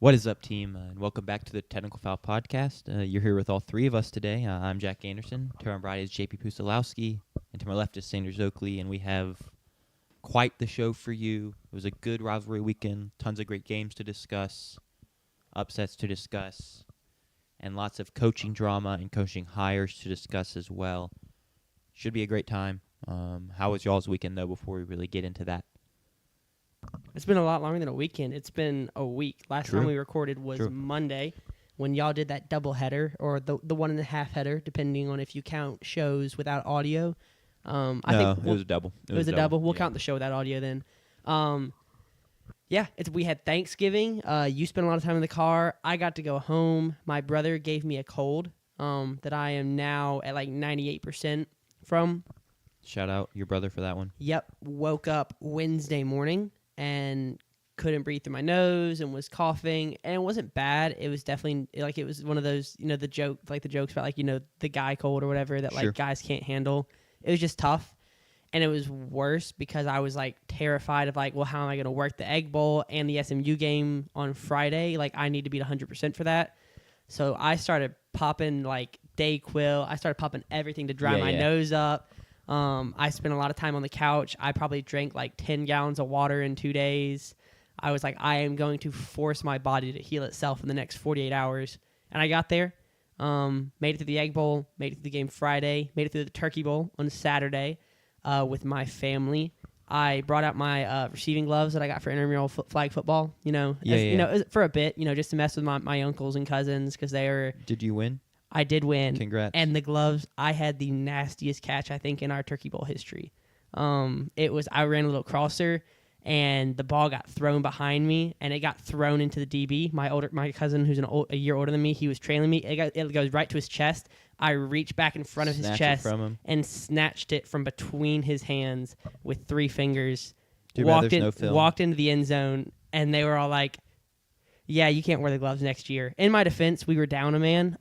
What is up, team? And welcome back to the Technical Fowl Podcast. You're here with all three of us today. I'm Jack Anderson. To my right is JP Pusilowski. And to my left is Sanders Oakley. And we have quite the show for you. It was a good rivalry weekend. Tons of great games to discuss. Upsets to discuss. And lots of coaching drama and coaching hires to discuss as well. Should be a great time. How was y'all's weekend, though, before we really get into that? It's been a lot longer than a weekend. It's been a week. Last True. time we recorded was True. Monday when y'all did that double header or the 1.5 header, depending on if you count shows without audio. I think it was a double. It was a double. We'll Yeah. count the show without audio then. We had Thanksgiving. You spent a lot of time in the car. I got to go home. My brother gave me a cold that I am now at like 98% from. Shout out your brother for that one. Yep. Woke up Wednesday morning and couldn't breathe through my nose and was coughing, and it wasn't bad. It was definitely like, it was one of those, the jokes about like, the guy cold or whatever that Sure. like guys can't handle. It was just tough. And it was worse because I was like terrified of like, well, how am I going to work the Egg Bowl and the SMU game on Friday? Like, I need to be 100% for that. So I started popping like Dayquil. I started popping everything to dry my nose up. I spent a lot of time on the couch. I probably drank like 10 gallons of water in 2 days. I was like, I am going to force my body to heal itself in the next 48 hours. And I got there, made it through the Egg Bowl, made it through the game Friday, made it through the Turkey Bowl on Saturday with my family. I brought out my receiving gloves that I got for intramural flag football, for a bit, just to mess with my uncles and cousins because they were... Did you win? I did win. Congrats. And the gloves, I had the nastiest catch, I think, in our Turkey Bowl history. I ran a little crosser, and the ball got thrown behind me, and it got thrown into the DB. My cousin, who's a year older than me, he was trailing me. It goes right to his chest. I reached back in front of his chest from him. and snatched it from between his hands with 3 fingers. Too bad there's no film. Walked into the end zone, and they were all like, yeah, you can't wear the gloves next year. In my defense, we were down a man.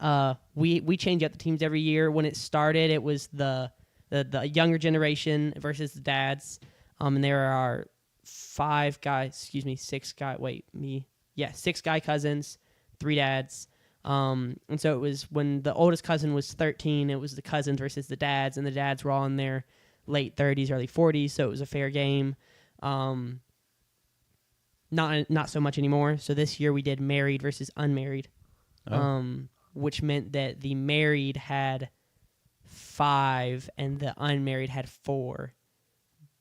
We change up the teams every year. When it started, it was the younger generation versus the dads. And there are 6 guy cousins, 3 dads. And so it was when the oldest cousin was 13, it was the cousins versus the dads, and the dads were all in their late 30s, early 40s, so it was a fair game. Not so much anymore. So this year we did married versus unmarried, which meant that the married had 5 and the unmarried had 4.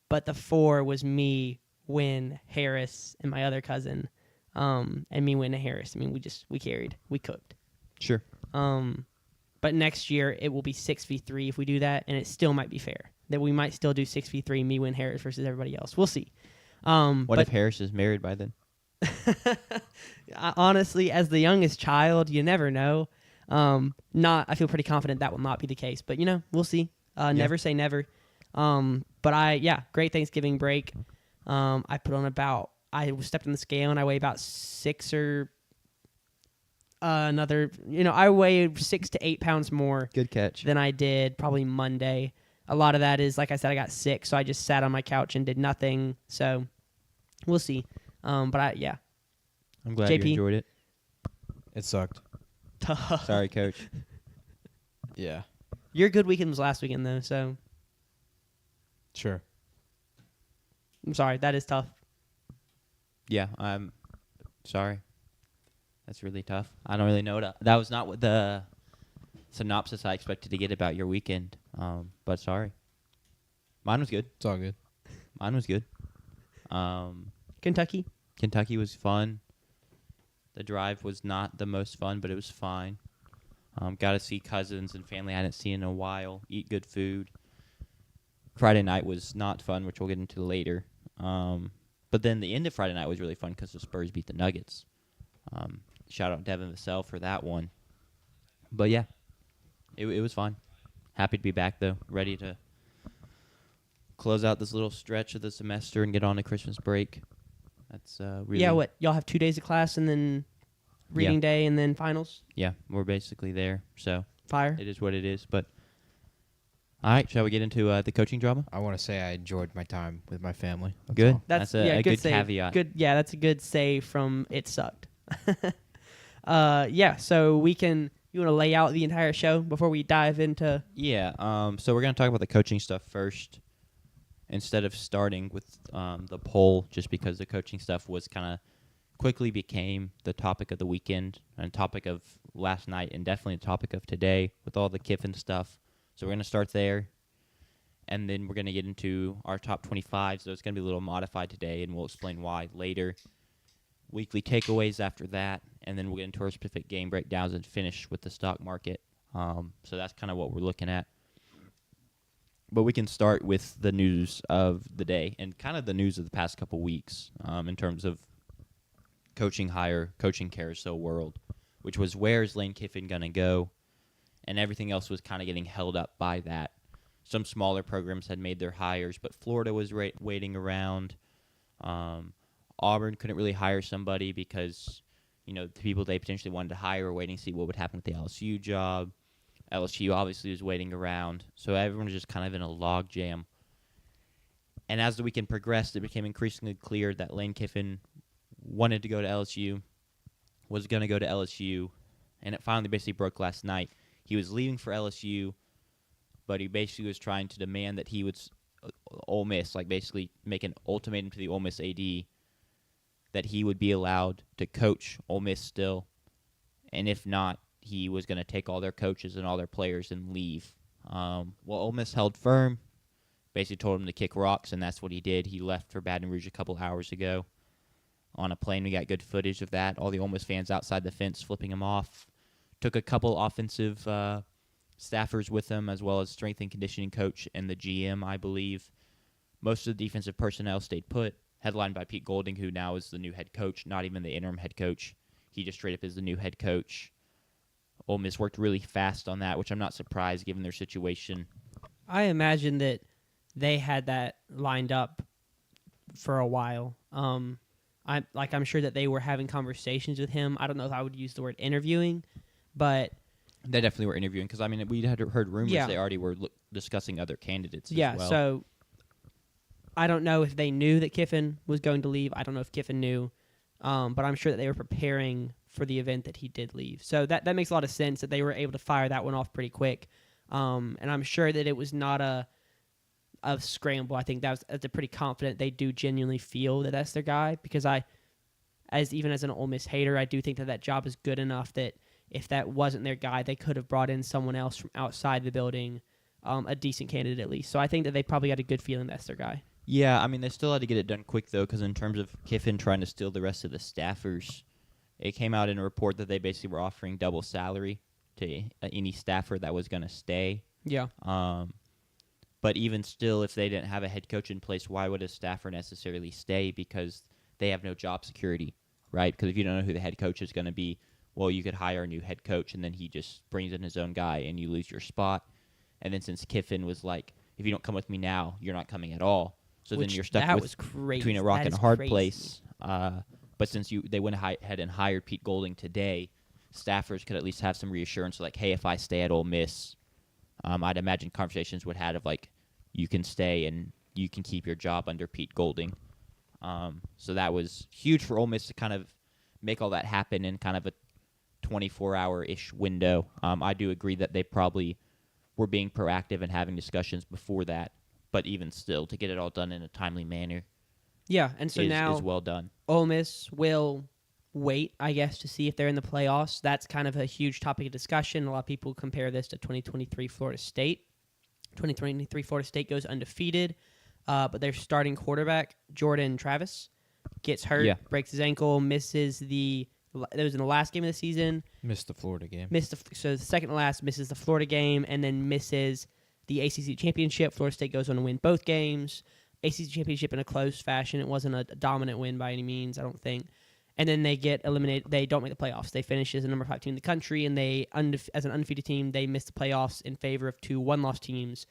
But the 4 was me, Wynn, Harris, and my other cousin, and me, Wynn, and Harris. I mean, we carried, we cooked. Sure. But next year it will be 6v3 if we do that, and it still might be fair that we might still do 6v3, me, Wynn, Harris versus everybody else. We'll see. What if Harris is married by then? Honestly, as the youngest child, you never know. I feel pretty confident that will not be the case, but we'll see. Never say never. Great Thanksgiving break. I put on I stepped on the scale and I weigh about 6 or I weigh 6 to 8 pounds more. Good catch. Than I did probably Monday. A lot of that is, like I said, I got sick, so I just sat on my couch and did nothing. So we'll see. I'm glad JP? You enjoyed it. It sucked. Sorry, Coach. Yeah. Your good weekend was last weekend, though, so. Sure. I'm sorry. That is tough. Yeah, I'm sorry. That's really tough. I don't really know. That was not what the synopsis I expected to get about your weekend, but sorry. Mine was good. It's all good. Mine was good. Kentucky was fun. The drive was not the most fun, but it was fine. Got to see cousins and family I hadn't seen in a while, eat good food. Friday night was not fun, which we'll get into later. But then the end of Friday night was really fun because the Spurs beat the Nuggets. Shout out Devin Vassell for that one. But yeah, it was fun. Happy to be back, though. Ready to close out this little stretch of the semester and get on to Christmas break. That's really... Yeah, what? Y'all have 2 days of class and then reading day and then finals? Yeah, we're basically there. So Fire. It is what it is. But all right, shall we get into the coaching drama? I want to say I enjoyed my time with my family. Good. All. That's a good save. caveat. Good. Yeah, that's a good save from it sucked. Yeah, so you want to lay out the entire show before we dive into. Yeah. So we're gonna talk about the coaching stuff first, instead of starting with the poll, just because the coaching stuff was kind of quickly became the topic of the weekend and topic of last night, and definitely the topic of today with all the Kiffin stuff. So we're gonna start there, and then we're gonna get into our top 25. So it's gonna be a little modified today, and we'll explain why later. Weekly takeaways after that, and then we'll get into our specific game breakdowns and finish with the stock market. So that's kind of what we're looking at. But we can start with the news of the day and kind of the news of the past couple weeks in terms of coaching carousel world, which was where's Lane Kiffin going to go, and everything else was kind of getting held up by that. Some smaller programs had made their hires, but Florida was waiting around. Auburn couldn't really hire somebody because, the people they potentially wanted to hire were waiting to see what would happen with the LSU job. LSU obviously was waiting around, so everyone was just kind of in a log jam. And as the weekend progressed, it became increasingly clear that Lane Kiffin wanted to go to LSU, was going to go to LSU, and it finally basically broke last night. He was leaving for LSU, but he basically was trying to demand that he would Ole Miss, like basically make an ultimatum to the Ole Miss AD that he would be allowed to coach Ole Miss still, and if not, he was going to take all their coaches and all their players and leave. Well, Ole Miss held firm, basically told him to kick rocks, and that's what he did. He left for Baton Rouge a couple hours ago on a plane. We got good footage of that. All the Ole Miss fans outside the fence flipping him off. Took a couple offensive staffers with him, as well as strength and conditioning coach and the GM, I believe. Most of the defensive personnel stayed put, headlined by Pete Golding, who now is the new head coach, not even the interim head coach. He just straight up is the new head coach. Ole Miss worked really fast on that, which I'm not surprised given their situation. I imagine that they had that lined up for a while. I'm sure that they were having conversations with him. I don't know if I would use the word interviewing, but They definitely were interviewing because, we had heard rumors Yeah. they already were discussing other candidates as well. So I don't know if they knew that Kiffin was going to leave. I don't know if Kiffin knew, but I'm sure that they were preparing for the event that he did leave. So that makes a lot of sense that they were able to fire that one off pretty quick. And I'm sure that it was not a scramble. I think that's a pretty confident they do genuinely feel that that's their guy, because even as an Ole Miss hater, I do think that job is good enough that if that wasn't their guy, they could have brought in someone else from outside the building, a decent candidate at least. So I think that they probably got a good feeling that's their guy. Yeah, they still had to get it done quick, though, because in terms of Kiffin trying to steal the rest of the staffers, it came out in a report that they basically were offering double salary to any staffer that was going to stay. Yeah. But even still, if they didn't have a head coach in place, why would a staffer necessarily stay? Because they have no job security, right? Because if you don't know who the head coach is going to be, well, you could hire a new head coach, and then he just brings in his own guy, and you lose your spot. And then since Kiffin was like, if you don't come with me now, you're not coming at all. So then you're stuck between a rock and a hard place. But since they went ahead and hired Pete Golding today, staffers could at least have some reassurance, like, hey, if I stay at Ole Miss, I'd imagine conversations would have of like, you can stay and you can keep your job under Pete Golding. So that was huge for Ole Miss to kind of make all that happen in kind of a 24-hour-ish window. I do agree that they probably were being proactive and having discussions before that, but even still, to get it all done in a timely manner, Yeah, and so now is well done. Ole Miss will wait, I guess, to see if they're in the playoffs. That's kind of a huge topic of discussion. A lot of people compare this to 2023 Florida State. 2023 Florida State goes undefeated, but their starting quarterback, Jordan Travis, gets hurt, breaks his ankle, misses it was in the last game of the season. Missed the Florida game. So the second to last, misses the Florida game, and then misses the ACC championship. Florida State goes on to win both games. ACC championship in a close fashion. It wasn't a dominant win by any means, I don't think. And then they get eliminated. They don't make the playoffs. They finish as the number 5 team in the country, and as an undefeated team, they miss the playoffs in favor of 2 one-loss teams.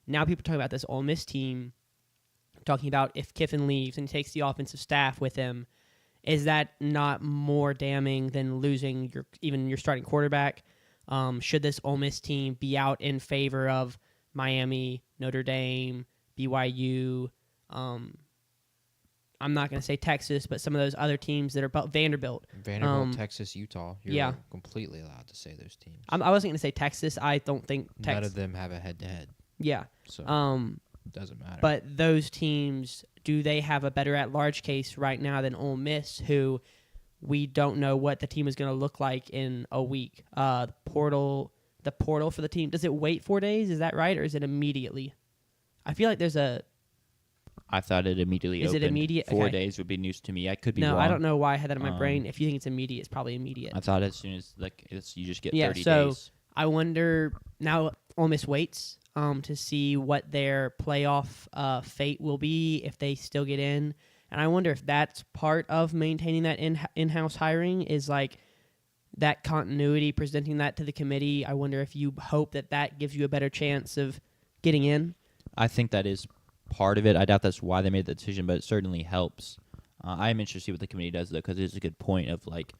Now people are talking about this Ole Miss team, talking about if Kiffin leaves and he takes the offensive staff with him, is that not more damning than losing your starting quarterback? Should this Ole Miss team be out in favor of Miami, Notre Dame, BYU, I'm not going to say Texas, but some of those other teams that are Vanderbilt. Texas, Utah. You're yeah. completely allowed to say those teams. I wasn't going to say Texas. I don't think None Texas. of them have a head-to-head. Yeah. So it doesn't matter. But those teams, do they have a better at-large case right now than Ole Miss, who we don't know what the team is going to look like in a week? The portal for the team, does it wait 4 days? Is that right, or is it immediately? I feel like there's a. I thought it immediately Is opened. it immediate? 4 Okay. days would be news to me. I could be No, wrong. I don't know why I had that in my brain. If you think it's immediate, it's probably immediate. I thought as soon as you just get Yeah, 30 so days. I wonder now. Ole Miss waits to see what their playoff fate will be if they still get in, and I wonder if that's part of maintaining that in-house hiring is like that continuity, presenting that to the committee. I wonder if you hope that gives you a better chance of getting in. I think that is part of it. I doubt that's why they made the decision, but it certainly helps. I am interested to see what the committee does, though, because it is a good point of, like,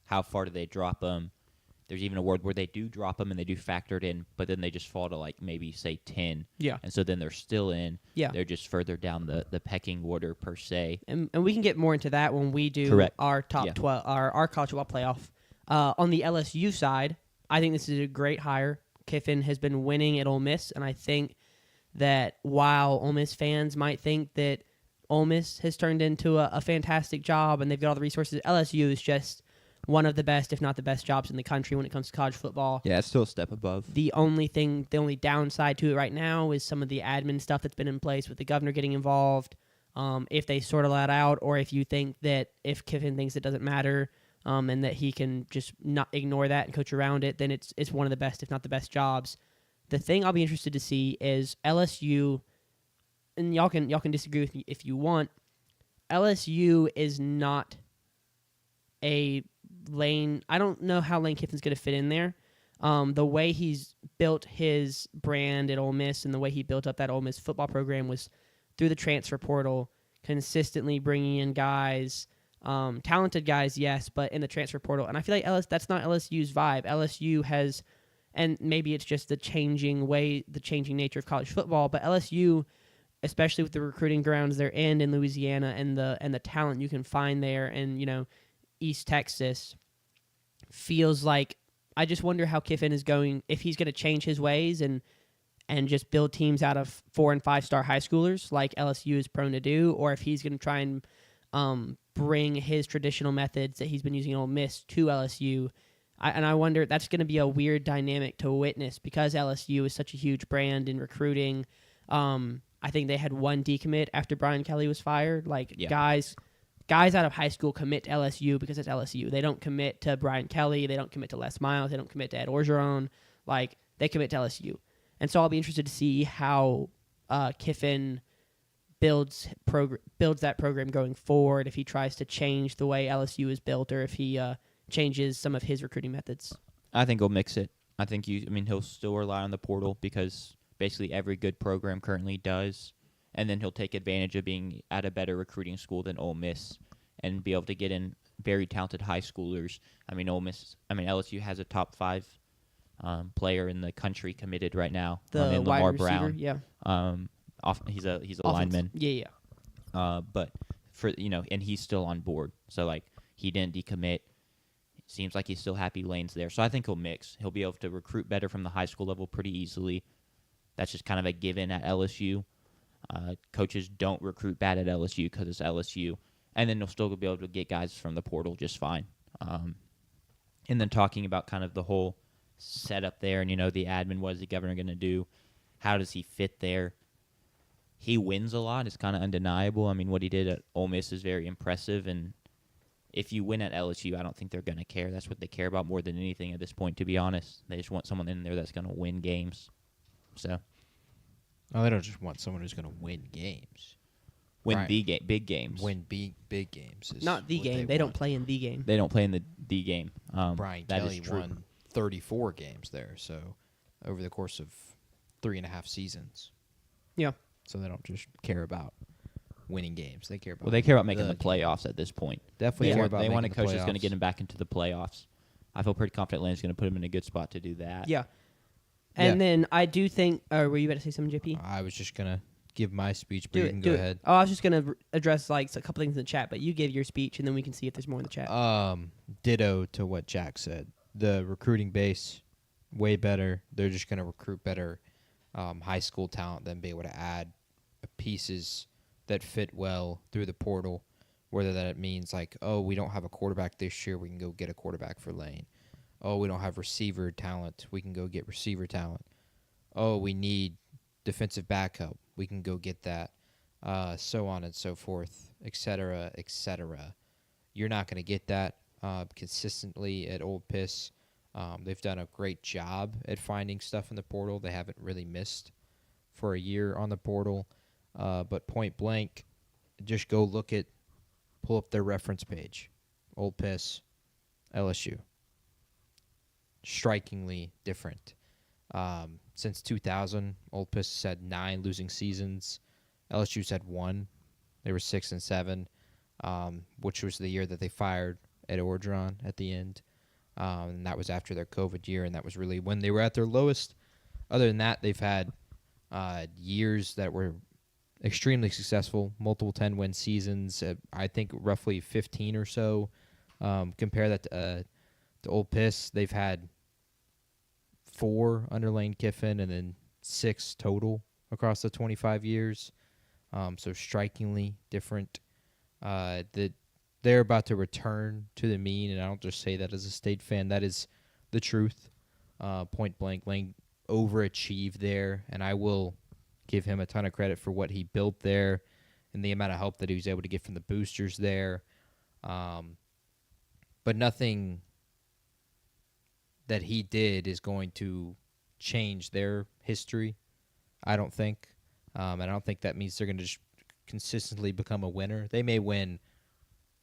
how far do they drop them? There's even a word where they do drop them and they do factor it in, but then they just fall to, like, maybe, say, 10. Yeah. And so then they're still in. Yeah. They're just further down the pecking order, per se. And we can get more into that when we do Correct. our top Yeah. 12, our college football playoff. On the LSU side, I think this is a great hire. Kiffin has been winning at Ole Miss, and I think that while Ole Miss fans might think that Ole Miss has turned into a fantastic job and they've got all the resources, LSU is just one of the best, if not the best, jobs in the country when it comes to college football. Yeah, it's still a step above. The only downside to it right now is some of the admin stuff that's been in place with the governor getting involved. If they sort of that out, or if you think that if Kiffin thinks it doesn't matter and that he can just not ignore that and coach around it, then it's one of the best, if not the best, jobs. The thing I'll be interested to see is LSU, and y'all can disagree with me if you want. LSU is not a Lane. I don't know how Lane Kiffin's going to fit in there. The way he's built his brand at Ole Miss and the way he built up that Ole Miss football program was through the transfer portal, consistently bringing in guys, talented guys, yes, but in the transfer portal. And I feel like that's not LSU's vibe. LSU has, and maybe it's just the changing nature of college football, but LSU, especially with the recruiting grounds they're in Louisiana and the talent you can find there, and East Texas, feels like, I just wonder how Kiffin is going, if he's going to change his ways and just build teams out of 4- and 5-star high schoolers like LSU is prone to do, or if he's going to try and bring his traditional methods that he's been using at Ole Miss to LSU. I wonder, that's going to be a weird dynamic to witness because LSU is such a huge brand in recruiting. I think they had one decommit after Brian Kelly was fired. Guys out of high school commit to LSU because it's LSU. They don't commit to Brian Kelly. They don't commit to Les Miles. They don't commit to Ed Orgeron. They commit to LSU. And so I'll be interested to see how Kiffin builds that program going forward, if he tries to change the way LSU is built, or if he changes some of his recruiting methods. I think he'll mix it. I think he'll still rely on the portal because basically every good program currently does. And then he'll take advantage of being at a better recruiting school than Ole Miss and be able to get in very talented high schoolers. LSU has a top 5 player in the country committed right now. The in wide Lamar receiver, Brown. yeah. He's a Offense. lineman. Yeah. But for and he's still on board. So he didn't decommit. It seems like he's still happy Lane's there. So I think he'll mix. He'll be able to recruit better from the high school level pretty easily. That's just kind of a given at LSU. Coaches don't recruit bad at LSU because it's LSU. And then they'll still be able to get guys from the portal just fine. And then talking about kind of the whole setup there and, the admin, what is the governor going to do? How does he fit there? He wins a lot. It's kind of undeniable. What he did at Ole Miss is very impressive. And if you win at LSU, I don't think they're going to care. That's what they care about more than anything at this point, to be honest. They just want someone in there that's going to win games. So... Oh, they don't just want someone who's going to win games. Win big games. Win big games. Not the game. They don't play in the game. They don't play in the game. Brian that Kelly is true. won 34 games there, so over the course of 3.5 seasons. Yeah. So they don't just care about winning games. They care about making the playoffs at this point. Definitely care about they want a making coach the that's going to playoffs. get him back into the playoffs. I feel pretty confident Lane's going to put him in a good spot to do that. Yeah. And then I do think, were you about to say something, JP? I was just going to give my speech, but Do you it. can Do go it. ahead. Oh, I was just gonna address like a couple things in the chat, but you give your speech and then we can see if there's more in the chat. Ditto to what Jack said. The recruiting base, way better. They're just going to recruit better high school talent than be able to add pieces that fit well through the portal. Whether that means like, oh, we don't have a quarterback this year, we can go get a quarterback for Lane. Oh, we don't have receiver talent, we can go get receiver talent. Oh, we need defensive back help, we can go get that. So on and so forth, et cetera, et cetera. You're not going to get that consistently at Old Piss. They've done a great job at finding stuff in the portal. They haven't really missed for a year on the portal. But point blank, just go pull up their reference page. Old Piss, LSU. Strikingly different. Since 2000, Old Piss has had 9 losing seasons. LSU's had 1. They were 6-7, which was the year that they fired Ed Orgeron at the end. And that was after their COVID year, and that was really when they were at their lowest. Other than that, they've had years that were extremely successful, multiple 10-win seasons, I think roughly 15 or so. Compare that to Old Piss. They've had 4 under Lane Kiffin and then 6 total across the 25 years. So strikingly different. That they're about to return to the mean, and I don't just say that as a State fan. That is the truth. Point blank, Lane overachieved there, and I will give him a ton of credit for what he built there and the amount of help that he was able to get from the boosters there. But nothing that he did is going to change their history, I don't think. And I don't think that means they're going to just consistently become a winner. They may win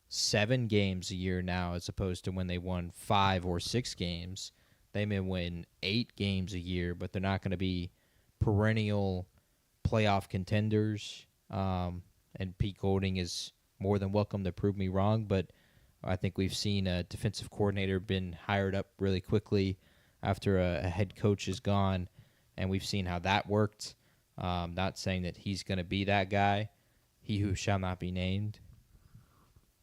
7 games a year now as opposed to when they won 5 or 6 games. They may win 8 games a year, but they're not going to be perennial playoff contenders. And Pete Golding is more than welcome to prove me wrong, but I think we've seen a defensive coordinator been hired up really quickly after a head coach is gone, and we've seen how that worked. Not saying that he's going to be that guy, he who shall not be named,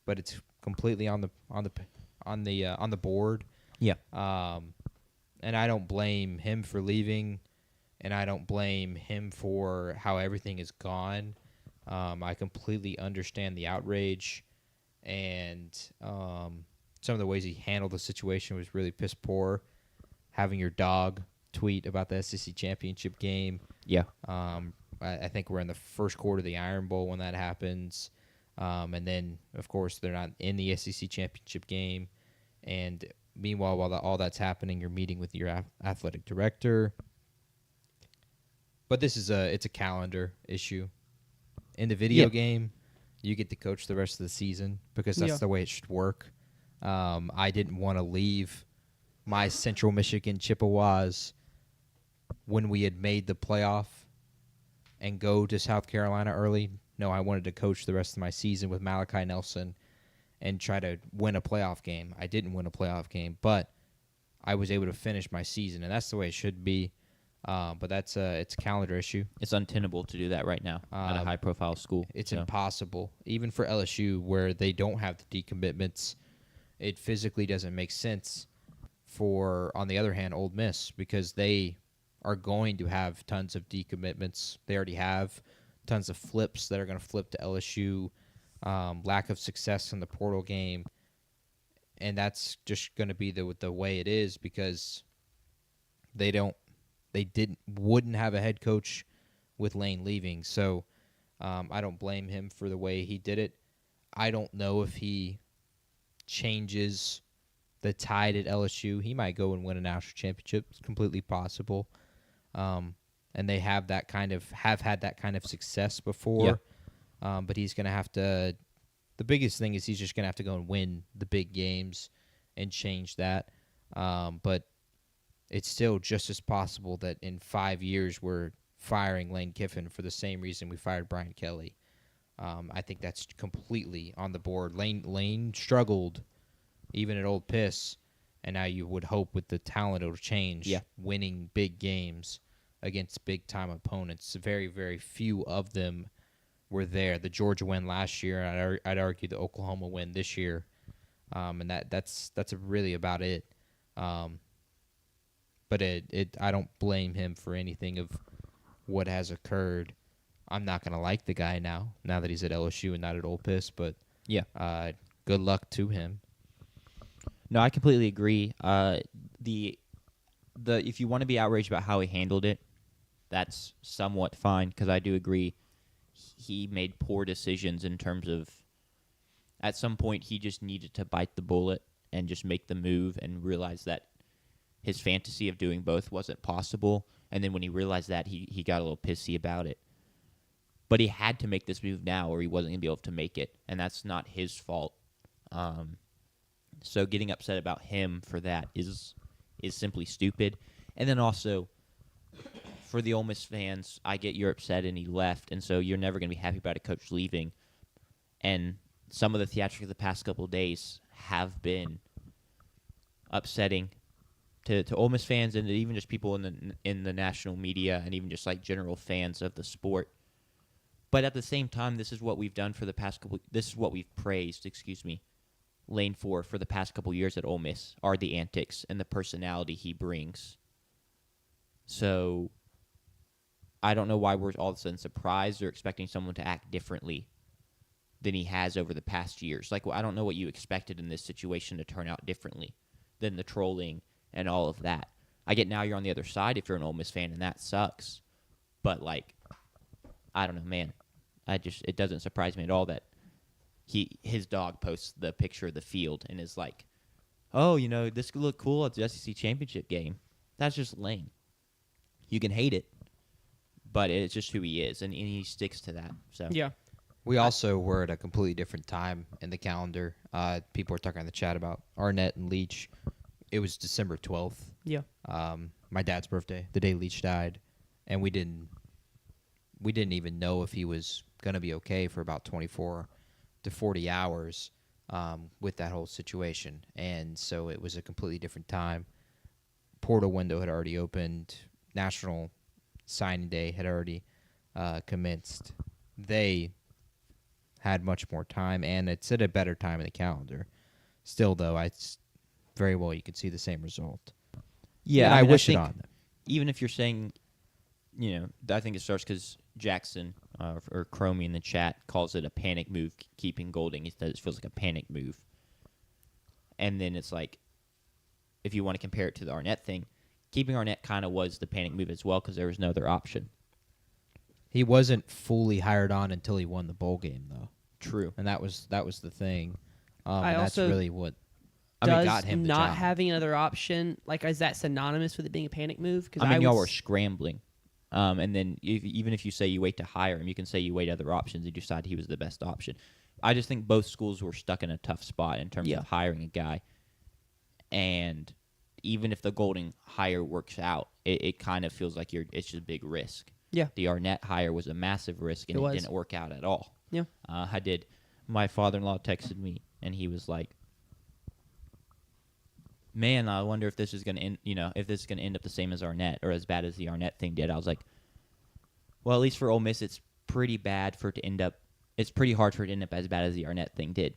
but it's completely on the board. Yeah. And I don't blame him for leaving, and I don't blame him for how everything is gone. I completely understand the outrage, and some of the ways he handled the situation was really piss poor. Having your dog tweet about the SEC championship game. Yeah. I think we're in the first quarter of the Iron Bowl when that happens. And then, of course, they're not in the SEC championship game. And meanwhile, while all that's happening, you're meeting with your athletic director. But this is it's a calendar issue. In the video game, you get to coach the rest of the season because that's the way it should work. I didn't want to leave my Central Michigan Chippewas when we had made the playoff and go to South Carolina early. No, I wanted to coach the rest of my season with Malachi Nelson and try to win a playoff game. I didn't win a playoff game, but I was able to finish my season, and that's the way it should be. But it's a calendar issue. It's untenable to do that right now at a high-profile school. It's impossible. Even for LSU, where they don't have the decommitments, it physically doesn't make sense for, on the other hand, Ole Miss, because they are going to have tons of decommitments. They already have tons of flips that are going to flip to LSU, lack of success in the portal game, and that's just going to be the way it is because wouldn't have a head coach with Lane leaving. So I don't blame him for the way he did it. I don't know if he changes the tide at LSU. He might go and win a national championship. It's completely possible. And they have had that kind of success before. Yeah. But he's going to have to. The biggest thing is he's just going to have to go and win the big games and change that. But it's still just as possible that in 5 years we're firing Lane Kiffin for the same reason we fired Brian Kelly. I think that's completely on the board. Lane struggled even at Old Piss, and now you would hope with the talent it'll change, winning big games. against big-time opponents. Very, very few of them were there. The Georgia win last year, and I'd argue the Oklahoma win this year, and that's really about it. But I don't blame him for anything of what has occurred. I'm not gonna like the guy now that he's at LSU and not at Ole Miss, but Yeah. Good luck to him. No, I completely agree. The if you want to be outraged about how he handled it, that's somewhat fine because I do agree he made poor decisions in terms of at some point he just needed to bite the bullet and just make the move and realize that his fantasy of doing both wasn't possible. And then when he realized that, he got a little pissy about it. But he had to make this move now or he wasn't going to be able to make it, and that's not his fault. So getting upset about him for that is simply stupid. And then also, for the Ole Miss fans, I get you're upset and he left, and so you're never going to be happy about a coach leaving. And some of the theatrics of the past couple of days have been upsetting to Ole Miss fans and even just people in the national media and even just like general fans of the sport. But at the same time, this is what we've done for the past couple. This is what we've praised. Lane for the past couple years at Ole Miss are the antics and the personality he brings. So I don't know why we're all of a sudden surprised or expecting someone to act differently than he has over the past years. Like, I don't know what you expected in this situation to turn out differently than the trolling and all of that. I get now you're on the other side if you're an Ole Miss fan, and that sucks. But, like, I don't know, man. It doesn't surprise me at all that his dog posts the picture of the field and is like, oh, this could look cool at the SEC championship game. That's just lame. You can hate it, but it's just who he is, and he sticks to that. So Yeah. We also were at a completely different time in the calendar. People were talking in the chat about Arnett and Leach. It was December 12th. Yeah. My dad's birthday, the day Leach died, and we didn't even know if he was going to be okay for about 24 to 40 hours with that whole situation. And so it was a completely different time. Portal window had already opened. National signing day had already commenced. They had much more time, and it's at a better time in the calendar. Still, though, very well you could see the same result. yeah, And I mean, wish it think on them. even if you're saying, I think it starts because Jackson or Chromie in the chat calls it a panic move, keeping Golding. He says it feels like a panic move. And then it's like, if you want to compare it to the Arnett thing, keeping Arnett kind of was the panic move as well because there was no other option. He wasn't fully hired on until he won the bowl game, though. True. And that was the thing. I and that's also really what Does got him the not job. having another option, like, is that synonymous with it being a panic move? Because Y'all were scrambling. And then even if you say you wait to hire him, you can say you wait other options and you decide he was the best option. I just think both schools were stuck in a tough spot in terms of hiring a guy. And even if the Golding hire works out, it kind of feels like it's just a big risk. Yeah. The Arnett hire was a massive risk, and it didn't work out at all. Yeah. My father-in-law texted me, and he was like, man, I wonder if this is going to end, if this is going to end up the same as Arnett or as bad as the Arnett thing did. I was like, well, at least for Ole Miss, it's pretty hard for it to end up as bad as the Arnett thing did.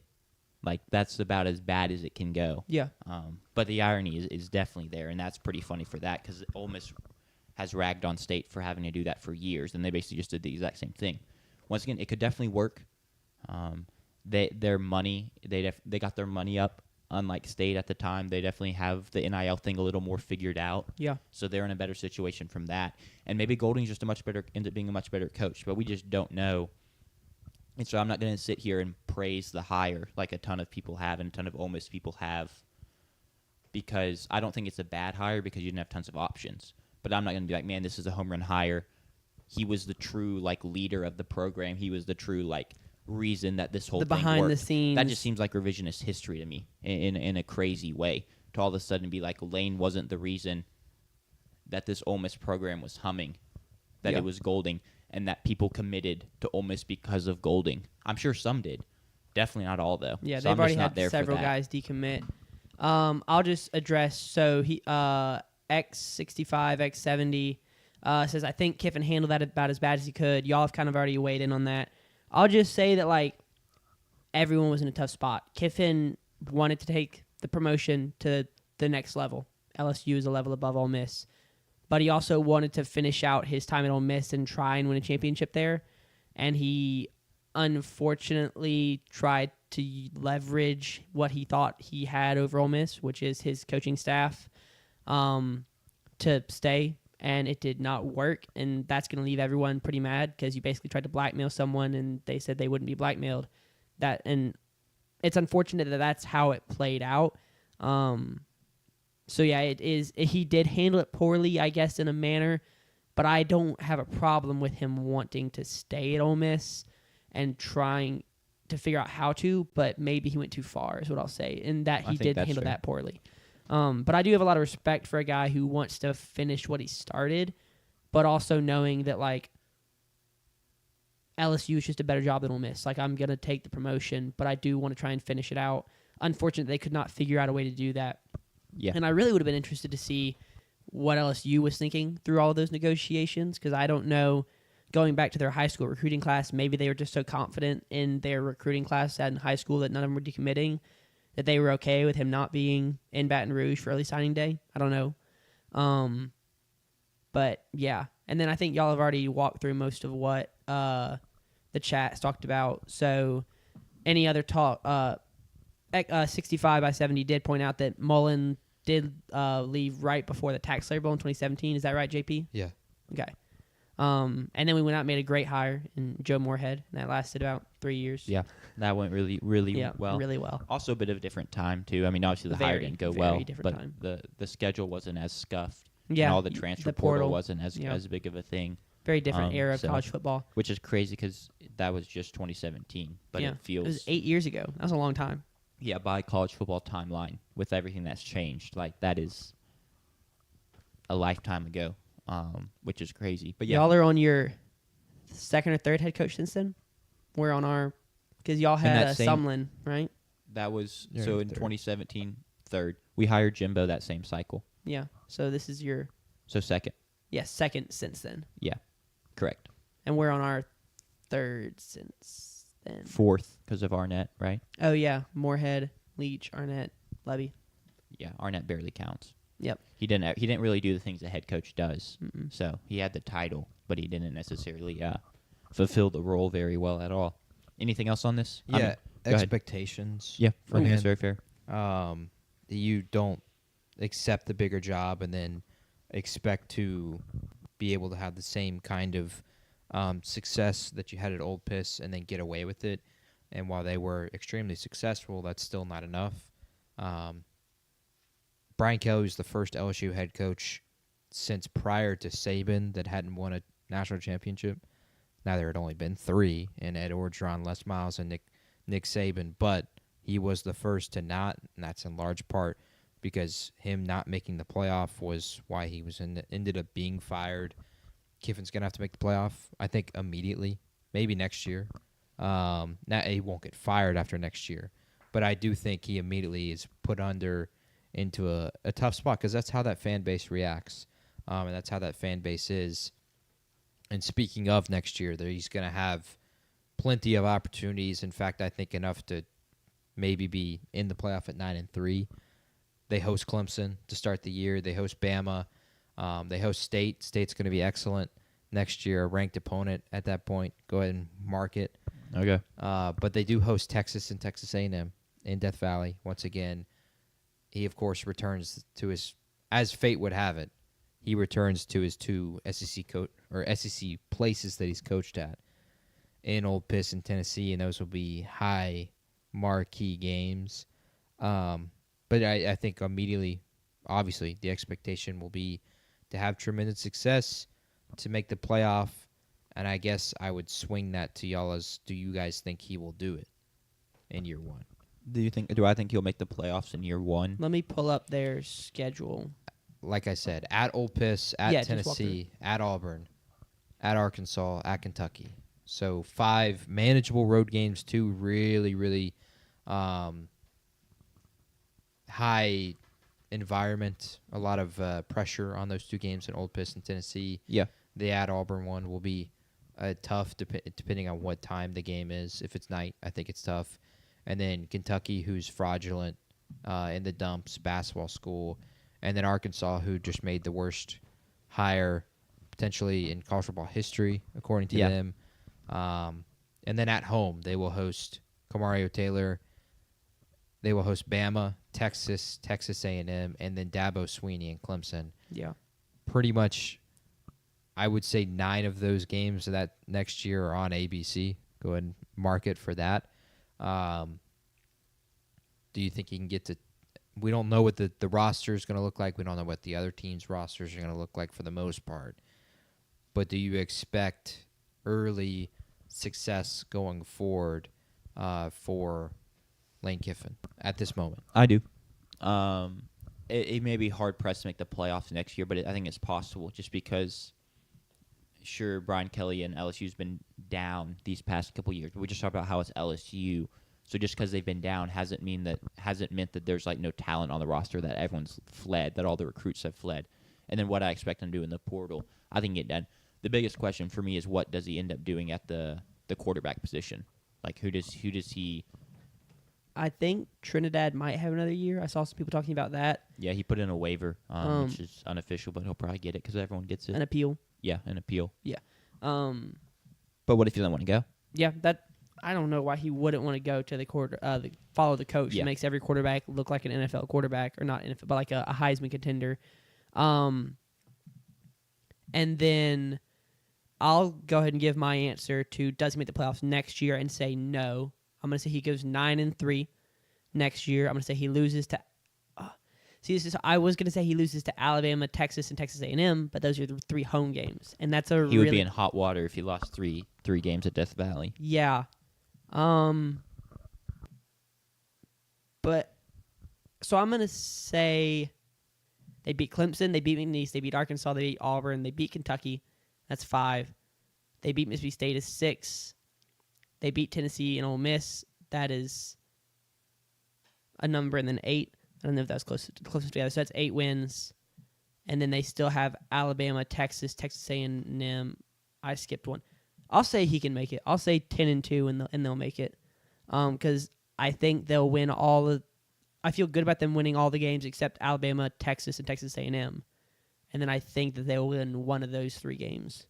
Like, that's about as bad as it can go. Yeah. But the irony is definitely there, and that's pretty funny for that because Ole Miss has ragged on State for having to do that for years, and they basically just did the exact same thing. Once again, it could definitely work. Their money, they got their money up. Unlike State at the time, they definitely have the NIL thing a little more figured out. Yeah. So they're in a better situation from that. And maybe Golding's just ends up being a much better coach, but we just don't know. And so I'm not going to sit here and praise the hire like a ton of people have and a ton of Ole Miss people have, because I don't think it's a bad hire because you didn't have tons of options. But I'm not going to be like, man, this is a home run hire. He was the true leader of the program. He was the true reason that this whole thing behind worked. the scenes. That just seems like revisionist history to me in a crazy way. To all of a sudden be like Lane wasn't the reason that this Ole Miss program was humming, that it was Golding, and that people committed to Ole Miss because of Golding. I'm sure some did. Definitely not all, though. Yeah, so they've I'm already just not had there several for that. guys decommit. I'll just address, so he X65, X70, Says, I think Kiffin handled that about as bad as he could. Y'all have kind of already weighed in on that. I'll just say that, like, everyone was in a tough spot. Kiffin wanted to take the promotion to the next level. LSU is a level above Ole Miss. But he also wanted to finish out his time at Ole Miss and try and win a championship there. And he unfortunately tried to leverage what he thought he had over Ole Miss, which is his coaching staff, to stay. And it did not work. And that's going to leave everyone pretty mad because you basically tried to blackmail someone and they said they wouldn't be blackmailed. And it's unfortunate that that's how it played out. So, yeah, he did handle it poorly, I guess, in a manner. But I don't have a problem with him wanting to stay at Ole Miss and trying to figure out how to. But maybe he went too far is what I'll say. And that he did handle that poorly. But I do have a lot of respect for a guy who wants to finish what he started, but also knowing that, like, LSU is just a better job than Ole Miss. Like, I'm going to take the promotion, but I do want to try and finish it out. Unfortunately, they could not figure out a way to do that. Yeah. And I really would have been interested to see what LSU was thinking through all of those negotiations because I don't know, going back to their high school recruiting class, maybe they were just so confident in their recruiting class in high school that none of them were decommitting that they were okay with him not being in Baton Rouge for early signing day. I don't know. But, yeah. And then I think y'all have already walked through most of what the chat's talked about. So any other talk? 65 by 70 did point out that Mullen did leave right before the Tax Slayer Bowl in 2017. Is that right, JP? Yeah. Okay. And then we went out and made a great hire in Joe Moorhead, and that lasted about 3 years. Yeah, that went really, really well. Really well. Also a bit of a different time, too. I mean, obviously the hire didn't go well, but time. the schedule wasn't as scuffed. Yeah. And all the transfer portal wasn't as big of a thing. Very different era of college football. Which is crazy because that was just 2017, but it feels... It was 8 years ago. That was a long time. Yeah, by college football timeline, with everything that's changed, like, that is a lifetime ago, which is crazy. But yeah, y'all are on your second or third head coach since then? We're on our... Because y'all had Sumlin, right? That was... So in 2017, third. We hired Jimbo that same cycle. Yeah, so this is your... So second. Yeah, second since then. Yeah, correct. And we're on our third since then. Fourth because of Arnett, right? Oh, yeah. Moorhead, Leach, Arnett, Levy. Yeah, Arnett barely counts. Yep. He didn't really do the things a head coach does. Mm-mm. So he had the title, but he didn't necessarily fulfill the role very well at all. Anything else on this? Yeah, expectations. Yeah, I think that's very fair. You don't accept the bigger job and then expect to be able to have the same kind of success that you had at Old Piss and then get away with it. And while they were extremely successful, that's still not enough. Brian Kelly was the first LSU head coach since prior to Saban that hadn't won a national championship. Now, there had only been 3, and Ed Orgeron, Les Miles, and Nick Saban, but he was the first to not, and that's in large part because him not making the playoff was why he was ended up being fired. Kiffin's going to have to make the playoff, I think, immediately, maybe next year. Now, he won't get fired after next year, but I do think he immediately is put into a tough spot because that's how that fan base reacts, and that's how that fan base is. And speaking of next year, he's going to have plenty of opportunities. In fact, I think enough to maybe be in the playoff at 9-3. They host Clemson to start the year. They host Bama. They host State. State's going to be excellent next year, a ranked opponent at that point. Go ahead and mark it. Okay. But they do host Texas and Texas A&M in Death Valley. Once again, he, of course, returns to his, as fate would have it, he returns to his 2 SEC places that he's coached at in Old Piss and Tennessee, and those will be high marquee games. But I think immediately, obviously, the expectation will be to have tremendous success, to make the playoff, and I guess I would swing that to y'all as, do you guys think he will do it in year 1? Do I think he'll make the playoffs in year 1? Let me pull up their schedule. Like I said, at Old Piss, at Tennessee, at Auburn, at Arkansas, at Kentucky. So 5 manageable road games, 2 really, really high environment, a lot of pressure on those two games in Old Miss and Tennessee. Yeah. The at Auburn one will be tough depending on what time the game is. If it's night, I think it's tough. And then Kentucky, who's fraudulent in the dumps, basketball school. And then Arkansas, who just made the worst hire potentially in college football history, according to them. And then at home, they will host Kamario Taylor. They will host Bama, Texas, Texas A&M, and then Dabo Swinney and Clemson. Yeah. Pretty much, I would say 9 of those games that next year are on ABC. Go ahead and mark it for that. Do you think he can get to... We don't know what the roster is going to look like. We don't know what the other teams' rosters are going to look like for the most part. But do you expect early success going forward for Lane Kiffin at this moment? I do. It may be hard pressed to make the playoffs next year, but I think it's possible just because, sure, Brian Kelly and LSU's been down these past couple years. But we just talked about how it's LSU. So just because they've been down hasn't meant that there's like no talent on the roster, that everyone's fled, that all the recruits have fled. And then what I expect them to do in the portal, I think get done. The biggest question for me is what does he end up doing at the quarterback position? Like who does he? I think Trinidad might have another year. I saw some people talking about that. Yeah, he put in a waiver, which is unofficial, but he'll probably get it because everyone gets it. An appeal. Yeah, an appeal. Yeah. But what if he doesn't want to go? Yeah, I don't know why he wouldn't want to go to the follow the coach. Yeah. It makes every quarterback look like an NFL quarterback, or not NFL, but like a Heisman contender. And then I'll go ahead and give my answer to does he make the playoffs next year and say no. I'm going to say he goes 9-3 next year. I'm going to say he loses to I was going to say he loses to Alabama, Texas, and Texas A&M, but those are the 3 home games. And that's He would be in hot water if he lost three games at Death Valley. Yeah. But so I'm going to say they beat Clemson, they beat McNeese, they beat Arkansas, they beat Auburn, they beat Kentucky. That's 5. They beat Mississippi State is 6. They beat Tennessee and Ole Miss. That is a number, and then 8. I don't know if that's close together. So that's 8 wins. And then they still have Alabama, Texas A&M. I skipped one. I'll say he can make it. I'll say 10-2, and they'll make it. Because I think they'll win all of. I feel good about them winning all the games except Alabama, Texas, and Texas A&M. And then I think that they'll win one of those 3 games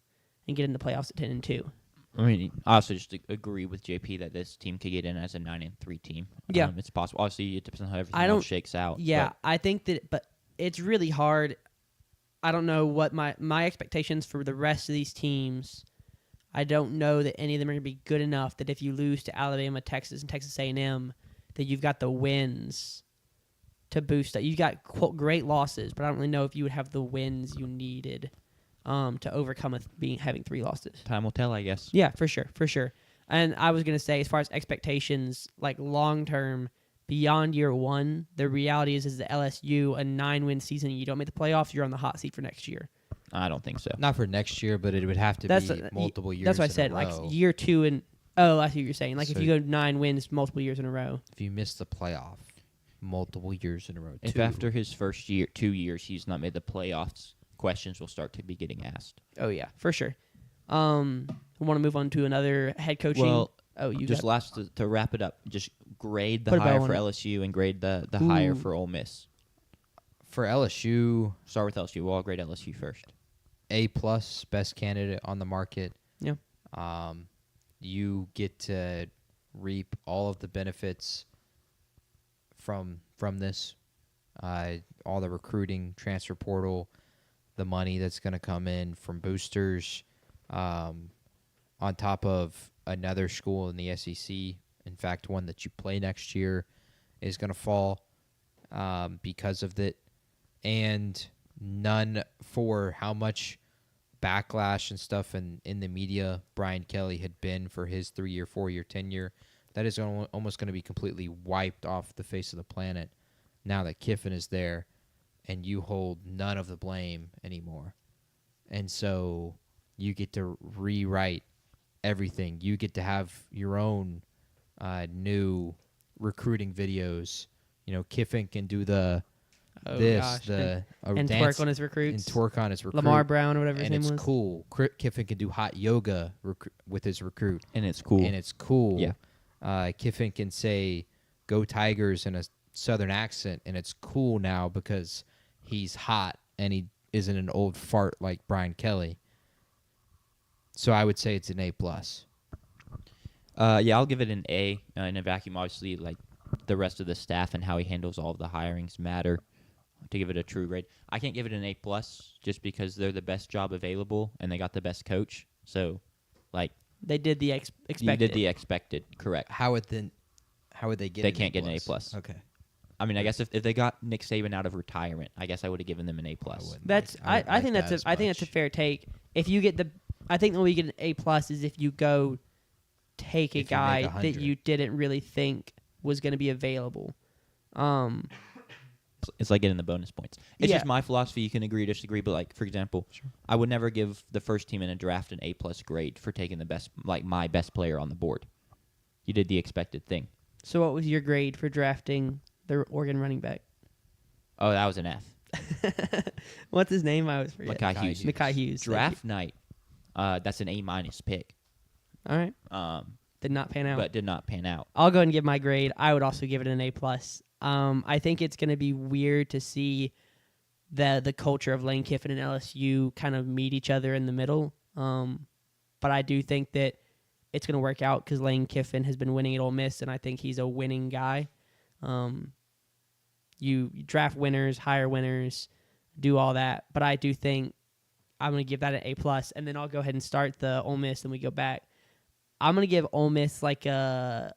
and get in the playoffs at 10-2. I mean, I also just agree with JP that this team could get in as a 9-3 team. Yeah. It's possible. Obviously, it depends on how everything else shakes out. Yeah, I think that, but it's really hard. I don't know what my expectations for the rest of these teams. I don't know that any of them are going to be good enough that if you lose to Alabama, Texas, and Texas A&M, that you've got the wins to boost that. You've got quote, great losses, but I don't really know if you would have the wins you needed to overcome having 3 losses. Time will tell, I guess. Yeah, for sure. And I was going to say, as far as expectations, like long-term, beyond year 1, the reality is the LSU, a 9-win season, you don't make the playoffs, you're on the hot seat for next year. I don't think so. Not for next year, but it would have to be multiple years. That's what I said. Like year 2 and I see what you're saying. Like So if you go 9 wins multiple years in a row. If you miss the playoff multiple years in a row, If after his first 2 years he's not made the playoffs, questions will start to be getting asked. Oh yeah, for sure. We want to move on to another head coaching. Well, you just got last to wrap it up. Just grade the Put a bow hire on for it. LSU and grade the hire Ooh. for Ole Miss. for LSU, Start with LSU. We'll all grade LSU first. A+, best candidate on the market. Yeah. You get to reap all of the benefits from this, all the recruiting, transfer portal, the money that's going to come in from boosters, on top of another school in the SEC. In fact, one that you play next year is going to fall because of that, and none for how much backlash and stuff in the media Brian Kelly had been for his 3-year, 4-year tenure. That is almost going to be completely wiped off the face of the planet now that Kiffin is there, and you hold none of the blame anymore. And so you get to rewrite everything. You get to have your own new recruiting videos. You know, Kiffin can do the Oh this gosh. the a and dance twerk on his recruits. and twerk on his recruit. Lamar Brown or whatever his and name it's was. cool. Kiffin can do hot yoga with his recruit, And it's cool. and it's cool. Yeah. Kiffin can say "Go Tigers" in a Southern accent, and it's cool now because he's hot and he isn't an old fart like Brian Kelly. So I would say it's an A+. Yeah, I'll give it an A in a vacuum. Obviously, like the rest of the staff and how he handles all of the hirings matter to give it a true grade. I can't give it an A+ just because they're the best job available and they got the best coach. So, like, They did the you expected. did the expected, correct. How would they get? They an can't get an A+? A+. Okay. I mean, I guess if they got Nick Saban out of retirement, I guess I would have given them an A+. wouldn't. That's I think that that's as I think that's a much. fair take. If you get I think the way you get an A+ is if you go take a If you make guy 100. that you didn't really think was going to be available. It's like getting the bonus points. It's Yeah. just my philosophy. You can agree or disagree, but like for example, I would never give the first team in a draft an A+ grade for taking the best, like my best player on the board. You did the expected thing. So what was your grade for drafting the Oregon running back? Oh, that was an F. What's his name? I always forget. Mekhi Hughes. Mekhi Hughes. thank Draft night. That's an A- pick. you. All right. Did not pan out. But did not pan out. I'll go ahead and give my grade. I would also give it an A+. I think it's going to be weird to see the culture of Lane Kiffin and LSU kind of meet each other in the middle. But I do think that it's going to work out because Lane Kiffin has been winning at Ole Miss, and I think he's a winning guy. You draft winners, hire winners, do all that. But I do think I'm going to give that an A+, and then I'll go ahead and start the Ole Miss, and we go back. I'm going to give Ole Miss like a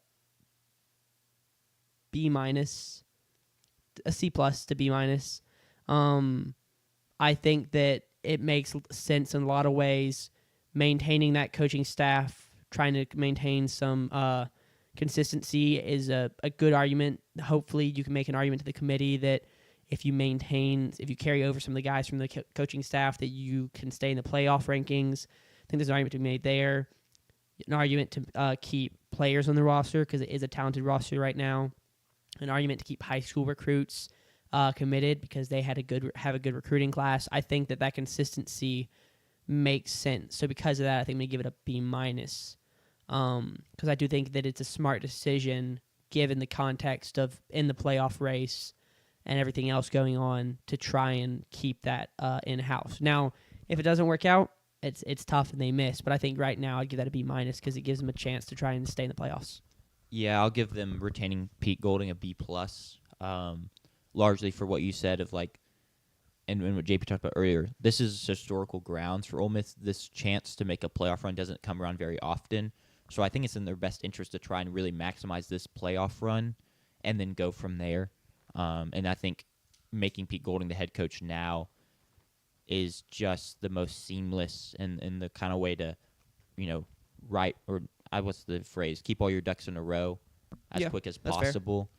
B-, a C+ to B-. I think that it makes sense in a lot of ways. Maintaining that coaching staff, trying to maintain some consistency is a good argument. Hopefully you can make an argument to the committee that if you carry over some of the guys from the coaching staff, that you can stay in the playoff rankings. I think there's an argument to be made there. An argument to keep players on the roster because it is a talented roster right now. An argument to keep high school recruits committed because they have a good recruiting class. I think that consistency makes sense. So because of that, I think I'm going to give it a B-, because I do think that it's a smart decision given the context of in the playoff race and everything else going on to try and keep that in-house. Now, if it doesn't work out, it's tough and they miss. But I think right now I'd give that a B- because it gives them a chance to try and stay in the playoffs. Yeah, I'll give them retaining Pete Golding a B+, largely for what you said of like, and what JP talked about earlier. This is historical grounds for Ole Miss. This chance to make a playoff run doesn't come around very often. So I think it's in their best interest to try and really maximize this playoff run and then go from there. And I think making Pete Golding the head coach now is just the most seamless and the kind of way to, what's the phrase? Keep all your ducks in a row as quick as that's fair. possible,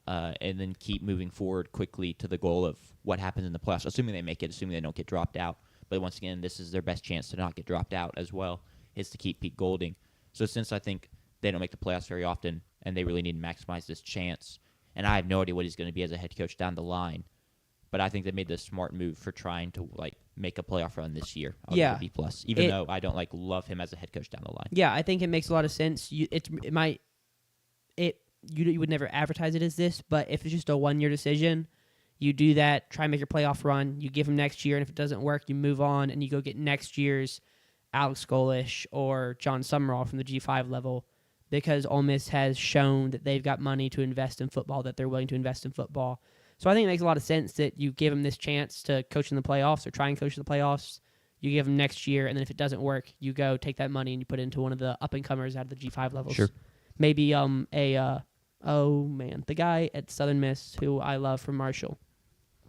and then keep moving forward quickly to the goal of what happens in the playoffs, assuming they make it, assuming they don't get dropped out. But once again, this is their best chance to not get dropped out as well, is to keep Pete Golding. So since I think they don't make the playoffs very often and they really need to maximize this chance, and I have no idea what he's going to be as a head coach down the line, but I think they made the smart move for trying to make a playoff run this year. I'll give it a B+, even though I don't love him as a head coach down the line. Yeah, I think it makes a lot of sense. You would never advertise it as this, but if it's just a 1-year decision, you do that, try and make your playoff run, you give him next year, and if it doesn't work, you move on and you go get next year's Alex Golish or John Summerall from the G5 level, because Ole Miss has shown that they've got money to invest in football, that they're willing to invest in football. So I think it makes a lot of sense that you give him this chance to coach in the playoffs or try and coach in the playoffs. You give him next year, and then if it doesn't work, you go take that money and you put it into one of the up-and-comers out of the G5 levels. Sure. Maybe the guy at Southern Miss who I love from Marshall.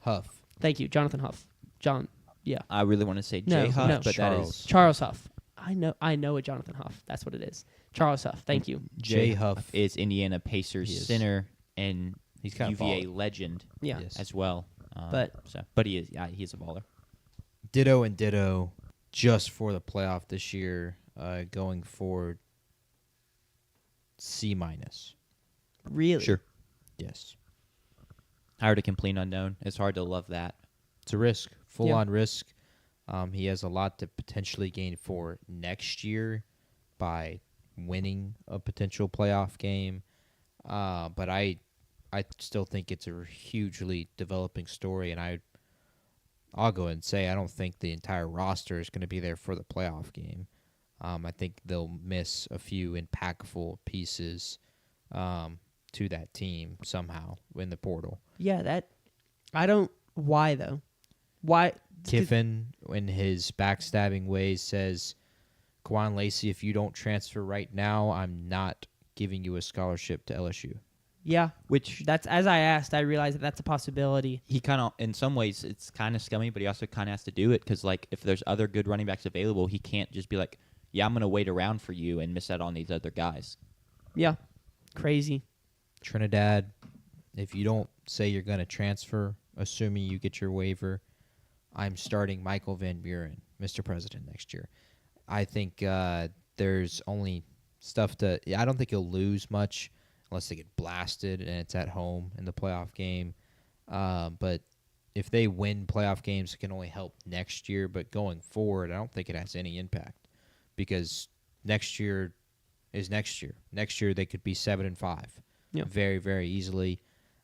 Huff. Thank you, Jonathan Huff. I really want to say No, Jay Huff, no. but that is Charles Huff. I know a Jonathan Huff. That's what it is. Charles Huff. Thank you. Jay Huff. is Indiana Pacers He is. center and He's kind of UVA legend Yeah. Yes. as well. But he is he's a baller. Ditto and ditto just for the playoff this year, going forward, C-. Really? Sure. Yes. Hired a complete unknown. It's hard to love that. It's a risk, full-on risk. He has a lot to potentially gain for next year by winning a potential playoff game. But I still think it's a hugely developing story, and I'll go ahead and say I don't think the entire roster is going to be there for the playoff game. I think they'll miss a few impactful pieces to that team somehow in the portal. Yeah, I don't. Why though? Why? Kiffin, in his backstabbing ways, says, Kwan Lacey, if you don't transfer right now, I'm not giving you a scholarship to LSU. Yeah, Which that's as I asked, I realized that that's a possibility. he kind of, in some ways, it's kind of scummy, but he also kind of has to do it because, like, if there's other good running backs available, he can't just be like, yeah, I'm going to wait around for you and miss out on these other guys. Yeah, crazy. Trinidad, if you don't say you're going to transfer, assuming you get your waiver, I'm starting Michael Van Buren, Mr. President, next year. I think there's only stuff to – I don't think he'll lose much unless they get blasted and it's at home in the playoff game. But if they win playoff games, it can only help next year. But going forward, I don't think it has any impact because next year is next year. Next year they could be 7-5 very, very easily.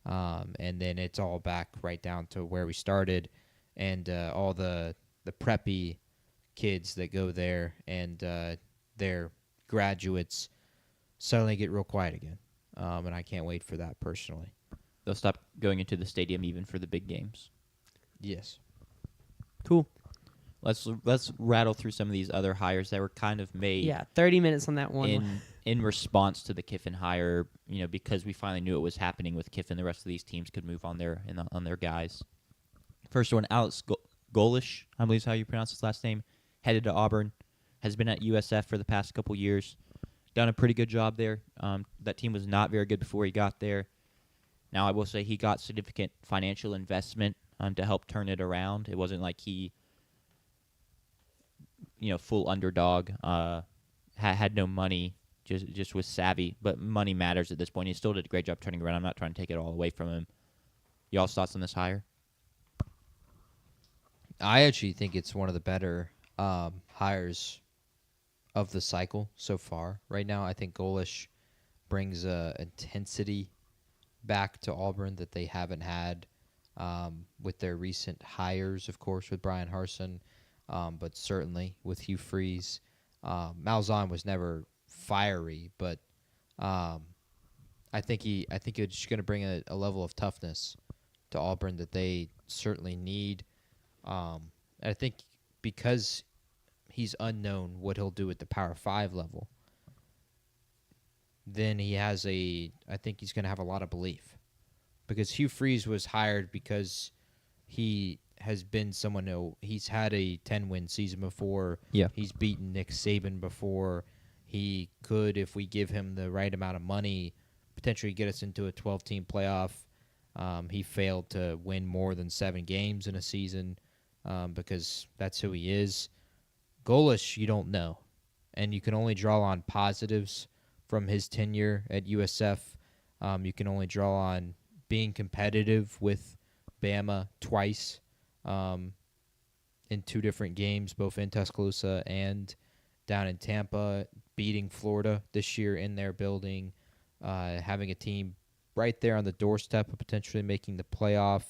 And then it's all back right down to where we started. And all the preppy kids that go there and their graduates suddenly get real quiet again. And I can't wait for that personally. They'll stop going into the stadium even for the big games. Yes. Cool. Let's rattle through some of these other hires that were kind of made. Yeah, 30 minutes on that one. In response to the Kiffin hire, because we finally knew it was happening with Kiffin, the rest of these teams could move on their guys. First one, Alex Golish, I believe is how you pronounce his last name, headed to Auburn, has been at USF for the past couple years, done a pretty good job there. That team was not very good before he got there. Now, I will say he got significant financial investment to help turn it around. It wasn't like he, full underdog, had no money, just was savvy. But money matters at this point. He still did a great job turning around. I'm not trying to take it all away from him. Y'all's thoughts on this hire? I actually think it's one of the better hires of the cycle so far. Right now, I think Golish brings intensity back to Auburn that they haven't had with their recent hires, of course, with Brian Harsin, but certainly with Hugh Freeze. Malzahn was never fiery, but I think it's going to bring a level of toughness to Auburn that they certainly need. I think because he's unknown what he'll do at the Power 5 level, then I think he's going to have a lot of belief. Because Hugh Freeze was hired because he has been someone who he's had a 10-win season before. Yeah. He's beaten Nick Saban before. He could, if we give him the right amount of money, potentially get us into a 12-team playoff. He failed to win more than 7 games in a season because that's who he is. Golish, you don't know. And you can only draw on positives from his tenure at USF. You can only draw on being competitive with Bama twice in 2 different games, both in Tuscaloosa and down in Tampa, beating Florida this year in their building, having a team right there on the doorstep of potentially making the playoff,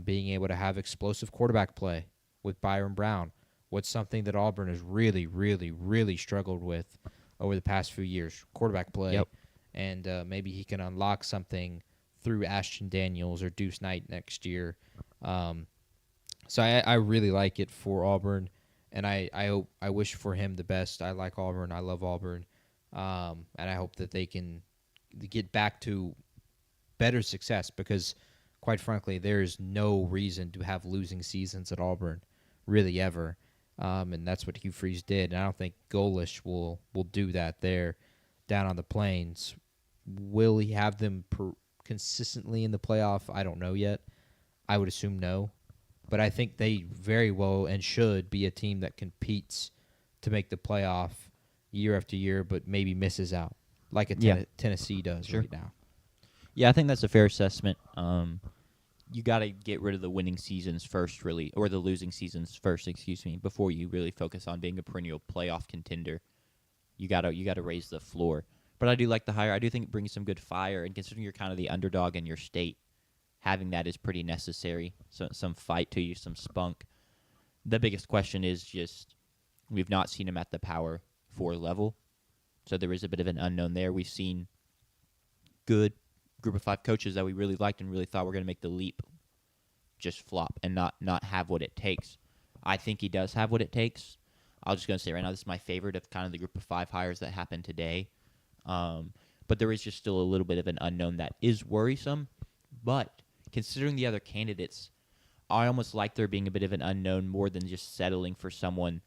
being able to have explosive quarterback play with Byron Brown. What's something that Auburn has really, really, really struggled with over the past few years, quarterback play. Yep. And maybe he can unlock something through Ashton Daniels or Deuce Knight next year. So I really like it for Auburn, and I wish for him the best. I like Auburn. I love Auburn. And I hope that they can get back to better success because, quite frankly, there's no reason to have losing seasons at Auburn, really ever. And that's what Hugh Freeze did. And I don't think Golish will do that there down on the Plains. Will he have them consistently in the playoff? I don't know yet. I would assume no. But I think they very well and should be a team that competes to make the playoff year after year, but maybe misses out like Tennessee does right now. Yeah, I think that's a fair assessment. you got to get rid of the winning seasons first, really, or the losing seasons first, excuse me, before you really focus on being a perennial playoff contender. You gotta raise the floor. But I do like the hire. I do think it brings some good fire, and considering you're kind of the underdog in your state, having that is pretty necessary. So some fight to you, some spunk. The biggest question is just we've not seen him at the Power 4 level, so there is a bit of an unknown there. We've seen good Group of 5 coaches that we really liked and really thought were going to make the leap just flop and not have what it takes. I think he does have what it takes. I'm just going to say right now, this is my favorite of kind of the Group of 5 hires that happened today. But there is just still a little bit of an unknown that is worrisome. But considering the other candidates, I almost like there being a bit of an unknown more than just settling for someone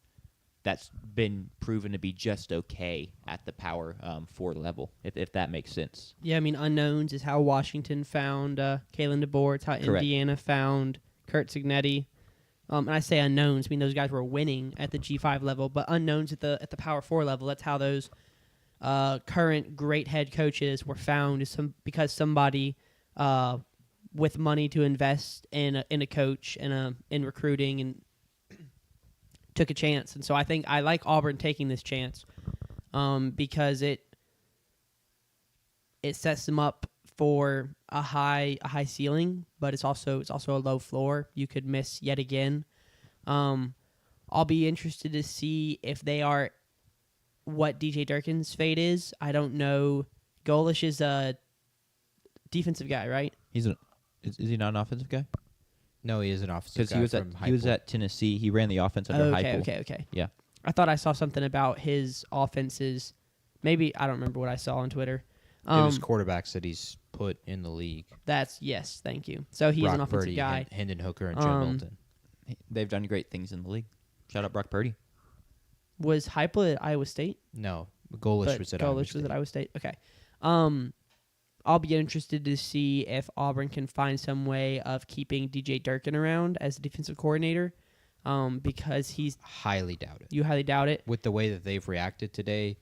that's been proven to be just okay at the Power 4 level, if that makes sense. Yeah, I mean, unknowns is how Washington found Kalen DeBoer. It's how Correct. Indiana found Kurt Signetti. And I say unknowns, I mean those guys were winning at the G5 level, but unknowns at the Power 4 level. That's how those current great head coaches were found, is because somebody with money to invest in a coach and in recruiting and took a chance. And so I think I like Auburn taking this chance because it sets them up for a high ceiling, but it's also a low floor. You could miss yet again. I'll be interested to see if they are what DJ Durkin's fate is. I don't know. Golish is a defensive guy, right? Is he not an offensive guy? No, he is an offensive guy. Because he was at Tennessee. He ran the offense under Heupel. Okay. Yeah. I thought I saw something about his offenses. Maybe I don't remember what I saw on Twitter. It was quarterbacks that he's put in the league. Yes, thank you. So he's an offensive Purdy, guy. Hendon Hooker, and Joe Milton. They've done great things in the league. Shout out Brock Purdy. Was Heupel at Iowa State? No, Golish was at Iowa State. Was at Iowa State. Okay. I'll be interested to see if Auburn can find some way of keeping DJ Durkin around as a defensive coordinator, because he's highly doubt it. You highly doubt it with the way that they've reacted today,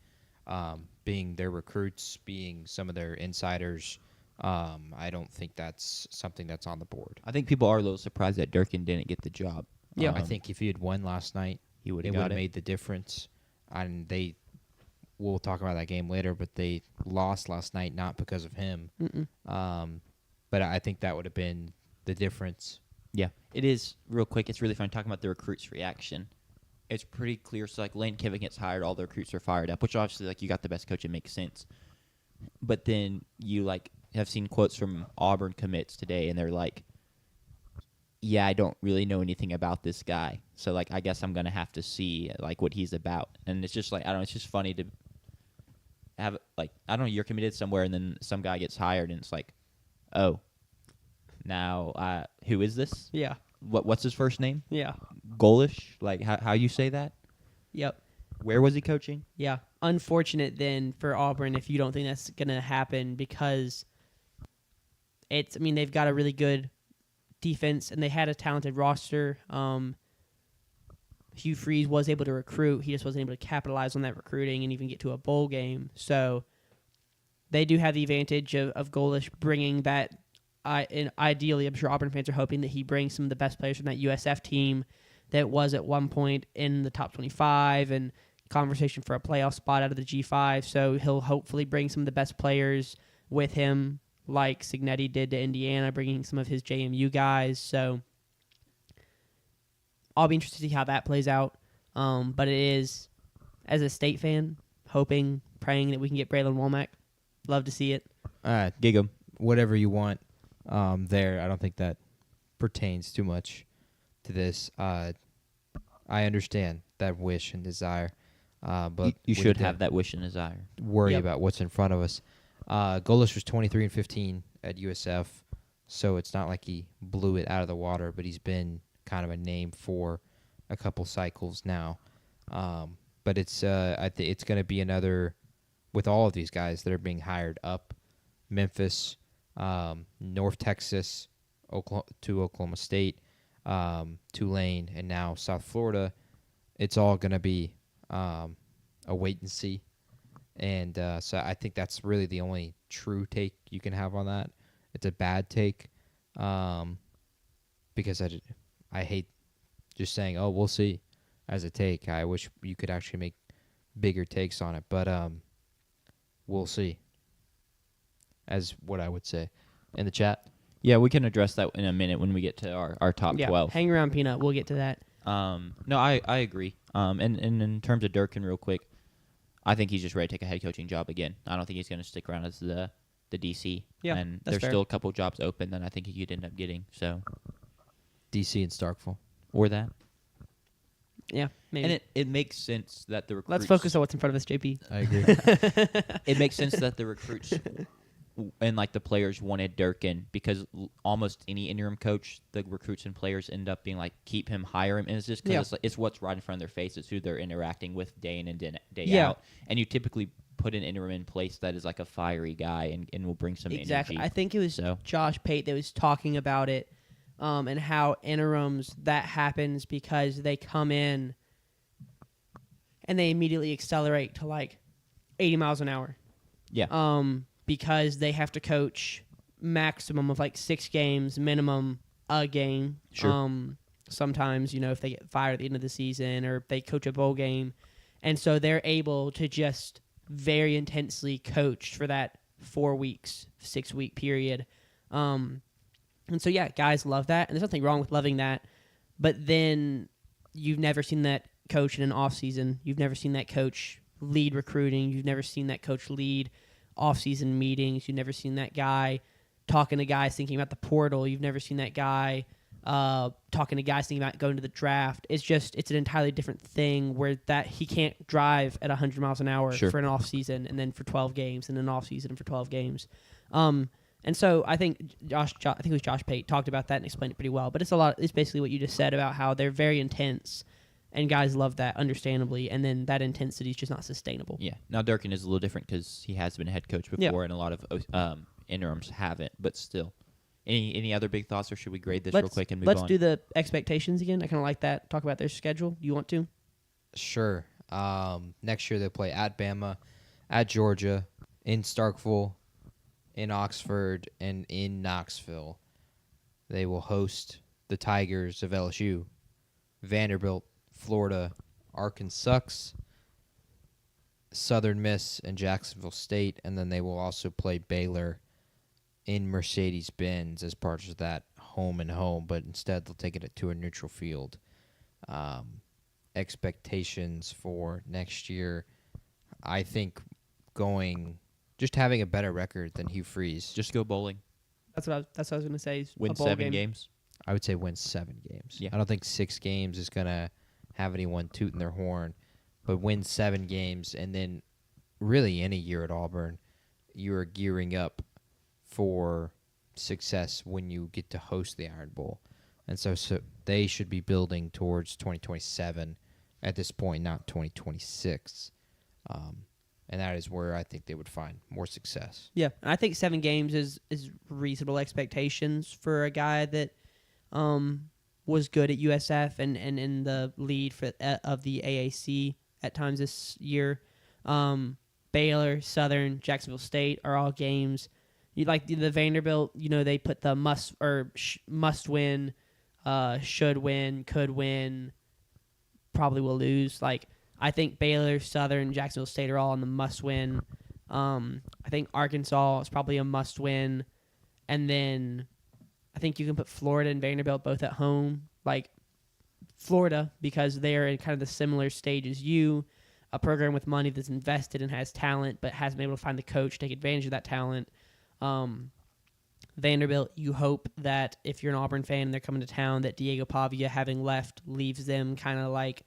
being their recruits, being some of their insiders. I don't think that's something that's on the board. I think people are a little surprised that Durkin didn't get the job. Yeah, I think if he had won last night, he would have have made the difference. And we'll talk about that game later, but they lost last night not because of him. But I think that would have been the difference. Yeah, it is. Real quick, it's really fun talking about the recruits' reaction. It's pretty clear. So, like, Lane Kiffin gets hired, all the recruits are fired up, which obviously, like, you got the best coach, it makes sense. But then you, like, have seen quotes from Auburn commits today, and they're like, yeah, I don't really know anything about this guy. So, like, I guess I'm going to have to see, like, what he's about. And it's just, like, I don't know, it's just funny to have, like, I don't know, you're committed somewhere, and then some guy gets hired, and it's like, oh, now, who is this? Yeah. What's his first name? Yeah. Golish? Like, how you say that? Yep. Where was he coaching? Yeah. Unfortunate then for Auburn if you don't think that's going to happen, because they've got a really good defense and they had a talented roster. Hugh Freeze was able to recruit. He just wasn't able to capitalize on that recruiting and even get to a bowl game. So they do have the advantage of Golish bringing that. And ideally, I'm sure Auburn fans are hoping that he brings some of the best players from that USF team that was at one point in the top 25 and conversation for a playoff spot out of the G5. So he'll hopefully bring some of the best players with him, like Signetti did to Indiana, bringing some of his JMU guys. So I'll be interested to see how that plays out. But it is, as a state fan, hoping, praying that we can get Braylon Womack. Love to see it. Gig him. Whatever you want there. I don't think that pertains too much to this. I understand that wish and desire. But you should have that wish and desire. Worry about what's in front of us. Golish was 23-15 at USF, so it's not like he blew it out of the water, but he's been kind of a name for a couple cycles now. But it's it's going to be another with all of these guys that are being hired up. Memphis, North Texas, Oklahoma State, Tulane, and now South Florida. It's all going to be a wait and see. And so I think that's really the only true take you can have on that. It's a bad take. because I hate just saying, "Oh, we'll see," as a take. I wish you could actually make bigger takes on it, but we'll see. As what I would say in the chat. Yeah, we can address that in a minute when we get to our top 12. Hang around, Peanut. We'll get to that. No, I agree. And in terms of Durkin, real quick, I think he's just ready to take a head coaching job again. I don't think he's going to stick around as the DC. Yeah, and that's there's fair. still a couple jobs open that I think he could end up getting. So, DC and Starkville. or that. Yeah, maybe. And it makes sense that the recruits. Let's focus on what's in front of us, JP. I agree. It makes sense that the recruits and like the players wanted Durkin because almost any interim coach, the recruits and players end up being like, keep him, hire him, and it's just because it's what's right in front of their face. It's who they're interacting with day in and day out, and you typically put an interim in place that is like a fiery guy and will bring some Exactly. energy. I think it was Josh Pate that was talking about it, and how interims that happens because they come in and they immediately accelerate to like 80 miles an hour. Yeah. Because they have to coach maximum of like 6 games, minimum a game. Sure. Sometimes, if they get fired at the end of the season or if they coach a bowl game. And so they're able to just very intensely coach for that 4 weeks, 6-week period. And so, yeah, guys love that. And there's nothing wrong with loving that. But then you've never seen that coach in an off season. You've never seen that coach lead recruiting. You've never seen that coach lead off-season meetings. You've never seen that guy talking to guys thinking about the portal. You've never seen that guy talking to guys thinking about going to the draft. It's an entirely different thing where that he can't drive at 100 miles an hour for an off-season and then for 12 games and an off-season for 12 games. And so I think I think it was Josh Pate talked about that and explained it pretty well. But it's basically what you just said about how they're very intense. And guys love that, understandably, and then that intensity is just not sustainable. Yeah. Now, Durkin is a little different because he has been a head coach before, and a lot of interims haven't, but still. Any other big thoughts, or should we grade this real quick and move on? Let's do the expectations again. I kind of like that. Talk about their schedule. Do you want to? Sure. Next year they play at Bama, at Georgia, in Starkville, in Oxford, and in Knoxville. They will host the Tigers of LSU, Vanderbilt, Florida, Arkansas, Southern Miss, and Jacksonville State, and then they will also play Baylor in Mercedes-Benz as part of that home and home, but instead they'll take it to a neutral field. Expectations for next year, I think just having a better record than Hugh Freeze. Just go bowling. That's what I was going to say. Win 7 games. I would say win 7 games. Yeah. I don't think 6 games is going to have anyone tooting their horn, but win 7 games, and then really any year at Auburn, you are gearing up for success when you get to host the Iron Bowl. And so they should be building towards 2027 at this point, not 2026. And that is where I think they would find more success. Yeah, I think 7 games is reasonable expectations for a guy that was good at USF and in the lead of the AAC at times this year. Baylor, Southern, Jacksonville State are all games. You like the Vanderbilt, they put the must win, should win, could win, probably will lose. Like I think Baylor, Southern, Jacksonville State are all on the must win. I think Arkansas is probably a must win, and then I think you can put Florida and Vanderbilt both at home. Like Florida, because they're in kind of the similar stage as you, a program with money that's invested and has talent, but hasn't been able to find the coach to take advantage of that talent. Vanderbilt, you hope that if you're an Auburn fan and they're coming to town, that Diego Pavia, having left, leaves them kind of like,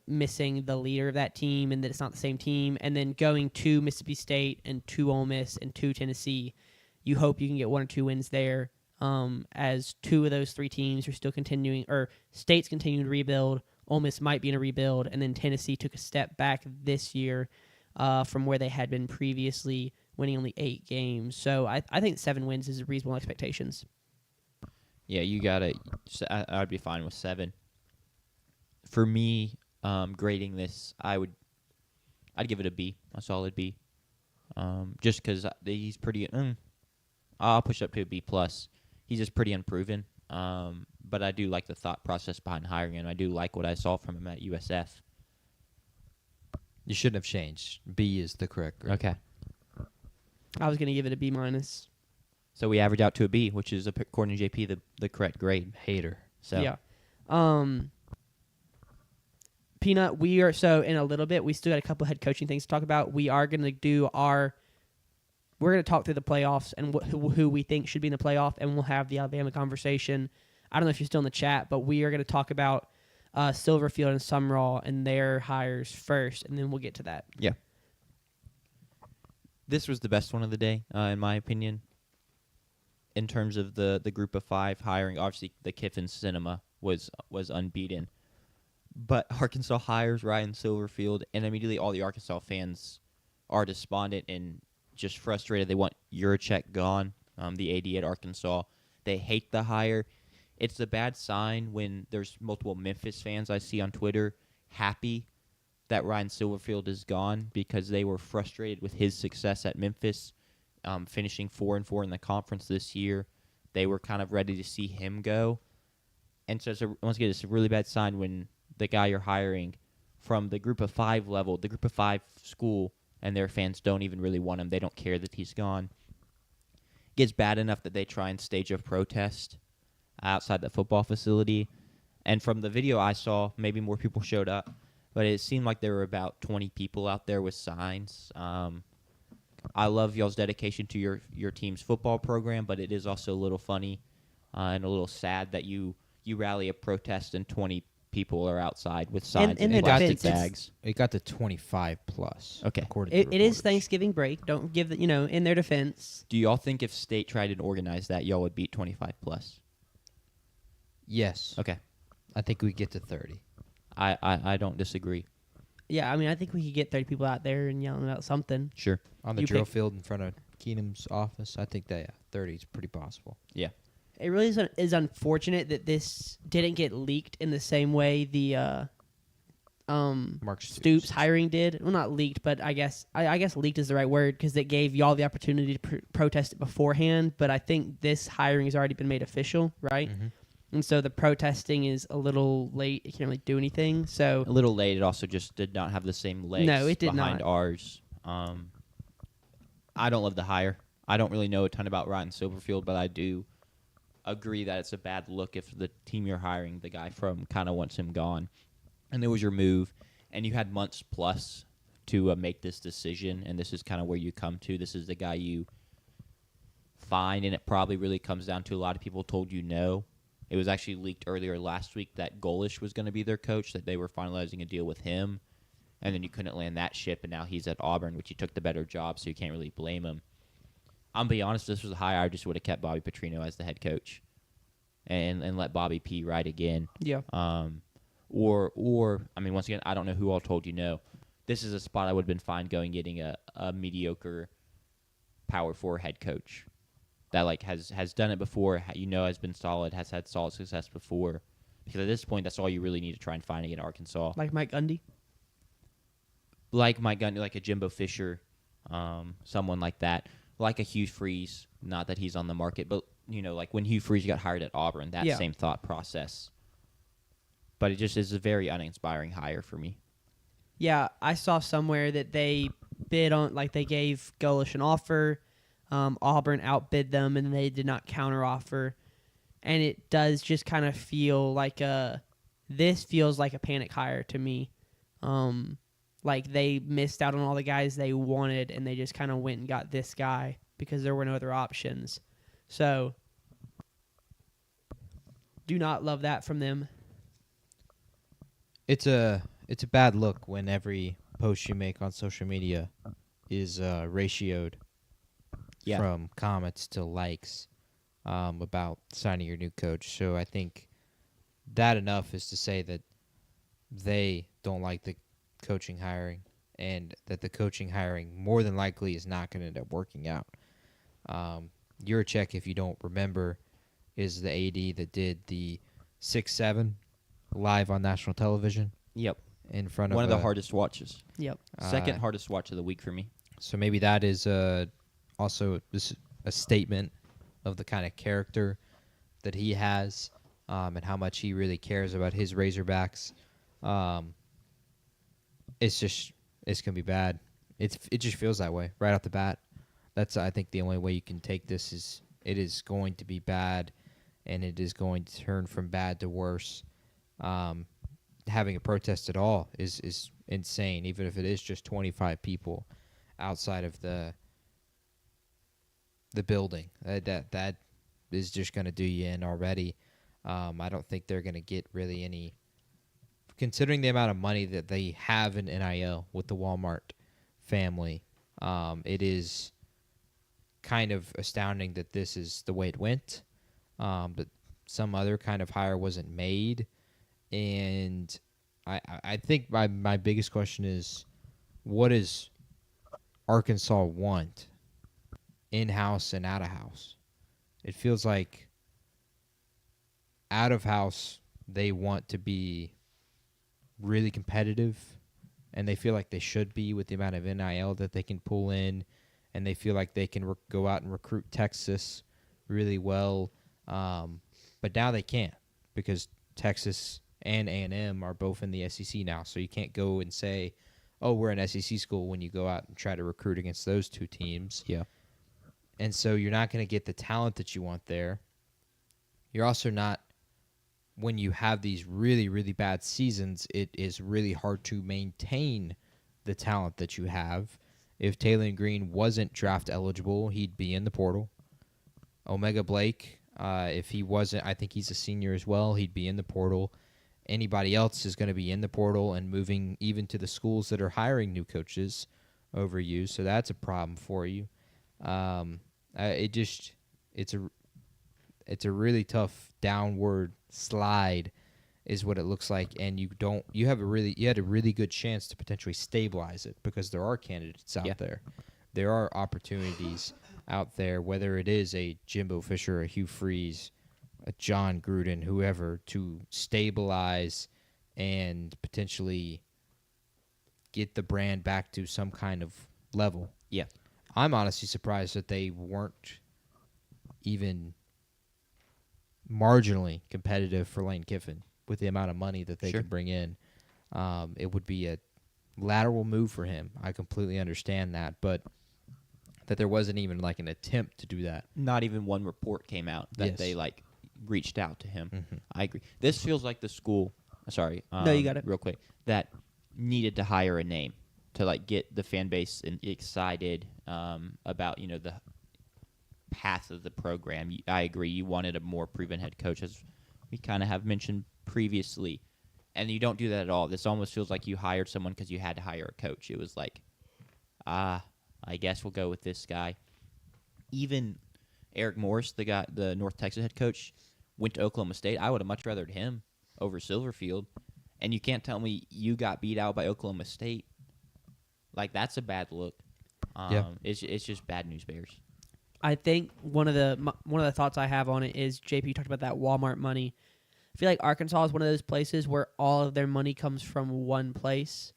missing the leader of that team and that it's not the same team. And then going to Mississippi State and to Ole Miss and to Tennessee, you hope you can get 1 or 2 wins there. As 2 of those 3 teams are still continuing, or State's continuing to rebuild. Ole Miss might be in a rebuild, and then Tennessee took a step back this year from where they had been previously, winning only 8 games. So I think 7 wins is reasonable expectations. Yeah, you got to – I'd be fine with 7. For me, grading this, I'd give it a B, a solid B. Just because he's pretty I'll push it up to a B+. He's just pretty unproven. But I do like the thought process behind hiring him. I do like what I saw from him at USF. You shouldn't have changed. B is the correct grade. Okay. I was gonna give it a B minus. So we average out to a B, which is, according to JP, the correct grade. Hater. So Yeah. Peanut, we are so in a little bit. We still got a couple head coaching things to talk about. We are gonna do we're gonna talk through the playoffs and who we think should be in the playoff, and we'll have the Alabama conversation. I don't know if you're still in the chat, but we are gonna talk about Silverfield and Sumrall and their hires first, and then we'll get to that. Yeah. This was the best one of the day, in my opinion. In terms of the group of 5 hiring, obviously the Kiffin Cinema was unbeaten. But Arkansas hires Ryan Silverfield, and immediately all the Arkansas fans are despondent and just frustrated. They want Yurachek gone, the AD at Arkansas. They hate the hire. It's a bad sign when there's multiple Memphis fans I see on Twitter happy that Ryan Silverfield is gone because they were frustrated with his success at Memphis, finishing 4-4 in the conference this year. They were kind of ready to see him go. And so once again, it's a really bad sign when the guy you're hiring from the group of 5 level, the group of 5 school, and their fans don't even really want him. They don't care that he's gone. It gets bad enough that they try and stage a protest outside the football facility. And from the video I saw, maybe more people showed up, but it seemed like there were about 20 people out there with signs. I love y'all's dedication to your team's football program, but it is also a little funny and a little sad that you rally a protest and 20 people are outside with signs in and their plastic defense, bags. It got to 25 plus. Okay. According to It is reporters. Thanksgiving break. Don't give in their defense. Do y'all think if State tried and organized that, y'all would beat 25 plus? Yes. Okay. I think we get to 30. I don't disagree. Yeah, I mean, I think we could get 30 people out there and yelling about something. Sure. On the You drill pick- field in front of Keenum's office, I think that 30 is pretty possible. Yeah. It really is unfortunate that this didn't get leaked in the same way the Mark Stoops hiring did. Well, not leaked, but I guess leaked is the right word because it gave y'all the opportunity to protest it beforehand. But I think this hiring has already been made official, right? Mm-hmm. And so the protesting is a little late. You can't really do anything. So A little late. It also just did not have the same legs No, it did behind not. ours. I don't love the hire. I don't really know a ton about Ryan Silverfield, but I do agree that it's a bad look if the team you're hiring, the guy from, kind of wants him gone. And there was your move, and you had months plus to make this decision, and this is kind of where you come to. This is the guy you find, and it probably really comes down to a lot of people told you no. It was actually leaked earlier last week that Golish was going to be their coach, that they were finalizing a deal with him, and then you couldn't land that ship, and now he's at Auburn, which he took the better job, so you can't really blame him. I'm be honest, if this was a hire, I just would have kept Bobby Petrino as the head coach and let Bobby P ride again. yeah, Or I mean, once again, I don't know who all told you no. This is a spot I would have been fine getting a mediocre Power 4 head coach that has done it before, has been solid, has had solid success before. Because at this point, that's all you really need to try and find again in Arkansas. like Mike Gundy. Like Mike Gundy, like a Jimbo Fisher, someone like that. Like a Hugh Freeze, not that he's on the market, but, like when Hugh Freeze got hired at Auburn, that Yeah. same thought process. But it just is a very uninspiring hire for me. Yeah, I saw somewhere that they bid on, they gave Golish an offer. Auburn outbid them, and they did not counteroffer. And it does just kind of feel like this feels like a panic hire to me. Like they missed out on all the guys they wanted, and they just kind of went and got this guy because there were no other options. So, do not love that from them. It's a bad look when every post you make on social media is ratioed Yeah. from comments to likes about signing your new coach. So I think that enough is to say that they don't like the coaching hiring and that the coaching hiring more than likely is not going to end up working out. Yurachek, if you don't remember, is the AD that did the 6-7 live on national television Yep. in front One of of the hardest watches. Yep. Second hardest watch of the week for me. So maybe that is also a statement of the kind of character that he has, and how much he really cares about his Razorbacks. It's gonna be bad. It just feels that way right off the bat. That's, I think, the only way you can take this is it is going to be bad, and it is going to turn from bad to worse. Having a protest at all is insane, even if it is just 25 people outside of the building. That is just going to do you in already. I don't think they're going to get really any, considering the amount of money that they have in NIL with the Walmart family. It is kind of astounding that this is the way it went, but some other kind of hire wasn't made. And I think my biggest question is, what does Arkansas want in-house and out-of-house? It feels like out-of-house they want to be really competitive, and they feel like they should be with the amount of NIL that they can pull in, and they feel like they can go out and recruit Texas really well. But now they can't, because Texas and A&M are both in the SEC now, so you can't go and say, oh, we're an SEC school when you go out and try to recruit against those two teams. Yeah. And so you're not going to get the talent that you want there. You're also not, when you have these really, really bad seasons, it is really hard to maintain the talent that you have. If Taylor Green wasn't draft eligible, he'd be in the portal. Omega Blake, if he wasn't, I think he's a senior as well, he'd be in the portal. Anybody else is going to be in the portal and moving even to the schools that are hiring new coaches over you. So that's a problem for you. It's a really tough downward slide is what it looks like, and you had a really good chance to potentially stabilize it, because there are candidates out there. There are opportunities out there, whether it is a Jimbo Fisher, a Hugh Freeze, a John Gruden, whoever, to stabilize and potentially get the brand back to some kind of level. Yeah. I'm honestly surprised that they weren't even marginally competitive for Lane Kiffin with the amount of money that they could bring in. It would be a lateral move for him. I completely understand that, but that there wasn't even like an attempt to do that. Not even one report came out that they reached out to him. Mm-hmm. I agree. This feels like the school. Sorry. No, you got it. Real quick. That needed to hire a name to get the fan base excited about the path of the program. I agree. You wanted a more proven head coach, as we kind of have mentioned previously, and you don't do that at all. This almost feels like you hired someone because you had to hire a coach. It was like, I guess we'll go with this guy. Even Eric Morris, the North Texas head coach, went to Oklahoma State. I would have much rathered him over Silverfield, and you can't tell me you got beat out by Oklahoma State. Like, that's a bad look. It's just bad news bears. I think one of the thoughts I have on it is, JP, you talked about that Walmart money. I feel like Arkansas is one of those places where all of their money comes from one place,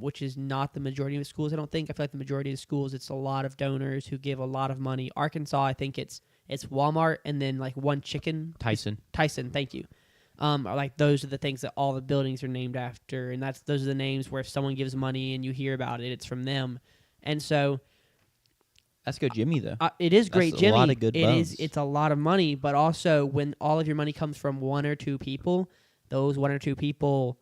which is not the majority of the schools. I don't think. I feel like the majority of the schools, it's a lot of donors who give a lot of money. Arkansas, I think it's Walmart and then like one chicken. Tyson, thank you. Like those are the things that all the buildings are named after, and those are the names where if someone gives money and you hear about it, it's from them. And so that's good, Jimmy. Though it is great, that's Jimmy. A lot of good bones. It's a lot of money, but also when all of your money comes from one or two people, those one or two people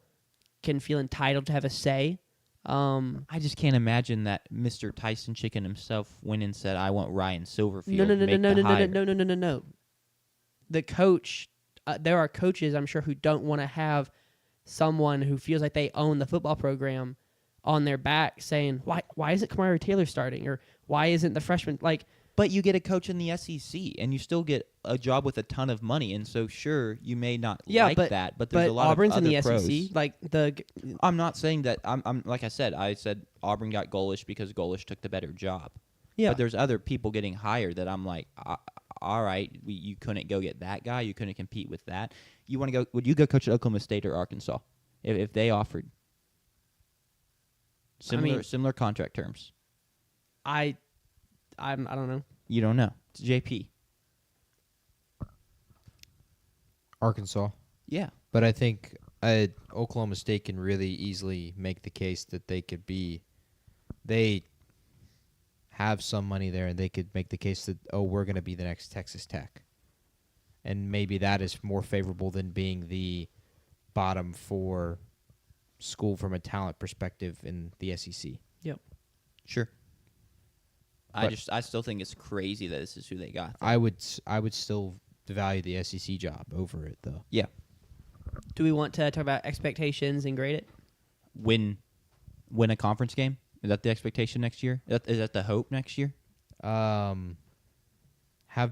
can feel entitled to have a say. I just can't imagine that Mr. Tyson Chicken himself went and said, "I want Ryan Silverfield." No. The coach. There are coaches, I'm sure, who don't want to have someone who feels like they own the football program on their back saying, why isn't Kamari Taylor starting? Or why isn't the freshman? But you get a coach in the SEC, and you still get a job with a ton of money. And so, sure, you may not that, but there's a lot Auburn's of other in the pros. SEC. I'm not saying that. I'm like I said Auburn got Golish because Golish took the better job. Yeah. But there's other people getting hired that I'm like, all right, you couldn't go get that guy. You couldn't compete with that. You want to go? Would you go coach at Oklahoma State or Arkansas if they offered similar contract terms? I don't know. You don't know. It's JP. Arkansas. Yeah. But I think Oklahoma State can really easily make the case that they could be. They have some money there, and they could make the case that, we're going to be the next Texas Tech. And maybe that is more favorable than being the bottom 4 school from a talent perspective in the SEC. Sure. But I still think it's crazy that this is who they got. I would still value the SEC job over it, though. Yeah. Do we want to talk about expectations and grade it? Win a conference game? Is that the expectation next year? Is that the hope next year? Have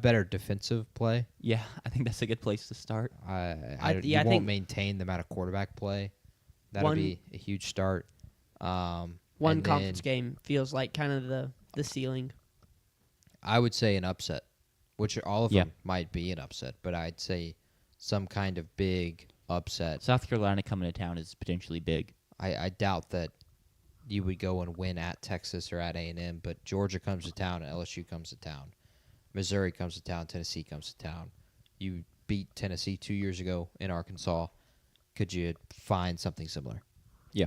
better defensive play. Yeah, I think that's a good place to start. You won't maintain the amount of quarterback play. That'll be a huge start. One conference game feels like kind of the ceiling. I would say an upset, which all of them might be an upset, but I'd say some kind of big upset. South Carolina coming to town is potentially big. I doubt that you would go and win at Texas or at A&M, but Georgia comes to town, LSU comes to town, Missouri comes to town, Tennessee comes to town. You beat Tennessee 2 years ago in Arkansas. Could you find something similar? Yeah.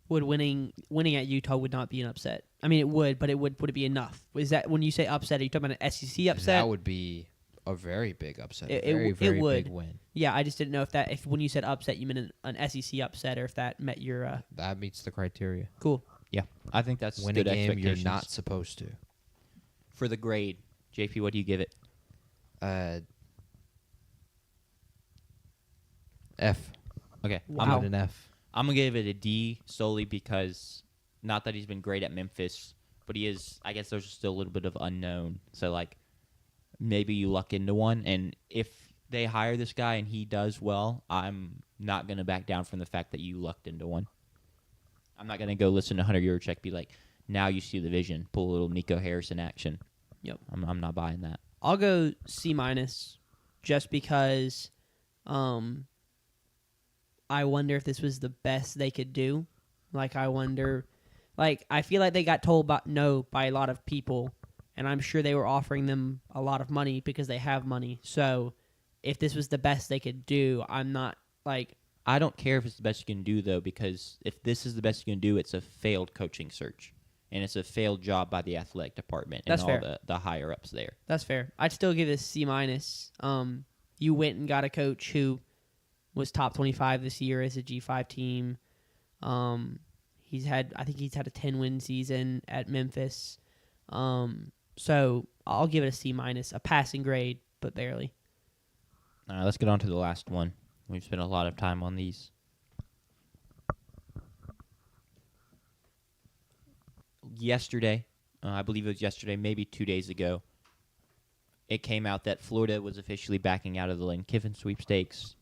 Would winning at Utah would not be an upset? I mean, it would, but would it be enough? Is that when you say upset? Are you talking about an SEC upset? That would be a very big upset. Very would. big win. Yeah, I just didn't know if when you said upset, you meant an SEC upset, or if that met your. That meets the criteria. Cool. Yeah, I think that's win good a game you're expectations. not supposed to. For the grade, JP, what do you give it? F. Okay, Wow. An F. I'm gonna give it a D solely because not that he's been great at Memphis, but he is. I guess there's still a little bit of unknown. So like, maybe you luck into one, and if they hire this guy and he does well, I'm not gonna back down from the fact that you lucked into one. I'm not gonna go listen to Hunter Yurachek be like, now you see the vision, pull a little Nico Harrison action. Yep. I'm not buying that. I'll go C-, just because I wonder if this was the best they could do. Like, I wonder, like, I feel like they got told no by a lot of people, and I'm sure they were offering them a lot of money because they have money. So if this was the best they could do, I'm not, like... I don't care if it's the best you can do, though, because if this is the best you can do, it's a failed coaching search. And it's a failed job by the athletic department and That's all fair. the higher-ups there. That's fair. I'd still give this C-. You went and got a coach who was top 25 this year as a G5 team. I think he's had a 10-win season at Memphis. So I'll give it a C-, a passing grade, but barely. All right, let's get on to the last one. We've spent a lot of time on these. Yesterday, I believe it was yesterday, maybe 2 days ago, it came out that Florida was officially backing out of the Lane Kiffin sweepstakes,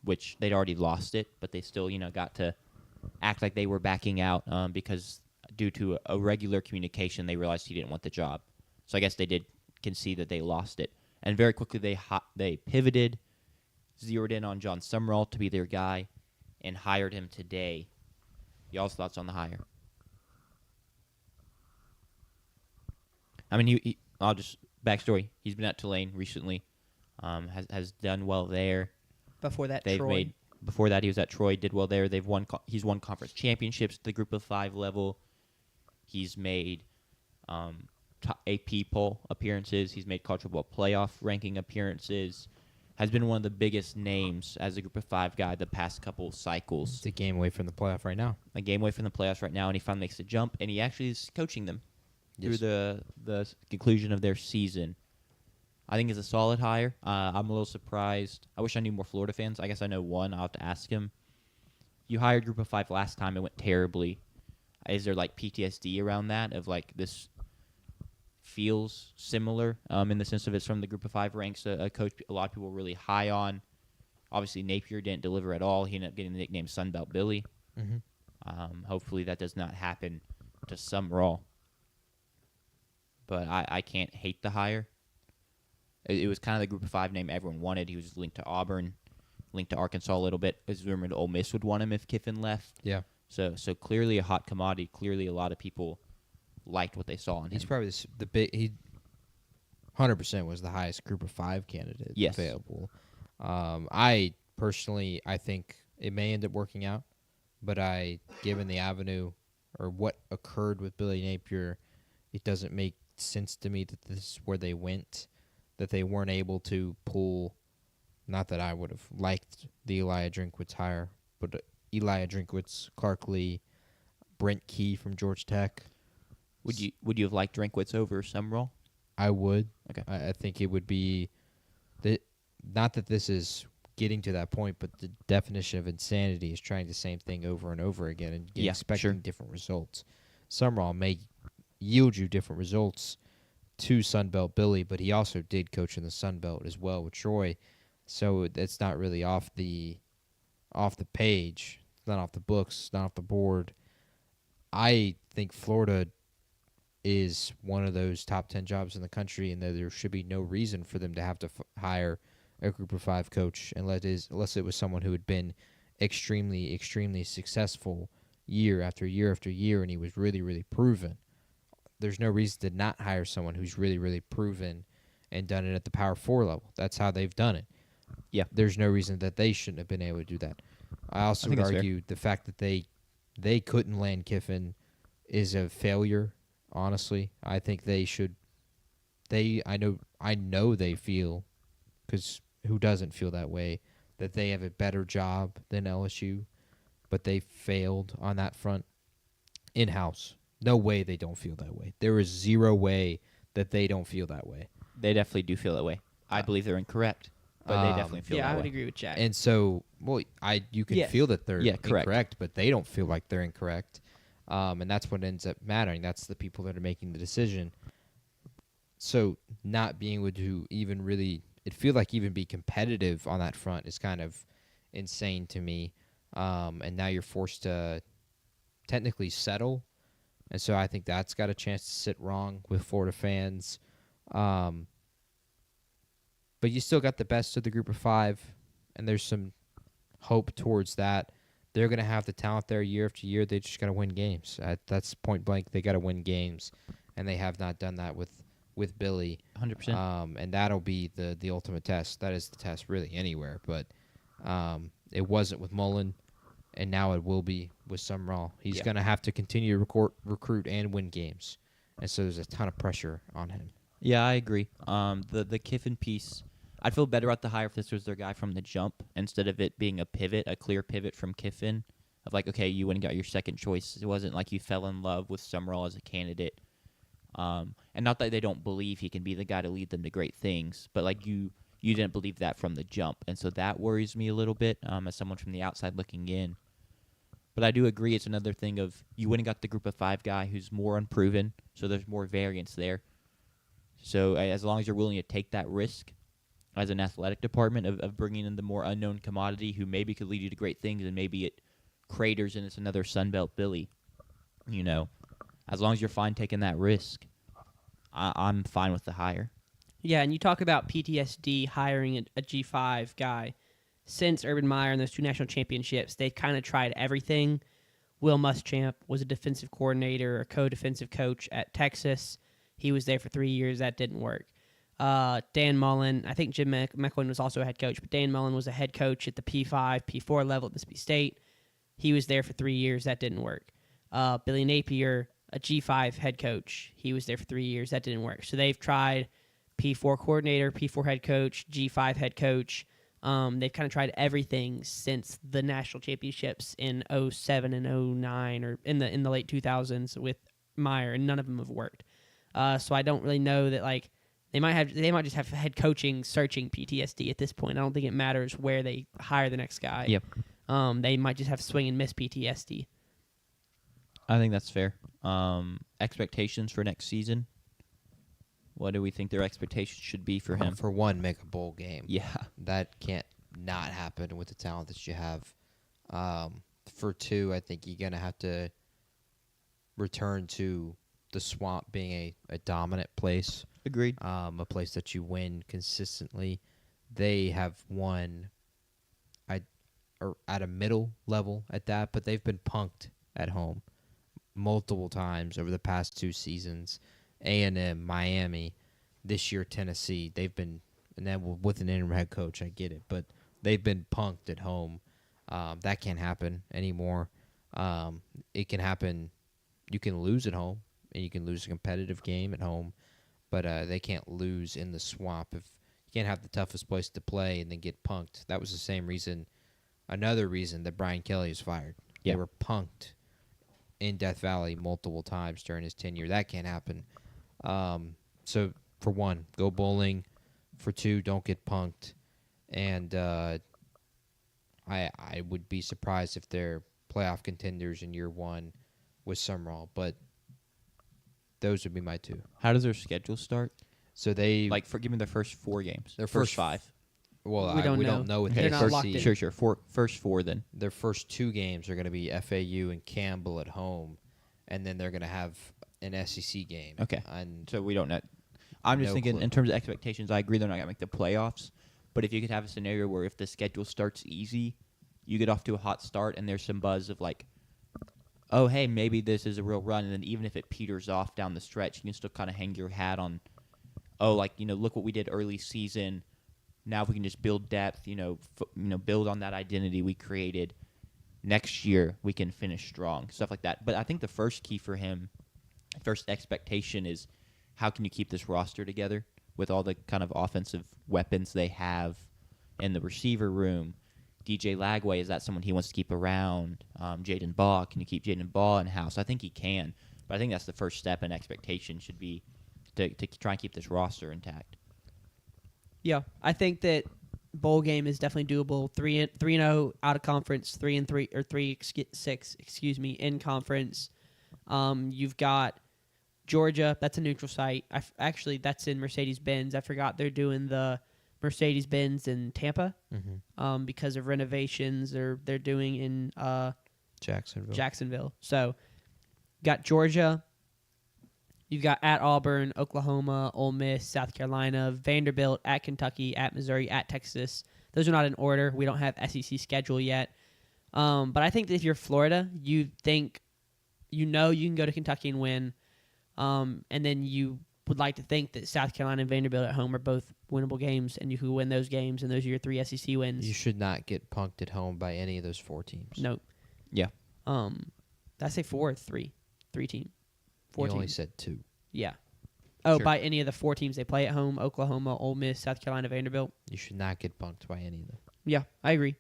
which they'd already lost it, but they still, got to act like they were backing out because due to a regular communication, they realized he didn't want the job. So I guess they did concede that they lost it. And very quickly they pivoted, zeroed in on John Summerall to be their guy, and hired him today. Y'all's thoughts on the hire? I mean, I'll just backstory. He's been at Tulane recently, has done well there. Before that, Troy. Before that, he was at Troy, did well there. He's won conference championships at the Group of 5 level. He's made AP poll appearances. He's made college football playoff ranking appearances. Has been one of the biggest names as a Group of 5 guy the past couple cycles. It's a game away from the playoff right now. A game away from the playoffs right now, and he finally makes the jump, and he actually is coaching them through the conclusion of their season. I think it's a solid hire. I'm a little surprised. I wish I knew more Florida fans. I guess I know one. I'll have to ask him. You hired Group of 5 last time. It went terribly. Is there, like, PTSD around that of, like, this feels similar in the sense of it's from the Group of 5 ranks, a coach a lot of people were really high on. Obviously, Napier didn't deliver at all. He ended up getting the nickname Sunbelt Billy. Mm-hmm. Hopefully that does not happen to Summerall. But I can't hate the hire. It was kind of the Group of 5 name everyone wanted. He was linked to Auburn, linked to Arkansas a little bit. It was rumored Ole Miss would want him if Kiffin left. Yeah. So clearly a hot commodity. Clearly a lot of people liked what they saw in him. He's probably the big. He 100% was the highest Group of 5 candidate Yes. available. I personally, I think it may end up working out, but given the avenue or what occurred with Billy Napier, it doesn't make sense to me that this is where they went, that they weren't able to pull. Not that I would have liked the Elijah Drinkwitz hire, but Elijah Drinkwitz, Clark Lee, Brent Key from Georgia Tech. Would you have liked Drinkwitz over Summerall? I would. Okay. I think it would be not that this is getting to that point, but the definition of insanity is trying the same thing over and over again and expecting different results. Summerall may yield you different results to Sunbelt Billy, but he also did coach in the Sunbelt as well with Troy, so it's not really off the page. It's not off the books, not off the board. I think Florida is one of those top 10 jobs in the country, and that there should be no reason for them to have to hire a Group of 5 coach unless it was someone who had been extremely, extremely successful year after year after year, and he was really, really proven. There's no reason to not hire someone who's really, really proven and done it at the Power 4 level. That's how they've done it. Yeah. There's no reason that they shouldn't have been able to do that. I also would argue the fact that they couldn't land Kiffin is a failure, honestly. I think they should. I know they feel, because who doesn't feel that way, that they have a better job than LSU, but they failed on that front in-house. No way they don't feel that way. There is zero way that they don't feel that way. They definitely do feel that way. I believe they're incorrect, but they definitely feel that way. Yeah, I would agree with Jack. And so, you can feel that they're correct. incorrect, but they don't feel like they're incorrect. And that's what ends up mattering. That's the people that are making the decision. So not being able to even really, it feels like even be competitive on that front is kind of insane to me. And now you're forced to technically settle. And so I think that's got a chance to sit wrong with Florida fans. But you still got the best of the Group of 5, and there's some hope towards that. They're going to have the talent there year after year. They just got to win games. That's point blank. They got to win games, and they have not done that with Billy. 100%. And that'll be the ultimate test. That is the test really anywhere. But it wasn't with Mullen, and now it will be with Summerall. He's going to have to continue to recruit and win games. And so there's a ton of pressure on him. Yeah, I agree. The Kiffin piece, I'd feel better about the hire if this was their guy from the jump instead of it being a clear pivot from Kiffin of like, okay, you went and got your second choice. It wasn't like you fell in love with Summerall as a candidate. And not that they don't believe he can be the guy to lead them to great things, but like you didn't believe that from the jump. And so that worries me a little bit as someone from the outside looking in. But I do agree it's another thing of you went and got the Group of 5 guy who's more unproven, so there's more variance there. So as long as you're willing to take that risk as an athletic department of bringing in the more unknown commodity who maybe could lead you to great things and maybe it craters and it's another Sunbelt Billy, as long as you're fine taking that risk, I'm fine with the hire. Yeah, and you talk about PTSD hiring a G5 guy. Since Urban Meyer and those 2 national championships, they've kind of tried everything. Will Muschamp was a defensive coordinator, a co-defensive coach at Texas. He was there for 3 years. That didn't work. Dan Mullen, I think Jim McElwain was also a head coach, but Dan Mullen was a head coach at the P5, P4 level at Mississippi State. He was there for 3 years. That didn't work. Billy Napier, a G5 head coach. He was there for 3 years. That didn't work. So they've tried P4 coordinator, P4 head coach, G5 head coach. They've kind of tried everything since the national championships in 07 and 09 or in the late 2000s with Meyer, and none of them have worked. So I don't really know that like they might just have head coaching searching PTSD at this point. I don't think it matters where they hire the next guy. Yep. They might just have swing and miss PTSD. I think that's fair. Expectations for next season. What do we think their expectations should be for him? For one, make a bowl game. Yeah. That can't not happen with the talent that you have. For 2, I think you're going to have to return to the Swamp being a dominant place. Agreed. A place that you win consistently. They have won at a middle level at that, but they've been punked at home multiple times over the past 2 seasons. A&M, Miami, this year Tennessee. They've been and then with an interim head coach, I get it. But they've been punked at home. That can't happen anymore. It can happen. You can lose at home, and you can lose a competitive game at home, but they can't lose in the swamp. If you can't have the toughest place to play and then get punked. That was the same reason, another reason that Brian Kelly was fired. Yeah. They were punked in Death Valley multiple times during his tenure. That can't happen. So, for one, go bowling. For two, don't get punked. And I would be surprised if they're playoff contenders in year one with Summerall, but those would be my two. How does their schedule start? So they Give me their first 4 games. Their first first 5. well, We don't don't know what They're their not first locked in. Sure. First 4 then. Their first 2 games are going to be FAU and Campbell at home, and then they're going to have an SEC game. Okay. And So we don't know. I'm just No thinking clue. in terms of expectations. I agree they're not going to make the playoffs, but if you could have a scenario where if the schedule starts easy, you get off to a hot start and there's some buzz of like, oh hey, maybe this is a real run, and then even if it peters off down the stretch, you can still kind of hang your hat on, look what we did early season. Now if we can just build depth, build on that identity we created. Next year we can finish strong, stuff like that. But I think the first key for him, first expectation is, how can you keep this roster together with all the kind of offensive weapons they have in the receiver room? DJ Lagway, is that someone he wants to keep around? Jaden Baugh, can you keep Jaden Baugh in-house? I think he can, but I think that's the first step, and expectation should be to try and keep this roster intact. Yeah, I think that bowl game is definitely doable. 3-0 out of conference, 3-3 or 3-6, excuse me, in conference. You've got Georgia. That's a neutral site. Actually, that's in Mercedes-Benz. I forgot they're doing the Mercedes-Benz in Tampa because of renovations they're doing in Jacksonville. So, got Georgia. You've got at Auburn, Oklahoma, Ole Miss, South Carolina, Vanderbilt, at Kentucky, at Missouri, at Texas. Those are not in order. We don't have SEC schedule yet. But I think that if you're Florida, you think you can go to Kentucky and win. And then you would like to think that South Carolina and Vanderbilt at home are both winnable games, and you could win those games, and those are your 3 SEC wins. you should not get punked at home by any of those 4 teams. Nope. Yeah. Did I say 4 or 3? 3 team. 4 You teams. only said 2. Yeah. Oh, Sure. by any of the 4 teams they play at home: Oklahoma, Ole Miss, South Carolina, Vanderbilt. You should not get punked by any of them. Yeah, I agree.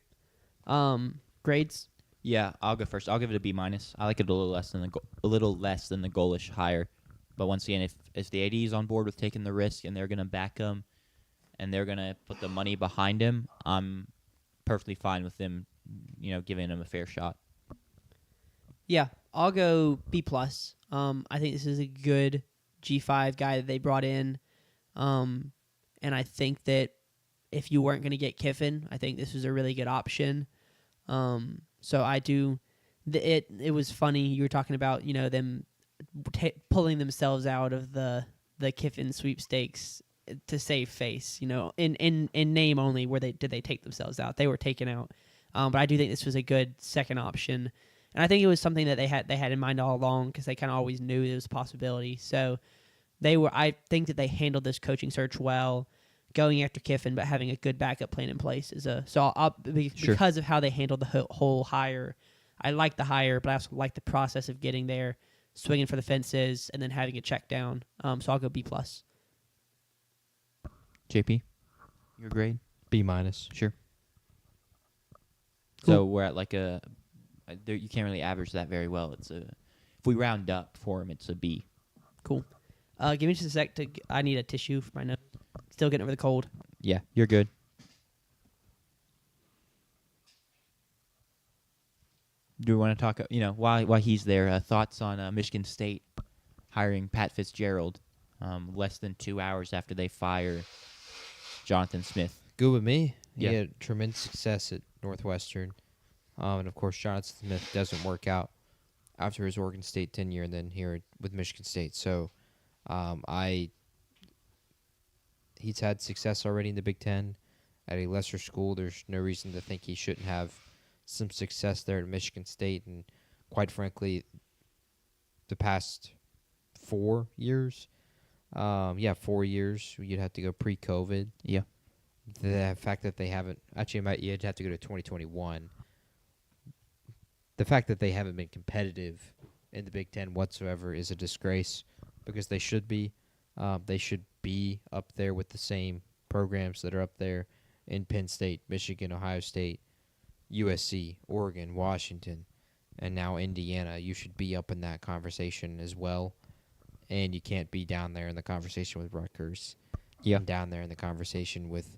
Grades. Yeah, I'll go first. I'll give it a B-. I like it a little less than the goalish higher. But once again, if the AD is on board with taking the risk and they're going to back him and they're going to put the money behind him, I'm perfectly fine with them, giving him a fair shot. Yeah, I'll go B+. I think this is a good G5 guy that they brought in. And I think that if you weren't going to get Kiffin, I think this was a really good option. So I do. It was funny. You were talking about them pulling themselves out of the Kiffin sweepstakes to save face. In name only did they take themselves out. They were taken out. But I do think this was a good second option, and I think it was something that they had in mind all along because they kind of always knew it was a possibility. So I think that they handled this coaching search well, going after Kiffin, but having a good backup plan in place because of how they handled the whole hire. I like the hire, but I also like the process of getting there, swinging for the fences, and then having it checked down. So I'll go B+. JP, your grade? B-. Sure. Cool. So we're at you can't really average that very well. If we round up for him, it's a B. Cool. Give me just a sec. I need a tissue for my nose. Still getting over the cold. Yeah, you're good. Do we want to talk, while he's there, thoughts on Michigan State hiring Pat Fitzgerald less than 2 hours after they fire Jonathan Smith? Good with me. Yeah. He had tremendous success at Northwestern. And, of course, Jonathan Smith doesn't work out after his Oregon State tenure and then here with Michigan State. So he's had success already in the Big Ten at a lesser school. There's no reason to think he shouldn't have some success there at Michigan State. And quite frankly, the past 4 years, 4 years, you'd have to go pre-COVID. Yeah. The fact that they haven't actually, you'd have to go to 2021. The fact that they haven't been competitive in the Big Ten whatsoever is a disgrace because they should be. They should be up there with the same programs that are up there in Penn State, Michigan, Ohio State, USC, Oregon, Washington, and now Indiana. You should be up in that conversation as well. And you can't be down there in the conversation with Rutgers. Yeah. And down there in the conversation with,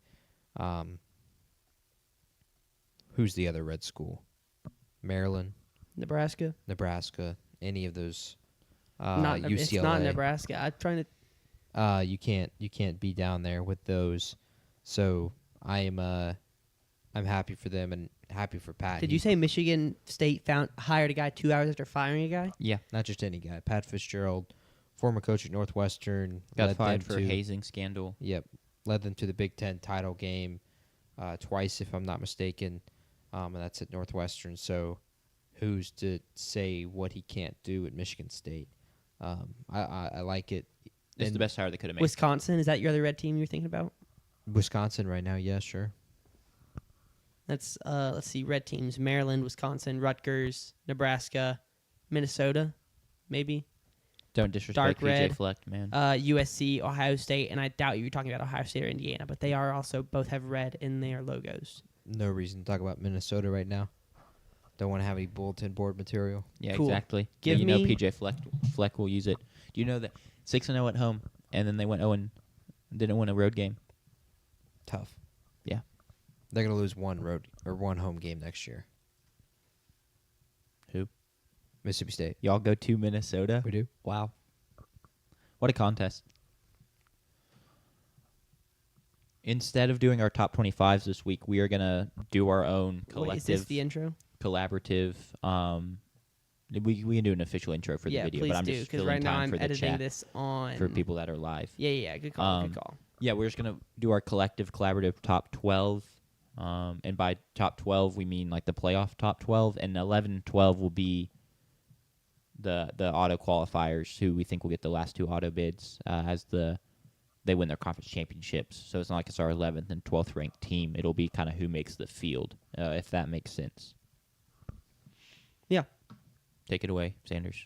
who's the other red school? Maryland, Nebraska. any of those. Not UCLA. It's not Nebraska. I'm trying to. You can't be down there with those. So I'm happy for them and happy for Pat. Did you say Michigan State hired a guy 2 hours after firing a guy? Yeah. Not just any guy. Pat Fitzgerald, former coach at Northwestern, Got fired for hazing scandal. Yep, led them to the Big Ten title game twice, if I'm not mistaken, and that's at Northwestern. So who's to say what he can't do at Michigan State? I like it. It's And the best hire they could have made. Wisconsin, is that your other red team you're thinking about? Wisconsin right now, yeah, sure. That's let's see, red teams: Maryland, Wisconsin, Rutgers, Nebraska, Minnesota, maybe. Don't disrespect Dark red. PJ Fleck, man. USC, Ohio State, and I doubt you're talking about Ohio State or Indiana, but they are also both have red in their logos. No reason to talk about Minnesota right now. Don't want to have any bulletin board material. Yeah, Cool. exactly. Give But you know me- PJ Fleck will use it. Do you know that 6-0 at home, and then they went 0 and didn't win a road game? Tough. Yeah. They're gonna lose one home game next year. Who? Mississippi State. Y'all go to Minnesota? We do. Wow. What a contest. Instead of doing our top 25s this week, we are going to do our own collective, Wait, is this the intro? collaborative. We can do an official intro for the Yeah, video, please but I'm do, just because filling right now time I'm for the editing chat this on for people that are live. Yeah, good call, good call. Yeah, we're just going to do our collective collaborative top 12. And by top 12, we mean like the playoff top 12. And 11 and 12 will be the auto qualifiers who we think will get the last two auto bids as they win their conference championships. So it's not like it's our 11th and 12th ranked team. It'll be kind of who makes the field, if that makes sense. Yeah. Take it away, Sanders.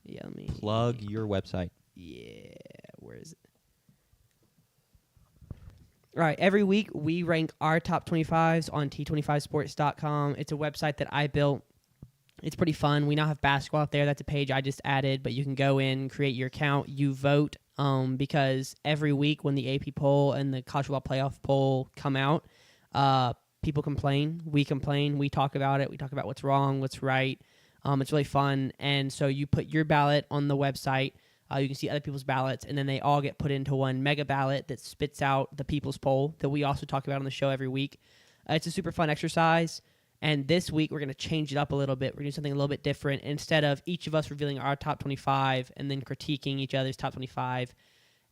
Yeah, let me Plug your website. Yeah, where is it? All right, every week we rank our top 25s on T25sports.com. It's a website that I built. It's pretty fun. We now have basketball up there. That's a page I just added, but you can go in, create your account, you vote, because every week when the AP poll and the college football playoff poll come out, people complain. We complain. We talk about it. We talk about what's wrong, what's right. It's really fun. And so you put your ballot on the website. You can see other people's ballots, and then they all get put into one mega ballot that spits out the people's poll that we also talk about on the show every week. It's a super fun exercise, and this week we're going to change it up a little bit. We're going to do something a little bit different. Instead of each of us revealing our top 25 and then critiquing each other's top 25,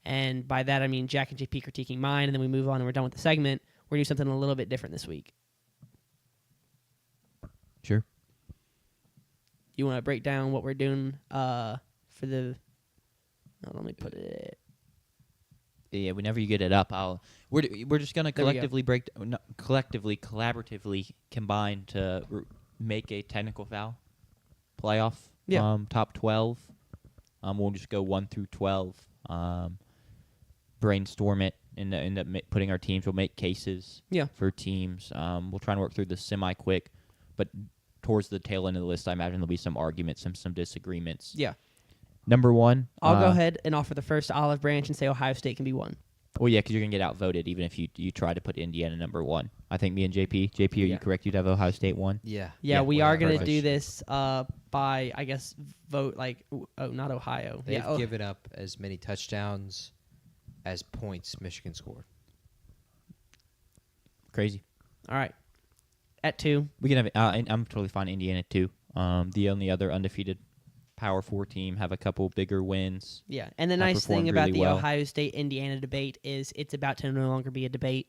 and by that I mean Jack and JP critiquing mine, and then we move on and we're done with the segment, we're going to do something a little bit different this week. Sure. You want to break down what we're doing for the... No, let me put it... Yeah, whenever you get it up, we're just gonna There we go. collaboratively combine to make a technical foul playoff. Yeah. Top 12. We'll just go 1 through 12. Brainstorm it and end up putting our teams. We'll make cases. Yeah. For teams. We'll try and work through this semi-quick, but towards the tail end of the list, I imagine there'll be some arguments, some disagreements. Yeah. Number 1. I'll go ahead and offer the first olive branch and say Ohio State can be 1. Well, yeah, because you're going to get outvoted even if you try to put Indiana number 1. I think me and JP, are Yeah. you correct? You'd have Ohio State 1? Yeah. Yeah, we are going to perfect. do this by, I guess, vote like, not Ohio. They've Yeah, given up as many touchdowns as points Michigan scored. Crazy. all right. At 2. We can have. I'm totally fine. Indiana 2. The only other undefeated Power 4 team have a couple bigger wins. Yeah, and the Have nice thing performed about really the well. Ohio State-Indiana debate is it's about to no longer be a debate.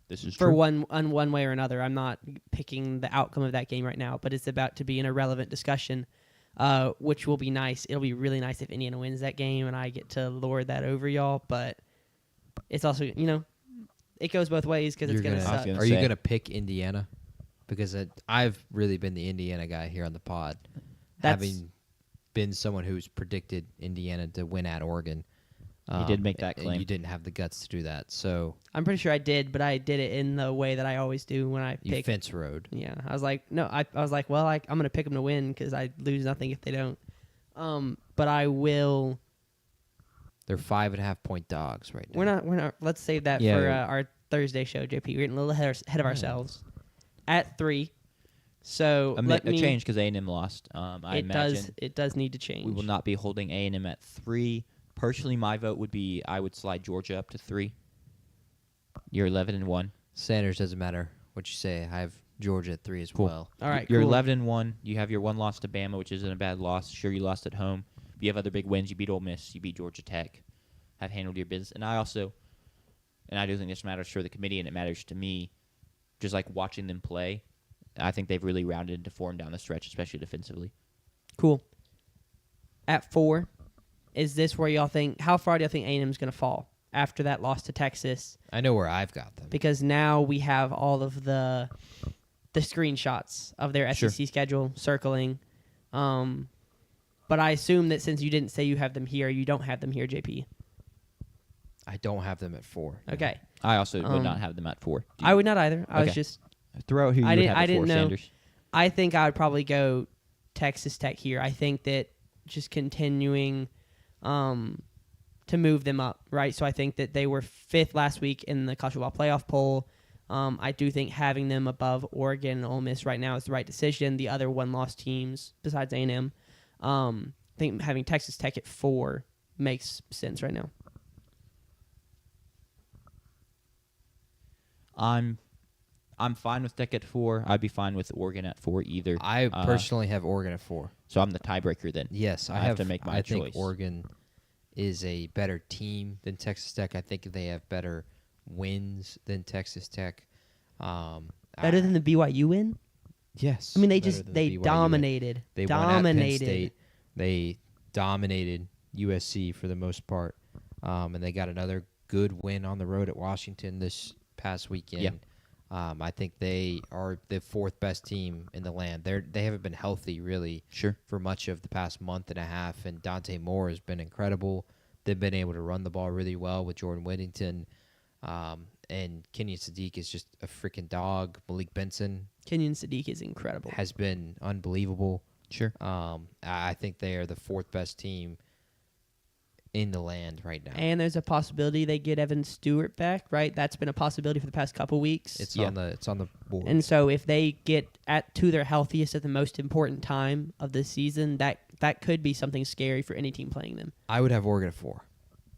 This is For true. one way or another. I'm not picking the outcome of that game right now, but it's about to be an irrelevant discussion, which will be nice. It'll be really nice if Indiana wins that game and I get to lord that over y'all, but it's also, it goes both ways because it's You're going to gonna- suck. gonna Are you say. going to pick Indiana? Because I've really been the Indiana guy here on the pod, That's- having been someone who's predicted Indiana to win at Oregon. He did make that and claim. you didn't have the guts to do that, so I'm pretty sure I did, but I did it in the way that I always do when I you pick. fence road. Yeah, I was like, no, I was like, well, I'm going to pick them to win because I lose nothing if they don't. But I will. They're 5.5 point dogs right now. We're not. Let's save that Yeah. for our Thursday show, JP. We're getting a little ahead of ourselves. At 3, so A change because A&M lost. I imagine It does need to change. we will not be holding A&M at 3. Personally, my vote would be I would slide Georgia up to 3. You're 11-1. Sanders doesn't matter what you say. I have Georgia at 3 as Cool. well. All right, You're cool. 11-1. You have your one loss to Bama, which isn't a bad loss. Sure, you lost at home. But you have other big wins. You beat Ole Miss. You beat Georgia Tech. Have handled your business. And I do think this matters for the committee, and it matters to me. Just like watching them play, I think they've really rounded into form down the stretch, especially defensively. Cool. At 4, is this where y'all think? How far do y'all think A&M is going to fall after that loss to Texas? I know where I've got them. Because now we have all of the screenshots of their Sure. SEC schedule circling. But I assume that since you didn't say you have them here, you don't have them here, JP. I don't have them at 4. Okay. I also would Um, not have them at 4. I would not either. I was Okay. just. Throw out who you I would didn't- have I at 4, didn't know. Sanders. I think I would probably go Texas Tech here. I think that just continuing to move them up, right? So I think that they were 5th last week in the college football playoff poll. I do think having them above Oregon and Ole Miss right now is the right decision. The other one-loss teams besides A&M, I think having Texas Tech at 4 makes sense right now. I'm fine with Tech at 4. I'd be fine with Oregon at 4 either. I personally have Oregon at 4. So I'm the tiebreaker then. Yes, I have to make my I choice. think Oregon is a better team than Texas Tech. I think they have better wins than Texas Tech. Better than the BYU win? Yes. I mean, better than the BYU win. dominated. They won at Penn dominated. State. They dominated USC for the most part, and they got another good win on the road at Washington this past weekend. Yeah. I think they are the 4th best team in the land. They haven't been healthy really Sure. for much of the past month and a half, and Dante Moore has been incredible. They've been able to run the ball really well with Jordan Whittington, and Kenyon Sadiq is just a freaking dog. Malik Benson Kenyon Sadiq is incredible. has been unbelievable. Sure. I think they are the 4th best team in the land right now. And there's a possibility they get Evan Stewart back, right? That's been a possibility for the past couple weeks. It's Yeah. on the board. And so if they get to their healthiest at the most important time of the season, that could be something scary for any team playing them. I would have Oregon at 4.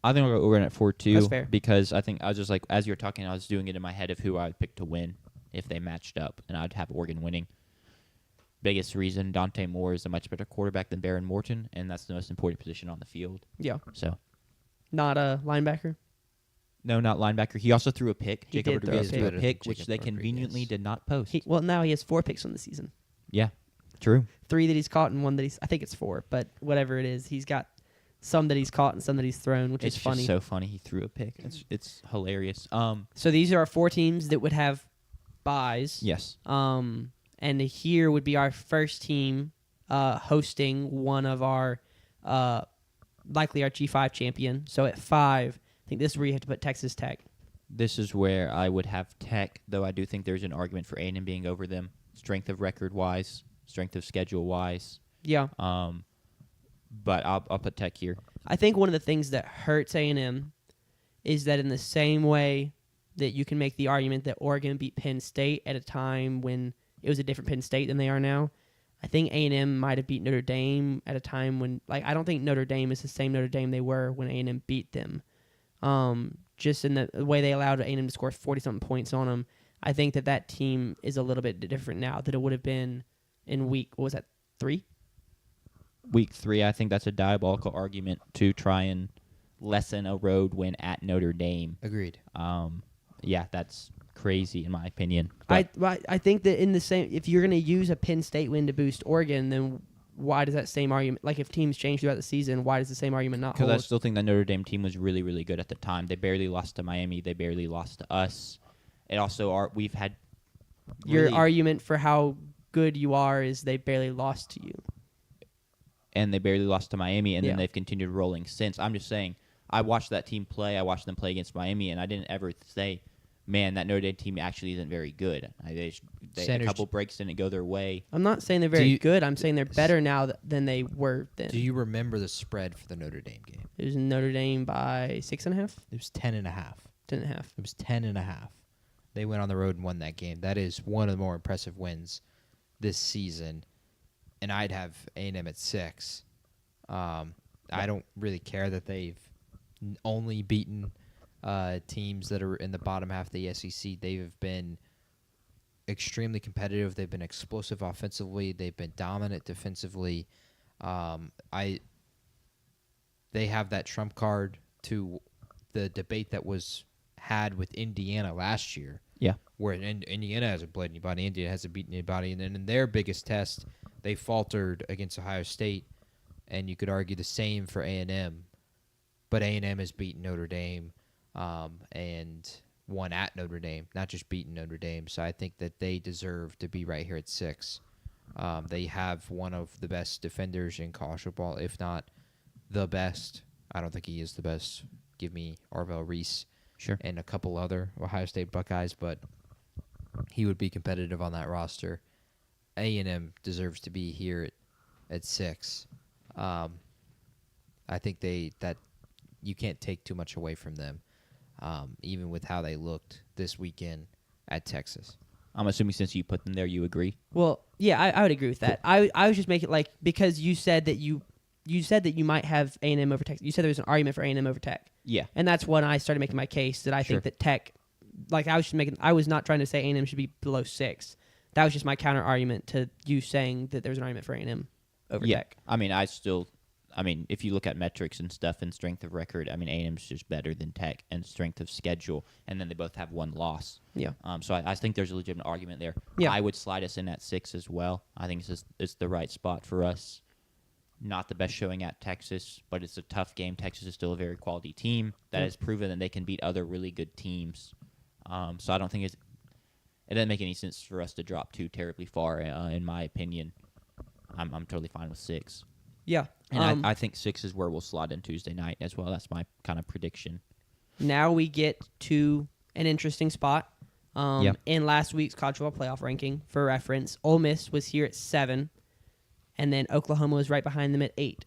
I think I'll go Oregon at 4 too. That's fair. Because I think I was just like, as you were talking, I was doing it in my head of who I would pick to win if they matched up, and I'd have Oregon winning. Biggest reason, Dante Moore is a much better quarterback than Baron Morton, and that's the most important position on the field. Yeah. So, Not a linebacker. no, not linebacker. He also threw a pick. He Jacob did throw a Rodriguez pick. threw a Better pick, than which Jacob they conveniently Rodriguez. did not post. Now he has 4 picks on the season. Yeah, true. 3 that he's caught and 1 that I think it's 4, but whatever it is, he's got some that he's caught and some that he's thrown, which It's is funny. just so funny. He threw a pick. It's hilarious. So these are our 4 teams that would have buys. Yes. And here would be our first team hosting one of our likely our G5 champion. So at 5, I think this is where you have to put Texas Tech. This is where I would have Tech, though I do think there's an argument for A&M being over them, strength of record wise, strength of schedule wise. Yeah. But I'll put Tech here. I think one of the things that hurts A&M is that in the same way that you can make the argument that Oregon beat Penn State at a time when it was a different Penn State than they are now, I think A&M might have beat Notre Dame at a time when, like, I don't think Notre Dame is the same Notre Dame they were when A&M beat them. Just in the way they allowed A&M to score 40-something points on them, I think that team is a little bit different now than it would have been in week, what was that, 3? Week 3, I think that's a diabolical argument to try and lessen a road win at Notre Dame. Agreed. Yeah, that's crazy in my opinion. But I think that in the same, if you're going to use a Penn State win to boost Oregon, then why does that same argument, like if teams change throughout the season, why does the same argument not Because hold? I still think that Notre Dame team was really, really good at the time. They barely lost to Miami. They barely lost to us. It also we've had Your really, argument for how good you are is they barely lost to you. and they barely lost to Miami, and Yeah. then they've continued rolling since. I'm just saying, I watched that team play. I watched them play against Miami, and I didn't ever say, man, that Notre Dame team actually isn't very good. A Sanders, couple breaks didn't go their way. I'm not saying they're very good. I'm saying they're better now than they were then. Do you remember the spread for the Notre Dame game? It was Notre Dame by 6.5, It was 10.5. 10.5. It was 10.5. They went on the road and won that game. That is one of the more impressive wins this season. And I'd have A&M at 6. I don't really care that they've only beaten teams that are in the bottom half of the SEC. They have been extremely competitive. They've been explosive offensively. They've been dominant defensively. They have that trump card to the debate that was had with Indiana last year. Yeah. Where Indiana hasn't played anybody, Indiana hasn't beaten anybody, and then in their biggest test, they faltered against Ohio State, and you could argue the same for A&M, but A&M has beaten Notre Dame and won at Notre Dame, not just beaten Notre Dame. So I think that they deserve to be right here at 6. They have one of the best defenders in college football, if not the best. I don't think he is the best. Give me Arvell Reese. Sure. And a couple other Ohio State Buckeyes, but he would be competitive on that roster. A&M deserves to be here at 6. I think that you can't take too much away from them, even with how they looked this weekend at Texas. I'm assuming since you put them there, you agree? Well, yeah, I would agree with that. I was just making like because you said that you said that you might have A&M over Tech. You said there was an argument for A&M over Tech. Yeah. And that's when I started making my case that I Sure. think that Tech, like I was not trying to say A&M should be below 6. That was just my counter argument to you saying that there was an argument for A&M over Tech. I mean, if you look at metrics and stuff and strength of record, I mean, A&M's just better than Tech and strength of schedule, and then they both have one loss. Yeah. So I think there's a legitimate argument there. Yeah. I would slide us in at 6 as well. I think it's the right spot for us. Not the best showing at Texas, but it's a tough game. Texas is still a very quality team that has proven that they can beat other really good teams. So I don't think it doesn't make any sense for us to drop too terribly far, in my opinion. I'm totally fine with 6. Yeah. And I think 6 is where we'll slot in Tuesday night as well. That's my kind of prediction. Now we get to an interesting spot. Yeah. In last week's college football playoff ranking, for reference, Ole Miss was here at 7, and then Oklahoma was right behind them at 8.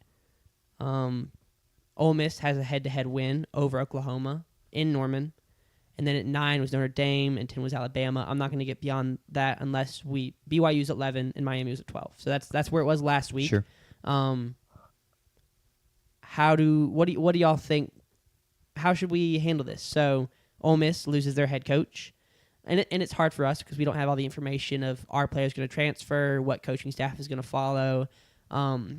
Ole Miss has a head-to-head win over Oklahoma in Norman, and then at 9 was Notre Dame, and 10 was Alabama. I'm not going to get beyond that unless BYU's at 11 and Miami was at 12. So that's where it was last week. Sure. What do y'all think? How should we handle this? So Ole Miss loses their head coach, and it's hard for us because we don't have all the information of our players going to transfer, what coaching staff is going to follow.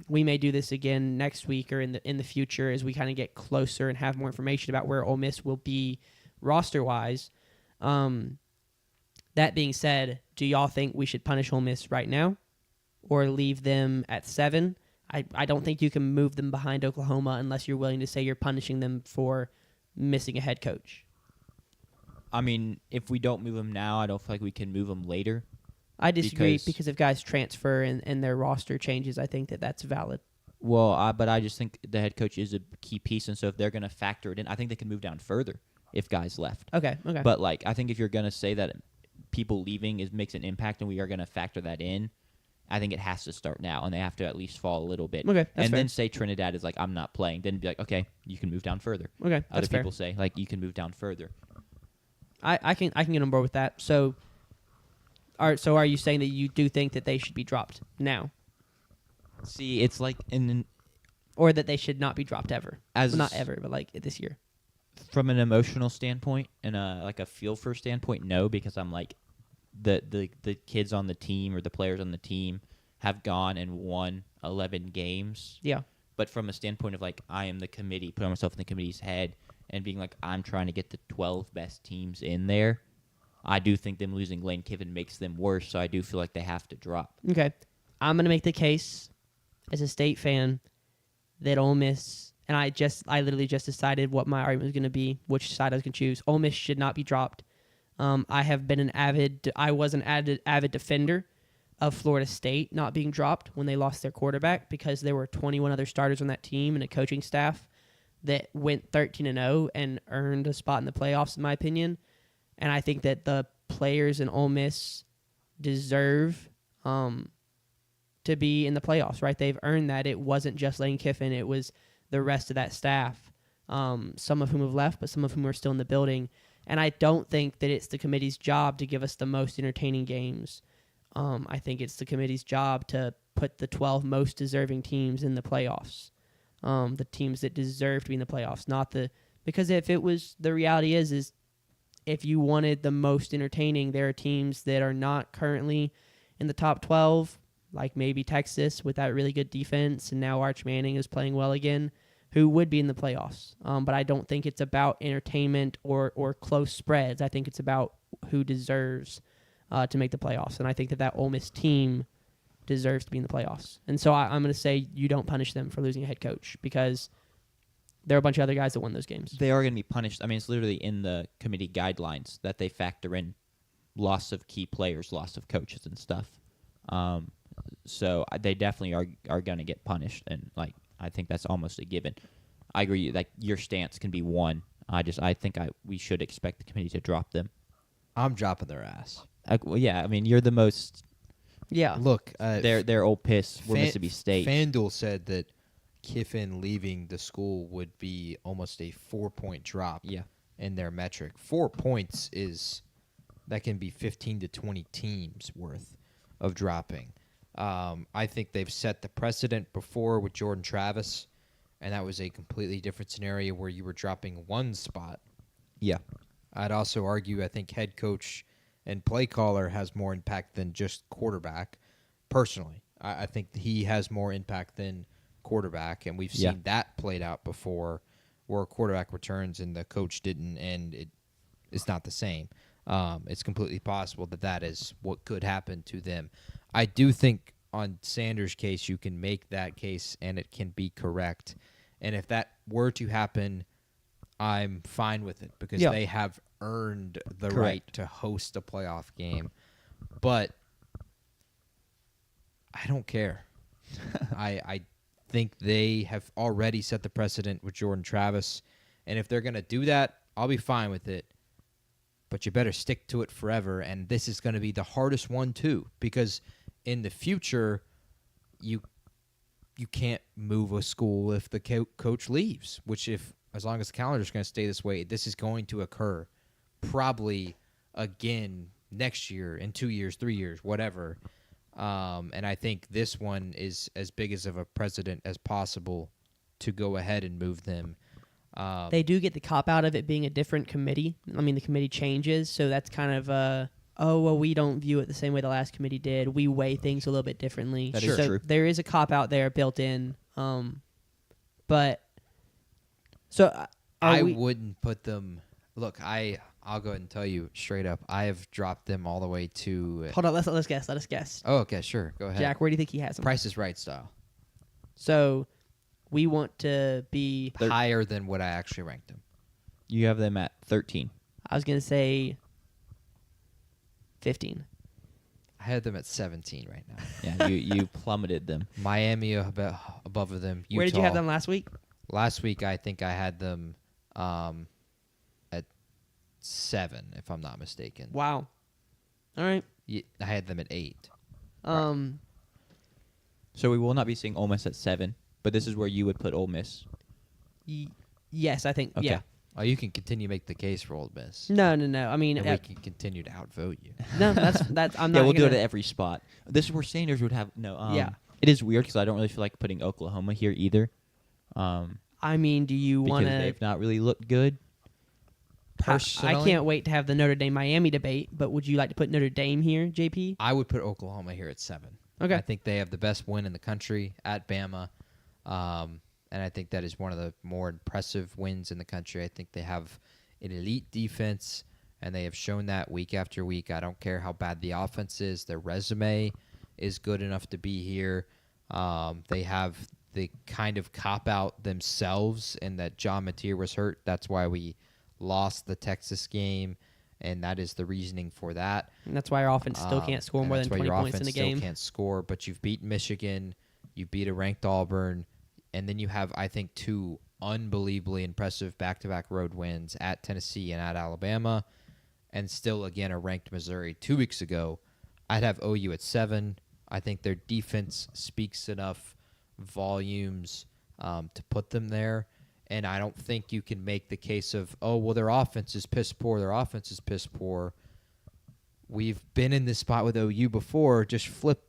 We may do this again next week or in the future as we kind of get closer and have more information about where Ole Miss will be roster wise. That being said, do y'all think we should punish Ole Miss right now, or leave them at 7? I don't think you can move them behind Oklahoma unless you're willing to say you're punishing them for missing a head coach. I mean, if we don't move them now, I don't feel like we can move them later. I disagree because if guys transfer and their roster changes, I think that's valid. Well, but I just think the head coach is a key piece, and so if they're going to factor it in, I think they can move down further if guys left. Okay. But I think if you're going to say that people leaving makes an impact and we are going to factor that in, I think it has to start now, and they have to at least fall a little bit. Okay, that's and fair. then say Trinidad is like, I'm not playing. Then be like, okay, you can move down further. Okay, that's Other fair. people say, like, you can move down further. I can get on board with that. So are you saying that you do think that they should be dropped now, See, it's like or that they should not be dropped ever? As not ever, but like this year. from an emotional standpoint and a feel for standpoint, no, because I'm like the kids on the team or the players on the team have gone and won 11 games. Yeah. But from a standpoint of like I am the committee, putting myself in the committee's head and being like I'm trying to get the 12 best teams in there, I do think them losing Lane Kiffin makes them worse, so I do feel like they have to drop. Okay. I'm going to make the case, as a State fan, that Ole Miss, and I literally just decided what my argument was going to be, which side I was going to choose. Ole Miss should not be dropped. I was an avid defender of Florida State not being dropped when they lost their quarterback, because there were 21 other starters on that team and a coaching staff that went 13-0 and earned a spot in the playoffs, in my opinion. And I think that the players in Ole Miss deserve to be in the playoffs, right? They've earned that. It wasn't just Lane Kiffin. It was the rest of that staff, some of whom have left, but some of whom are still in the building. And I don't think that it's the committee's job to give us the most entertaining games. I think it's the committee's job to put the 12 most deserving teams in the playoffs, the teams that deserve to be in the playoffs, because if it was, the reality is if you wanted the most entertaining, there are teams that are not currently in the top 12, like maybe Texas with that really good defense, and now Arch Manning is playing well again, who would be in the playoffs. But I don't think it's about entertainment or close spreads. I think it's about who deserves to make the playoffs. And I think that Ole Miss team deserves to be in the playoffs. And so I'm going to say you don't punish them for losing a head coach, because there are a bunch of other guys that won those games. They are going to be punished. I mean, it's literally in the committee guidelines that they factor in loss of key players, loss of coaches and stuff. So they definitely are going to get punished, and I think that's almost a given. I agree. Like, your stance can be one. I think we should expect the committee to drop them. I'm dropping their ass. Well, yeah, I mean, you're the most. Yeah. Look, they're Ole Miss. We're Mississippi State. FanDuel said that Kiffin leaving the school would be almost a 4-point drop. Yeah. In their metric. 4 points that can be 15 to 20 teams worth of dropping. I think they've set the precedent before with Jordan Travis, and that was a completely different scenario where you were dropping one spot. Yeah. I'd also argue I think head coach and play caller has more impact than just quarterback. Personally, I think he has more impact than quarterback, and we've seen that played out before, where a quarterback returns and the coach didn't, and it's not the same. It's completely possible that is what could happen to them. I do think on Sanders' case, you can make that case and it can be correct. And if that were to happen, I'm fine with it, because they have earned the right to host a playoff game. But I don't care. I think they have already set the precedent with Jordan Travis. And if they're going to do that, I'll be fine with it. But you better stick to it forever. And this is going to be the hardest one, too, because in the future, you can't move a school if the coach leaves, which as long as the calendar is going to stay this way, this is going to occur probably again next year, in 2 years, 3 years, whatever. And I think this one is as big as of a precedent as possible to go ahead and move them. They do get the cop-out of it being a different committee. I mean, the committee changes, so that's kind of we don't view it the same way the last committee did. We weigh things a little bit differently. That is true. There is a cop-out there built in. But so I wouldn't put them. Look, I'll go ahead and tell you straight up. I have dropped them all the way to. Hold on, let's guess. Let us guess. Oh, okay, sure. Go ahead. Jack, where do you think he has them? Price is Right style. So we want to be higher than what I actually ranked them. You have them at 13. I was going to say 15. I had them at 17 right now. Yeah, you plummeted them. Miami above them. Utah. Where did you have them last week? Last week, I think I had them at 7, if I'm not mistaken. Wow. All right. I had them at 8. So we will not be seeing Ole Miss at 7, but this is where you would put Ole Miss. Yes, I think. Okay. Yeah. Oh, you can continue to make the case for Ole Miss. No. I mean, and we can continue to outvote you. No, that's. I'm not. Yeah, we'll do it at every spot. This is where Sanders would have no. Yeah. It is weird because I don't really feel like putting Oklahoma here either. I mean, do you want to? Because they've not really looked good. Personally, I can't wait to have the Notre Dame Miami debate. But would you like to put Notre Dame here, JP? I would put Oklahoma here at 7. Okay. I think they have the best win in the country at Bama. And I think that is one of the more impressive wins in the country. I think they have an elite defense, and they have shown that week after week. I don't care how bad the offense is. Their resume is good enough to be here. They have the kind of cop out themselves in that John Mateer was hurt. That's why we lost the Texas game, and that is the reasoning for that. And that's why our offense still can't score And more that's than why 20 your points in a offense still game. can't score, but you've beaten Michigan, you beat a ranked Auburn, and then you have, I think, 2 unbelievably impressive back-to-back road wins at Tennessee and at Alabama, and still, again, a ranked Missouri 2 weeks ago. I'd have OU at 7. I think their defense speaks enough volumes to put them there, and I don't think you can make the case of, oh, well, their offense is piss poor, We've been in this spot with OU before, just flip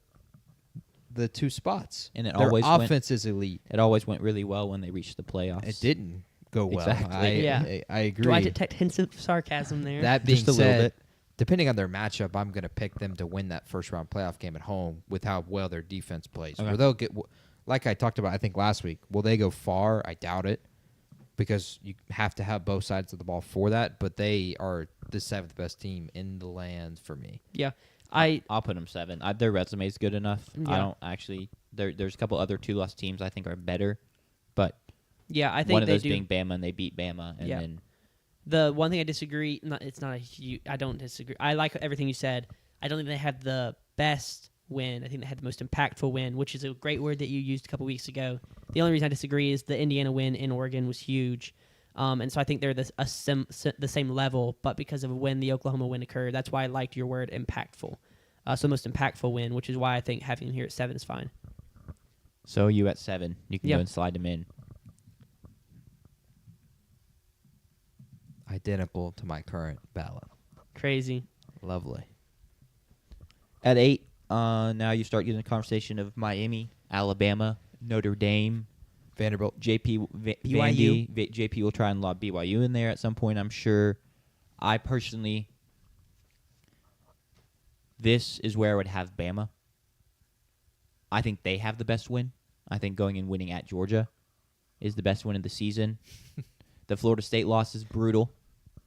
the 2 spots. And their offense is elite. It always went really well when they reached the playoffs. It didn't go well. Exactly. I agree. Do I detect hints of sarcasm there? That being Just a little said, bit. depending on their matchup, I'm going to pick them to win that first-round playoff game at home with how well their defense plays. Okay. Where they'll get, like I talked about, I think last week, will they go far? I doubt it, because you have to have both sides of the ball for that, but they are the 7th best team in the land for me. Yeah. I'll put them 7. Their resume is good enough. Yeah. I don't actually. There's a couple other 2-loss teams I think are better, but Yeah, I think one of they those do. being Bama, and they beat Bama, and Yeah. then The one thing I disagree, I don't disagree. I like everything you said. I don't think they have the best win. I think they had the most impactful win, which is a great word that you used a couple weeks ago. The only reason I disagree is the Indiana win in Oregon was huge. And so I think they're the same level, but because of when the Oklahoma win occurred, that's why I liked your word impactful. So most impactful win, which is why I think having him here at 7 is fine. so you at 7. You can Yeah. go and slide them in. Identical to my current ballot. Crazy. Lovely. At 8, now you start getting the conversation of Miami, Alabama, Notre Dame, Vanderbilt. BYU. JP will try and lob BYU in there at some point, I'm sure. I personally, this is where I would have Bama. I think they have the best win. I think going and winning at Georgia is the best win of the season. The Florida State loss is brutal.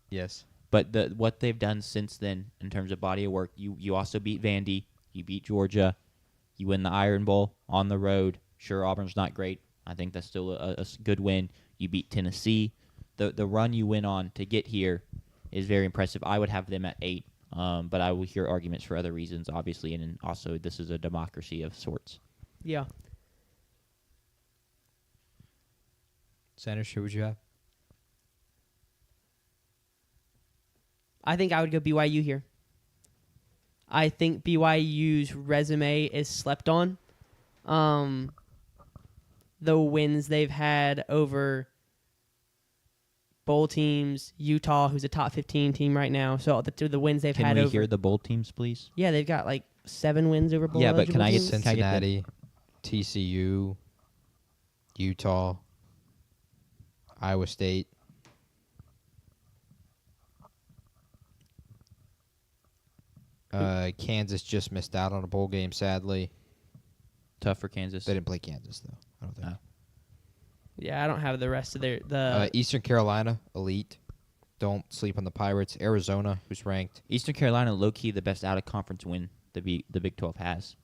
Yes. But what they've done since then in terms of body of work, you also beat Vandy, you beat Georgia, you win the Iron Bowl on the road. Sure, Auburn's not great. I think that's still a good win. You beat Tennessee. The run you went on to get here is very impressive. I would have them at 8, but I will hear arguments for other reasons, obviously, and also this is a democracy of sorts. Yeah. Sanders, who would you have? I think I would go BYU here. I think BYU's resume is slept on. The wins they've had over bowl teams, Utah, who's a top 15 team right now. So the wins they've Can had we over. hear the bowl teams, please? Yeah, they've got like 7 wins over bowl. Yeah, but can I get eligible teams. Cincinnati, TCU, Utah, Iowa State. Kansas just missed out on a bowl game, sadly. Tough for Kansas. They didn't play Kansas, though, I don't think. No. Yeah, I don't have the rest of the. Eastern Carolina, elite. Don't sleep on the Pirates. Arizona, who's ranked. Eastern Carolina, low-key, the best out-of-conference win the Big 12 has.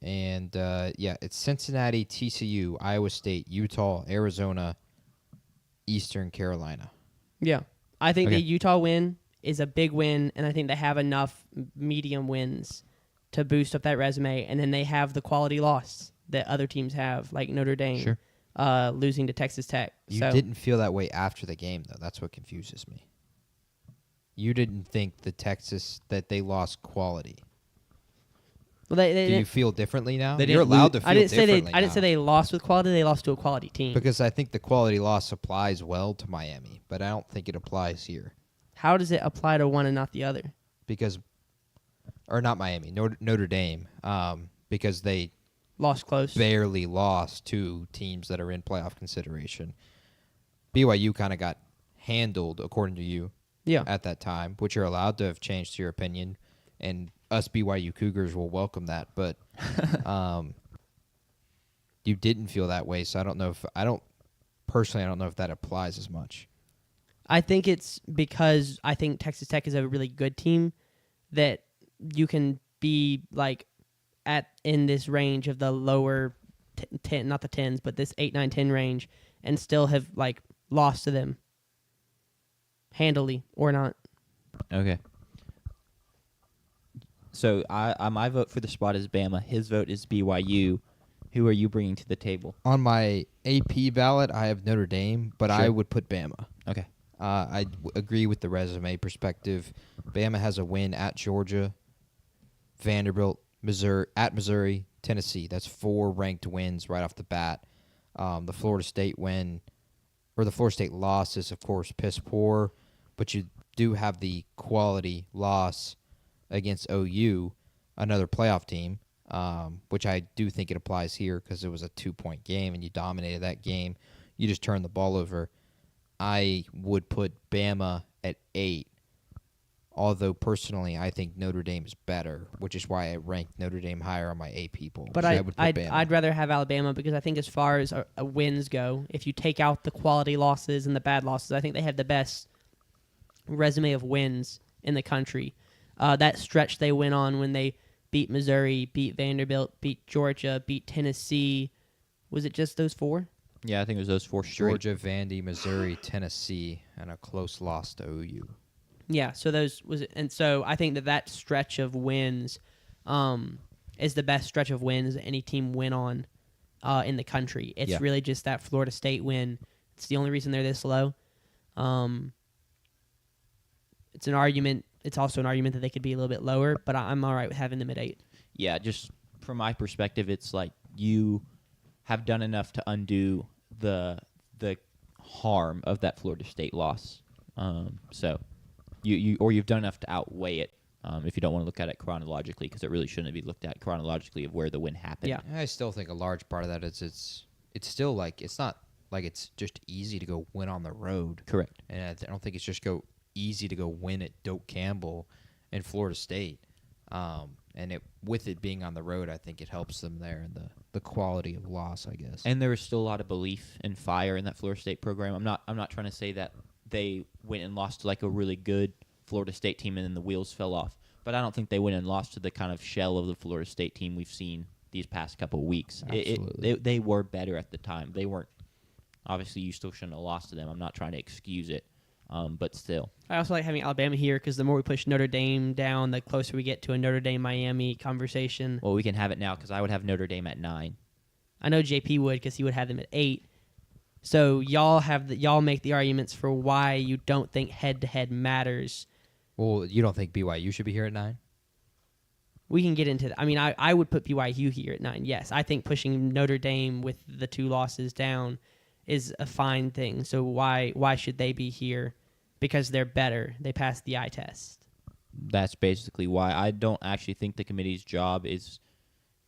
And, it's Cincinnati, TCU, Iowa State, Utah, Arizona, Eastern Carolina. Yeah, I think Okay. the Utah win is a big win, and I think they have enough medium wins to boost up that resume, and then they have the quality loss that other teams have, like Notre Dame. Sure. Losing to Texas Tech. You So didn't feel that way after the game, though. That's what confuses me. You didn't think that they lost quality. well, they Do you didn't, feel differently now? They You're didn't allowed to feel I didn't say differently I didn't now. say they lost with quality. They lost to a quality team. Because I think the quality loss applies well to Miami, but I don't think it applies here. How does it apply to one and not the other? Or not Miami, Notre Dame, because they Lost close. barely lost to teams that are in playoff consideration. BYU kind of got handled, according to you, Yeah. at that time, which you're allowed to have changed your opinion, and us BYU Cougars will welcome that. But you didn't feel that way, so I don't know if I don't know if that applies as much. I think it's because I think Texas Tech is a really good team that you can be like in this range of the lower 10, not the 10s, but this 8, 9, 10 range, and still have like lost to them handily or not. Okay. So my vote for the spot is Bama. His vote is BYU. Who are you bringing to the table? On my AP ballot, I have Notre Dame, but I Sure. would put Bama. Okay. I agree with the resume perspective. Bama has a win at Georgia, Vanderbilt, Missouri, Tennessee. That's 4 ranked wins right off the bat. The Florida State win, or the Florida State loss is, of course, piss poor, but you do have the quality loss against OU, another playoff team, which I do think it applies here because it was a 2-point game and you dominated that game. You just turned the ball over. I would put Bama at 8, although personally I think Notre Dame is better, which is why I ranked Notre Dame higher on my AP poll. But So I would put Bama. I'd rather have Alabama because I think as far as wins go, if you take out the quality losses and the bad losses, I think they have the best resume of wins in the country. That stretch they went on when they beat Missouri, beat Vanderbilt, beat Georgia, beat Tennessee. Was it just those 4? Yeah, I think it was those 4 straight. Georgia, Vandy, Missouri, Tennessee, and a close loss to OU. Yeah, so and so I think that stretch of wins is the best stretch of wins any team win on in the country. It's really just that Florida State win. It's the only reason they're this low. It's an argument. It's also an argument that they could be a little bit lower, but I'm all right with having them at 8. Yeah, just from my perspective, it's like you have done enough to undo the harm of that Florida State loss. So you've done enough to outweigh it. If you don't want to look at it chronologically, because it really shouldn't be looked at chronologically of where the win happened. Yeah. I still think a large part of that is it's still like it's not like it's just easy to go win on the road. Correct. And I don't think it's just easy to go win at Doak Campbell and Florida State. And with it being on the road, I think it helps them there in the quality of loss, I guess. And there is still a lot of belief and fire in that Florida State program. I'm not trying to say that they went and lost to like a really good Florida State team and then the wheels fell off. But I don't think they went and lost to the kind of shell of the Florida State team we've seen these past couple of weeks. Absolutely. They were better at the time. They weren't. Obviously, you still shouldn't have lost to them. I'm not trying to excuse it. But still. I also like having Alabama here because the more we push Notre Dame down, the closer we get to a Notre Dame-Miami conversation. Well, we can have it now because I would have Notre Dame at 9. I know JP would because he would have them at 8. So y'all make the arguments for why you don't think head-to-head matters. Well, you don't think BYU should be here at 9? We can get into that. I mean, I would put BYU here at 9, yes. I think pushing Notre Dame with the 2 losses down is a fine thing. So why should they be here? Because they're better. They passed the eye test. That's basically why. I don't actually think the committee's job is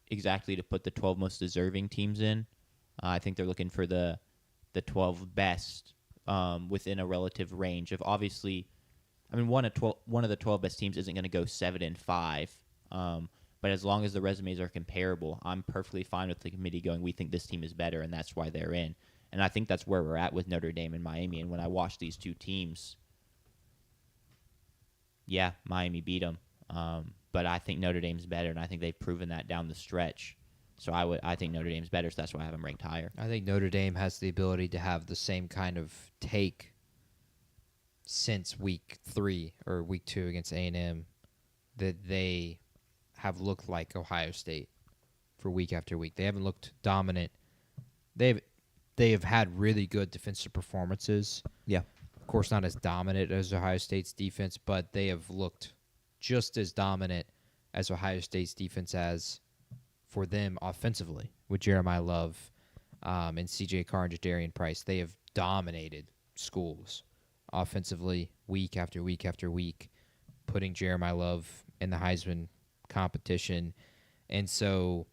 exactly to put the 12 most deserving teams in. I think they're looking for the 12 best within a relative range of obviously. I mean, one of the 12 best teams isn't going to go 7-5. But as long as the resumes are comparable, I'm perfectly fine with the committee going, we think this team is better, and that's why they're in. And I think that's where we're at with Notre Dame and Miami. And when I watch these 2 teams, yeah, Miami beat them. But I think Notre Dame's better, and I think they've proven that down the stretch. So I think Notre Dame's better, so that's why I have them ranked higher. I think Notre Dame has the ability to have the same kind of take since week 3 or week 2 against A&M that they have looked like Ohio State for week after week. They haven't looked dominant. They have had really good defensive performances. Yeah. Of course, not as dominant as Ohio State's defense, but they have looked just as dominant as Ohio State's defense has for them offensively with Jeremiah Love and C.J. Carr and Jadarian Price. They have dominated schools offensively week after week after week, putting Jeremiah Love in the Heisman competition. And so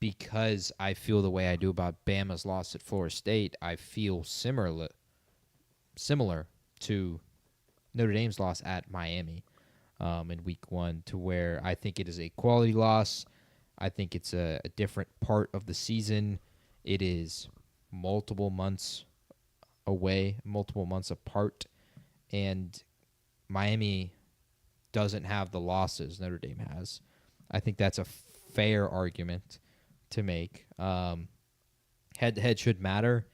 because I feel the way I do about Bama's loss at Florida State, I feel similar to Notre Dame's loss at Miami in week 1, to where I think it is a quality loss. I think it's a different part of the season. It is multiple months away, multiple months apart, and Miami doesn't have the losses Notre Dame has. I think that's a fair argument to make. Head-to-head should matter,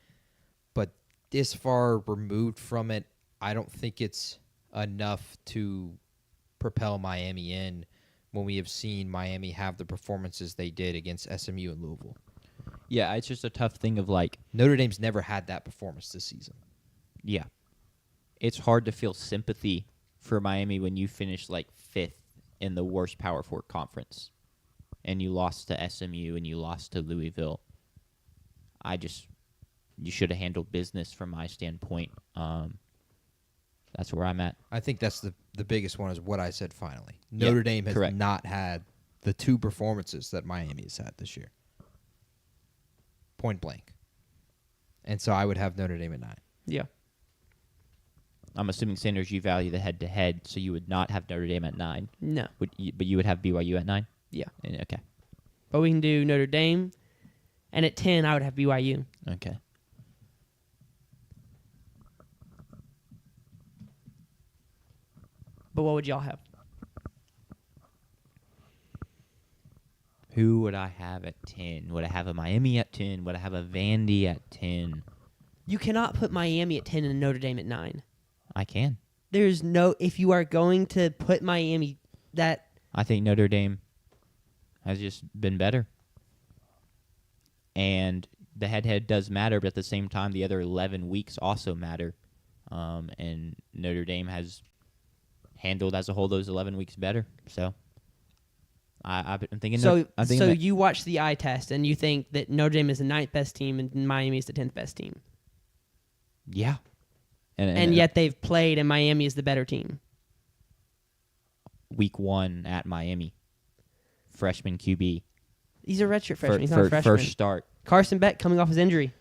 but this far removed from it, I don't think it's enough to propel Miami in when we have seen Miami have the performances they did against SMU and Louisville. Yeah, it's just a tough thing of like Notre Dame's never had that performance this season. yeah. It's hard to feel sympathy for Miami when you finish like 5th in the worst Power 4 conference and you lost to SMU and you lost to Louisville. You should have handled business from my standpoint. That's where I'm at. I think that's the biggest one is what I said finally. Notre Dame has not had the 2 performances that Miami has had this year. Point blank. And so I would have Notre Dame at 9. Yeah. I'm assuming, Sanders, you value the head-to-head, so you would not have Notre Dame at 9. No. But you would have BYU at 9? Yeah. Okay. But we can do Notre Dame, and at 10, I would have BYU. Okay. But what would y'all have? Who would I have at 10? Would I have a Miami at 10? Would I have a Vandy at 10? You cannot put Miami at 10 and Notre Dame at 9. I can. There's no, if you are going to put Miami, that. I think Notre Dame has just been better. And the head-to-head does matter, but at the same time, the other 11 weeks also matter. And Notre Dame has handled as a whole those 11 weeks better. So I'm thinking. So that you watch the eye test and you think that Notre Dame is the 9th best team and Miami is the 10th best team. Yeah. And yet they've played and Miami is the better team. Week 1 at Miami. Freshman QB. He's a redshirt freshman. He's not a freshman. First start. Carson Beck coming off his injury.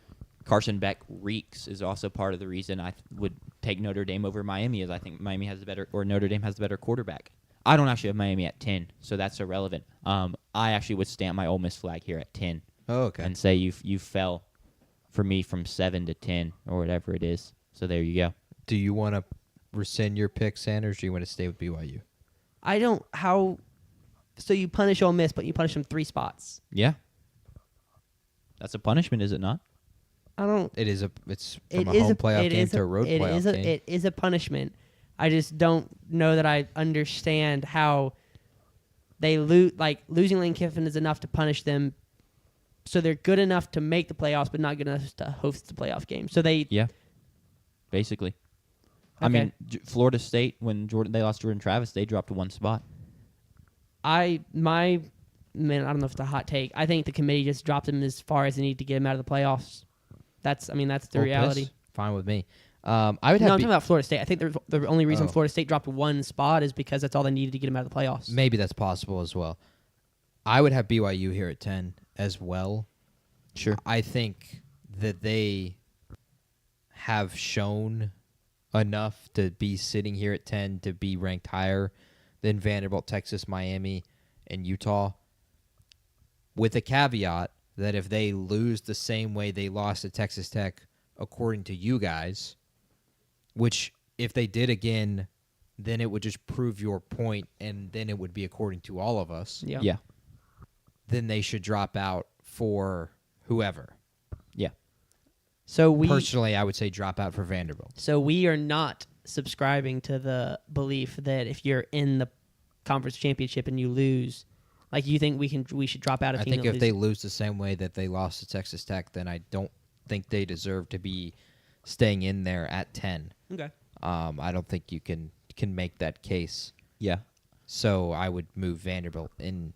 Carson Beck reeks is also part of the reason I would take Notre Dame over Miami, is I think Miami has the better, or Notre Dame has the better quarterback. I don't actually have Miami at 10, so that's irrelevant. I actually would stamp my Ole Miss flag here at 10. Oh, okay. And say you fell for me from 7 to 10 or whatever it is. So there you go. Do you want to rescind your pick, Sanders, or do you want to stay with BYU? I don't. How? So you punish Ole Miss, but you punish them 3 spots. Yeah. That's a punishment, is it not? I don't. It's from a home playoff game to a road playoff game. It is a punishment. I just don't know that I understand how they lose. Like, losing Lane Kiffin is enough to punish them, so they're good enough to make the playoffs, but not good enough to host the playoff game. So they. Yeah. Basically. Okay. I mean, Florida State, when they lost Jordan Travis, they dropped to 1 spot. I don't know if it's a hot take. I think the committee just dropped him as far as they need to get him out of the playoffs. That's the reality. Fine with me. I would have. I'm talking about Florida State. I think the only reason Florida State dropped 1 spot is because that's all they needed to get him out of the playoffs. Maybe that's possible as well. I would have BYU here at 10 as well. Sure. I think that they have shown enough to be sitting here at 10 to be ranked higher than Vanderbilt, Texas, Miami, and Utah, with a caveat that if they lose the same way they lost to Texas Tech, according to you guys, which if they did again, then it would just prove your point, and then it would be according to all of us. Yeah. Then they should drop out for whoever. Yeah. So personally, I would say drop out for Vanderbilt. So we are not subscribing to the belief that if you're in the conference championship and you lose, like, you think we should drop out a team. I think if they lose the same way that they lost to Texas Tech, then I don't think they deserve to be staying in there at 10. Okay. I don't think you can make that case. Yeah. So I would move Vanderbilt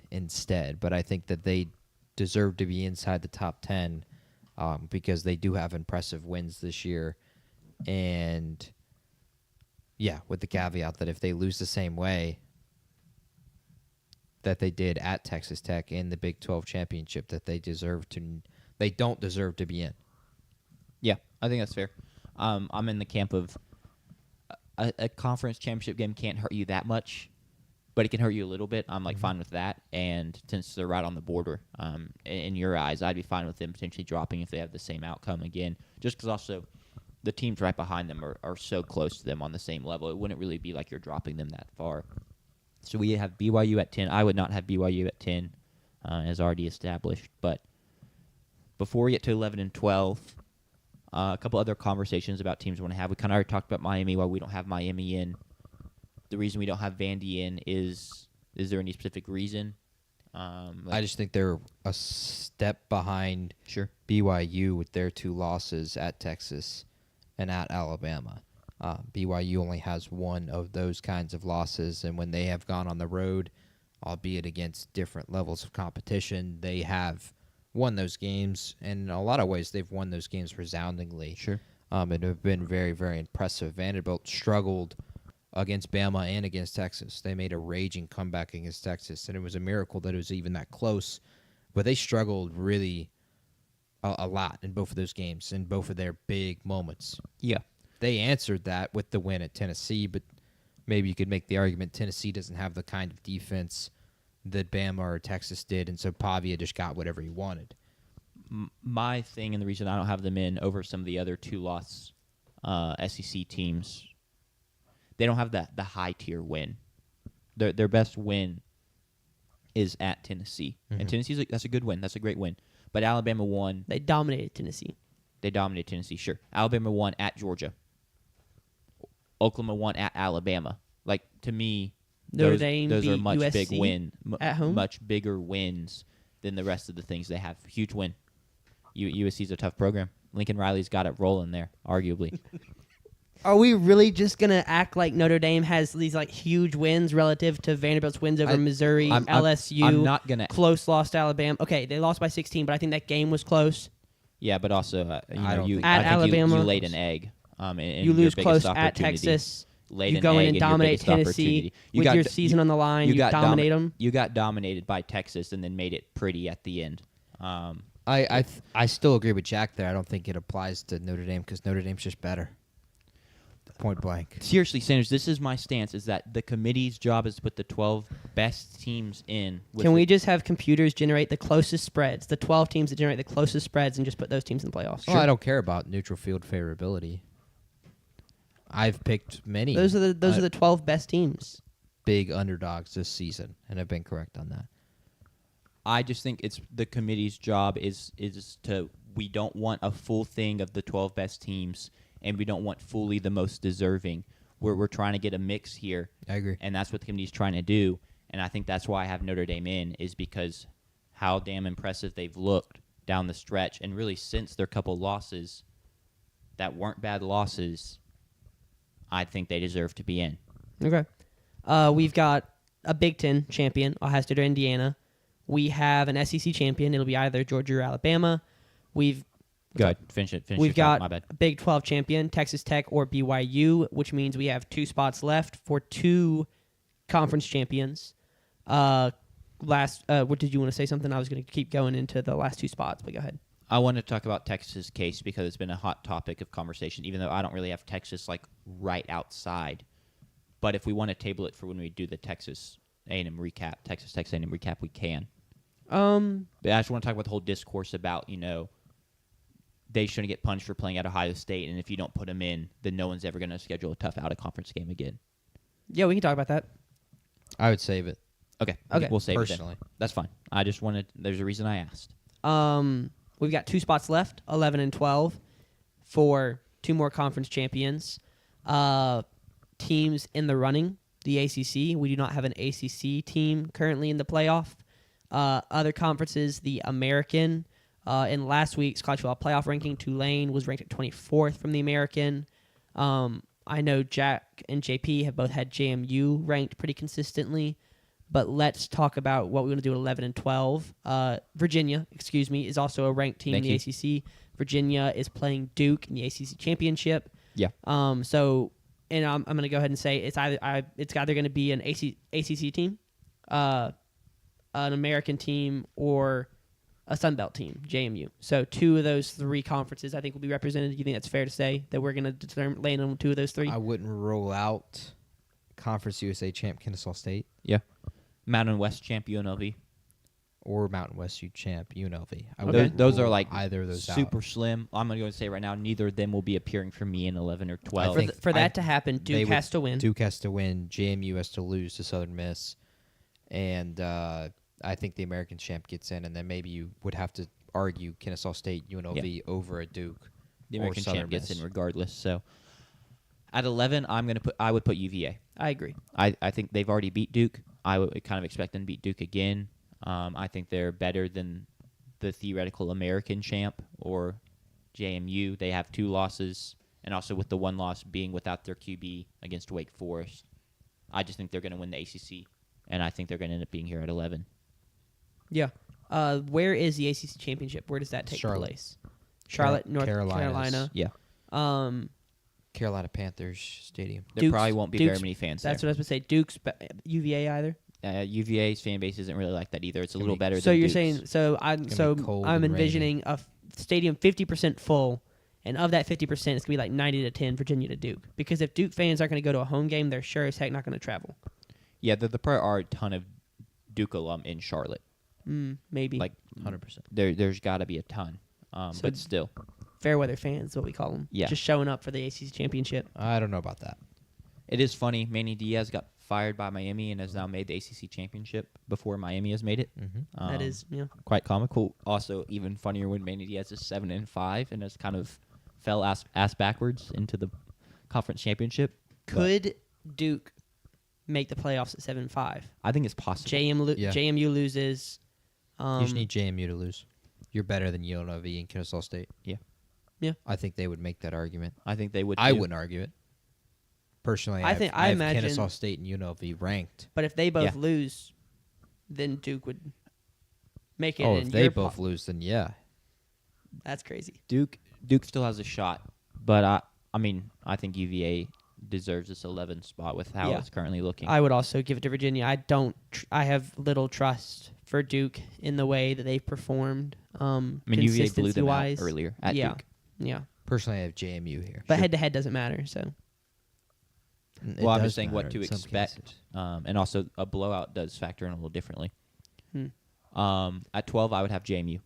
instead, but I think that they deserve to be inside the top 10 because they do have impressive wins this year. And, yeah, with the caveat that if they lose the same way that they did at Texas Tech in the Big 12 championship, that they don't deserve to be in. Yeah, I think that's fair. I'm in the camp of a conference championship game can't hurt you that much, but it can hurt you a little bit. I'm fine with that, and since they're right on the border, in your eyes, I'd be fine with them potentially dropping if they have the same outcome again, just because also the teams right behind them are so close to them on the same level. It wouldn't really be like you're dropping them that far. So we have BYU at 10. I would not have BYU at 10, as already established. But before we get to 11 and 12, a couple other conversations about teams we want to have. We kind of already talked about Miami, why we don't have Miami in. The reason we don't have Vandy in is there any specific reason? I just think they're a step behind Sure. BYU with their 2 losses at Texas and at Alabama. BYU only has one of those kinds of losses, and when they have gone on the road, albeit against different levels of competition, they have won those games, and in a lot of ways, they've won those games resoundingly. Sure. And have been very, very impressive. Vanderbilt struggled against Bama and against Texas. They made a raging comeback against Texas, and it was a miracle that it was even that close. But they struggled really a lot in both of those games, in both of their big moments. Yeah. They answered that with the win at Tennessee, but maybe you could make the argument Tennessee doesn't have the kind of defense that Bama or Texas did, and so Pavia just got whatever he wanted. My thing, and the reason I don't have them in over some of the other 2-loss SEC teams, they don't have the high-tier win. Their best win is at Tennessee. Mm-hmm. And Tennessee's that's a good win. That's a great win. But Alabama won. They dominated Tennessee. They dominated Tennessee, sure. Alabama won at Georgia. Oklahoma won at Alabama. Like, to me, Notre Dame those are beat much USC at home? much bigger wins than the rest of the things they have. Huge win. USC's a tough program. Lincoln Riley's got it rolling there, arguably. Are we really just going to act like Notre Dame has these like huge wins relative to Vanderbilt's wins over Missouri, LSU, I'm not gonna. close loss to Alabama? Okay, they lost by 16, but I think that game was close. Yeah, but also, I I think think Alabama, you laid an egg. In you your lose biggest close at opportunity. Texas. Laid You an go in egg and your dominate biggest Tennessee opportunity. with your season on the line. You dominate them. You got dominated by Texas and then made it pretty at the end. I still agree with Jack there. I don't think it applies to Notre Dame because Notre Dame's just better. Point blank. Seriously, Sanders, this is my stance, is that the committee's job is to put the 12 best teams in. Can we just have computers generate the closest spreads, the 12 teams that generate the closest spreads, and just put those teams in the playoffs? Well, I don't care about neutral field favorability. I've picked many. Those are the 12 best teams. Big underdogs this season, and I've been correct on that. I just think it's the committee's job is to, we don't want a full thing of the 12 best teams, and we don't want fully the most deserving. We're trying to get a mix here. I agree. And that's what the committee's trying to do. And I think that's why I have Notre Dame in, is because how damn impressive they've looked down the stretch. And really, since their couple losses that weren't bad losses, I think they deserve to be in. Okay. We've got a Big Ten champion, Ohio State or Indiana. We have an SEC champion. It'll be either Georgia or Alabama. Go ahead. Finish it. We've got my bad. a Big 12 champion, Texas Tech or BYU, which means we have 2 spots left for 2 conference champions. What did you want to say something? I was going to keep going into the last 2 spots, but go ahead. I want to talk about Texas' case because it's been a hot topic of conversation, even though I don't really have Texas like right outside. But if we want to table it for when we do the Texas A&M recap, Texas A&M recap, we can. But I just want to talk about the whole discourse about, they shouldn't get punished for playing at Ohio State, and if you don't put them in, then no one's ever going to schedule a tough out-of-conference game again. Yeah, we can talk about that. I would save it. Okay. We'll save it then. That's fine. I just wanted, there's a reason I asked. We've got 2 spots left, 11 and 12, for 2 more conference champions. Teams in the running, the ACC. We do not have an ACC team currently in the playoff. Other conferences, the American. In last week's college football playoff ranking, Tulane was ranked at 24th from the American. I know Jack and JP have both had JMU ranked pretty consistently. But let's talk about what we're going to do at 11 and 12. Virginia, is also a ranked team in the ACC. Virginia is playing Duke in the ACC championship. Yeah. I'm going to go ahead and say it's either going to be an ACC team, an American team, or a Sun Belt team, JMU. So 2 of those 3 conferences I think will be represented. Do you think that's fair to say that we're going to land on 2 of those 3? I wouldn't rule out Conference USA champ Kennesaw State. Yeah. Mountain West champ UNLV. or Mountain West U champ UNLV. I Okay. would Those are rule like either of those super out. slim. I'm going to go and say right now, neither of them will be appearing for me in 11 or I 12. think- For that I- to happen, they Duke would- has to win. Duke has to win. JMU has to lose to Southern Miss, and I think the American champ gets in, and then maybe you would have to argue Kennesaw State UNLV over a Duke. The or American Southern champ gets Miss. in regardless. So at 11, I would put UVA. I agree. I think they've already beat Duke. I would kind of expect them to beat Duke again. I think they're better than the theoretical American champ or JMU. They have 2 losses, and also with the 1 loss being without their QB against Wake Forest. I just think they're going to win the ACC, and I think they're going to end up being here at 11. Yeah. Where is the ACC championship? Where does that take Charlotte. place? Charlotte, North Carolinas. Carolina. Yeah. Carolina Panthers Stadium. There Duke's- probably won't be Duke's- very many fans That's there. what I was going to say. Duke's, UVA either. UVA's fan base isn't really like that either. It's a Gonna little be- better So than you're Duke's. saying gonna be cold I'm and rainy. envisioning a stadium 50% full, and of that 50%, it's gonna be like 90-10 Virginia to Duke. Because if Duke fans aren't gonna go to a home game, they're sure as heck not gonna travel. Yeah, there probably are a ton of Duke alum in Charlotte. Maybe Like 100%. there's got to be a ton. So- But still, fairweather fans is what we call them. Yeah. Just showing up for the ACC championship. I don't know about that. it is funny. Manny Diaz got fired by Miami and has now made the ACC championship before Miami has made it. Mm-hmm. That is, Quite comical. Also, even funnier when Manny Diaz is 7-5 and has kind of fell ass backwards into the conference championship. But Could Duke make the playoffs at 7-5? I think it's possible. Yeah. JMU loses. You just need JMU to lose. You're better than UNLV and Kennesaw State. Yeah. Yeah. I think they would make that argument. I think they would. I too. wouldn't argue it. Personally, I have- think- I have imagine- Kennesaw State and UNLV ranked. But if they both Yeah. lose, then Duke would make it. Oh, in if they your both lose, then yeah. That's crazy. Duke still has a shot, but I mean, I think UVA deserves this 11th spot with how Yeah. it's currently looking. I would also give it to Virginia. I have little trust for Duke in the way that they've performed. I mean, UVA blew them out consistency-wise. earlier at Yeah. Duke. Yeah. Personally, I have JMU here. But head-to-head doesn't matter, so. It Well, I'm does just saying what matter to in some expect. cases. And also, a blowout does factor in a little differently. Hmm. At 12, I would have JMU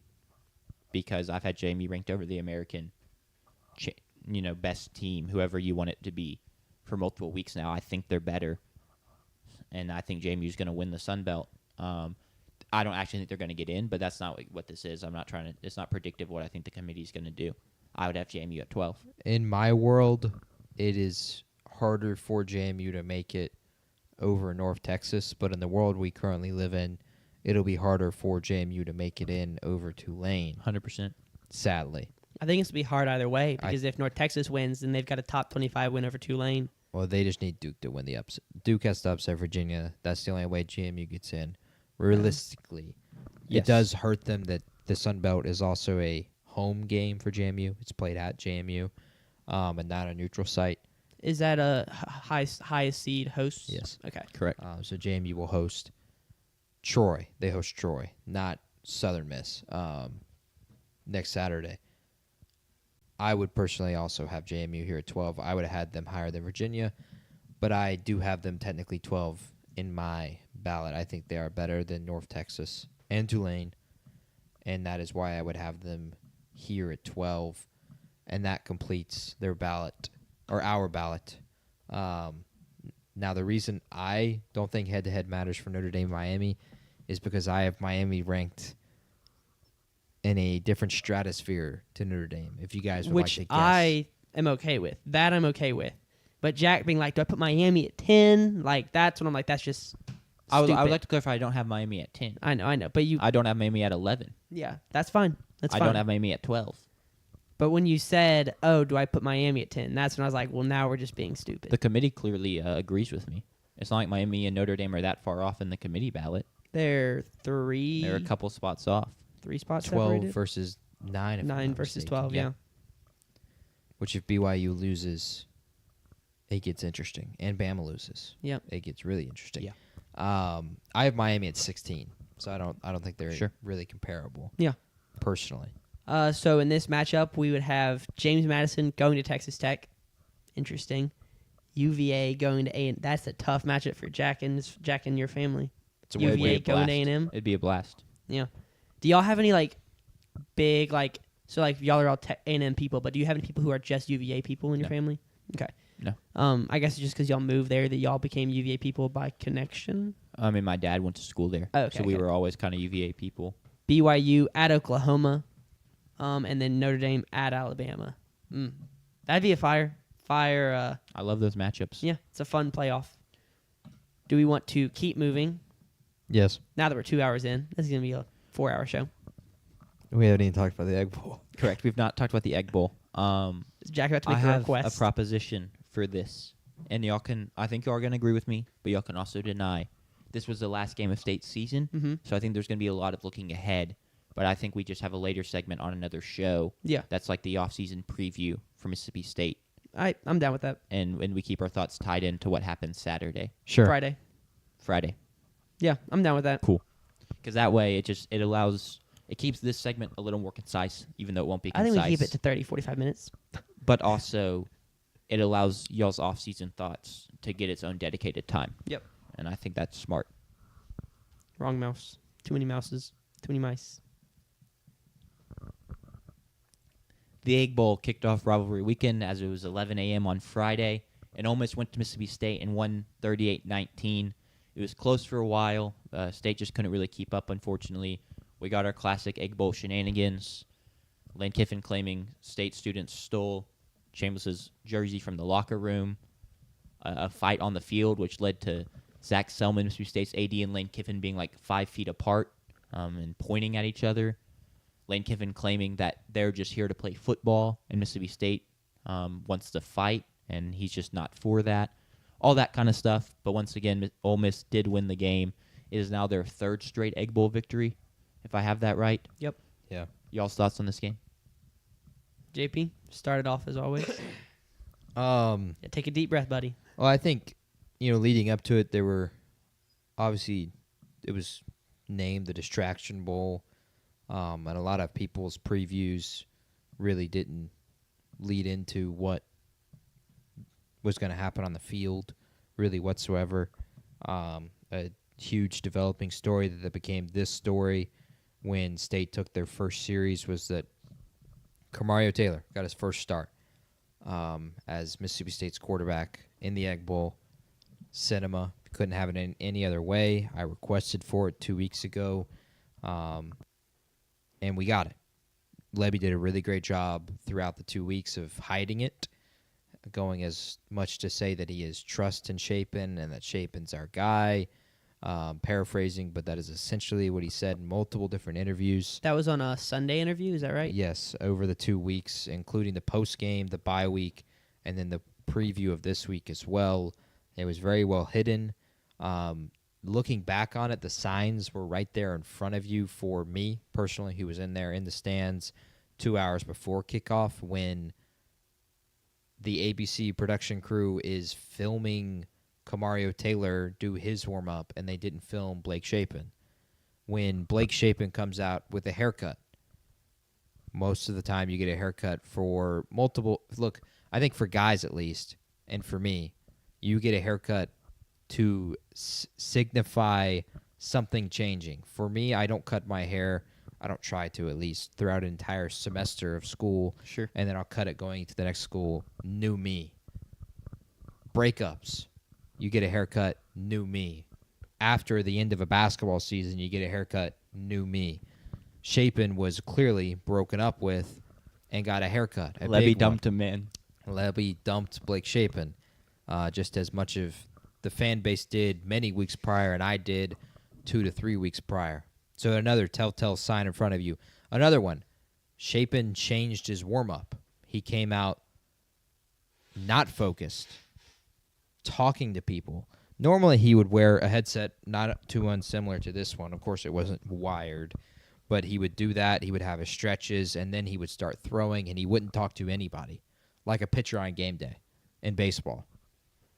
because I've had JMU ranked over the American, best team, whoever you want it to be, for multiple weeks now. I think they're better, and I think JMU is going to win the Sun Belt. I don't actually think they're going to get in, but that's not what this is. I'm not trying to. It's not predictive what I think the committee is going to do. I would have JMU at 12. In my world, it is harder for JMU to make it over North Texas, but in the world we currently live in, it'll be harder for JMU to make it in over Tulane, 100%. sadly. I think it's going to be hard either way because if North Texas wins, then they've got a top 25 win over Tulane. Well, they just need Duke to win the upset. Duke has to upset Virginia. That's the only way JMU gets in. Realistically, Yes. it does hurt them that the Sun Belt is also a home game for JMU. It's played at JMU and not a neutral site. Is that a highest seed host? Yes. Okay. Correct. So JMU will host Troy. They host Troy, not Southern Miss, next Saturday. I would personally also have JMU here at 12. I would have had them higher than Virginia, but I do have them technically 12 in my ballot. I think they are better than North Texas and Tulane, and that is why I would have them here at 12, and that completes their ballot, or our ballot. Now, the reason I don't think head-to-head matters for Notre Dame Miami is because I have Miami ranked in a different stratosphere to Notre Dame, if you guys would Which like to guess. I am okay with. That I'm okay with. But Jack being like, do I put Miami at 10? Like, that's when I'm like, that's just I would stupid. like to clarify. I don't have Miami at 10. I know. But you, I don't have Miami at 11. yeah, that's fine. That's I fine. don't have Miami at 12. But when you said, oh, do I put Miami at 10? That's when I was like, well, now we're just being stupid. The committee clearly agrees with me. It's not like Miami and Notre Dame are that far off in the committee ballot. They're three They're a couple spots off. spots 12 separated. versus 9. If I'm 9 not versus mistaken. 12, yeah. Which if BYU loses, it gets interesting. And Bama loses. Yep. It gets really interesting. Yeah. I have Miami at 16, so I don't think they're Sure. really comparable. Yeah. Personally. So in this matchup, we would have James Madison going to Texas Tech. Interesting. UVA going to A. That's a tough matchup for Jack and your family. It's a Yeah, weird UVA it'd be a going to blast. A&M. It'd be a blast. Yeah. Do y'all have any like big like so like y'all are all A&M people, but do you have any people who are just UVA people in your No. family? Okay. No. I guess it's just because y'all moved there that y'all became UVA people by connection. I mean, my dad went to school there, Oh, okay, so we okay. were always kind of UVA people. BYU at Oklahoma, and then Notre Dame at Alabama. That'd be a fire. I love those matchups. Yeah, it's a fun playoff. Do we want to keep moving? Yes. Now that we're 2 hours in, this is gonna be a 4-hour show. We haven't even talked about the Egg Bowl. Correct. We've not talked about the Egg Bowl. Is Jack about to I make a have request? a proposition for this, and y'all can. I think y'all are gonna agree with me, but y'all can also deny. This was the last game of state season, Mm-hmm. so I think there's gonna be a lot of looking ahead. But I think we just have a later segment on another show. Yeah, That's like the off-season preview for Mississippi State, I'm down with that. and we keep our thoughts tied into what happens Saturday, Sure. Friday. Friday, Yeah, I'm down with that. Cool. Because that way it keeps this segment a little more concise, even though it won't be I concise. think we keep it to 30, 45 minutes. But also, it allows y'all's off-season thoughts to get its own dedicated time. Yep. And I think that's smart. Wrong mouse. Too many mouses. Too many mice. The Egg Bowl kicked off rivalry weekend as it was 11 a.m. on Friday, and Ole Miss went to Mississippi State and won 38-19. It was close for a while. State just couldn't really keep up, unfortunately. We got our classic Egg Bowl shenanigans. Lane Kiffin claiming State students stole Chambliss's jersey from the locker room. A fight on the field, which led to Zach Selman, Mississippi State's AD, and Lane Kiffin being like 5 feet apart and pointing at each other. Lane Kiffin claiming that they're just here to play football, and Mississippi State wants to fight, and he's just not for that. All that kind of stuff. But once again, Ole Miss did win the game. It is now their third straight Egg Bowl victory, if I have that right. Yep. Yeah. Y'all's thoughts on this game? JP, started off as always. Yeah, Take a deep breath, buddy. Well, I think, leading up to it, there were obviously it was named the Distraction Bowl, and a lot of people's previews really didn't lead into what was going to happen on the field, really whatsoever. A huge developing story that became this story when State took their first series was that Camario Taylor got his first start as Mississippi State's quarterback in the Egg Bowl. Cinema. Couldn't have it in any other way. I requested for it 2 weeks ago, and we got it. Lebby did a really great job throughout the 2 weeks of hiding it, going as much to say that he is trust in Chapin and that Chapin's our guy. Paraphrasing, but that is essentially what he said in multiple different interviews. That was on a Sunday interview, is that right? Yes, over the 2 weeks, including the post game, the bye week, and then the preview of this week as well. It was very well hidden. Looking back on it, the signs were right there in front of you for me personally, who was in there in the stands 2 hours before kickoff when the ABC production crew is filming Camario Taylor do his warm-up, and they didn't film Blake Shapen. When Blake Shapen comes out with a haircut, most of the time you get a haircut for multiple... Look, I think for guys at least, and for me, you get a haircut to signify something changing. For me, I don't cut my hair. I don't try to, at least, throughout an entire semester of school. Sure. And then I'll cut it going to the next school. New me. Breakups. You get a haircut, new me. After the end of a basketball season, you get a haircut, new me. Chapin was clearly broken up with and got a haircut. Lebby dumped him, man. Lebby dumped Blake Chapin, just as much of the fan base did many weeks prior, and I did 2 to 3 weeks prior. So another telltale sign in front of you. Another one, Chapin changed his warm-up. He came out not focused, talking to people. Normally he would wear a headset not too unsimilar to this one. Of course, it wasn't wired, but he would do that. He would have his stretches, and then he would start throwing, and he wouldn't talk to anybody, like a pitcher on game day in baseball.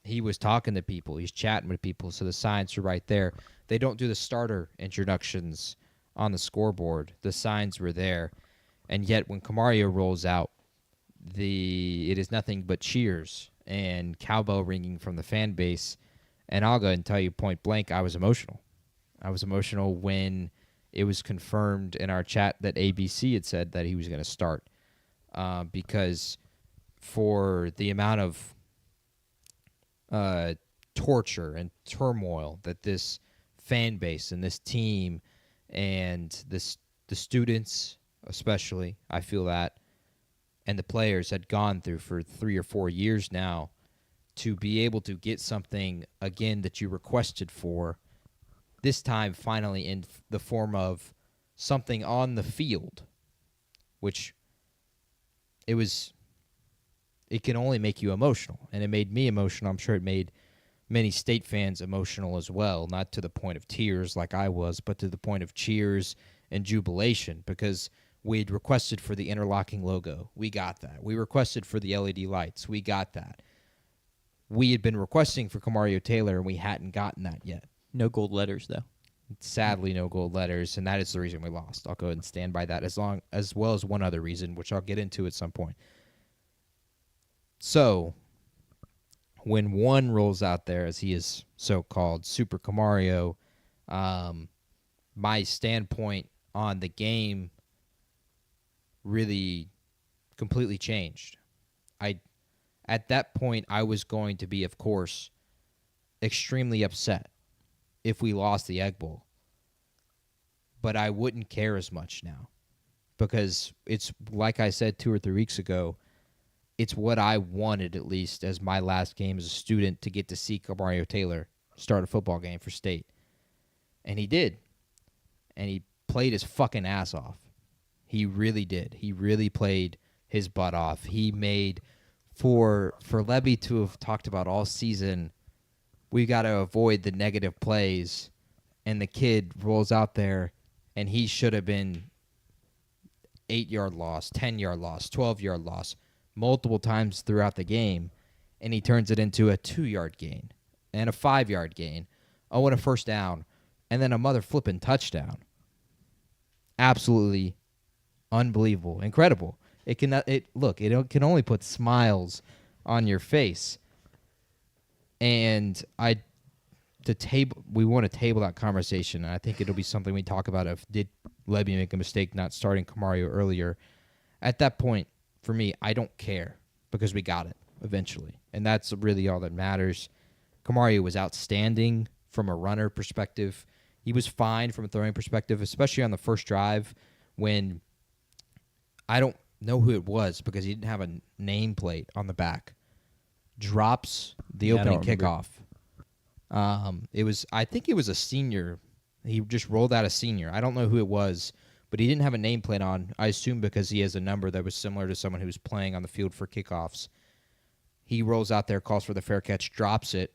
He was talking to people. He's chatting with people, so the signs are right there. They don't do the starter introductions on the scoreboard. The signs were there, and yet when Camario rolls out, it is nothing but cheers and cowbell ringing from the fan base. And I'll go ahead and tell you point blank, I was emotional. I was emotional when it was confirmed in our chat that ABC had said that he was going to start because for the amount of torture and turmoil that this fan base and this team and the students especially, I feel that, and the players had gone through for 3 or 4 years now, to be able to get something again that you requested for, this time finally in the form of something on the field, which it can only make you emotional, and it made me emotional. I'm sure it made many State fans emotional as well, not to the point of tears like I was, but to the point of cheers and jubilation, because we'd requested for the interlocking logo. We got that. We requested for the LED lights. We got that. We had been requesting for Camario Taylor, and we hadn't gotten that yet. No gold letters, though. Sadly, no gold letters, and that is the reason we lost. I'll go ahead and stand by that, as well as one other reason, which I'll get into at some point. So, when one rolls out there, as he is so-called, Super Camario, my standpoint on the game really completely changed. At that point, I was going to be, of course, extremely upset if we lost the Egg Bowl. But I wouldn't care as much now, because it's, like I said 2 or 3 weeks ago, it's what I wanted, at least, as my last game as a student, to get to see Camario Taylor start a football game for State. And he did. And he played his fucking ass off. He really did. He really played his butt off. He made, for Lebby to have talked about all season, we got to avoid the negative plays, and the kid rolls out there, and he should have been 8-yard loss, 10-yard loss, 12-yard loss, multiple times throughout the game, and he turns it into a 2-yard gain and a 5-yard gain, and a first down, and then a mother flipping touchdown. Absolutely unbelievable, incredible. It can only put smiles on your face. And we want to table that conversation, and I think it'll be something we talk about of, did Lebby make a mistake not starting Camario earlier? At that point, for me, I don't care, because we got it eventually, and that's really all that matters. Camario was outstanding from a runner perspective. He was fine from a throwing perspective, especially on the first drive when I don't know who it was because he didn't have a nameplate on the back. Drops the opening kickoff. I think it was a senior. He just rolled out a senior. I don't know who it was, but he didn't have a nameplate on. I assume because he has a number that was similar to someone who was playing on the field for kickoffs. He rolls out there, calls for the fair catch, drops it,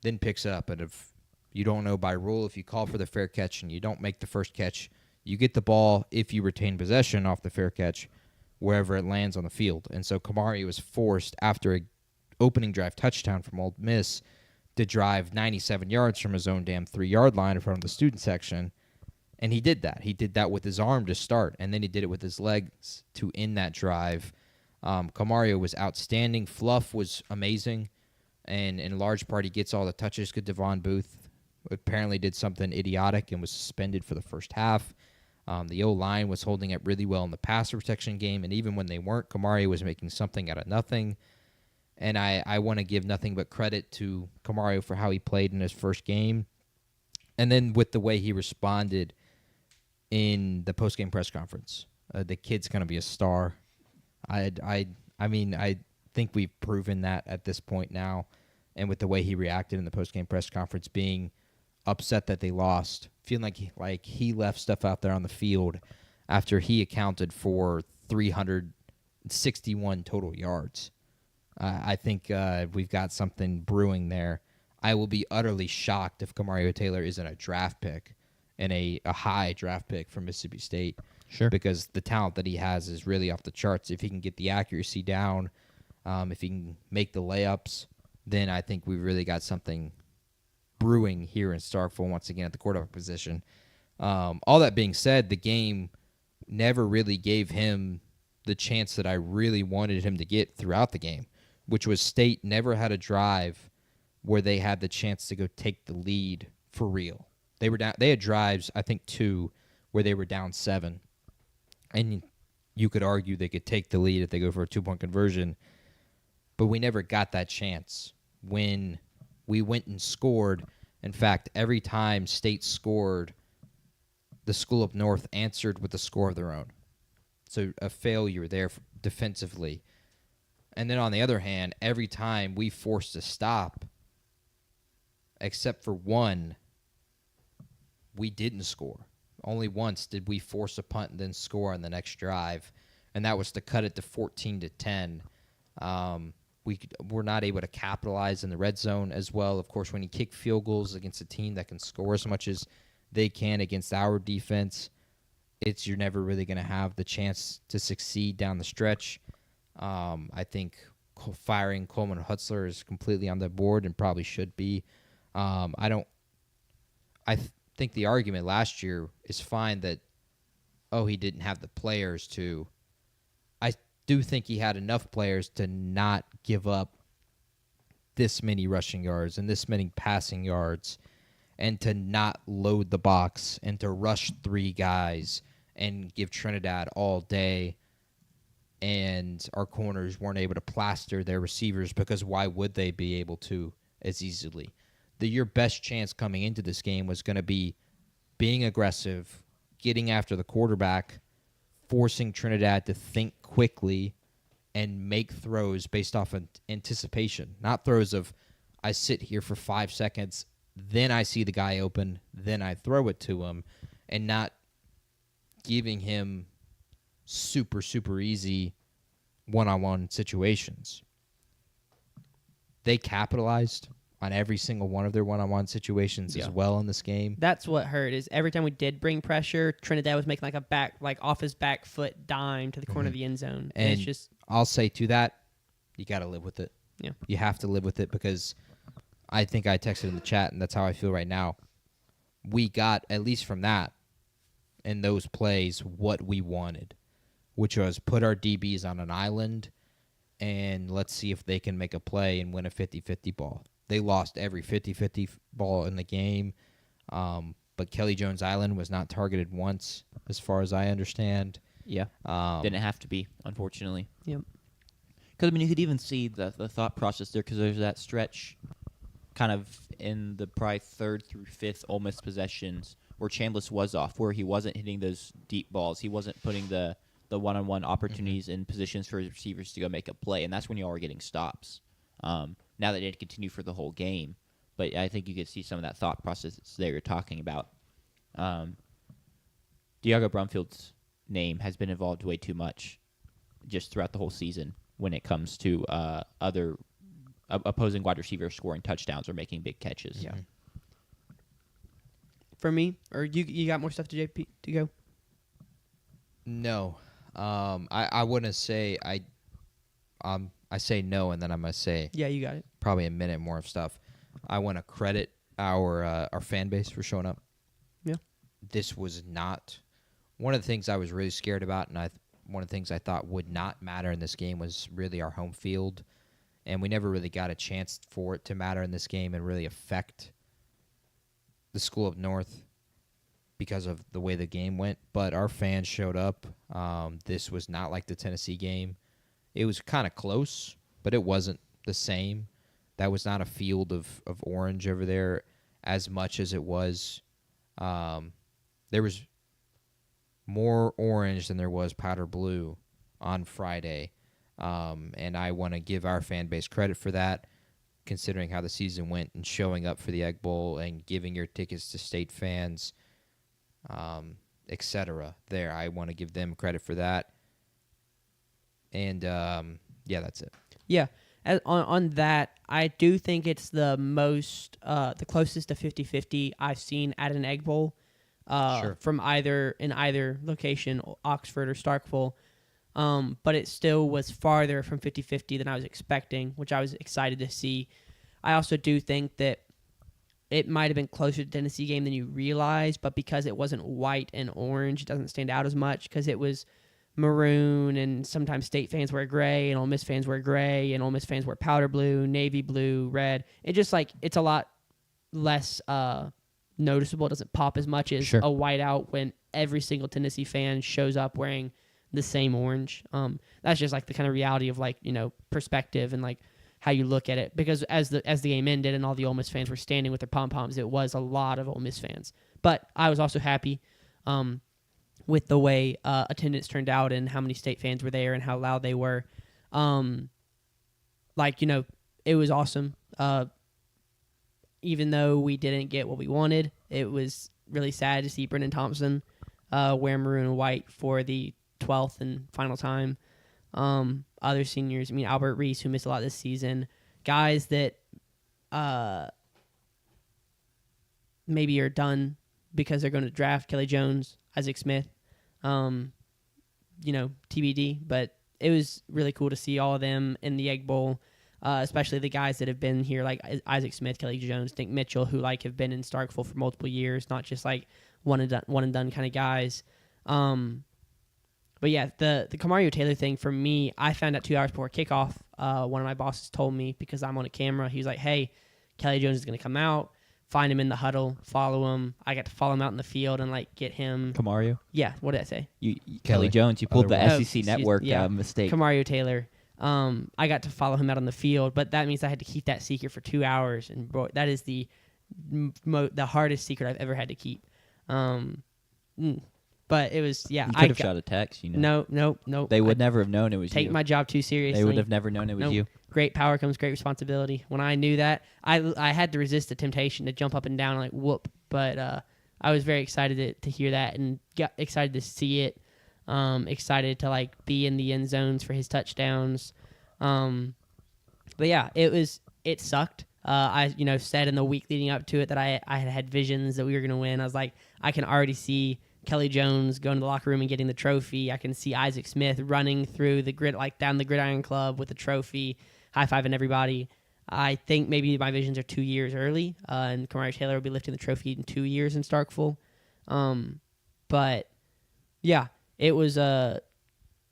then picks up. And if you don't know by rule, if you call for the fair catch and you don't make the first catch, you get the ball if you retain possession off the fair catch wherever it lands on the field. And so Camario was forced, after a opening drive touchdown from Ole Miss, to drive 97 yards from his own damn 3-yard line in front of the student section, and he did that. He did that with his arm to start, and then he did it with his legs to end that drive. Camario was outstanding. Fluff was amazing, and in large part he gets all the touches. Good Devon Booth apparently did something idiotic and was suspended for the first half. The O-line was holding it really well in the pass protection game, and even when they weren't, Camario was making something out of nothing. And I want to give nothing but credit to Camario for how he played in his first game. And then with the way he responded in the post-game press conference. The kid's going to be a star. I mean, I think we've proven that at this point now. And with the way he reacted in the post-game press conference, being upset that they lost, feeling like he left stuff out there on the field after he accounted for 361 total yards. I think we've got something brewing there. I will be utterly shocked if Camario Taylor isn't a draft pick and a high draft pick from Mississippi State. Sure. Because the talent that he has is really off the charts. If he can get the accuracy down, if he can make the layups, then I think we've really got something brewing here in Starkville once again at the quarterback position. All that being said, the game never really gave him the chance that I really wanted him to get throughout the game, which was State never had a drive where they had the chance to go take the lead for real. They were down. They had drives, I think 2, where they were down 7. And you could argue they could take the lead if they go for a 2-point conversion. But we never got that chance. When we went and scored, in fact, every time State scored, the School of North answered with a score of their own. So a failure there defensively. And then on the other hand, every time we forced a stop, except for one, we didn't score. Only once did we force a punt and then score on the next drive, and that was to cut it to 14-10. We're not able to capitalize in the red zone as well. Of course, when you kick field goals against a team that can score as much as they can against our defense, you're never really going to have the chance to succeed down the stretch. I think firing Coleman Hutzler is completely on the board and probably should be. I think the argument last year is fine that, he didn't have the players to. I do think he had enough players to not give up this many rushing yards and this many passing yards, and to not load the box and to rush 3 guys and give Trinidad all day. And our corners weren't able to plaster their receivers because why would they be able to as easily? Your best chance coming into this game was going to be being aggressive, getting after the quarterback, forcing Trinidad to think quickly and make throws based off of anticipation, not throws of I sit here for 5 seconds, then I see the guy open, then I throw it to him, and not giving him super, super easy one-on-one situations. They capitalized on every single one of their one-on-one situations as well in this game. That's what hurt, is every time we did bring pressure, Trinidad was making off his back foot dime to the corner of the end zone. And it's just, I'll say to that, you got to live with it. Yeah. You have to live with it, because I think I texted in the chat, and that's how I feel right now. We got, at least from that, in those plays, what we wanted, which was put our DBs on an island and let's see if they can make a play and win a 50-50 ball. They lost every 50-50 ball in the game, but Kelly Jones Island was not targeted once, as far as I understand. Yeah, didn't have to be, unfortunately. Yep. Because, you could even see the thought process there, because there's that stretch kind of in the probably 3rd through 5th Ole Miss possessions where Chambliss was off, where he wasn't hitting those deep balls. He wasn't putting the one-on-one opportunities in positions for his receivers to go make a play, and that's when you are getting stops. Now that it didn't continue for the whole game, but I think you could see some of that thought process there you're talking about. Diago Brumfield's name has been involved way too much just throughout the whole season when it comes to other opposing wide receivers scoring touchdowns or making big catches. Yeah. For me, or you got more stuff to JP to go? No. I wouldn't say I say no, and then I'm going to say Yeah, you got it. probably a minute more of stuff. I want to credit our fan base for showing up. Yeah. This was not one of the things I was really scared about, and one of the things I thought would not matter in this game was really our home field, and we never really got a chance for it to matter in this game and really affect the School of North because of the way the game went. But our fans showed up. This was not like the Tennessee game. It was kind of close, but it wasn't the same. That was not a field of orange over there as much as it was. There was more orange than there was powder blue on Friday. And I want to give our fan base credit for that, considering how the season went and showing up for the Egg Bowl and giving your tickets to State fans, etc. There, I want to give them credit for that. And, yeah, that's it. Yeah. On that, I do think it's the closest to 50-50 I've seen at an Egg Bowl from in either location, Oxford or Starkville. But it still was farther from 50-50 than I was expecting, which I was excited to see. I also do think that it might have been closer to the Tennessee game than you realize, but because it wasn't white and orange, it doesn't stand out as much because it was maroon, and sometimes State fans wear gray, and Ole Miss fans wear gray, and Ole Miss fans wear powder blue, navy blue, red. It just it's a lot less noticeable. It doesn't pop as much as Sure. a whiteout when every single Tennessee fan shows up wearing the same orange. That's just like the kind of reality of like, perspective and like how you look at it. Because as the game ended and all the Ole Miss fans were standing with their pom-poms, it was a lot of Ole Miss fans. But I was also happy with the way attendance turned out and how many state fans were there and how loud they were. It was awesome. Even though we didn't get what we wanted, it was really sad to see Brendan Thompson wear maroon and white for the 12th and final time. Other seniors, Albert Reese, who missed a lot this season, guys that maybe are done because they're going to draft Kelly Jones, Isaac Smith, TBD. But it was really cool to see all of them in the Egg Bowl, especially the guys that have been here, like Isaac Smith, Kelly Jones, Nick Mitchell, who like have been in Starkville for multiple years, not just like one and done kind of guys. But yeah, the Kamario Taylor thing for me, I found out 2 hours before kickoff. One of my bosses told me because I'm on a camera. He was like, "Hey, Kelly Jones is going to come out. Find him in the huddle. Follow him." I got to follow him out in the field and like get him. Kamario? Yeah, what did I say? Kelly Jones. You pulled the Otherwise. SEC Network mistake. Kamario Taylor. I got to follow him out on the field, but that means I had to keep that secret for 2 hours, and bro, that is the hardest secret I've ever had to keep. But it was, yeah. You could have shot a text, No. They would never have known it was you. Take my job too seriously. They would have never known it was you. Great power comes great responsibility. When I knew that, I had to resist the temptation to jump up and down and like whoop. But I was very excited to hear that and got excited to see it. Excited to like be in the end zones for his touchdowns. But yeah, it sucked. I said in the week leading up to it that I had visions that we were gonna win. I was like, I can already see Kelly Jones going to the locker room and getting the trophy. I can see Isaac Smith running through the grid, like down the Gridiron Club with the trophy, high-fiving everybody. I think maybe my visions are 2 years early, and Kamario Taylor will be lifting the trophy in 2 years in Starkville. But yeah, it was a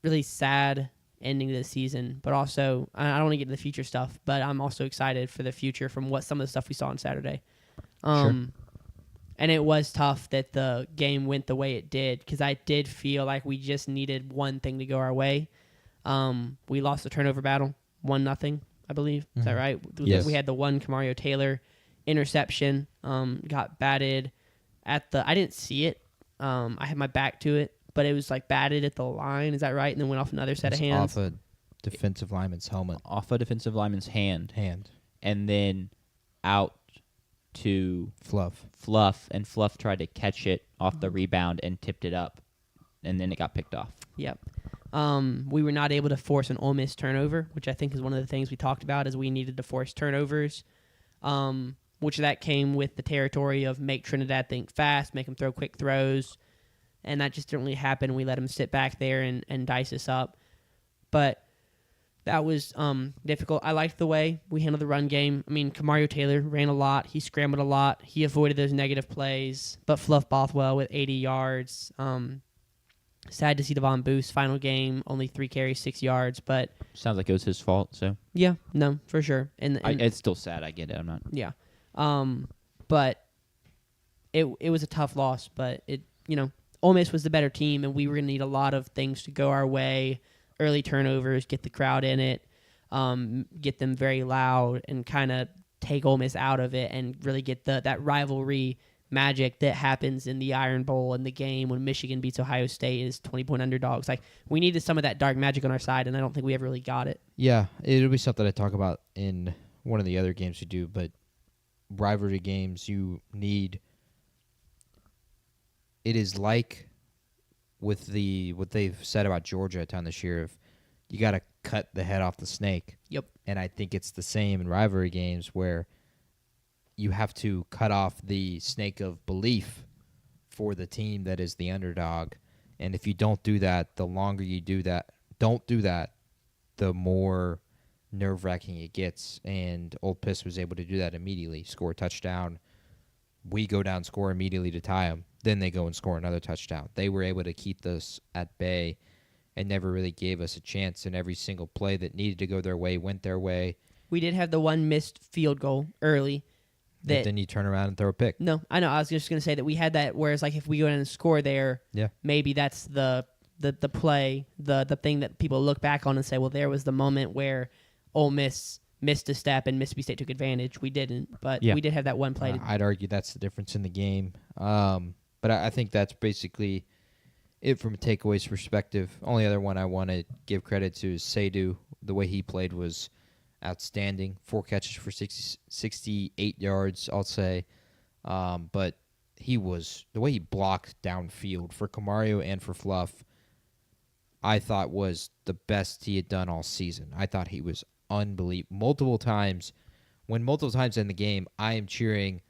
really sad ending to the season, but also I don't want to get into the future stuff, but I'm also excited for the future from what some of the stuff we saw on Saturday. Sure. And it was tough that the game went the way it did because I did feel like we just needed one thing to go our way. We lost the turnover battle, 1-0, I believe. Is that right? Yes. We had the one Kamario Taylor interception, got batted at the – I didn't see it. I had my back to it, but it was like batted at the line. Is that right? And then went off another set of hands. Off a defensive lineman's helmet. Off a defensive lineman's hand. And then out to Fluff, and Fluff tried to catch it off the rebound and tipped it up, and then it got picked off. Yep. We were not able to force an Ole Miss turnover, which I think is one of the things we talked about, is we needed to force turnovers, which that came with the territory of make Trinidad think fast, make them throw quick throws, and that just didn't really happen. We let them sit back there and dice us up. But that was difficult. I liked the way we handled the run game. I mean, Kamario Taylor ran a lot. He scrambled a lot. He avoided those negative plays. But Fluff Bothwell with 80 yards. Sad to see Devon Booth's final game, only 3 carries, 6 yards. But sounds like it was his fault. So yeah, no, for sure. And it's still sad. I get it. I'm not. Yeah, but it was a tough loss. But Ole Miss was the better team, and we were gonna need a lot of things to go our way. Early turnovers, get the crowd in it, get them very loud, and kind of take Ole Miss out of it, and really get that rivalry magic that happens in the Iron Bowl and the game when Michigan beats Ohio State as 20-point underdogs. Like, we needed some of that dark magic on our side, and I don't think we ever really got it. Yeah, it'll be something I talk about in one of the other games we do, but rivalry games, you need... It is like... with what they've said about Georgia a ton this year, of you got to cut the head off the snake. Yep. And I think it's the same in rivalry games where you have to cut off the snake of belief for the team that is the underdog. And if you don't do that, the longer you don't do that, the more nerve-wracking it gets. And Old Piss was able to do that immediately, score a touchdown. We go down, score immediately to tie them. Then they go and score another touchdown. They were able to keep this at bay and never really gave us a chance. And every single play that needed to go their way went their way. We did have the one missed field goal early that then you turn around and throw a pick. No, I know. I was just going to say that we had that. Whereas, like, if we go in and score there, Yeah. maybe that's the play, the thing that people look back on and say, well, there was the moment where Ole Miss missed a step and Mississippi State took advantage. We didn't, but Yeah. we did have that one play. I'd argue that's the difference in the game. But I think that's basically it from a takeaways perspective. Only other one I want to give credit to is Seydu. The way he played was outstanding. 4 catches for 68 yards, I'll say. But the way he blocked downfield for Camario and for Fluff, I thought was the best he had done all season. I thought he was unbelievable. Multiple times in the game, I am cheering,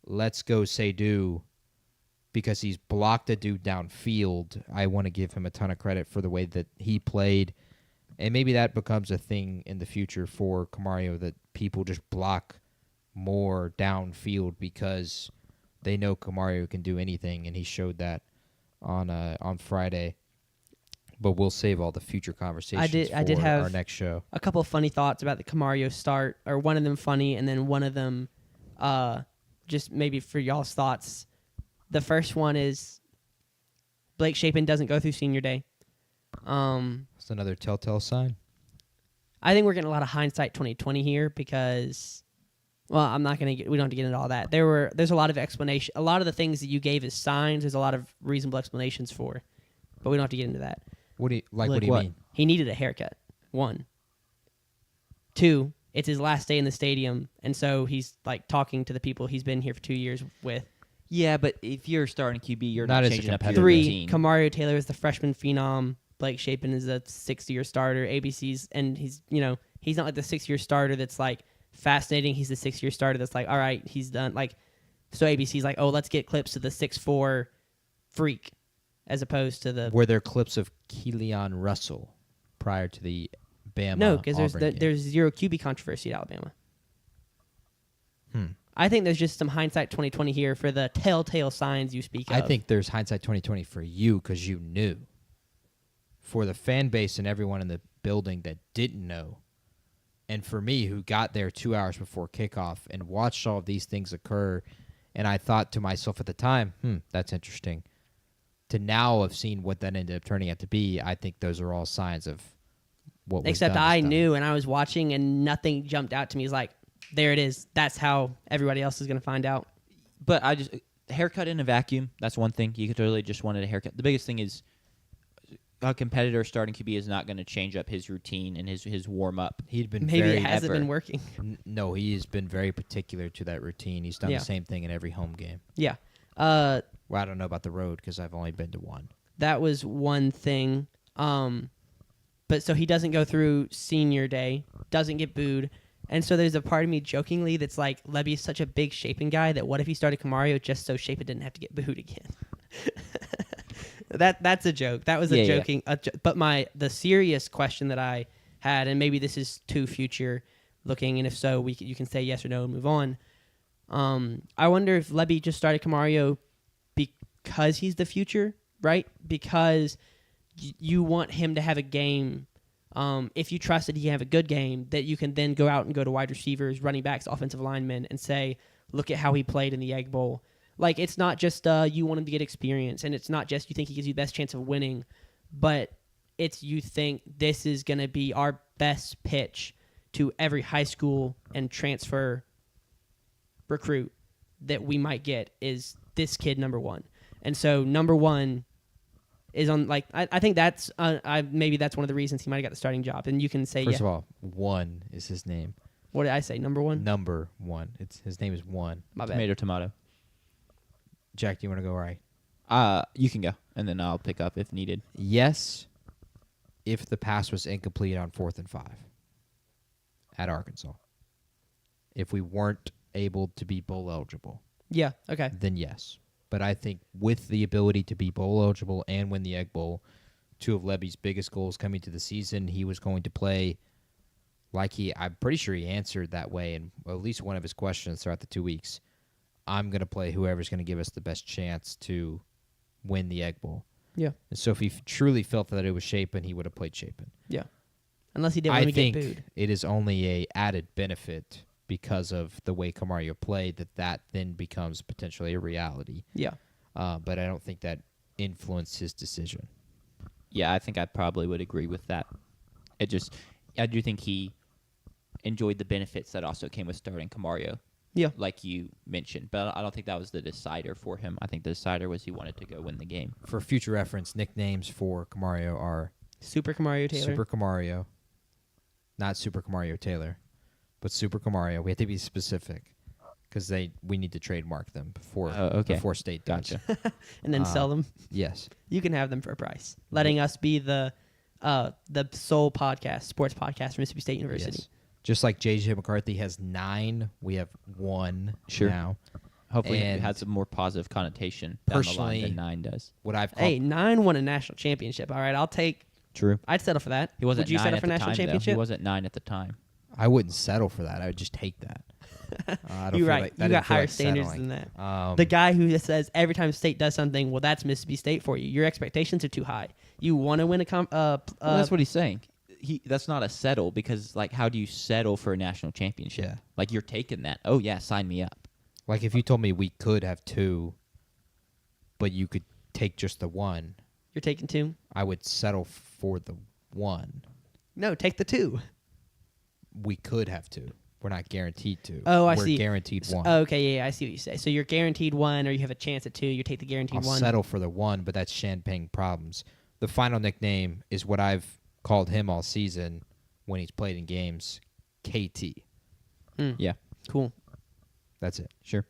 let's go Seydu, because he's blocked a dude downfield. I want to give him a ton of credit for the way that he played. And maybe that becomes a thing in the future for Camario, that people just block more downfield because they know Camario can do anything, and he showed that on Friday. But we'll save all the future conversations I did for have our next show. A couple of funny thoughts about the Camario start, or one of them funny, and then one of them just maybe for y'all's thoughts. The first one is Blake Shapen doesn't go through senior day. That's another telltale sign. I think we're getting a lot of hindsight 2020 here because, well, we don't have to get into all that. There's a lot of explanation. A lot of the things that you gave as signs, there's a lot of reasonable explanations for, but we don't have to get into that. What do you mean? He needed a haircut. 1. 2, it's his last day in the stadium, and so he's like talking to the people he's been here for 2 years with. Yeah, but if you're starting QB, you're Not not as a changing up competitor. your 3, routine. Camario Taylor is the freshman phenom. Blake Shapen is a 6th-year starter. ABC's, and he's not like the 6th-year starter that's like fascinating. He's the 6th-year starter that's like, all right, he's done. Like, so ABC's like, oh, let's get clips of the 6'4" freak, as opposed to the Were there clips of Keelan Russell prior to the Bama? no, because Auburn there's zero QB controversy at Alabama. game? I think there's just some hindsight 2020 here for the telltale signs you speak of. I think there's hindsight 2020 for you because you knew. For the fan base and everyone in the building that didn't know, and for me who got there 2 hours before kickoff and watched all of these things occur, and I thought to myself at the time, that's interesting. To now have seen what that ended up turning out to be, I think those are all signs of what was Except done I is done. knew, and I was watching, and nothing jumped out to me. It's like, there it is. That's how everybody else is going to find out. But haircut in a vacuum, that's one thing. You could totally just wanted a haircut. The biggest thing is a competitor starting QB is not going to change up his routine and his warm-up. He'd been Maybe very it hasn't been working. No, he has been very particular to that routine. He's done Yeah. the same thing in every home game. Yeah. Well, I don't know about the road because I've only been to one. That was one thing. But so he doesn't go through senior day, doesn't get booed. And so there's a part of me jokingly that's like, Lebby is such a big Shapen guy that what if he started Camario just so Shapen didn't have to get booed again? That's a joke. That was a joking. But the serious question that I had, and maybe this is too future looking, and if so, you can say yes or no and move on. I wonder if Lebby just started Camario because he's the future, right? Because you want him to have a game. If you trust that he can have a good game, that you can then go out and go to wide receivers, running backs, offensive linemen, and say, look at how he played in the Egg Bowl. Like, it's not just you want him to get experience, and it's not just you think he gives you the best chance of winning, but it's you think this is going to be our best pitch to every high school and transfer recruit that we might get is this kid number 1. And so number 1 is on, like, I think that's maybe that's one of the reasons he might have got the starting job. And you can say, First of all, 1 is his name. What did I say? Number 1? Number 1. His name is 1. My bad. Tomato. Jack, do you want to go right? You can go, and then I'll pick up if needed. Yes, if the pass was incomplete on 4th and 5 at Arkansas. If we weren't able to be bowl eligible, Yeah, okay. then yes. But I think with the ability to be bowl eligible and win the Egg Bowl, 2 of Lebby's biggest goals coming to the season, he was going to play like I'm pretty sure he answered that way in at least one of his questions throughout the 2 weeks. I'm going to play whoever's going to give us the best chance to win the Egg Bowl. Yeah. And so if he truly felt that it was Shapen, he would have played Shapen. Yeah. Unless he didn't want I to get think booed. it is only a added benefit because of the way Camario played, that then becomes potentially a reality. Yeah. But I don't think that influenced his decision. Yeah, I think I probably would agree with that. I do think he enjoyed the benefits that also came with starting Camario. Yeah. Like you mentioned, but I don't think that was the decider for him. I think the decider was he wanted to go win the game. For future reference, nicknames for Camario are Super Camario Taylor. Super Camario, not Super Camario Taylor, but Super Camario. We have to be specific because we need to trademark them before state does. Gotcha. And then sell them. Yes. You can have them for a price. Letting us be the sole sports podcast from Mississippi State University. Yes. Just like J.J. McCarthy has 9, we have 1 now. Hopefully it And has a more positive connotation down the line than 9 does. What I've called, Hey, 9 won a national championship. All right, True. I'd settle for that. He wasn't Would you 9 settle at for the national time, though. championship? He wasn't 9 at the time. I wouldn't settle for that. I would just take that. I don't You're feel right. like- You I got didn't feel higher like standards settling. than that. Um, The guy who says every time State does something, well, that's Mississippi State for you. Your expectations are too high. You want to win a Well, that's what he's saying. That's not a settle because, like, how do you settle for a national championship? Yeah. Like, you're taking that. Oh, yeah, sign me up. Like if you told me we could have 2, but you could take just the 1, You're taking 2. I would settle for the 1. No, take the 2. We could have 2. We're not guaranteed to. Oh, I We're see. guaranteed 1. Okay, yeah, I see what you say. So you're guaranteed 1, or you have a chance at 2. You take the guaranteed I'll 1. settle for the 1, but that's champagne problems. The final nickname is what I've called him all season when he's played in games, KT. Yeah, Cool. That's it. sure.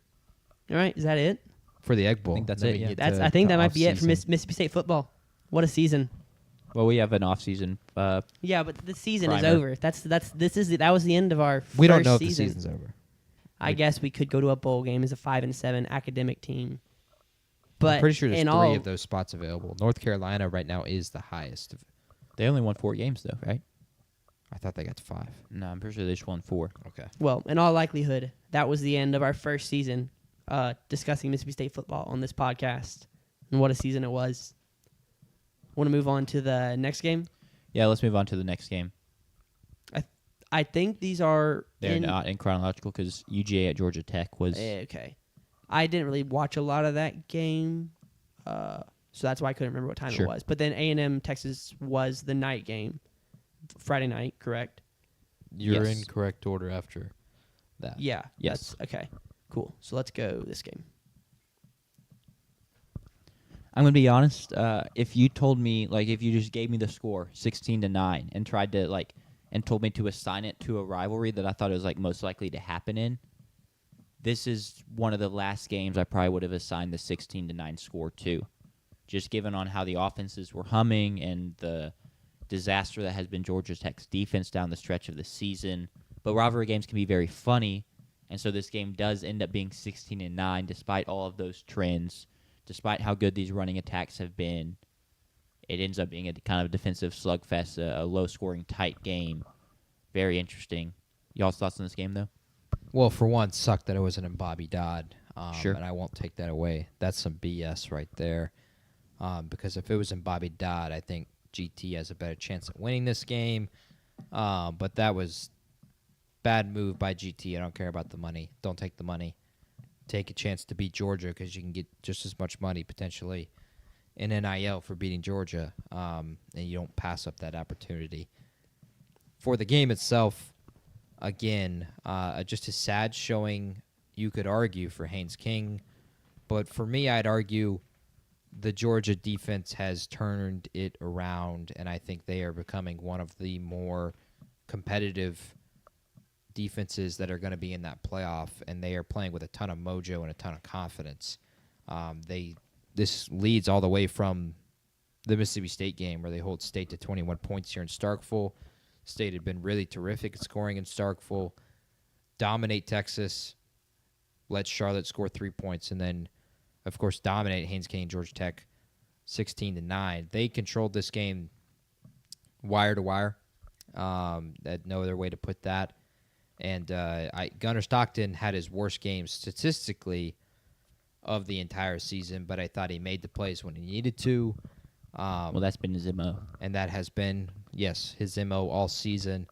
All right, is that it? For the Egg Bowl. think that's Then it, we yeah. get I think to that might be it for off-season. Mississippi State football. What a season! Well, we have an off-season. Yeah, but the season is Primer. over. That was the end of our We don't first know if the season. season's over. I guess we could go to a bowl game as a 5-7 academic team. But I'm pretty sure there's in 3 all, of those spots available. North Carolina right now is the highest. They only won 4 games, though, right? I thought they got to 5. No, I'm pretty sure they just won 4. Okay. well, in all likelihood, that was the end of our first season discussing Mississippi State football on this podcast. And what a season it was. Want to move on to the next game? Yeah, let's move on to the next game. I think these are They're not in chronological because UGA at Georgia Tech was. Okay. I didn't really watch a lot of that game, so that's why I couldn't remember what time Sure. it was. But then A&M Texas was the night game, Friday night, correct? You're Yes. in correct order after that. Yeah. Yes. that's- Okay. Cool. So let's go this game. I'm gonna be honest. If you told me, like, if you just gave me the score 16-9 and tried to and told me to assign it to a rivalry that I thought it was most likely to happen in, this is one of the last games I probably would have assigned the 16-9 score to, just given on how the offenses were humming and the disaster that has been Georgia Tech's defense down the stretch of the season. But rivalry games can be very funny, and so this game does end up being 16-9 despite all of those trends. Despite how good these running attacks have been, it ends up being a kind of defensive slugfest, a low-scoring, tight game. Very interesting. Y'all's thoughts on this game, though? Well, for one, sucked that it wasn't in Bobby Dodd. Sure. And I won't take that away. That's some BS right there. Because if it was in Bobby Dodd, I think GT has a better chance at winning this game. But that was bad move by GT. I don't care about the money. Don't take the money. Take a chance to beat Georgia because you can get just as much money potentially in NIL for beating Georgia, and you don't pass up that opportunity. For the game itself, again, just a sad showing, you could argue, for Haynes King. But for me, I'd argue the Georgia defense has turned it around, and I think they are becoming one of the more competitive defenses that are going to be in that playoff, and they are playing with a ton of mojo and a ton of confidence. This leads all the way from the Mississippi State game where they hold State to 21 points here in Starkville. State had been really terrific at scoring in Starkville, dominate Texas, let Charlotte score 3 points, and then, of course, dominate Haynes King and Georgia Tech 16-9. They controlled this game wire to wire. Had no other way to put that. And Gunnar Stockton had his worst game statistically of the entire season, but I thought he made the plays when he needed to. Well, that's been his MO. And that has been, yes, his MO all season.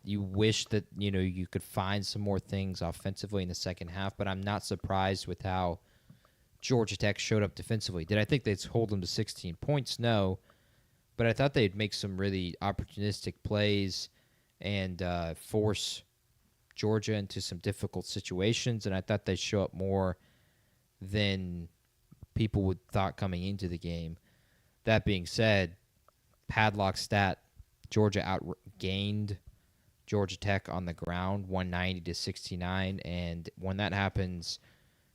you wish that you could find some more things offensively in the second half, but I'm not surprised with how Georgia Tech showed up defensively. Did I think they'd hold them to 16 points? No, but I thought they'd make some really opportunistic plays and force Georgia into some difficult situations, and I thought they'd show up more than people would thought coming into the game. That being said, padlock stat, Georgia outgained Georgia Tech on the ground 190-69, and when that happens,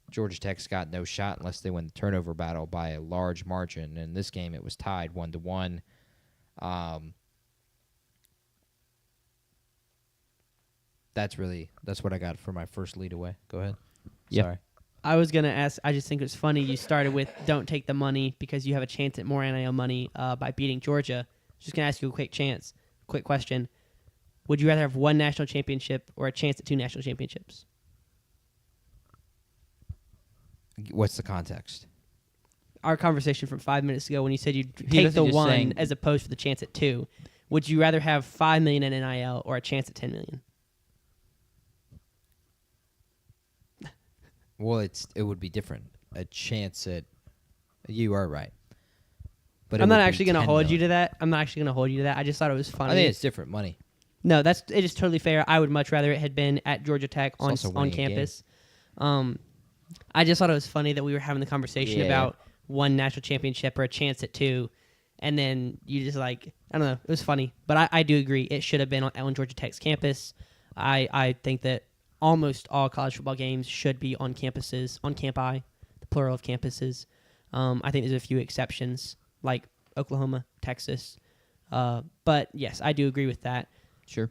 Georgia Tech's got no shot unless they win the turnover battle by a large margin. In this game, it was tied 1-1. That's what I got for my first lead away. Go ahead. Yeah. Sorry. I was going to ask, I just think it's funny you started with don't take the money because you have a chance at more NIL money by beating Georgia. Just going to ask you a quick question. Would you rather have one national championship or a chance at 2 national championships? What's the context? Our conversation from 5 minutes ago when you said you'd He take wasn't the just 1 saying- as opposed to the chance at 2. Would you rather have $5 million in NIL or a chance at $10 million? Well, it would be different. A chance at you are right. But I'm not actually going to hold you to that. I just thought it was funny. I think it's different money. No, it is totally fair. I would much rather it had been at Georgia Tech on also winning a campus. I just thought it was funny that we were having the conversation about one national championship or a chance at 2, and then you just I don't know. It was funny, but I do agree it should have been on Georgia Tech's campus. I think that almost all college football games should be on campuses, on campi, the plural of campuses. I think there's a few exceptions like Oklahoma, Texas, but yes, I do agree with that. Sure.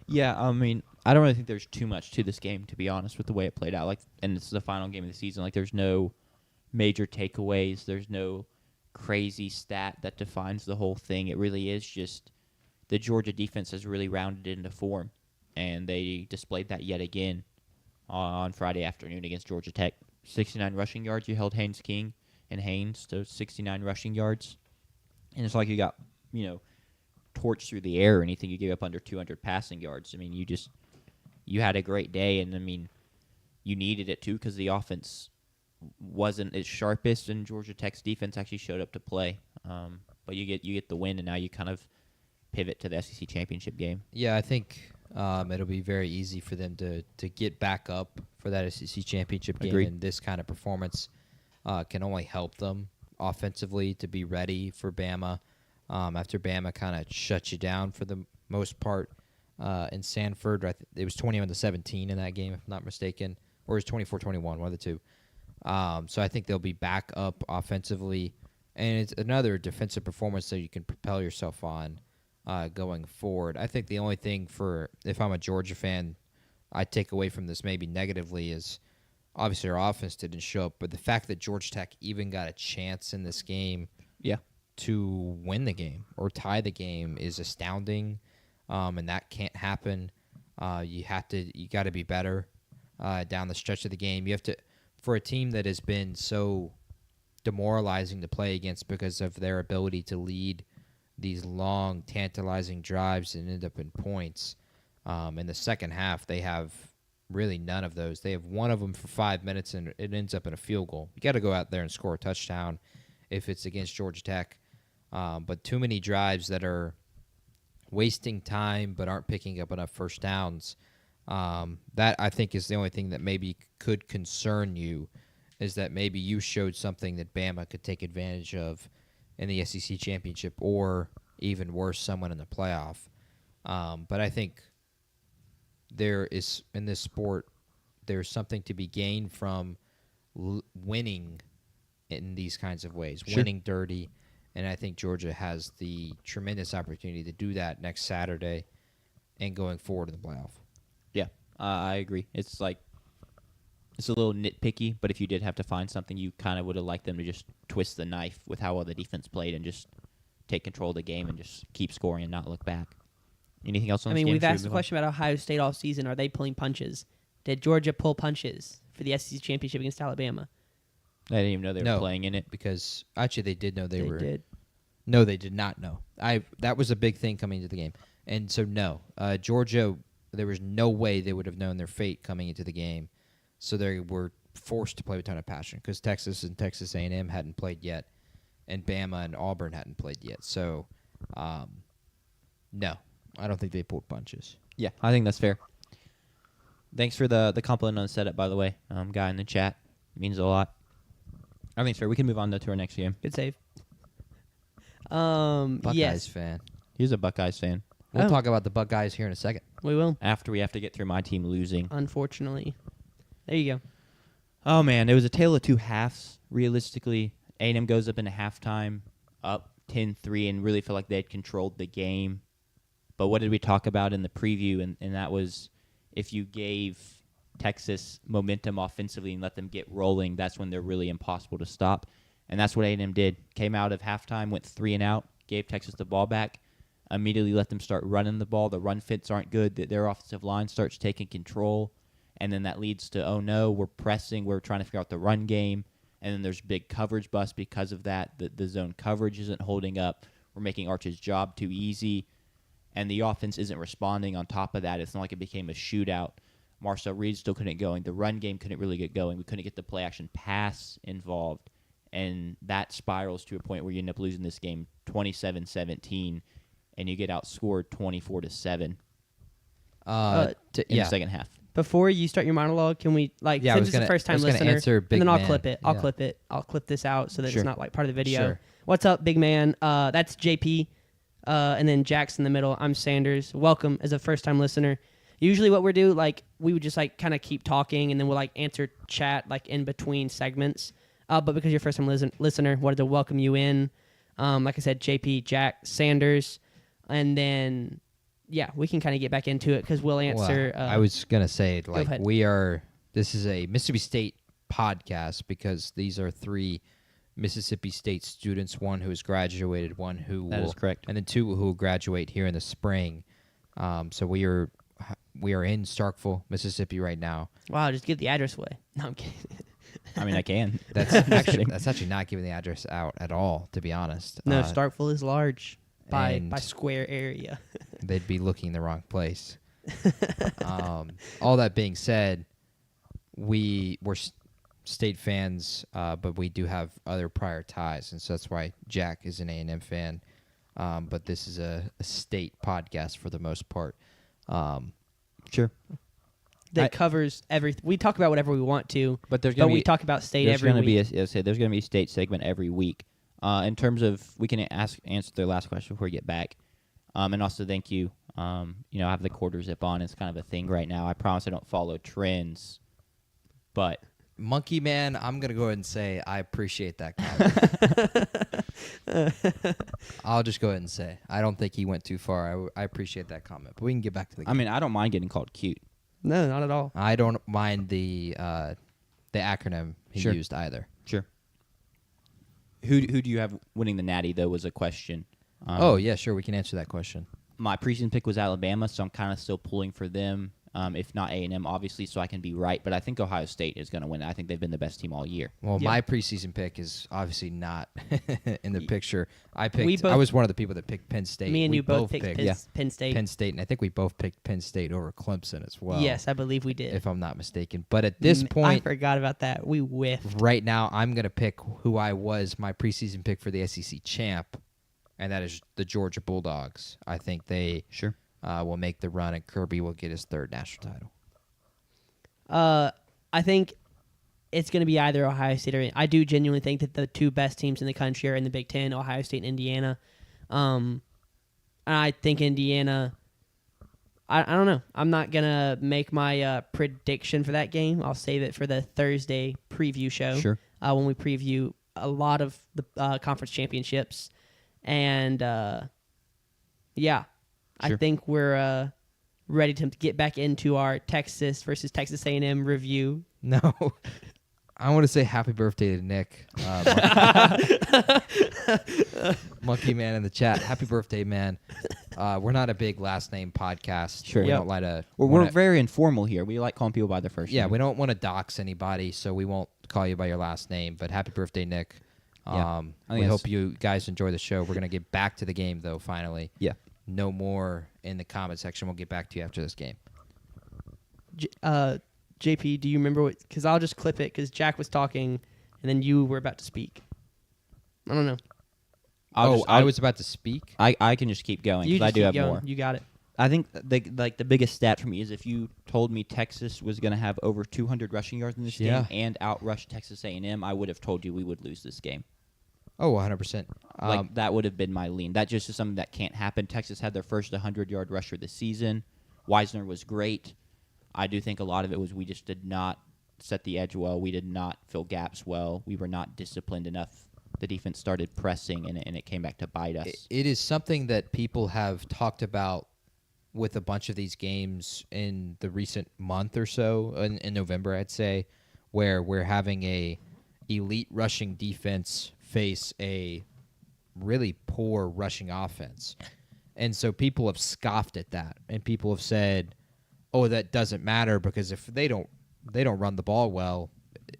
Yeah, I mean, I don't really think there's too much to this game, to be honest, with the way it played out. And this is the final game of the season. There's no major takeaways. There's no crazy stat that defines the whole thing. It really is just the Georgia defense has really rounded into form, and they displayed that yet again on Friday afternoon against Georgia Tech. 69 rushing yards. You held Haynes King and Haynes to 69 rushing yards. And it's like you got, torch through the air or anything. You gave up under 200 passing yards. I mean, you had a great day, and I mean, you needed it too because the offense wasn't its sharpest, and Georgia Tech's defense actually showed up to play. But you get the win, and now you kind of pivot to the SEC championship game. Yeah, I think it'll be very easy for them to get back up for that SEC championship game. Agreed. And this kind of performance can only help them offensively to be ready for Bama. After Bama kind of shut you down for the most part in Sanford. It was 21-17 in that game, if I'm not mistaken. Or it was 24-21, one of the two. So I think they'll be back up offensively. And it's another defensive performance that you can propel yourself on going forward. I think the only thing if I'm a Georgia fan, I take away from this maybe negatively is obviously our offense didn't show up. But the fact that Georgia Tech even got a chance in this game to win the game or tie the game is astounding, and that can't happen. You got to be better down the stretch of the game. You have to, for a team that has been so demoralizing to play against because of their ability to lead these long, tantalizing drives and end up in points. In the second half, they have really none of those. They have one of them for 5 minutes, and it ends up in a field goal. You got to go out there and score a touchdown if it's against Georgia Tech. But too many drives that are wasting time but aren't picking up enough first downs. That, I think, is the only thing that maybe could concern you, is that maybe you showed something that Bama could take advantage of in the SEC championship, or even worse, someone in the playoff. But I think there is, in this sport, there's something to be gained from winning in these kinds of ways, winning dirty. And I think Georgia has the tremendous opportunity to do that next Saturday and going forward in the playoff. Yeah, I agree. It's a little nitpicky, but if you did have to find something, you kind of would have liked them to just twist the knife with how well the defense played and just take control of the game and just keep scoring and not look back. Anything else on this game? We've asked the question about Ohio State all season. Are they pulling punches? Did Georgia pull punches for the SEC championship against Alabama? I didn't even know they were playing in it. Because actually they did know they were. Did. No, they did not know. That was a big thing coming into the game. And so, no. Georgia, there was no way they would have known their fate coming into the game. So they were forced to play with a ton of passion because Texas and Texas A&M hadn't played yet, and Bama and Auburn hadn't played yet. So, no. I don't think they pulled punches. Yeah, I think that's fair. Thanks for the compliment on the setup, by the way, guy in the chat. It means a lot. I think it's fair. We can move on to our next game. Good save. Buckeyes Yes, fan. He's a Buckeyes fan. We'll Oh. talk about the Buckeyes here in a second. we will. After we have to get through my team losing. Unfortunately. There you go. Oh, man. It was a tale of two halves, realistically. A&M goes up in a halftime, up 10-3, and really felt like they had controlled the game. But what did we talk about in the preview? And that was if you gave Texas momentum offensively and let them get rolling, that's when they're really impossible to stop. And that's what A&M did. Came out of halftime, went 3 and out, gave Texas the ball back, immediately let them start running the ball. The run fits aren't good. Their offensive line starts taking control. And then that leads to, oh, no, we're pressing. We're trying to figure out the run game. And then there's big coverage bust because of that. The zone coverage isn't holding up. We're making Arch's job too easy. And the offense isn't responding on top of that. It's not like it became a shootout. Marcel Reed still couldn't get going. The run game couldn't really get going. We couldn't get the play-action pass involved. And that spirals to a point where you end up losing this game 27-17, and you get outscored 24-7 in the second half. Before you start your monologue, can we since it's a first time listener, answer Big and then I'll Man. clip it. I'll Yeah. clip it. I'll clip this out so that Sure. it's not like part of the video. Sure. What's up, big man? That's JP, and then Jack's in the middle. I'm Sanders. Welcome as a first time listener. Usually, what we do, we would just kind of keep talking, and then we'll answer chat in between segments. But because you're a first time listener, wanted to welcome you in. Like I said, JP, Jack, Sanders, and then. Yeah, we can kind of get back into it because we'll answer. Well, I was going to say, ahead. this is a Mississippi State podcast because these are 3 Mississippi State students, one who has graduated, one who That will, is correct. and then 2 who will graduate here in the spring. So we are in Starkville, Mississippi right now. Wow, just give the address away. No, I'm kidding. I mean, I can. That's actually not giving the address out at all, to be honest. No, Starkville is large by and- square area. They'd be looking in the wrong place. All that being said, we're State fans, but we do have other prior ties, and so that's why Jack is an A&M fan. But this is a State podcast for the most part. Sure. That covers everything. We talk about whatever we want to, But there's but going to we be talk about State there's every going to week. be there's going to be a State segment every week. In terms of, we can answer their last question before we get back. And also thank you. I have the quarter zip on. It's kind of a thing right now. I promise I don't follow trends, but Monkey Man, I'm going to go ahead and say I appreciate that comment. I'll just go ahead and say I don't think he went too far. I appreciate that comment. But we can get back to the game. I mean, I don't mind getting called cute. No, not at all. I don't mind the acronym he Sure. used either. Sure. Who do you have winning the Natty, though, was a question. Yeah, sure. We can answer that question. My preseason pick was Alabama, so I'm kind of still pulling for them, if not A&M, obviously, so I can be right. But I think Ohio State is going to win. I think they've been the best team all year. Well, Yeah. my preseason pick is obviously not in the picture. I We both- was one of the people that picked Penn State. Me and We you both picked Penn State. Penn State, and I think we both picked Penn State over Clemson as well. Yes, I believe we did. if I'm not mistaken. But at this I point, forgot about that. We whiffed. right now, I'm going to pick who I was my preseason pick for the SEC champ, and that is the Georgia Bulldogs. I think they Sure. will make the run, and Kirby will get his 3rd national title. I think it's going to be either Ohio State or I do genuinely think that the 2 best teams in the country are in the Big Ten, Ohio State and Indiana. And I think Indiana. I don't know. I'm not gonna make my prediction for that game. I'll save it for the Thursday preview show. Sure. When we preview a lot of the conference championships, and yeah, I Sure. think we're ready to get back into our Texas versus Texas A&M review. No. I want to say happy birthday to Nick. Monkey Man in the chat. Happy birthday, man. We're not a big last name podcast. Sure. We Yep. don't like to. We're very informal here. We like calling people by their first Yeah, name. we don't want to dox anybody, so we won't call you by your last name. But happy birthday, Nick. Yeah. I think We that's- hope you guys enjoy the show. We're gonna get back to the game though. Finally. Yeah. know more in the comment section. We'll get back to you after this game. JP, do you remember what? Because I'll just clip it because Jack was talking and then you were about to speak. I don't know. I was about to speak. I can just keep going You because I just do keep have going. more. You got it. I think the biggest stat for me is if you told me Texas was going to have over 200 rushing yards in this game and outrush Texas A&M, I would have told you we would lose this game. Oh, 100%. That would have been my lean. That just is something that can't happen. Texas had their first 100-yard rusher this season. Wisner was great. I do think a lot of it was we just did not set the edge well. We did not fill gaps well. We were not disciplined enough. The defense started pressing, and it came back to bite us. It is something that people have talked about with a bunch of these games in the recent month or so, in November, I'd say, where we're having a elite rushing defense face a really poor rushing offense. And so people have scoffed at that, and people have said, oh, that doesn't matter because if they don't run the ball well,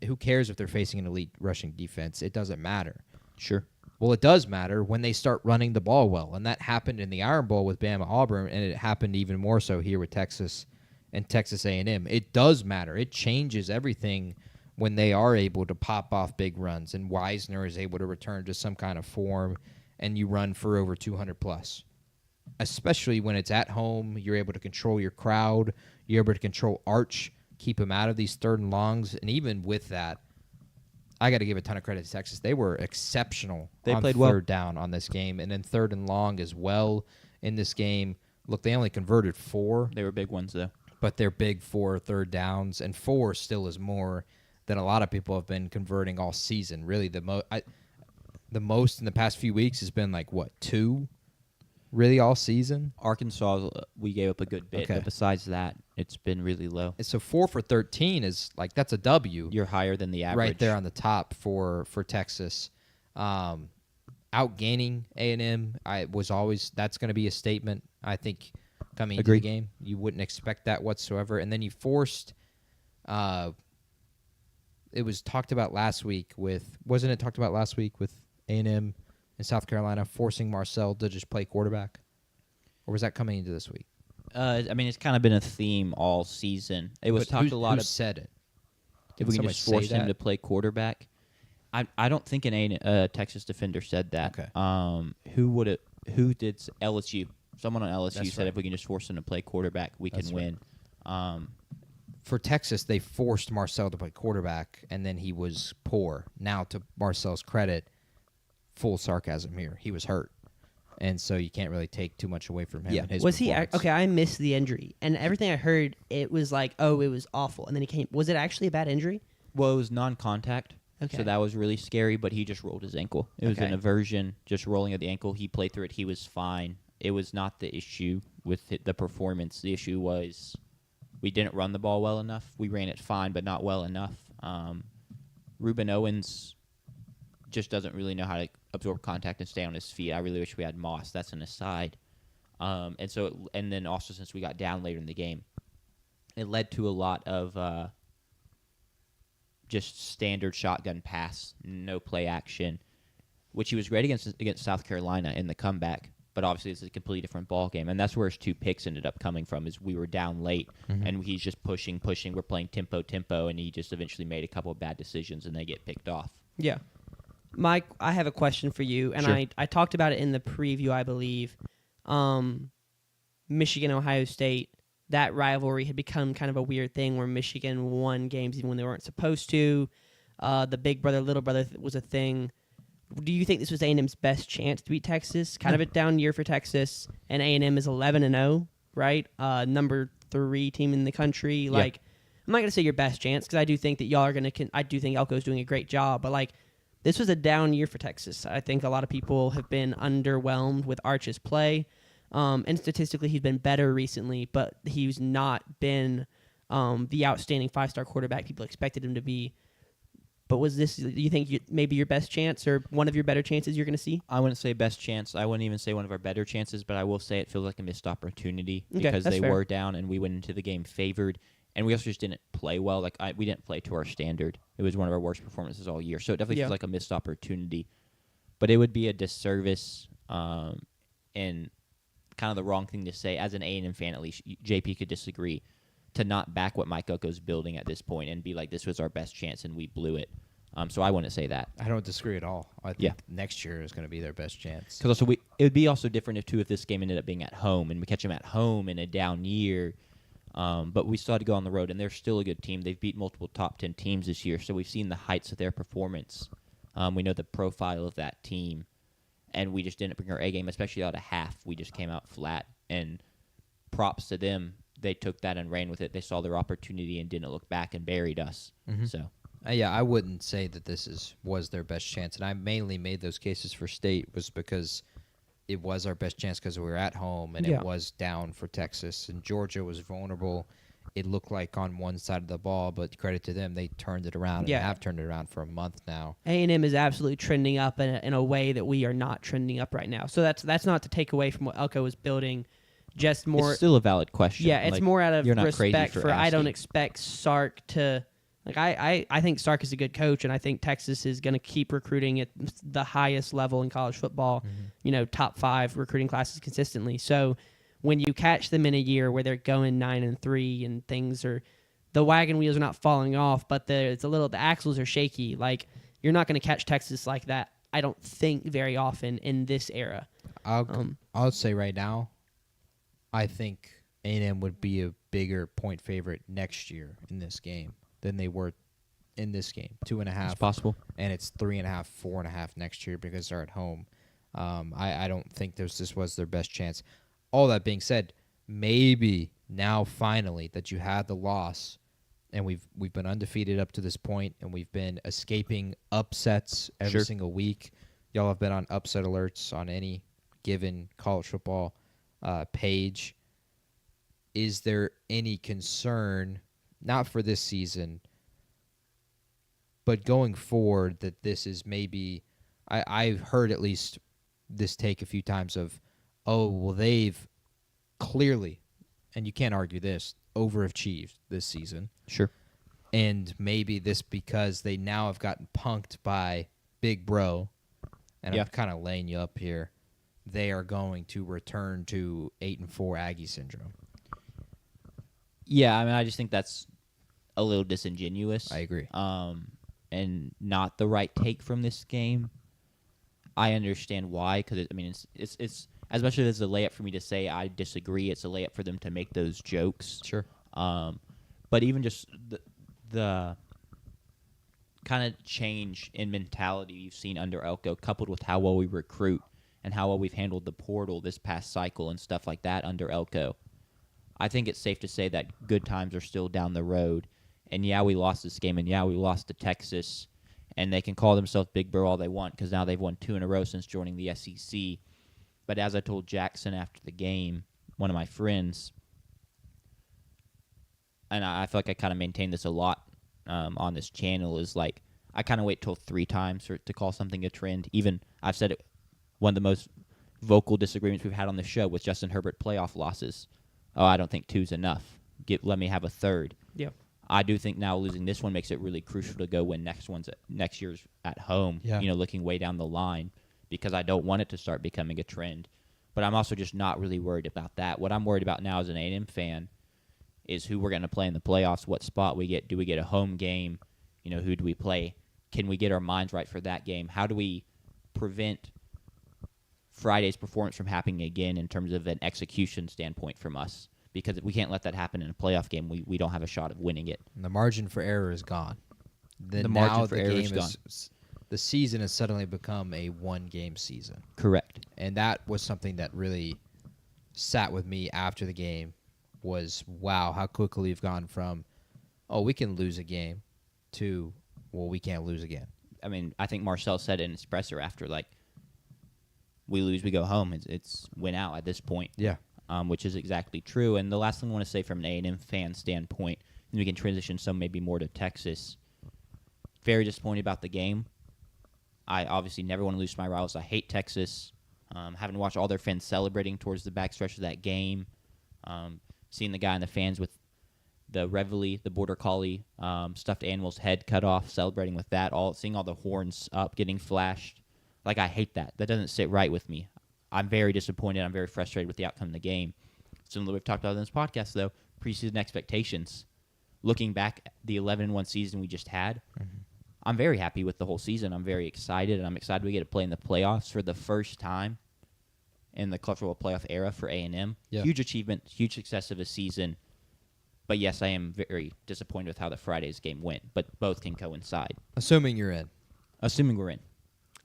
who cares if they're facing an elite rushing defense? It doesn't matter. Sure. Well, it does matter when they start running the ball well, and that happened in the Iron Bowl with Bama Auburn, and it happened even more so here with Texas and Texas A&M. It does matter. It changes everything when they are able to pop off big runs, and Wisner is able to return to some kind of form, and you run for over 200 plus. Especially when it's at home, you're able to control your crowd, you're able to control Arch, keep him out of these third and longs, and even with that, I got to give a ton of credit to Texas. They were exceptional. They on played third well down on this game, and then third and long as well in this game. Look, they only converted 4. They were big ones, though. But they're big for third downs, and 4 still is more than a lot of people have been converting all season. Really, the most in the past few weeks has been like, what, 2? Really all season? Arkansas, we gave up a good bit, Okay. but besides that, it's been really low. And so 4 for 13 is like, that's a W. You're higher than the average. Right there on the top for Texas. Outgaining A&M, that's going to be a statement, I think, coming into the game. You wouldn't expect that whatsoever. And then you forced, it was talked about last week wasn't it talked about last week with A&M in South Carolina, forcing Marcel to just play quarterback? Or was that coming into this week? I mean, it's kind of been a theme all season. It was talked a lot who of. said it? If we can somebody just force say him that? to play quarterback, I don't think a Texas defender said that. Okay. Who did LSU? Someone on LSU That's said right. if we can just force him to play quarterback, we That's can win. For Texas, they forced Marcel to play quarterback, and then he was poor. Now, to Marcel's credit, full sarcasm here, he was hurt. And so you can't really take too much away from him. Yeah. And his Was he performance. okay? I missed the injury, and everything I heard, it was like, oh, it was awful, and then he came. Was it actually a bad injury? Well, it was non-contact, Okay. so that was really scary. But he just rolled his ankle. It was Okay. an aversion, just rolling of the ankle. He played through it. He was fine. It was not the issue with the performance. The issue was we didn't run the ball well enough. We ran it fine, but not well enough. Reuben Owens just doesn't really know how to absorb contact and stay on his feet. I really wish we had Moss. That's an aside. And then also since we got down later in the game, it led to a lot of just standard shotgun pass, no play action, which he was great against South Carolina in the comeback. But obviously, it's a completely different ball game, and that's where his 2 picks ended up coming from. Is we were down late, and he's just pushing. We're playing tempo, and he just eventually made a couple of bad decisions, and they get picked off. Yeah. Mike, I have a question for you, and Sure. I talked about it in the preview, I believe. Michigan, Ohio State, that rivalry had become kind of a weird thing where Michigan won games even when they weren't supposed to. The big brother, little brother was a thing. Do you think this was A&M's best chance to beat Texas? Kind of a down year for Texas, and A&M is 11-0, right? Number 3 team in the country. Yeah. Like, I'm not gonna say your best chance because I do think that y'all are gonna. I do think Elko's doing a great job, but like, this was a down year for Texas. I think a lot of people have been underwhelmed with Arch's play, and statistically he's been better recently, but he's not been the outstanding 5-star quarterback people expected him to be. But was this, do you think maybe your best chance or one of your better chances you're going to see? I wouldn't say best chance. I wouldn't even say one of our better chances, but I will say it feels like a missed opportunity Okay, because that's they fair. were down and we went into the game favored, and we also just didn't play well. We didn't play to our standard. It was one of our worst performances all year, so it definitely feels like a missed opportunity. But it would be a disservice and kind of the wrong thing to say. As an A&M fan, at least, JP could disagree, to not back what Mike Elko's building at this point and be like, this was our best chance and we blew it. So I wouldn't say that. I don't disagree at all. I think next year is going to be their best chance. Because also it would be also different if this game ended up being at home and we catch them at home in a down year. But we still had to go on the road, and they're still a good team. They've beat multiple top 10 teams this year, so we've seen the heights of their performance. We know the profile of that team, and we just didn't bring our A game, especially out of half. We just came out flat, and props to them. They took that and ran with it. They saw their opportunity and didn't look back and buried us. Mm-hmm. So. Yeah, I wouldn't say that was their best chance, and I mainly made those cases for State was because it was our best chance because we were at home, and it was down for Texas, and Georgia was vulnerable. It looked like on one side of the ball, but credit to them, they turned it around, and have turned it around for a month now. A&M is absolutely trending up in a way that we are not trending up right now. So that's not to take away from what Elko was building. Just more, it's still a valid question. Yeah, it's like, more out of respect for asking. I don't expect Sark to. Like I think Sark is a good coach, and I think Texas is going to keep recruiting at the highest level in college football, top 5 recruiting classes consistently. So when you catch them in a year where they're going 9-3 and things are, the wagon wheels are not falling off, but the axles are shaky. Like, you're not going to catch Texas like that, I don't think, very often in this era. I'll say right now, I think A&M would be a bigger point favorite next year in this game than they were in this game. 2.5. It's possible. And it's 3.5, 4.5 next year because they're at home. I don't think this was their best chance. All that being said, maybe now finally that you had the loss, and we've been undefeated up to this point, and we've been escaping upsets every single week. Y'all have been on upset alerts on any given college football page. Is there any concern, not for this season, but going forward, that this is maybe, I've heard at least this take a few times of, they've clearly, and you can't argue this, overachieved this season. Sure. And maybe this because they now have gotten punked by Big Bro, and I'm kind of laying you up here, they are going to return to 8-4 Aggie syndrome. Yeah, I mean, I just think that's a little disingenuous. I agree. And not the right take from this game. I understand why, because it's as much as it's a layup for me to say I disagree. It's a layup for them to make those jokes. Sure. But even just the kind of change in mentality you've seen under Elko, coupled with how well we recruit and how well we've handled the portal this past cycle and stuff like that under Elko, I think it's safe to say that good times are still down the road. And yeah, we lost this game, and yeah, we lost to Texas, and they can call themselves Big Bro all they want because now they've won 2 in a row since joining the SEC. But as I told Jackson after the game, one of my friends, and I feel like I kind of maintain this a lot on this channel, is like I kind of wait till 3 times to call something a trend. Even I've said it, one of the most vocal disagreements we've had on the show with Justin Herbert playoff losses. Oh, I don't think 2's enough. Let me have a 3rd. Yeah. I do think now losing this one makes it really crucial to go win next year's at home. Yeah. Looking way down the line, because I don't want it to start becoming a trend. But I'm also just not really worried about that. What I'm worried about now as an A&M fan is who we're going to play in the playoffs, what spot we get. Do we get a home game? Who do we play? Can we get our minds right for that game? How do we prevent Friday's performance from happening again in terms of an execution standpoint from us? Because if we can't let that happen in a playoff game, we don't have a shot of winning it. And the margin for error is gone. The margin for error is gone. The season has suddenly become a one-game season. Correct. And that was something that really sat with me after the game was, wow, how quickly we've gone from, we can lose a game, to, we can't lose again. I mean, I think Marcel said it in his presser after, we lose, we go home. It's win out at this point. Yeah. Which is exactly true. And the last thing I want to say from an A&M fan standpoint, and we can transition some maybe more to Texas, very disappointed about the game. I obviously never want to lose to my rivals. I hate Texas. Having watched all their fans celebrating towards the backstretch of that game, seeing the guy in the fans with the Reveille, the Border Collie, stuffed animal's head cut off, celebrating with that, seeing all the horns up, getting flashed. I hate that. That doesn't sit right with me. I'm very disappointed. I'm very frustrated with the outcome of the game. Similar to what we've talked about in this podcast, though, preseason expectations. Looking back at the 11-1 season we just had, I'm very happy with the whole season. I'm very excited, and I'm excited we get to play in the playoffs for the first time in the College Football Playoff era for A&M. Yeah. Huge achievement, huge success of a season. But, yes, I am very disappointed with how the Friday's game went, but both can coincide. Assuming you're in. Assuming we're in.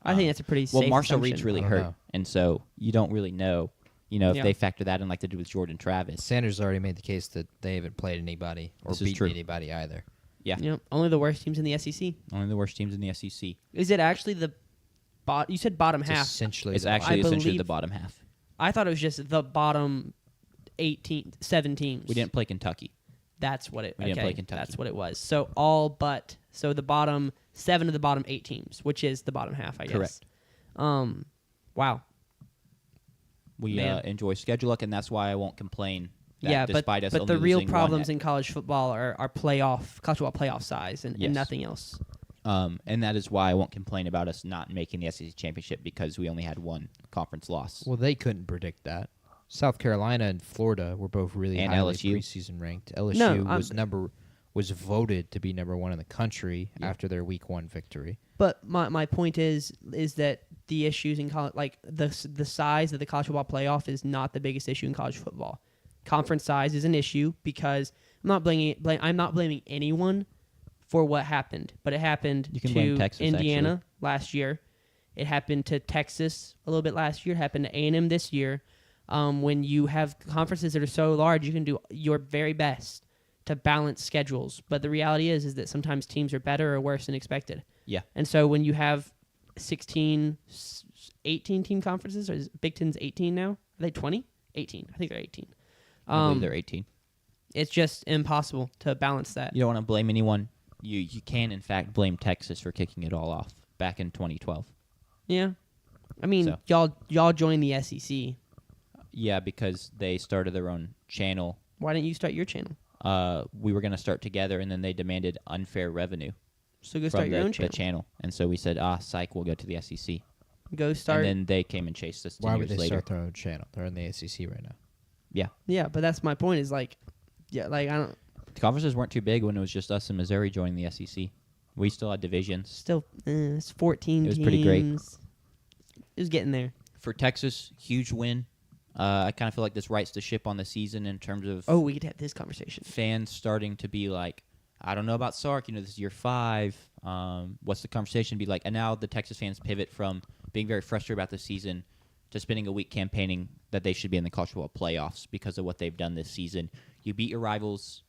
I think that's a pretty safe Well, Marshall assumption. Reed's really I don't hurt, know. and so you don't really know, if Yeah. they factor that in like they did with Jordan Travis. Sanders already made the case that they haven't played anybody or This is true. beaten anybody either. Yeah, Only the worst teams in the SEC. only the worst teams in the SEC. Is it actually the you said bottom It's half. essentially It's the- actually I essentially the believe- bottom half. I thought it was just the bottom 7 teams. We didn't play Kentucky. That's what it. We didn't okay, play Kentucky. That's what it was. So the bottom 7 of the bottom 8 teams, which is the bottom half, I guess. Correct. Wow. We Man. enjoy schedule luck, and that's why I won't complain. That Yeah, despite us but only the real losing one problems at- in college football are college football playoff size and Yes. nothing else. and that is why I won't complain about us not making the SEC championship because we only had one conference loss. Well, they couldn't predict that. South Carolina and Florida were both really And highly LSU. preseason ranked. LSU No, was voted to be number 1 in the country Yeah. after their week 1 victory. But my point is that the issues in college, like the size of the college football playoff, is not the biggest issue in college football. Conference size is an issue because I'm not blaming anyone for what happened, but it happened You can blame to Texas, Indiana actually. last year. It happened to Texas a little bit last year. It happened to A&M this year. When you have conferences that are so large, you can do your very best to balance schedules. But the reality is that sometimes teams are better or worse than expected. Yeah. And so when you have 16, 18 team conferences, or is Big Ten's 18 now? Are they 20? 18. I think they're 18. I believe they're 18. It's just impossible to balance that. You don't want to blame anyone. You can, in fact, blame Texas for kicking it all off back in 2012. Yeah. I mean, So. y'all joined the SEC. Yeah, because they started their own channel. Why didn't you start your channel? We were going to start together, and then they demanded unfair revenue So go from start your own the channel. channel. And so we said, psych, we'll go to the SEC. Go start. And then they came and chased us 10 Why years would they later. start their own channel? They're in the ACC right now. Yeah. Yeah, but that's my point. Is like, I don't. The conferences weren't too big when it was just us and Missouri joining the SEC. We still had divisions. Still, it's 14 It was teams. pretty great. It was getting there. For Texas, huge win. I kind of feel like this rights the ship on the season in terms of Oh, we could have this conversation. fans starting to be like, I don't know about Sark. This is year 5. What's the conversation be like? And now the Texas fans pivot from being very frustrated about the season to spending a week campaigning that they should be in the college football playoffs because of what they've done this season. You beat your rivals.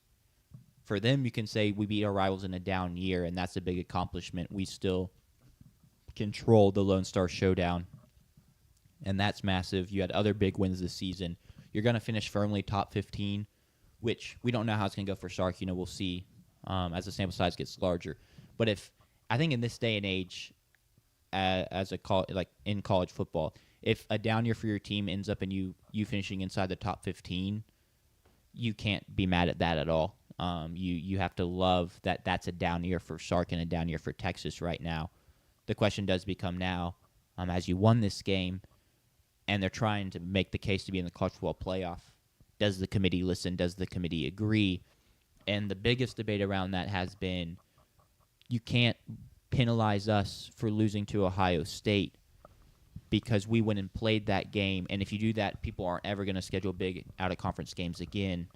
For them, you can say we beat our rivals in a down year, and that's a big accomplishment. We still control the Lone Star Showdown, and that's massive. You had other big wins this season. You're going to finish firmly top 15, which we don't know how it's going to go for Sark. We'll see as the sample size gets larger. But I think in this day and age, in college football, if a down year for your team ends up in you finishing inside the top 15, you can't be mad at that at all. You have to love that that's a down year for Sark and a down year for Texas right now. The question does become now, as you won this game, and they're trying to make the case to be in the college football playoff, does the committee listen? Does the committee agree? And the biggest debate around that has been you can't penalize us for losing to Ohio State because we went and played that game. And if you do that, people aren't ever going to schedule big out-of-conference games again.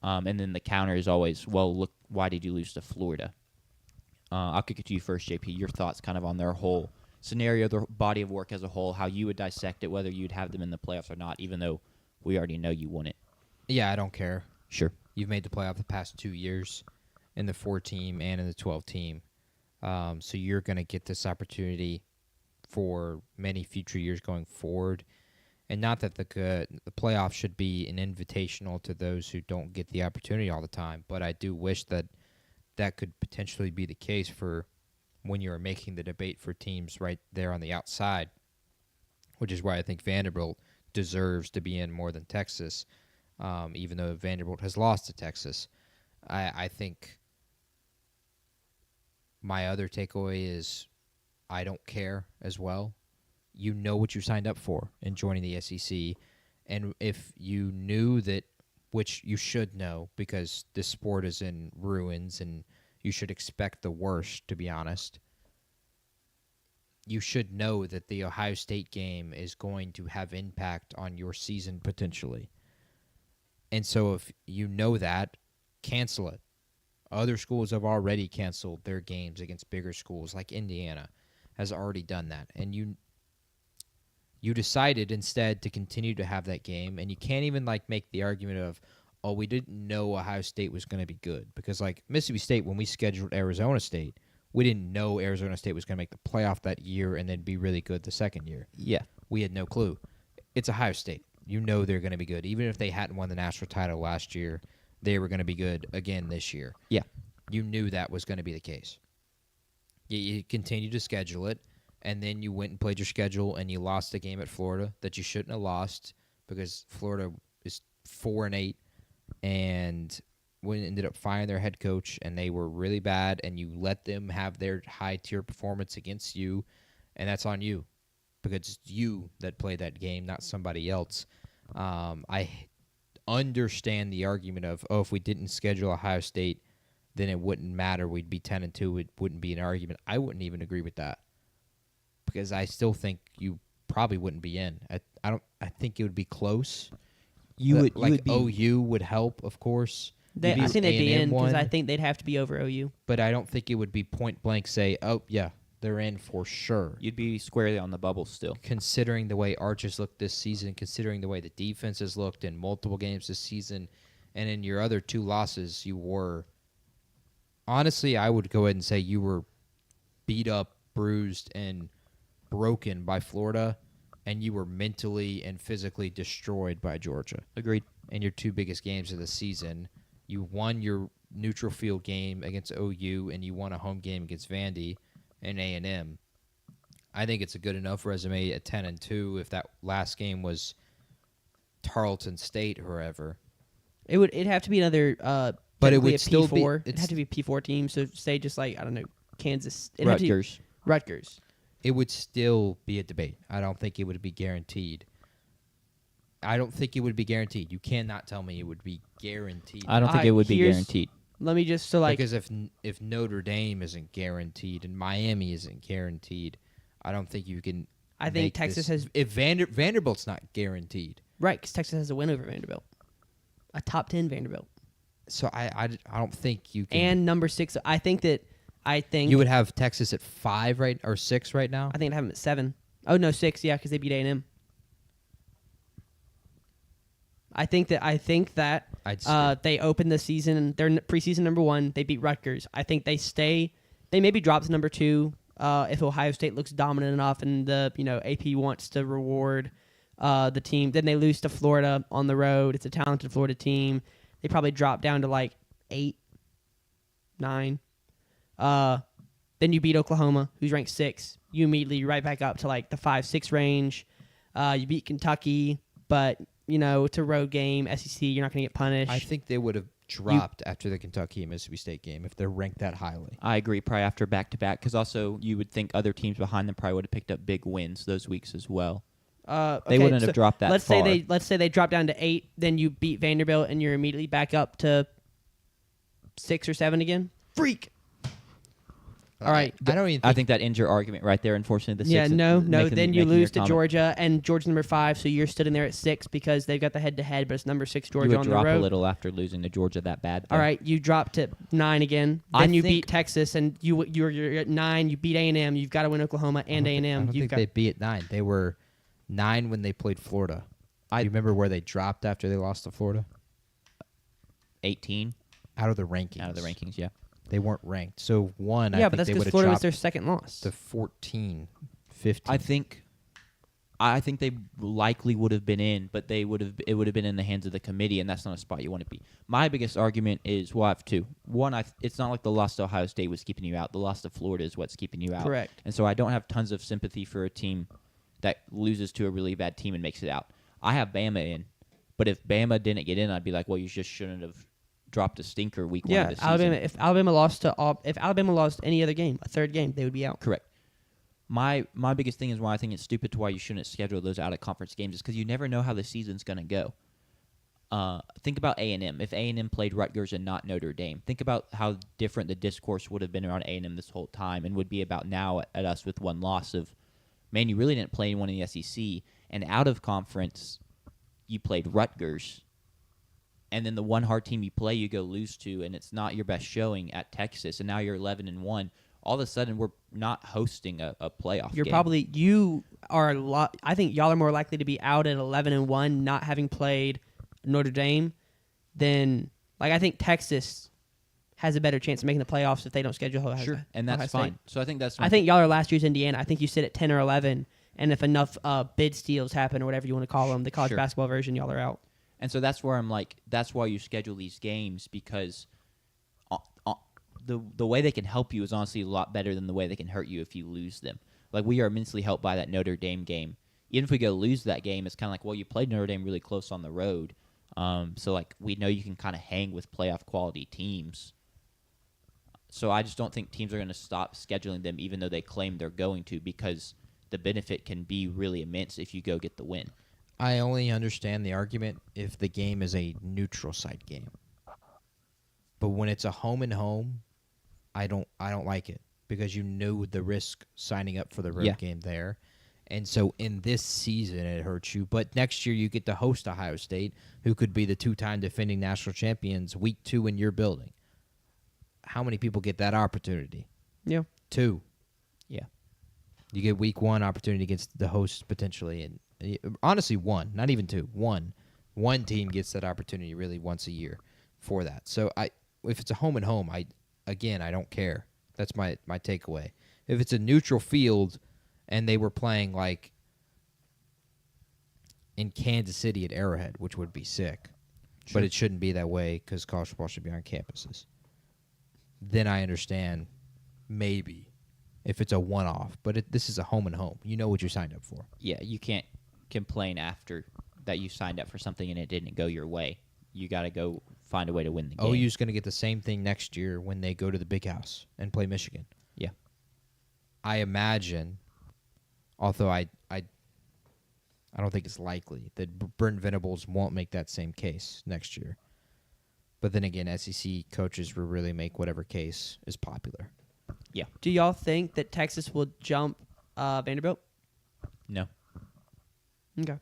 And then the counter is always, well, look, why did you lose to Florida? I'll kick it to you first, JP. Your thoughts kind of on their whole scenario, their body of work as a whole, how you would dissect it, whether you'd have them in the playoffs or not, even though we already know you won it. Yeah, I don't care. Sure. You've made the playoff the past 2 years in the 4-team and in the 12-team. So you're going to get this opportunity for many future years going forward. And not that the playoff should be an invitational to those who don't get the opportunity all the time, but I do wish that that could potentially be the case for when you're making the debate for teams right there on the outside, which is why I think Vanderbilt deserves to be in more than Texas, even though Vanderbilt has lost to Texas. I think my other takeaway is I don't care as well. you know what you signed up for in joining the SEC. And if you knew that, which you should know because this sport is in ruins and you should expect the worst, to be honest, you should know that the Ohio State game is going to have impact on your season potentially. And so if you know that, cancel it. Other schools have already canceled their games against bigger schools, like Indiana has already done that. And you decided instead to continue to have that game, and you can't even like make the argument of, oh, we didn't know Ohio State was going to be good. Because like Mississippi State, when we scheduled Arizona State, we didn't know Arizona State was going to make the playoff that year and then be really good the second year. Yeah. We had no clue. It's Ohio State. You know they're going to be good. Even if they hadn't won the national title last year, they were going to be good again this year. Yeah. You knew that was going to be the case. You continued to schedule it, and then you went and played your schedule, and you lost a game at Florida that you shouldn't have lost because Florida is 4-8, and we ended up firing their head coach, and they were really bad, and you let them have their high-tier performance against you, and that's on you because it's you that played that game, not somebody else. I understand the argument of, oh, if we didn't schedule Ohio State, then it wouldn't matter. We'd be 10-2. It wouldn't be an argument. I wouldn't even agree with that because I still think you probably wouldn't be in. I think it would be close. OU would help, of course. I think they'd be in because one, I think they'd have to be over OU. But I don't think it would be point blank say, oh yeah, they're in for sure. You'd be squarely on the bubble still. Considering the way Arches looked this season, considering the way the defense has looked in multiple games this season, and in your other two losses, you were. Honestly, I would go ahead and say you were beat up, bruised, and broken by Florida, and you were mentally and physically destroyed by Georgia. Agreed. In your two biggest games of the season, you won your neutral field game against OU, and you won a home game against Vandy and A&M. I think it's a good enough resume at 10-2 if that last game was Tarleton State or whoever. It'd have to be another. But it would a still be. P4. It'd have to be a P4 team. So say just like I don't know, Kansas. Rutgers. Rutgers. It would still be a debate. I don't think it would be guaranteed. You cannot tell me it would be guaranteed. I don't think it would be guaranteed. Let me just because if Notre Dame isn't guaranteed and Miami isn't guaranteed, I don't think you can. I think Texas has. If Vanderbilt's not guaranteed, right? Because Texas has a win over Vanderbilt, a top 10 Vanderbilt. So I don't think you can. And number 6, I think you would have Texas at 5 right or 6 right now. I think I'd have them at 7. Oh no, 6. Yeah, because they beat A&M. I think that they open the season. They're preseason number 1. They beat Rutgers. I think they stay. They maybe drop to number 2 if Ohio State looks dominant enough and the AP wants to reward the team. Then they lose to Florida on the road. It's a talented Florida team. They probably drop down to like 8, 9. Then you beat Oklahoma, who's ranked 6. You immediately right back up to like the 5, 6 range. You beat Kentucky, but it's a road game. SEC, you're not going to get punished. I think they would have dropped after the Kentucky and Mississippi State game if they're ranked that highly. I agree, probably after back-to-back, because also you would think other teams behind them probably would have picked up big wins those weeks as well. They wouldn't have dropped that let's far. Let's say they drop down to 8, then you beat Vanderbilt, and you're immediately back up to 6 or 7 again. Freak. All right. I think that ends your argument right there. Unfortunately, no. Then you lose to Georgia, and Georgia's number 5, so you're stood in there at 6 because they've got the head-to-head, but it's number 6 Georgia on the road. You would drop a little after losing to Georgia that bad. All right, you dropped to 9 again. Then you beat Texas, and you're at 9. You beat A&M. You've got to win Oklahoma and A&M. I don't think they'd be at 9. They were 9 when they played Florida. Do you remember where they dropped after they lost to Florida? 18. Out of the rankings. Out of the rankings, yeah. They weren't ranked. So one, but that's because Florida was their second loss. To 14, 15. I think they likely would have been in, but it would have been in the hands of the committee, and that's not a spot you want to be. My biggest argument is, I have 2. One, it's not like the loss to Ohio State was keeping you out. The loss to Florida is what's keeping you out. Correct. And so I don't have tons of sympathy for a team that loses to a really bad team and makes it out. I have Bama in, but if Bama didn't get in, I'd be like, well, you just shouldn't have dropped a stinker week 1 of the season. If Alabama lost any other game, a third game, they would be out. Correct. my biggest thing is why I think it's stupid to why you shouldn't schedule those out of conference games is because you never know how the season's going to go. Think about A&M. If A&M played Rutgers and not Notre Dame, think about how different the discourse would have been around A&M this whole time and would be about now at us with one loss of, man, you really didn't play anyone in the SEC. And out of conference, you played Rutgers. And then the one hard team you play, you go lose to, and it's not your best showing at Texas. And now you're 11-1. All of a sudden, we're not hosting a playoff game. You are a lot. I think y'all are more likely to be out at 11-1, not having played Notre Dame, than I think Texas has a better chance of making the playoffs if they don't schedule Ohio. Sure, and that's fine. So I think that's. I think y'all are last year's Indiana. I think you sit at 10 or 11, and if enough bid steals happen or whatever you want to call them, the college basketball version, y'all are out. And so that's where I'm like, that's why you schedule these games because the way they can help you is honestly a lot better than the way they can hurt you if you lose them. Like, we are immensely helped by that Notre Dame game. Even if we go lose that game, it's kind of like, well, you played Notre Dame really close on the road. So, we know you can kind of hang with playoff quality teams. So I just don't think teams are going to stop scheduling them even though they claim they're going to because the benefit can be really immense if you go get the win. I only understand the argument if the game is a neutral site game. But when it's a home and home, I don't like it because you know the risk signing up for the road game there. And so in this season it hurts you, but next year you get to host Ohio State, who could be the two-time defending national champions week 2 in your building. How many people get that opportunity? Yeah. 2. Yeah. You get week 1 opportunity against the host potentially, and honestly 1, not even 2. 1 team gets that opportunity really once a year for that. So if it's a home and home, I don't care. That's my takeaway. If it's a neutral field and they were playing in Kansas City at Arrowhead, which would be sick, but it shouldn't be that way because college football should be on campuses. Then I understand maybe if it's a one-off, but this is a home and home. You know what you signed up for. Yeah, you can't complain after that you signed up for something and it didn't go your way. You got to go find a way to win the game. OU's going to get the same thing next year when they go to the Big House and play Michigan. Yeah. I imagine, although I don't think it's likely, that Brent Venables won't make that same case next year. But then again, SEC coaches will really make whatever case is popular. Yeah. Do y'all think that Texas will jump Vanderbilt? No. Okay.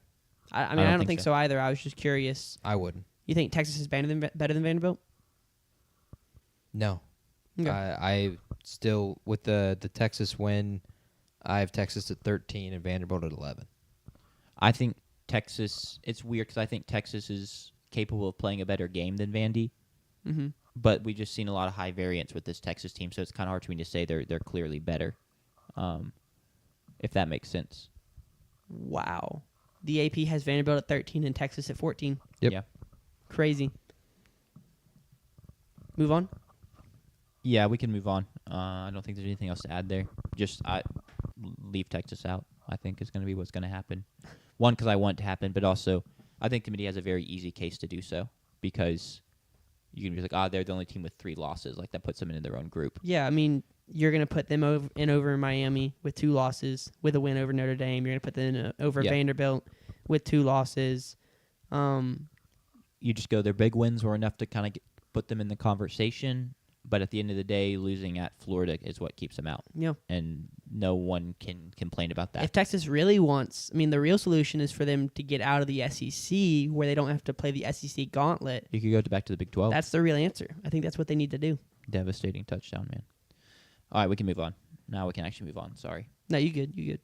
I don't think so either. I was just curious. I wouldn't. You think Texas is better than Vanderbilt? No. Okay. I still, with the Texas win, I have Texas at 13 and Vanderbilt at 11. I think Texas, it's weird because I think Texas is capable of playing a better game than Vandy. Mm-hmm. But we've just seen a lot of high variance with this Texas team, so it's kind of hard for me to say they're clearly better, if that makes sense. Wow. The AP has Vanderbilt at 13 and Texas at 14. Yep. Yeah. Crazy. Move on? Yeah, we can move on. I don't think there's anything else to add there. Just leave Texas out, I think, is going to be what's going to happen. One, because I want it to happen, but also I think committee has a very easy case to do so because you can be like, they're the only team with 3 losses. Like, that puts them into their own group. Yeah, I mean, you're going to put them over in Miami with 2 losses, with a win over Notre Dame. You're going to put them over Vanderbilt with 2 losses. You just go, their big wins were enough to kind of put them in the conversation, but at the end of the day, losing at Florida is what keeps them out. Yeah. And no one can complain about that. If Texas really wants, the real solution is for them to get out of the SEC where they don't have to play the SEC gauntlet. You could go back to the Big 12. That's the real answer. I think that's what they need to do. Devastating touchdown, man. All right, we can move on. Now we can actually move on. Sorry. No, you good. You good.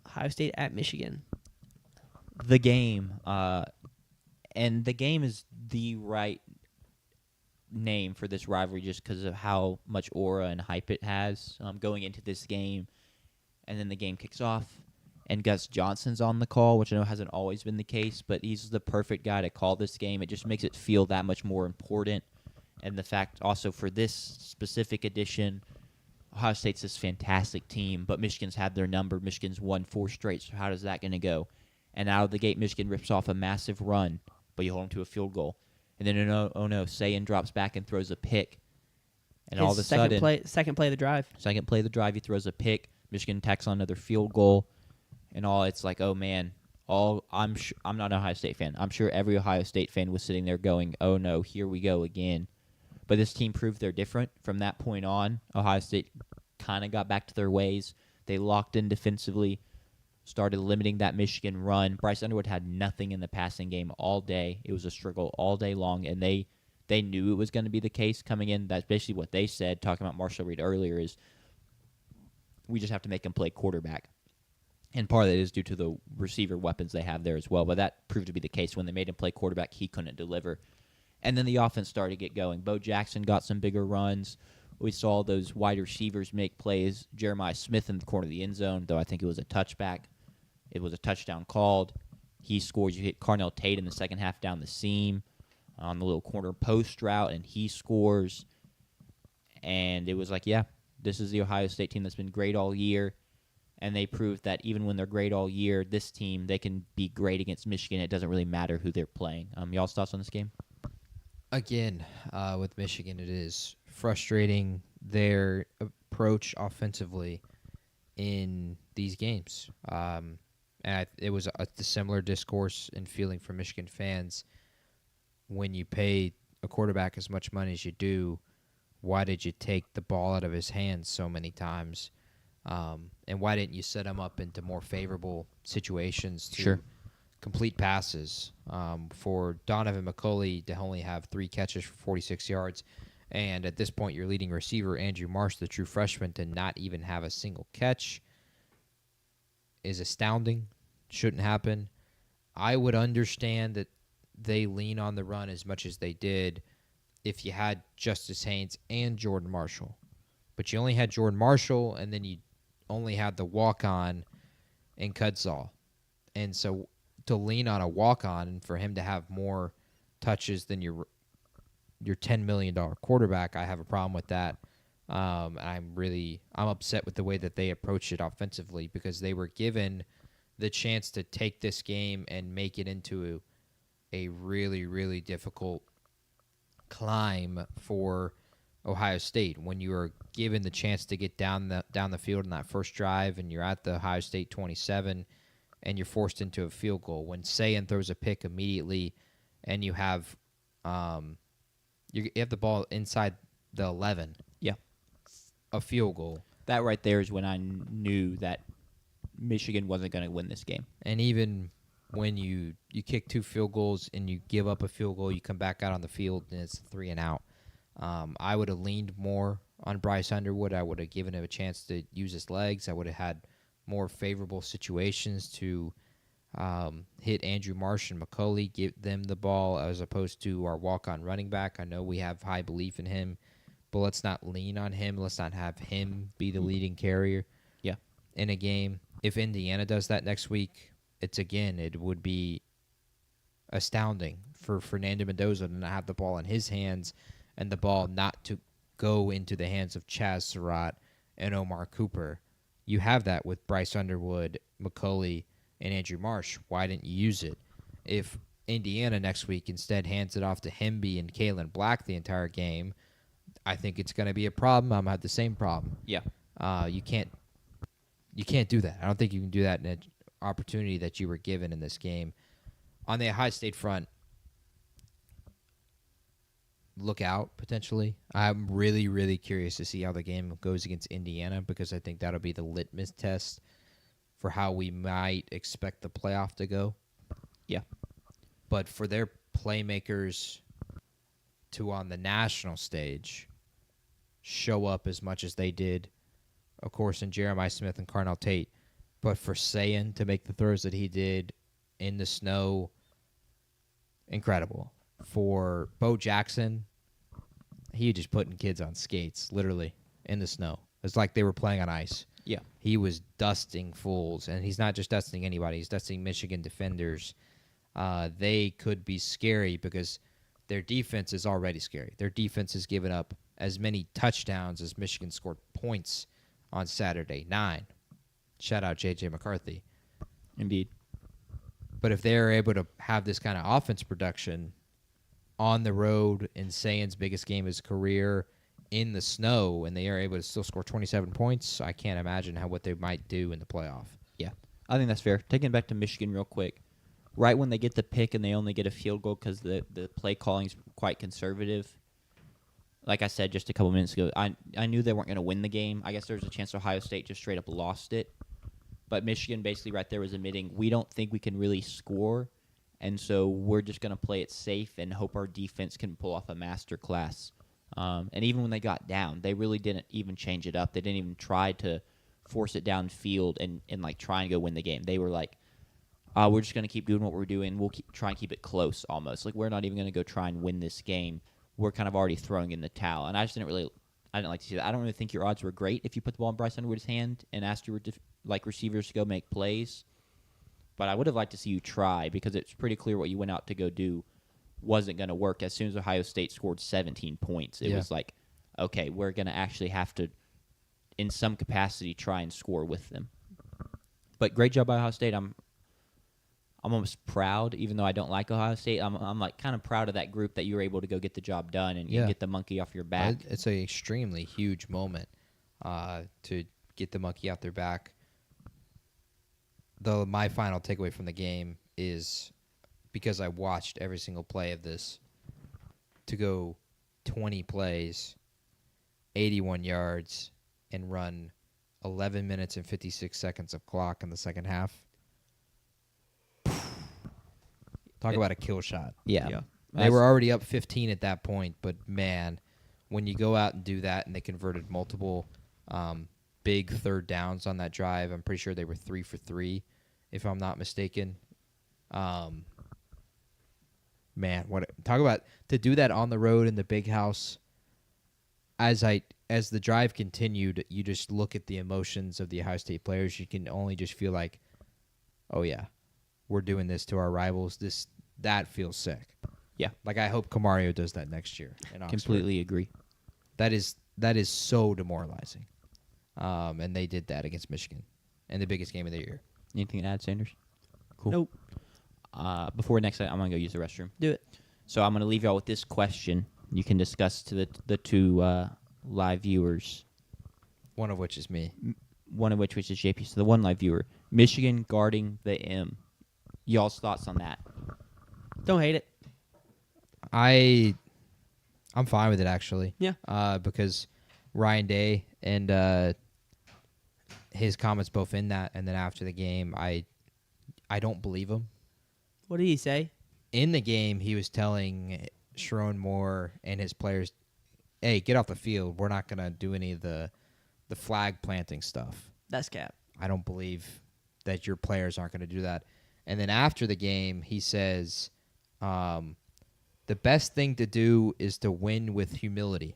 Ohio State at Michigan. The game. And the game is the right name for this rivalry just because of how much aura and hype it has going into this game. And then the game kicks off, and Gus Johnson's on the call, which I know hasn't always been the case, but he's the perfect guy to call this game. It just makes it feel that much more important. And the fact also for this specific edition, Ohio State's this fantastic team, but Michigan's had their number. Michigan's won 4 straight, so how is that going to go? And out of the gate, Michigan rips off a massive run, but you hold them to a field goal. And then, oh no, Sayan drops back and throws a pick. And all of a sudden, second play of the drive. second play of the drive, he throws a pick. Michigan tacks on another field goal, and it's like, oh man. I'm not an Ohio State fan. I'm sure every Ohio State fan was sitting there going, oh no, here we go again. But this team proved they're different. From that point on, Ohio State kind of got back to their ways. They locked in defensively, started limiting that Michigan run. Bryce Underwood had nothing in the passing game all day. It was a struggle all day long, and they knew it was going to be the case coming in. That's basically what they said, talking about Marshall Reed earlier, is we just have to make him play quarterback. And part of it is due to the receiver weapons they have there as well. But that proved to be the case. When they made him play quarterback, he couldn't deliver. And then the offense started to get going. Bo Jackson got some bigger runs. We saw those wide receivers make plays. Jeremiah Smith in the corner of the end zone, though I think it was a touchback. It was a touchdown called. He scores. You hit Carnell Tate in the second half down the seam on the little corner post route, and he scores. And it was like, yeah, this is the Ohio State team that's been great all year. And they proved that even when they're great all year, this team, they can be great against Michigan. It doesn't really matter who they're playing. Y'all's thoughts on this game? Again, with Michigan, it is frustrating their approach offensively in these games. It was a similar discourse and feeling from Michigan fans. When you pay a quarterback as much money as you do, why did you take the ball out of his hands so many times? And why didn't you set him up into more favorable situations to complete passes? For Donovan McCulley to only have 3 catches for 46 yards, and at this point your leading receiver, Andrew Marsh, the true freshman, to not even have a single catch is astounding. Shouldn't happen. I would understand that they lean on the run as much as they did if you had Justice Haynes and Jordan Marshall. But you only had Jordan Marshall, and then you only had the walk-on in Cudzall. And so to lean on a walk-on and for him to have more touches than your $10 million quarterback, I have a problem with that. I'm upset with the way that they approached it offensively, because they were given the chance to take this game and make it into a really, really difficult climb for Ohio State. When you are given the chance to get down the field in that first drive, and you're at the Ohio State 27, and you're forced into a field goal. When Sayan throws a pick immediately, and you have you have the ball inside the 11, a field goal. That right there is when I knew that Michigan wasn't going to win this game. And even when you kick 2 field goals and you give up a field goal, you come back out on the field and it's 3 and out. I would have leaned more on Bryce Underwood. I would have given him a chance to use his legs. I would have had more favorable situations to hit Andrew Marsh and McCulley, give them the ball, as opposed to our walk-on running back. I know we have high belief in him, but let's not lean on him. Let's not have him be the leading carrier in a game. If Indiana does that next week, it would be astounding for Fernando Mendoza to not have the ball in his hands and the ball not to go into the hands of Chaz Surratt and Omar Cooper. You have that with Bryce Underwood, McCulley, and Andrew Marsh. Why didn't you use it? If Indiana next week instead hands it off to Hemby and Kalen Black the entire game, I think it's going to be a problem. I'm going to have the same problem. Yeah. You can't do that. I don't think you can do that in an opportunity that you were given in this game. On the Ohio State front, look out, potentially. I'm really, really curious to see how the game goes against Indiana, because I think that'll be the litmus test for how we might expect the playoff to go. Yeah. But for their playmakers to, on the national stage, show up as much as they did, of course, in Jeremiah Smith and Carnell Tate, but for Sayan to make the throws that he did in the snow, incredible. For Bo Jackson, he just putting kids on skates, literally, in the snow. It's like they were playing on ice. Yeah. He was dusting fools, and he's not just dusting anybody. He's dusting Michigan defenders. They could be scary because their defense is already scary. Their defense has given up as many touchdowns as Michigan scored points on Saturday, 9. Shout out J.J. McCarthy. Indeed. But if they're able to have this kind of offense production on the road in Sayan's biggest game of his career in the snow and they are able to still score 27 points, I can't imagine what they might do in the playoff. Yeah, I think that's fair. Taking it back to Michigan real quick. Right when they get the pick and they only get a field goal because the play calling's quite conservative. Like I said just a couple minutes ago, I knew they weren't going to win the game. I guess there was a chance Ohio State just straight up lost it. But Michigan basically right there was admitting, we don't think we can really score, and so we're just going to play it safe and hope our defense can pull off a master class. And even when they got down, they really didn't even change it up. They didn't even try to force it downfield and like try and go win the game. They were like, we're just going to keep doing what we're doing. We'll try and keep it close almost. Like, we're not even going to go try and win this game. We're kind of already throwing in the towel. And I didn't like to see that. I don't really think your odds were great if you put the ball in Bryce Underwood's hand and asked your receivers to go make plays. But I would have liked to see you try, because it's pretty clear what you went out to go do wasn't going to work. As soon as Ohio State scored 17 points, it was like, okay, we're going to actually have to, in some capacity, try and score with them. But great job by Ohio State. I'm almost proud, even though I don't like Ohio State. I'm like kind of proud of that group that you were able to go get the job done and get the monkey off your back. It's an extremely huge moment to get the monkey off their back. Though my final takeaway from the game is, because I watched every single play of this, to go 20 plays, 81 yards, and run 11 minutes and 56 seconds of clock in the second half. Talk about a kill shot. Yeah. They were already up 15 at that point, but man, when you go out and do that, and they converted multiple big third downs on that drive, I'm pretty sure they were 3 for 3, if I'm not mistaken. Man, talk about to do that on the road in the big house. As the drive continued, you just look at the emotions of the Ohio State players. You can only just feel like, oh yeah, we're doing this to our rivals. That feels sick. Yeah. Like, I hope Camario does that next year in Oxford. Completely agree. That is so demoralizing. And they did that against Michigan in the biggest game of the year. Anything to add, Sanders? Cool. Nope. Before next, I'm going to go use the restroom. Do it. So I'm going to leave y'all with this question. You can discuss to the two live viewers. One of which is me. One of which is JP. So the one live viewer. Michigan guarding the M. Y'all's thoughts on that? Don't hate it. I'm fine with it, actually. Yeah. Because Ryan Day and his comments both in that and then after the game, I don't believe him. What did he say? In the game, he was telling Sharon Moore and his players, hey, get off the field. We're not going to do any of the flag planting stuff. That's cap. I don't believe that your players aren't going to do that. And then after the game, he says, the best thing to do is to win with humility.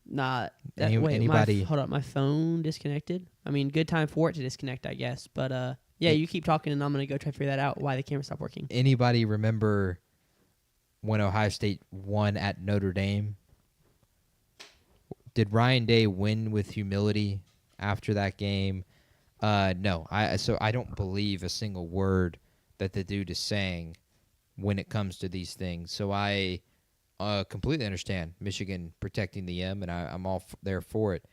Nah. Anybody? Hold up. My phone disconnected. I mean, good time for it to disconnect, I guess. But, yeah, you keep talking, and I'm going to go try to figure that out, why the camera stopped working. Anybody remember when Ohio State won at Notre Dame? Did Ryan Day win with humility after that game? No. So I don't believe a single word that the dude is saying when it comes to these things. So I completely understand Michigan protecting the M, and I'm all there for it.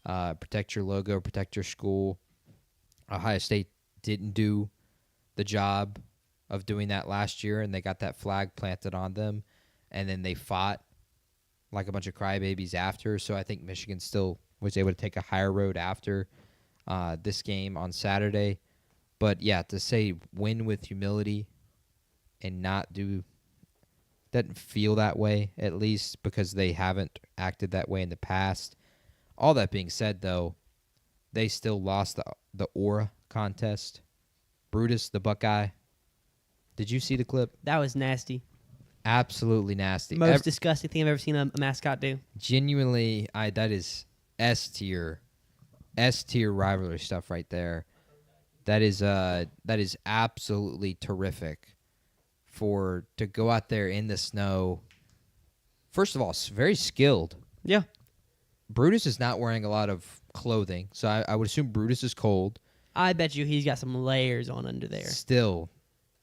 Protect your logo, protect your school. Ohio State didn't do the job of doing that last year, and they got that flag planted on them, and then they fought like a bunch of crybabies after. So I think Michigan still was able to take a higher road after this game on Saturday. But, yeah, to say win with humility and not do – doesn't feel that way, at least, because they haven't acted that way in the past. All that being said, though, they still lost the Aura contest. Brutus, the Buckeye. Did you see the clip? That was nasty. Absolutely nasty. Most disgusting thing I've ever seen a mascot do. Genuinely, that is S-tier rivalry stuff right there. That is absolutely terrific to go out there in the snow. First of all, very skilled. Yeah. Brutus is not wearing a lot of clothing, so I would assume Brutus is cold. I bet you he's got some layers on under there. Still,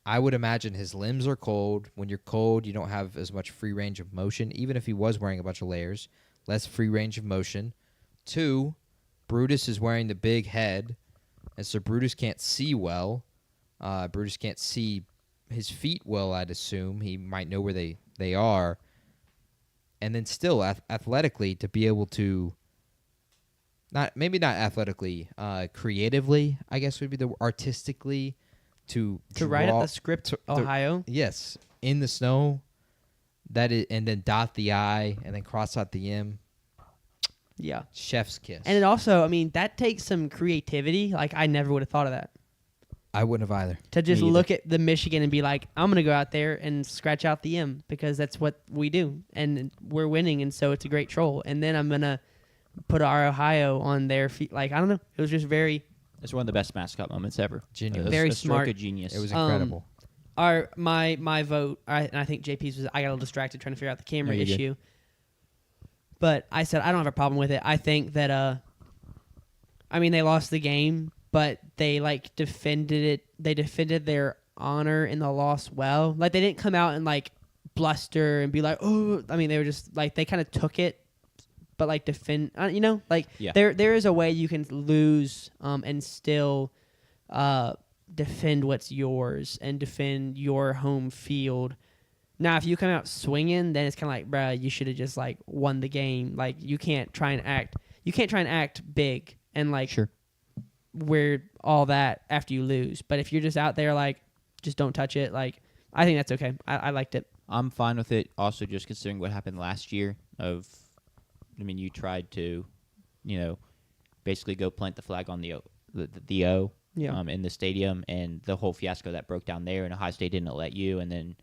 I would imagine his limbs are cold. When you're cold, you don't have as much free range of motion. Even if he was wearing a bunch of layers, less free range of motion. 2, Brutus is wearing the big head, and so Brutus can't see well. Brutus can't see his feet well, I'd assume. He might know where they are. And then still, athletically, to be able to, maybe not athletically, creatively, I guess would be the artistically, to write up the script, Ohio. Yes, in the snow, and then dot the I, and then cross out the M. Yeah. Chef's kiss. And it also, I mean, that takes some creativity. Like, I never would have thought of that. I wouldn't have either. To just Me either. look at the Michigan and be like, I'm going to go out there and scratch out the M because that's what we do. And we're winning, and so it's a great troll. And then I'm going to put our Ohio on their feet. Like, I don't know. It was just very... It's one of the best mascot moments ever. Genius. Very a stroke smart. of genius. It was incredible. My vote, and I think JP's was, I got a little distracted trying to figure out the camera No, you're good. issue. But I said, I don't have a problem with it. I think that, I mean, they lost the game, but they, like, defended it. They defended their honor in the loss well. Like, they didn't come out and, like, bluster and be like, oh, I mean, they were just, like, they kind of took it, but, like, defend, you know? Like, Yeah. there is a way you can lose and still defend what's yours and defend your home field. Now, if you come out swinging, then it's kind of like, bruh, you should have just, like, won the game. Like, you can't try and act big and, like, Sure. we're all that after you lose. But if you're just out there, like, just don't touch it, like, I think that's okay. I liked it. I'm fine with it. Also, just considering what happened last year you tried to, basically go plant the flag on the O Yeah. in the stadium, and the whole fiasco that broke down there, and Ohio State didn't let you, and then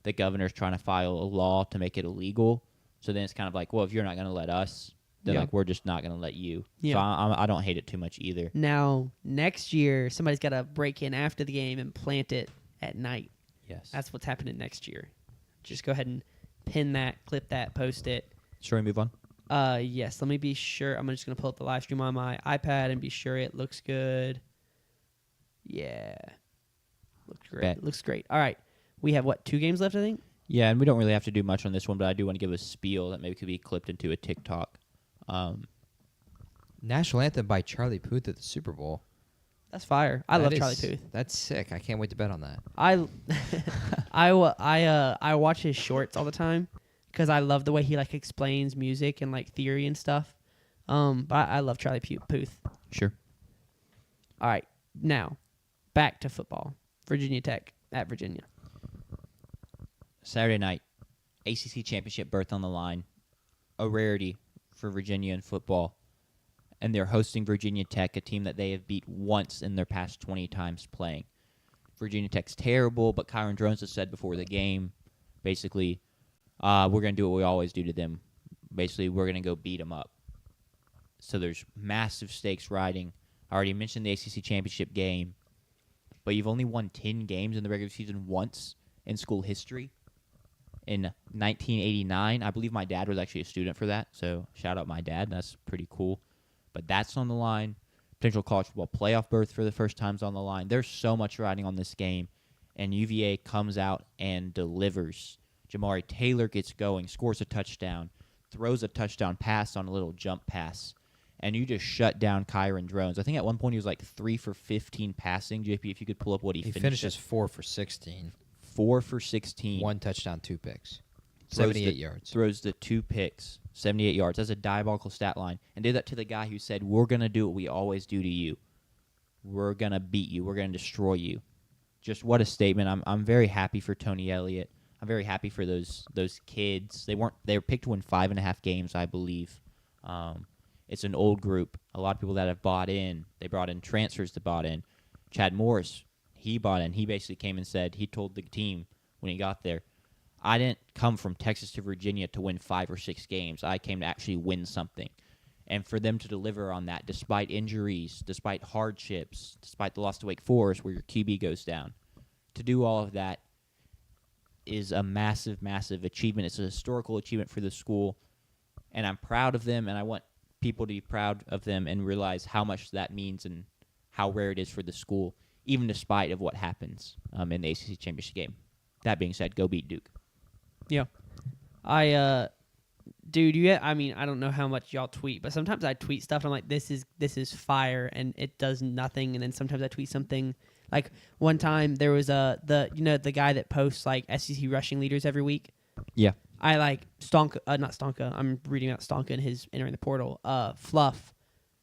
the governor's trying to file a law to make it illegal. So then it's kind of like, well, if you're not going to let us, then Yeah. like we're just not going to let you. Yeah. So I don't hate it too much either. Now, next year, somebody's got to break in after the game and plant it at night. Yes. That's what's happening next year. Just go ahead and pin that, clip that, post it. Shall we move on? Yes, let me be sure. I'm just going to pull up the live stream on my iPad and be sure it looks good. Yeah. Looks great. Bet. Looks great. All right. We have, 2 games left, I think? Yeah, and we don't really have to do much on this one, but I do want to give a spiel that maybe could be clipped into a TikTok. National Anthem by Charlie Puth at the Super Bowl. That's fire. I That love is- Charlie Puth. That's sick. I can't wait to bet on that. I watch his shorts all the time because I love the way he, like, explains music and, like, theory and stuff. But I love Charlie Puth. Sure. All right. Now, back to football. Virginia Tech at Virginia. Saturday night, ACC championship berth on the line, a rarity for Virginia in football, and they're hosting Virginia Tech, a team that they have beat once in their past 20 times playing. Virginia Tech's terrible, but Kyron Drones has said before the game, basically, we're going to do what we always do to them. Basically, we're going to go beat them up. So there's massive stakes riding. I already mentioned the ACC championship game, but you've only won 10 games in the regular season once in school history. In 1989, I believe my dad was actually a student for that, so shout out my dad. That's pretty cool. But that's on the line. Potential college football playoff berth for the first time's on the line. There's so much riding on this game, and UVA comes out and delivers. Jamari Taylor gets going, scores a touchdown, throws a touchdown pass on a little jump pass, and you just shut down Kyron Drones. I think at one point he was like 3 for 15 passing. JP, if you could pull up what he finishes 4 for 16. 4 for 16. 1 touchdown, 2 picks. Throws 78 yards. Throws the 2 picks, 78 yards. That's a diabolical stat line. And did that to the guy who said, we're going to do what we always do to you. We're going to beat you. We're going to destroy you. Just what a statement. I'm very happy for Tony Elliott. I'm very happy for those kids. They were picked to win 5.5 games, I believe. It's an old group. A lot of people that have bought in. They brought in transfers that bought in. Chad Morris, he bought in. He basically came and said, he told the team when he got there, I didn't come from Texas to Virginia to win 5 or 6 games. I came to actually win something. And for them to deliver on that, despite injuries, despite hardships, despite the loss to Wake Forest where your QB goes down, to do all of that is a massive, massive achievement. It's a historical achievement for the school, and I'm proud of them, and I want people to be proud of them and realize how much that means and how rare it is for the school, even despite of what happens in the ACC championship game. That being said, go beat Duke. Yeah. I Dude, I mean, I don't know how much y'all tweet, but sometimes I tweet stuff and I'm like, this is fire, and it does nothing. And then sometimes I tweet something like one time there was the guy that posts like SEC rushing leaders every week. Yeah. I like Stonka, not Stonka. I'm reading out Stonka and his entering the portal. Fluff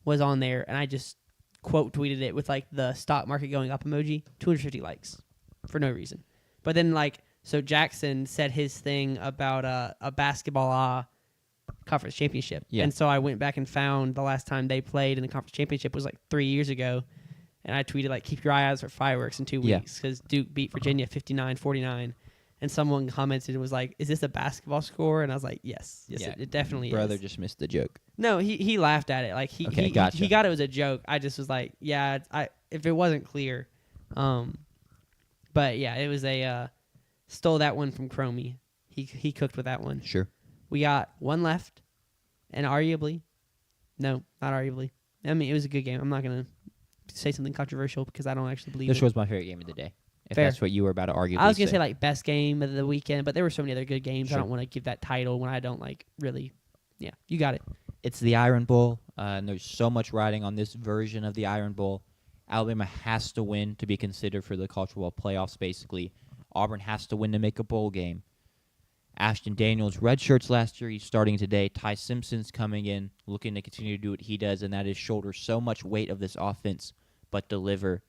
was on there, and I just quote tweeted it with like the stock market going up emoji. 250 likes for no reason. But then so Jackson said his thing about a basketball conference championship. Yeah. And so I went back and found the last time they played in the conference championship was like 3 years ago. And I tweeted like, keep your eye out for fireworks in 2 weeks because Duke beat Virginia 59-49. And someone commented and was like, is this a basketball score? And I was like, yes, it definitely Brother is. just missed the joke. No, he laughed at it. Like he Gotcha. he got it was a joke. I just was like, yeah, if it wasn't clear. But yeah, it was stole that one from Chromie. He cooked with that one. Sure. We got one left, and arguably, no, not arguably. I mean, it was a good game. I'm not gonna say something controversial because I don't actually believe This it. was my favorite game of the day. If Fair. that's what you were about to argue. I was gonna say like best game of the weekend, but there were so many other good games. Sure. I don't want to give that title when I don't like really. Yeah, you got it. It's the Iron Bowl, and there's so much riding on this version of the Iron Bowl. Alabama has to win to be considered for the college football playoffs, basically. Auburn has to win to make a bowl game. Ashton Daniels, red shirts last year. He's starting today. Ty Simpson's coming in, looking to continue to do what he does, and that is shoulder so much weight of this offense, but deliver.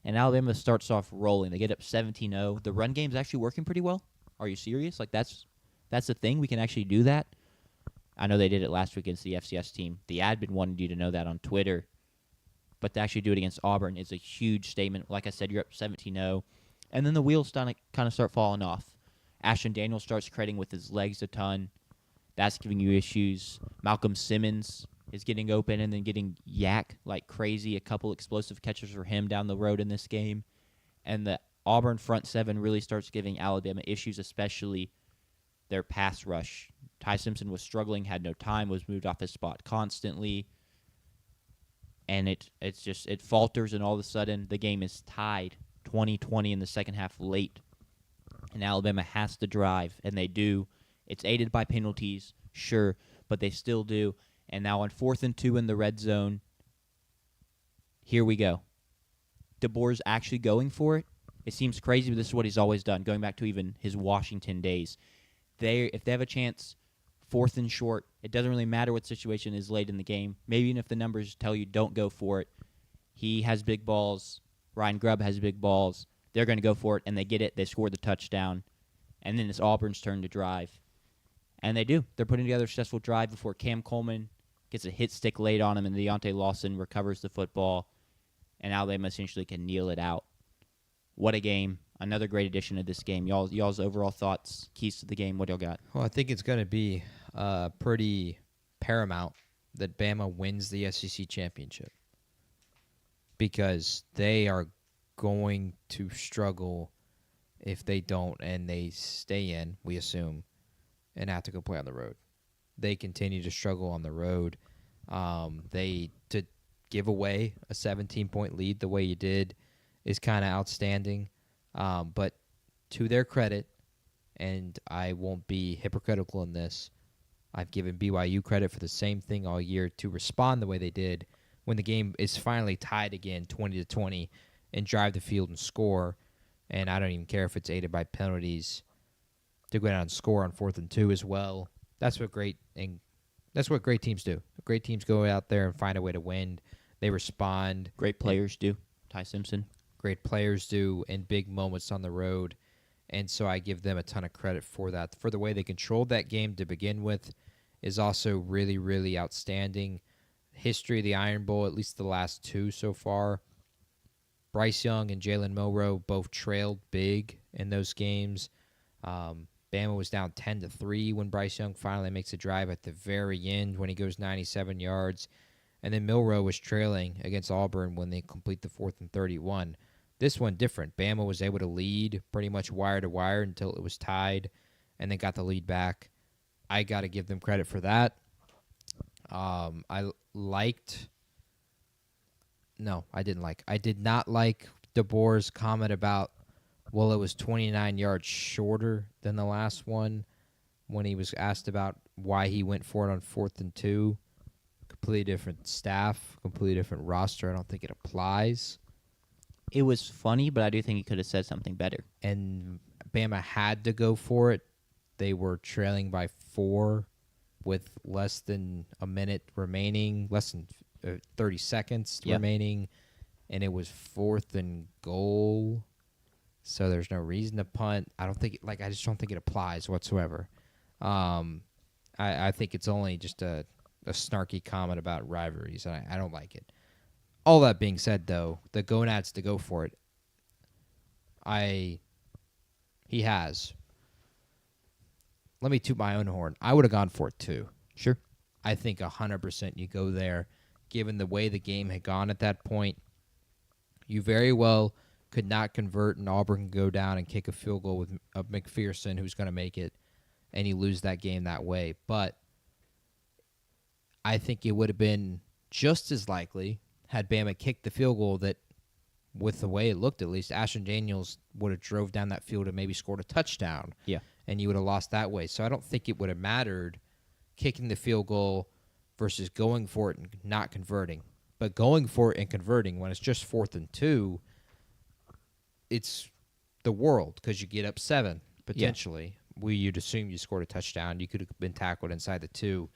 And Alabama starts off rolling. They get up 17-0. The run game's actually working pretty well. Are you serious? Like, that's the thing? We can actually do that? I know they did it last week against the FCS team. The admin wanted you to know that on Twitter. But to actually do it against Auburn is a huge statement. Like I said, you're up 17-0. And then the wheels kind of start falling off. Ashton Daniels starts creating with his legs a ton. That's giving you issues. Malcolm Simmons is getting open and then getting yak like crazy. A couple explosive catches for him down the road in this game. And the Auburn front seven really starts giving Alabama issues, especially their pass rush. Ty Simpson was struggling, had no time, was moved off his spot constantly. And it falters, and all of a sudden the game is tied 20-20 in the second half late. And Alabama has to drive, and they do. It's aided by penalties, sure, but they still do. And now on 4th and 2 in the red zone, here we go. DeBoer's actually going for it. It seems crazy, but this is what he's always done, going back to even his Washington days. If they have a chance, 4th and short, it doesn't really matter what situation is late in the game. Maybe even if the numbers tell you don't go for it, he has big balls. Ryan Grubb has big balls. They're going to go for it, and they get it. They score the touchdown, and then it's Auburn's turn to drive. And they do. They're putting together a successful drive before Cam Coleman gets a hit stick laid on him, and Deontay Lawson recovers the football, and Alabama essentially can kneel it out. What a game. Another great addition to this game. Y'all's overall thoughts, keys to the game, what y'all got? Well, I think it's going to be pretty paramount that Bama wins the SEC championship because they are going to struggle if they don't and they stay in, we assume, and have to go play on the road. They continue to struggle on the road. To give away a 17-point lead the way you did is kind of outstanding. But to their credit, and I won't be hypocritical in this, I've given BYU credit for the same thing all year to respond the way they did when the game is finally tied again 20-20 and drive the field and score. And I don't even care if it's aided by penalties to go down and score on 4th and 2 as well. That's what great teams do. Great teams go out there and find a way to win. They respond. Great players do. Ty Simpson. Great players do in big moments on the road. And so I give them a ton of credit for that. For the way they controlled that game to begin with is also really, really outstanding. History of the Iron Bowl, at least the last two so far. Bryce Young and Jalen Milroe both trailed big in those games. Bama was down 10-3 when Bryce Young finally makes a drive at the very end when he goes 97 yards. And then Milroe was trailing against Auburn when they complete the 4th and 31. This one different. Bama was able to lead pretty much wire to wire until it was tied and then got the lead back. I got to give them credit for that. I did not like DeBoer's comment about, well, it was 29 yards shorter than the last one. when he was asked about why he went for it on 4th and 2. Completely different staff, completely different roster. I don't think it applies. It was funny, but I do think he could have said something better. And Bama had to go for it. They were trailing by 4 with less than a minute remaining, less than 30 seconds remaining, and it was 4th and goal. So there's no reason to punt. I just don't think it applies whatsoever. I think it's only just a snarky comment about rivalries, and I don't like it. All that being said, though, the gonads to go for it, he has. Let me toot my own horn. I would have gone for it, too. Sure. I think 100% you go there. Given the way the game had gone at that point, you very well could not convert, and Auburn can go down and kick a field goal with McPherson, who's going to make it, and you lose that game that way. But I think it would have been just as likely had Bama kicked the field goal that, with the way it looked at least, Ashton Daniels would have drove down that field and maybe scored a touchdown. Yeah. And you would have lost that way. So I don't think it would have mattered kicking the field goal versus going for it and not converting. But going for it and converting when it's just 4th and 2, it's the world because you get up 7 potentially. Yeah. You'd assume you scored a touchdown. You could have been tackled inside the 2.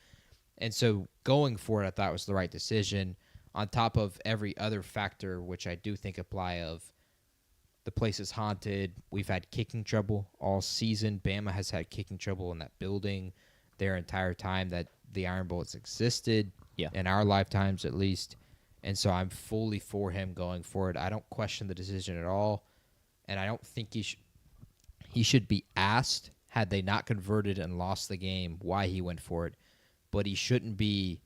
And so going for it I thought was the right decision on top of every other factor, which I do think apply of the place is haunted. We've had kicking trouble all season. Bama has had kicking trouble in that building their entire time that the Iron Bullets existed, in our lifetimes at least. And so I'm fully for him going for it. I don't question the decision at all. And I don't think he should be asked, had they not converted and lost the game, why he went for it. But he shouldn't be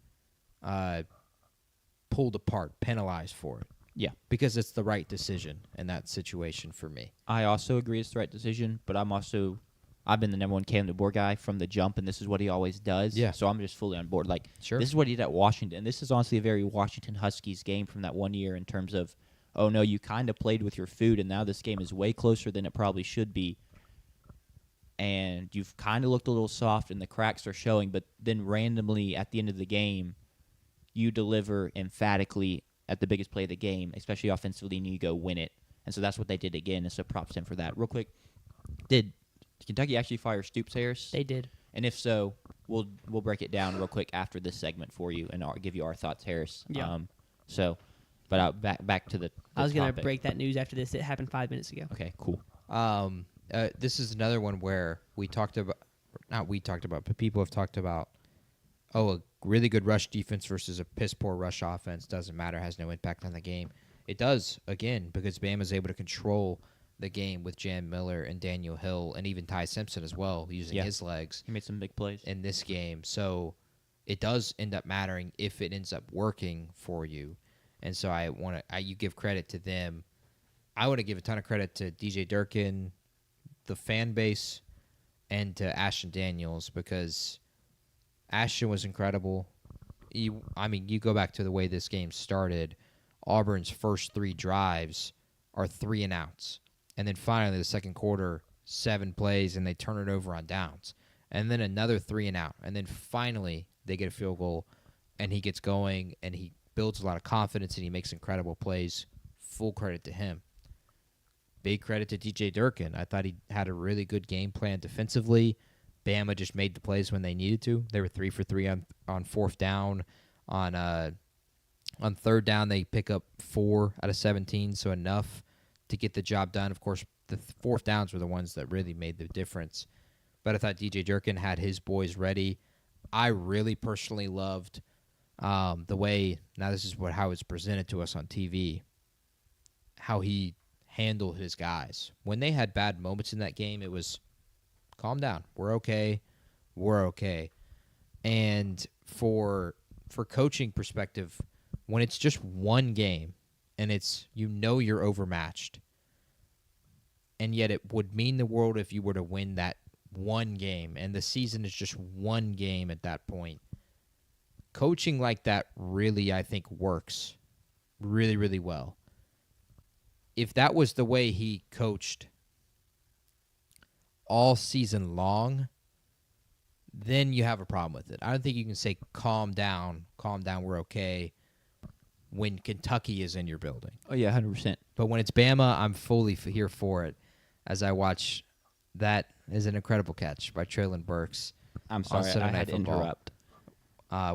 pulled apart, penalized for it. Yeah. Because it's the right decision in that situation for me. I also agree it's the right decision, but I've been the number one Cam DeBoer guy from the jump, and this is what he always does. Yeah. So I'm just fully on board. Like, sure. This is what he did at Washington. This is honestly a very Washington Huskies game from that one year in terms of, oh, no, you kind of played with your food, and now this game is way closer than it probably should be. And you've kind of looked a little soft, and the cracks are showing, but then randomly at the end of the game, you deliver emphatically at the biggest play of the game, especially offensively, and you go win it. And so that's what they did again, and so props to him for that. Real quick, did Kentucky actually fire Stoops, Harris? They did. And if so, we'll break it down real quick after this segment for you and give you our thoughts, Harris. Yeah. Back to the I was going to topic. break that news after this. It happened 5 minutes ago. Okay, cool. This is another one where but people have talked about, a really good rush defense versus a piss-poor rush offense doesn't matter, has no impact on the game. It does, again, because Bama's able to control the game with Jan Miller and Daniel Hill and even Ty Simpson as well, using his legs. He made some big plays in this game. So it does end up mattering if it ends up working for you. And so you give credit to them. I want to give a ton of credit to DJ Durkin, the fan base, and to Ashton Daniels, because Ashton was incredible. You go back to the way this game started. Auburn's first 3 drives are 3 and outs. And then finally, the second quarter, 7 plays, and they turn it over on downs. And then another 3 and out. And then finally, they get a field goal, and he gets going, and he builds a lot of confidence, and he makes incredible plays. Full credit to him. Big credit to DJ Durkin. I thought he had a really good game plan defensively. Bama just made the plays when they needed to. They were 3 for 3 on 4th down. On 3rd down, they pick up 4 out of 17, so enough to get the job done. Of course, the 4th downs were the ones that really made the difference. But I thought DJ Durkin had his boys ready. I really personally loved the way, now this is how it's presented to us on TV, how he handled his guys. When they had bad moments in that game, it was, calm down. We're okay. We're okay. And for coaching perspective, when it's just one game and it's, you're overmatched, and yet it would mean the world if you were to win that one game, and the season is just one game at that point. Coaching like that really, I think, works really, really well. If that was the way he coached all season long, then you have a problem with it. I don't think you can say calm down, we're okay when Kentucky is in your building. Oh yeah, 100%. But when it's Bama, I'm fully here for it as I watch. That is an incredible catch by Traylon Burks. I'm sorry, Sunday I Night had to Football. interrupt.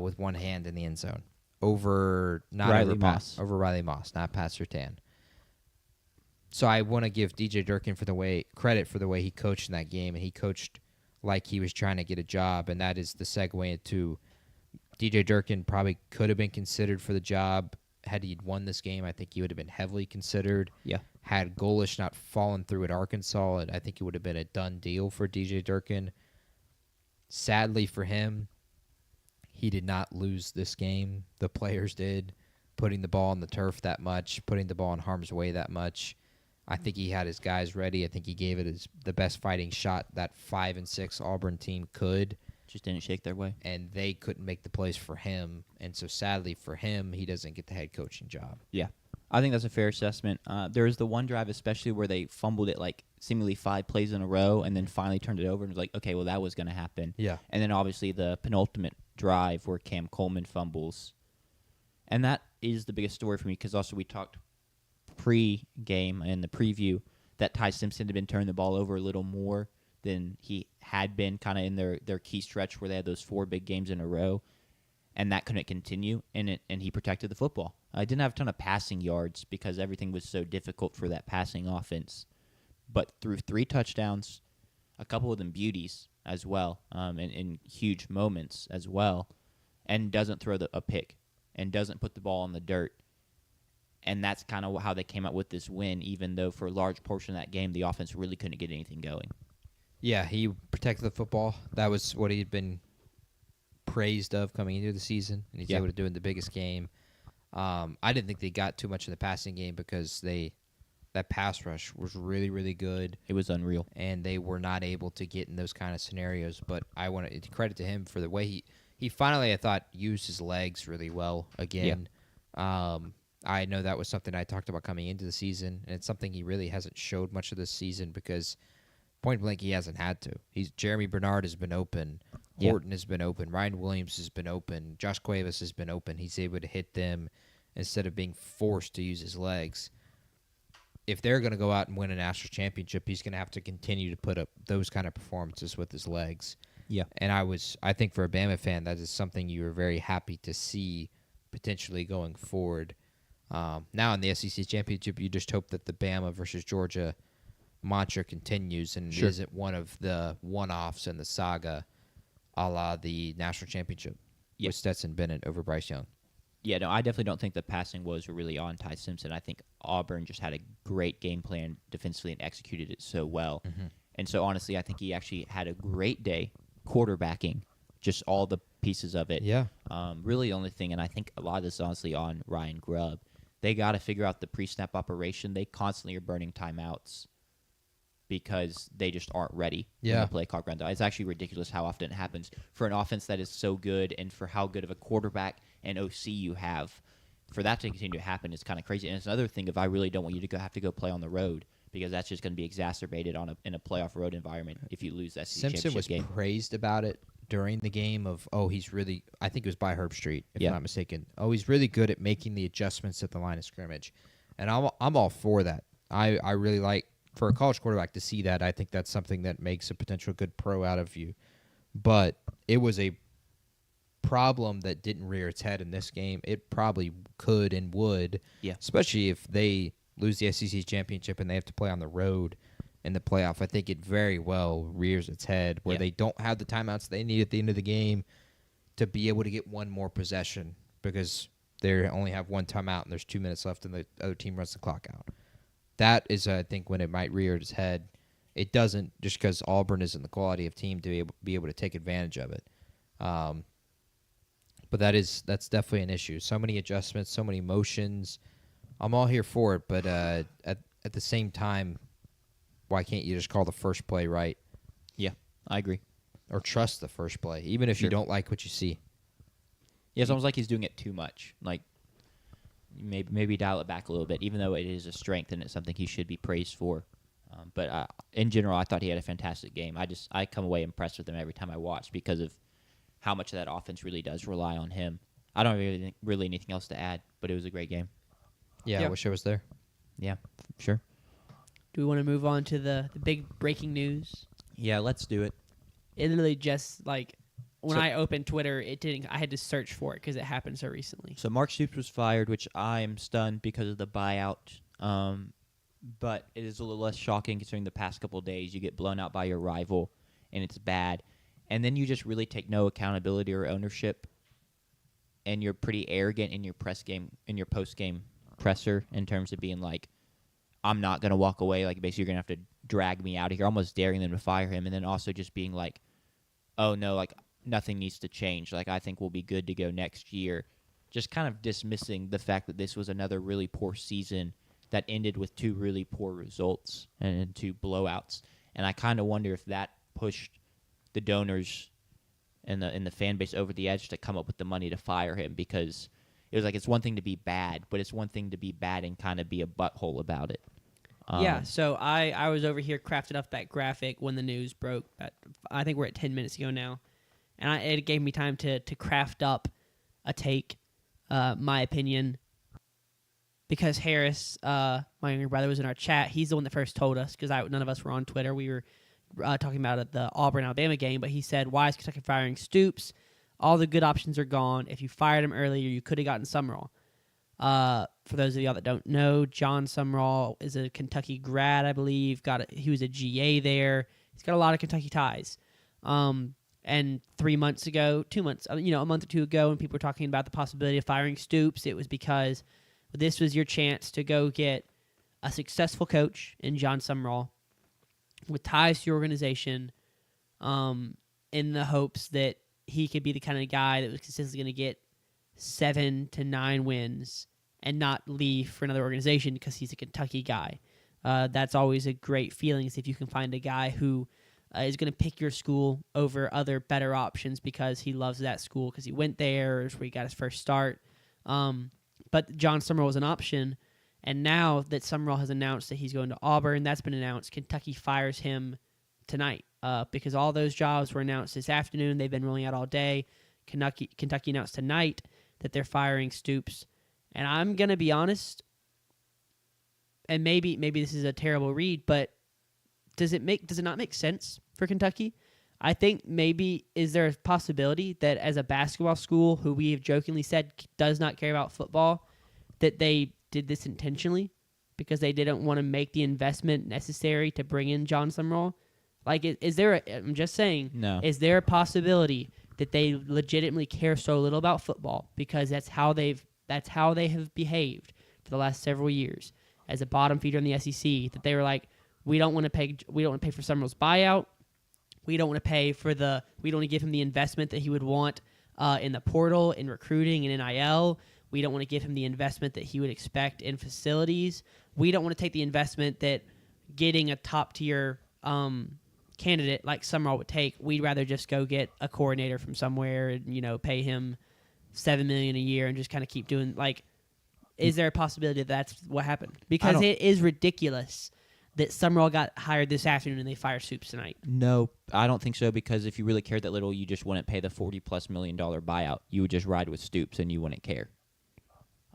With one hand in the end zone over Riley Moss. over Riley Moss, not Pat Surtain. So I want to give DJ Durkin credit for the way he coached in that game, and he coached like he was trying to get a job, and that is the segue into DJ Durkin probably could have been considered for the job had he won this game. I think he would have been heavily considered. Yeah. Had Golish not fallen through at Arkansas, I think it would have been a done deal for DJ Durkin. Sadly for him, he did not lose this game. The players did, putting the ball on the turf that much, putting the ball in harm's way that much. I think he had his guys ready. I think he gave it the best fighting shot that 5-6 Auburn team could. Just didn't shake their way. And they couldn't make the plays for him. And so sadly for him, he doesn't get the head coaching job. Yeah. I think that's a fair assessment. There was the one drive especially where they fumbled it like seemingly 5 plays in a row and then finally turned it over and was like, okay, well, that was going to happen. Yeah. And then obviously the penultimate drive where Cam Coleman fumbles. And that is the biggest story for me because also we talked pre-game in the preview that Ty Simpson had been turning the ball over a little more than he had been kind of in their key stretch where they had those 4 big games in a row. And that couldn't continue, and he protected the football. I didn't have a ton of passing yards because everything was so difficult for that passing offense. But through 3 touchdowns, a couple of them beauties as well, and huge moments as well, and doesn't throw a pick and doesn't put the ball in the dirt. And that's kind of how they came out with this win, even though for a large portion of that game, the offense really couldn't get anything going. Yeah, he protected the football. That was what he'd been praised of coming into the season, and he's able to do it in the biggest game. I didn't think they got too much in the passing game because that pass rush was really, really good. It was unreal. And they were not able to get in those kind of scenarios. But I want to credit to him for the way he finally, I thought, used his legs really well again. Yeah. I know that was something I talked about coming into the season, and it's something he really hasn't showed much of this season because point blank he hasn't had to. Jeremy Bernard has been open. Horton has been open. Ryan Williams has been open. Josh Cuevas has been open. He's able to hit them instead of being forced to use his legs. If they're going to go out and win a national championship, he's going to have to continue to put up those kind of performances with his legs. Yeah. And I think for a Bama fan, that is something you were very happy to see potentially going forward. Now in the SEC championship, you just hope that the Bama versus Georgia mantra continues and it isn't one of the one-offs in the saga a la the national championship with Stetson Bennett over Bryce Young. Yeah, no, I definitely don't think the passing woes were really on Ty Simpson. I think Auburn just had a great game plan defensively and executed it so well. Mm-hmm. And so, honestly, I think he actually had a great day quarterbacking, just all the pieces of it. Yeah. Really the only thing, and I think a lot of this is honestly on Ryan Grubb, they got to figure out the pre-snap operation. They constantly are burning timeouts because they just aren't ready when the play clock runs out. It's actually ridiculous how often it happens for an offense that is so good and for how good of a quarterback and OC you have. For that to continue to happen is kind of crazy. And it's another thing if I really don't want you to have to go play on the road because that's just going to be exacerbated in a playoff road environment if you lose that SEC Simpson was praised about it during the game of, he's really, I think it was by Herb Street, if I'm not mistaken. He's really good at making the adjustments at the line of scrimmage. And I'm all for that. I really like, for a college quarterback to see that, I think that's something that makes a potential good pro out of you. But it was a problem that didn't rear its head in this game. It probably could and would, especially if they lose the SEC championship and they have to play on the road in the playoff. I think it very well rears its head where they don't have the timeouts they need at the end of the game to be able to get one more possession because they only have one timeout and there's 2 minutes left and the other team runs the clock out. That is, I think, when it might rear its head. It doesn't just because Auburn isn't the quality of team to be able to take advantage of it. But that's definitely an issue. So many adjustments, so many motions. I'm all here for it, but at the same time, why can't you just call the first play right? Yeah, I agree. Or trust the first play, even if you don't like what you see. Yeah, it's almost like he's doing it too much. Like, maybe dial it back a little bit, even though it is a strength and it's something he should be praised for. But in general, I thought he had a fantastic game. I come away impressed with him every time I watch because of how much of that offense really does rely on him. I don't really anything else to add, but it was a great game. Yeah, Yeah. I wish I was there. Yeah, sure. Do we want to move on to the big breaking news? Yeah, let's do it. It literally just like when So- I opened Twitter, it didn't. I had to search for it because it happened so recently. So Mark Stoops was fired, which I am stunned because of the buyout. But it is a little less shocking considering the past couple of days you get blown out by your rival, and it's bad. And then you just really take no accountability or ownership, and you're pretty arrogant in your post game presser in terms of being like, I'm not gonna walk away. Like basically, you're gonna have to drag me out of here, almost daring them to fire him, and then also just being like, oh no, like nothing needs to change. Like I think we'll be good to go next year. Just kind of dismissing the fact that this was another really poor season that ended with 2 really poor results and 2 blowouts. And I kind of wonder if that pushed the donors and the fan base over the edge to come up with the money to fire him, because it was like it's one thing to be bad, but it's one thing to be bad and kind of be a butthole about it. Yeah, so I was over here crafting up that graphic when the news broke. I think we're at 10 minutes ago now. And it gave me time to craft up a take, my opinion. Because Harris, my younger brother, was in our chat. He's the one that first told us, because none of us were on Twitter. We were talking about the Auburn-Alabama game. But he said, why is Kentucky firing Stoops? All the good options are gone. If you fired him earlier, you could have gotten Summerall. For those of y'all that don't know, John Summerall is a Kentucky grad, I believe. He was a GA there. He's got a lot of Kentucky ties. And 3 months ago, 2 months, a month or two ago, when people were talking about the possibility of firing Stoops, it was because this was your chance to go get a successful coach in John Summerall with ties to your organization, in the hopes that he could be the kind of guy that was consistently going to get 7 to 9 wins and not leave for another organization because he's a Kentucky guy. That's always a great feeling, is if you can find a guy who is going to pick your school over other better options because he loves that school, because he went there, or is where he got his first start. But John Summerall was an option, and now that Summerall has announced that he's going to Auburn, that's been announced, Kentucky fires him tonight, because all those jobs were announced this afternoon. They've been rolling out all day. Kentucky announced tonight that they're firing Stoops. And I'm going to be honest, and maybe this is a terrible read, but does it not make sense for Kentucky? I think maybe, is there a possibility that as a basketball school who we have jokingly said does not care about football, that they did this intentionally because they didn't want to make the investment necessary to bring in John Summerall? Like, I'm just saying, No. is there a possibility that they legitimately care so little about football because that's how they have behaved for the last several years as a bottom feeder in the SEC, that they were like, we don't want to pay for Summerall's buyout. We don't want to give him the investment that he would want in the portal, in recruiting, and NIL. We don't want to give him the investment that he would expect in facilities. We don't want to take the investment that getting a top-tier candidate like Summerall would take. We'd rather just go get a coordinator from somewhere and, pay him $7 million a year and just kind of keep doing, like, is there a possibility that that's what happened? Because it is ridiculous that Summerall got hired this afternoon and they fire Stoops tonight. No, I don't think so, because if you really cared that little, you just wouldn't pay the $40+ million buyout. You would just ride with Stoops and you wouldn't care.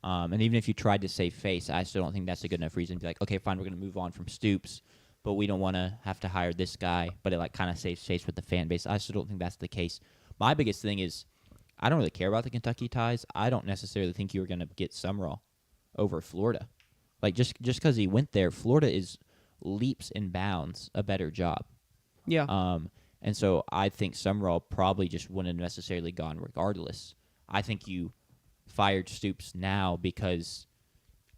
And even if you tried to save face, I still don't think that's a good enough reason to be like, okay, fine, we're going to move on from Stoops, but we don't want to have to hire this guy, but it like kind of saves face with the fan base. I still don't think that's the case. My biggest thing is I don't really care about the Kentucky ties. I don't necessarily think you were going to get Summerall over Florida. Like, just because he went there, Florida is leaps and bounds a better job. Yeah. And so I think Summerall probably just wouldn't have necessarily gone regardless. I think you fired Stoops now because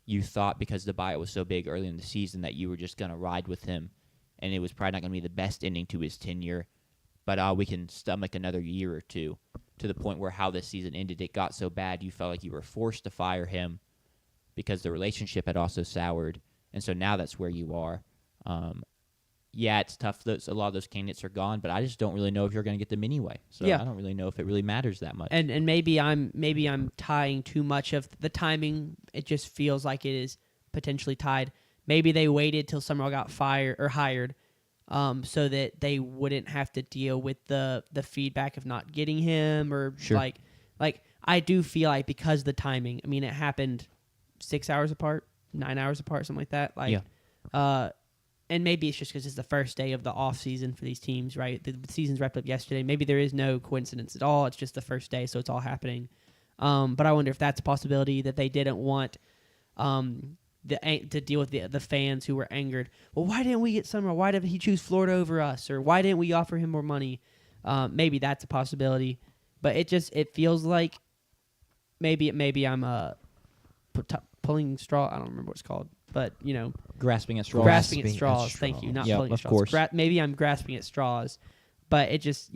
you thought, because the buyout was so big early in the season, that you were just going to ride with him, and it was probably not going to be the best ending to his tenure, but we can stomach another year or two, to the point where how this season ended, it got so bad you felt like you were forced to fire him because the relationship had also soured, and so now that's where you are. Yeah, it's tough. A lot of those candidates are gone, but I just don't really know if you're going to get them anyway. So Yeah. I don't really know if it really matters that much. And maybe I'm tying too much of the timing. It just feels like it is potentially tied maybe they waited till Summerall got fired or hired, so that they wouldn't have to deal with the feedback of not getting him or Sure. like I do feel like because of the timing. I mean, it happened 6 hours apart, 9 hours apart, something like that. Like, and maybe it's just because it's the first day of the off season for these teams, right? The season's wrapped up yesterday. Maybe there is no coincidence at all. It's just the first day, so it's all happening. But I wonder if that's a possibility that they didn't want to deal with the fans who were angered. Well, why didn't we get Summerall? Why did he choose Florida over us? Or why didn't we offer him more money? Maybe that's a possibility. But it feels like maybe I'm pulling straw. I don't remember what it's called. But, Grasping at straws. grasping at straws. Thank you. Not Yep, pulling at of straws. course. Maybe I'm grasping at straws. But it just,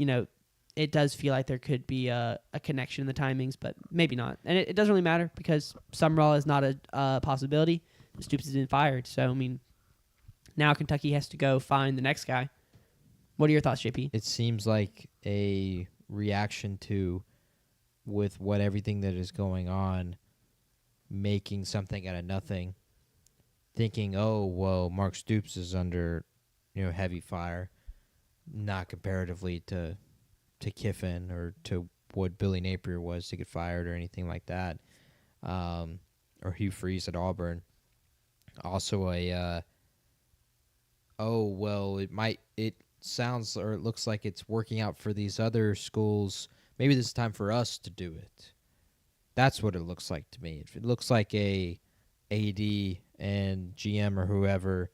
it does feel like there could be a connection in the timings, but maybe not. And it doesn't really matter because Summerall is not a possibility. Stoops has been fired. So, I mean, now Kentucky has to go find the next guy. What are your thoughts, JP? It seems like a reaction to, with what everything that is going on, making something out of nothing, thinking, oh, well, Mark Stoops is under, heavy fire, not comparatively to Kiffin or to what Billy Napier was to get fired or anything like that, or Hugh Freeze at Auburn. Also it sounds or it looks like it's working out for these other schools. Maybe this is time for us to do it. That's what it looks like to me. It looks like a AD and GM or whoever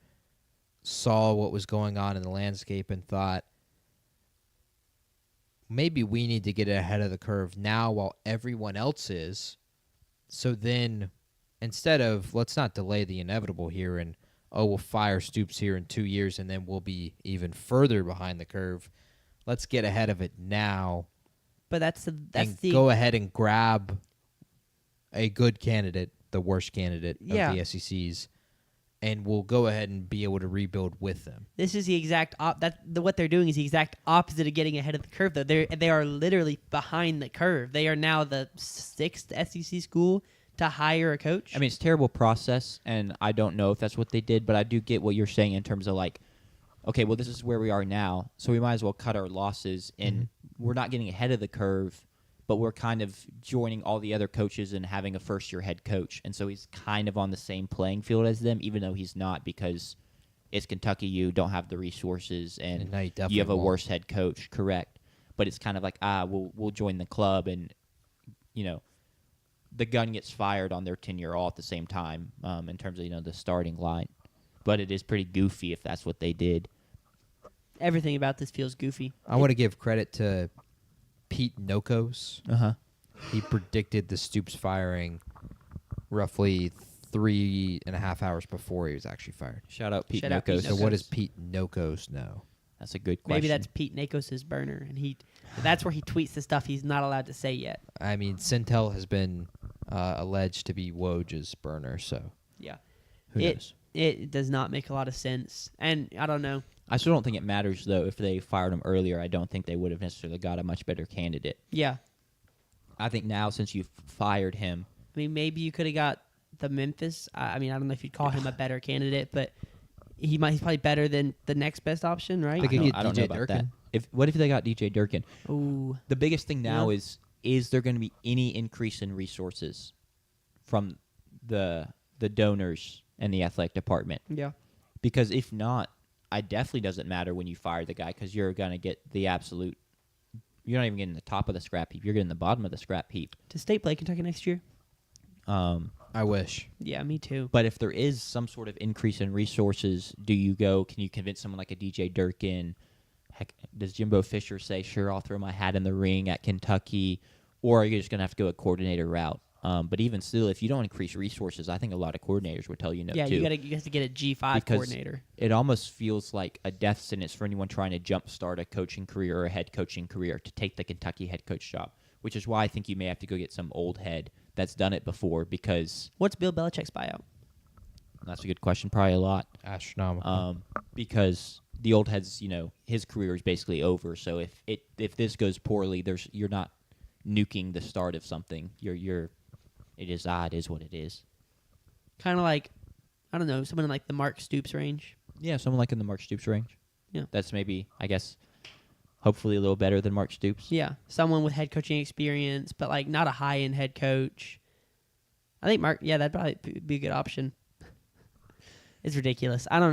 saw what was going on in the landscape and thought, maybe we need to get ahead of the curve now while everyone else is. So then, instead of, let's not delay the inevitable here and, we'll fire Stoops here in 2 years and then we'll be even further behind the curve. Let's get ahead of it now. But that's go ahead and grab a good candidate, the worst candidate of the SECs, and we'll go ahead and be able to rebuild with them. This is the exact what they're doing is the exact opposite of getting ahead of the curve. Though they are literally behind the curve. They are now the 6th SEC school to hire a coach. I mean, it's a terrible process, and I don't know if that's what they did, but I do get what you're saying in terms of like, okay, well, this is where we are now, so we might as well cut our losses, and we're not getting ahead of the curve, but we're kind of joining all the other coaches and having a first-year head coach, and so he's kind of on the same playing field as them, even though he's not, because it's Kentucky. You don't have the resources, and you have a worse head coach, correct? But it's kind of like, we'll join the club, and the gun gets fired on their tenure all at the same time in terms of the starting line. But it is pretty goofy if that's what they did. Everything about this feels goofy. I want to give credit to Pete Nokos. He predicted the Stoops firing roughly 3.5 hours before he was actually fired. Shout out Pete Shout out Pete Nokos. So what does Pete Nokos know? That's a good question. Maybe that's Pete Nakos' burner, and that's where he tweets the stuff he's not allowed to say yet. I mean, Sintel has been alleged to be Woj's burner, so yeah, who knows? It does not make a lot of sense, and I don't know. I still don't think it matters, though. If they fired him earlier, I don't think they would have necessarily got a much better candidate. Yeah. I think now, since you've fired him... I mean, maybe you could have got the Memphis. I mean, I don't know if you'd call him a better candidate, but he's probably better than the next best option, right? They could get I don't DJ know about Durkin. that. What if they got DJ Durkin? Ooh. The biggest thing now is there going to be any increase in resources from the donors and the athletic department? Yeah. Because if not, it definitely doesn't matter when you fire the guy because you're going to get the absolute... You're not even getting the top of the scrap heap. You're getting the bottom of the scrap heap. Does State play Kentucky next year? I wish. Yeah, me too. But if there is some sort of increase in resources, can you convince someone like a DJ Durkin? Heck, does Jimbo Fisher say, sure, I'll throw my hat in the ring at Kentucky? Or are you just going to have to go a coordinator route? But even still, if you don't increase resources, I think a lot of coordinators would tell you no, yeah, too. you have to get a G5 coordinator. It almost feels like a death sentence for anyone trying to jumpstart a coaching career or a head coaching career to take the Kentucky head coach job, which is why I think you may have to go get some old head that's done it before because... What's Bill Belichick's buyout? That's a good question. Probably a lot. Astronomical. Because the old head's, his career is basically over. So if this goes poorly, you're not nuking the start of something. It is what it is. Kind of like, I don't know, someone in like the Mark Stoops range. Yeah, someone like in the Mark Stoops range. Yeah. That's maybe, I guess, hopefully a little better than Mark Stoops. Yeah, someone with head coaching experience, but like not a high end head coach. I think Mark. Yeah, that'd probably be a good option. It's ridiculous. I don't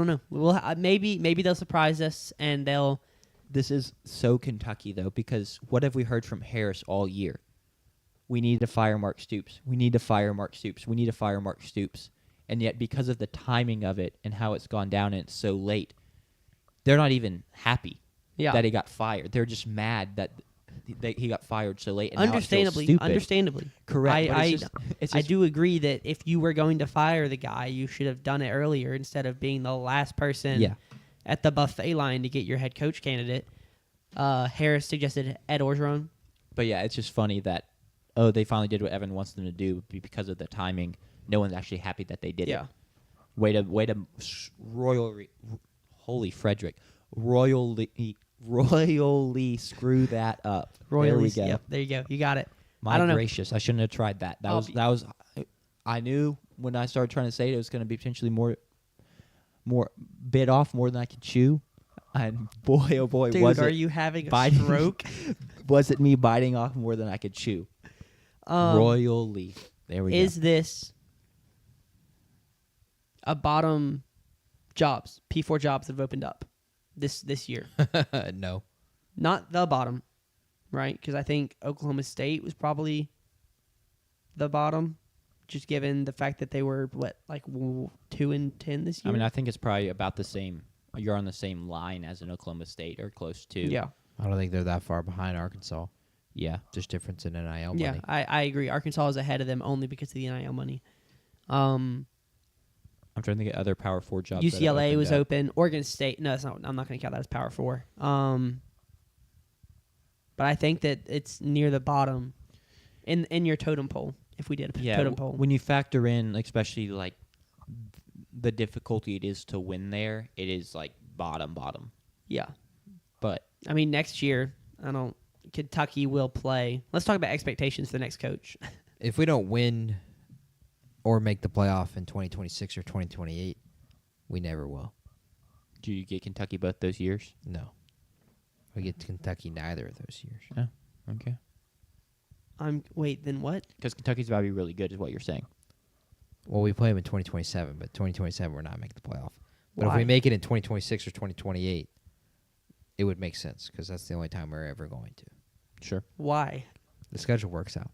know. We'll maybe they'll surprise us and they'll. This is so Kentucky, though, because what have we heard from Harris all year? We need to fire Mark Stoops. We need to fire Mark Stoops. We need to fire Mark Stoops. And yet, because of the timing of it and how it's gone down and it's so late, they're not even happy that he got fired. They're just mad that he got fired so late. And understandably, now it feels stupid. Correct. It's I just, do agree that if you were going to fire the guy, you should have done it earlier instead of being the last person at the buffet line to get your head coach candidate. Harris suggested Ed Orgeron. But yeah, it's just funny that they finally did what Evan wants them to do because of the timing. No one's actually happy that they did it. Way to holy Frederick, royally screw that up. There we go. Yep, there you go. You got it. My gracious, I shouldn't have tried that. That was. I knew when I started trying to say it was going to be potentially more bit off more than I could chew. And boy, oh boy, dude, are you having a stroke? Was it me biting off more than I could chew? Royally. There we go. Is this a bottom jobs, P4 jobs that have opened up this year? No. Not the bottom, right? Because I think Oklahoma State was probably the bottom, just given the fact that they were, 2-10 this year? I mean, I think it's probably about the same. You're on the same line as an Oklahoma State or close to. Yeah. I don't think they're that far behind Arkansas. Yeah. Just difference in NIL money. Yeah, I agree. Arkansas is ahead of them only because of the NIL money. I'm trying to think of other Power 4 jobs. UCLA was open. Oregon State. No, it's not. I'm not going to count that as Power 4. But I think that it's near the bottom in your totem pole. If we did a totem pole, when you factor in, especially like the difficulty it is to win there, it is like bottom. Yeah, but I mean, next year, Kentucky will play. Let's talk about expectations for the next coach. If we don't win or make the playoff in 2026 or 2028, we never will. Do you get Kentucky both those years? No. We get Kentucky neither of those years. Oh, okay. Wait, then what? Because Kentucky's about to be really good is what you're saying. Well, we play them in 2027, but 2027 we're not making the playoff. But Why? if we make it in 2026 or 2028, it would make sense because that's the only time we're ever going to. Sure. Why? The schedule works out.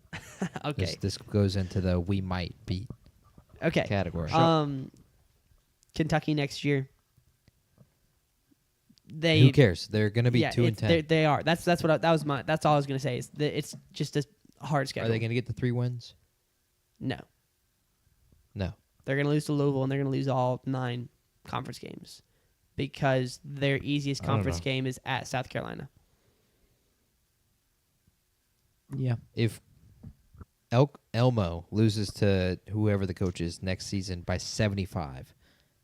Okay. This goes into the we might beat category. Kentucky next year. Who cares? They're going to be 2-10. They are. That's all I was going to say. It's just a hard schedule. Are they going to get the 3 wins? No. No. They're going to lose to Louisville, and they're going to lose all 9 conference games because their easiest conference game is at South Carolina. Yeah. If Elmo loses to whoever the coach is next season by 75,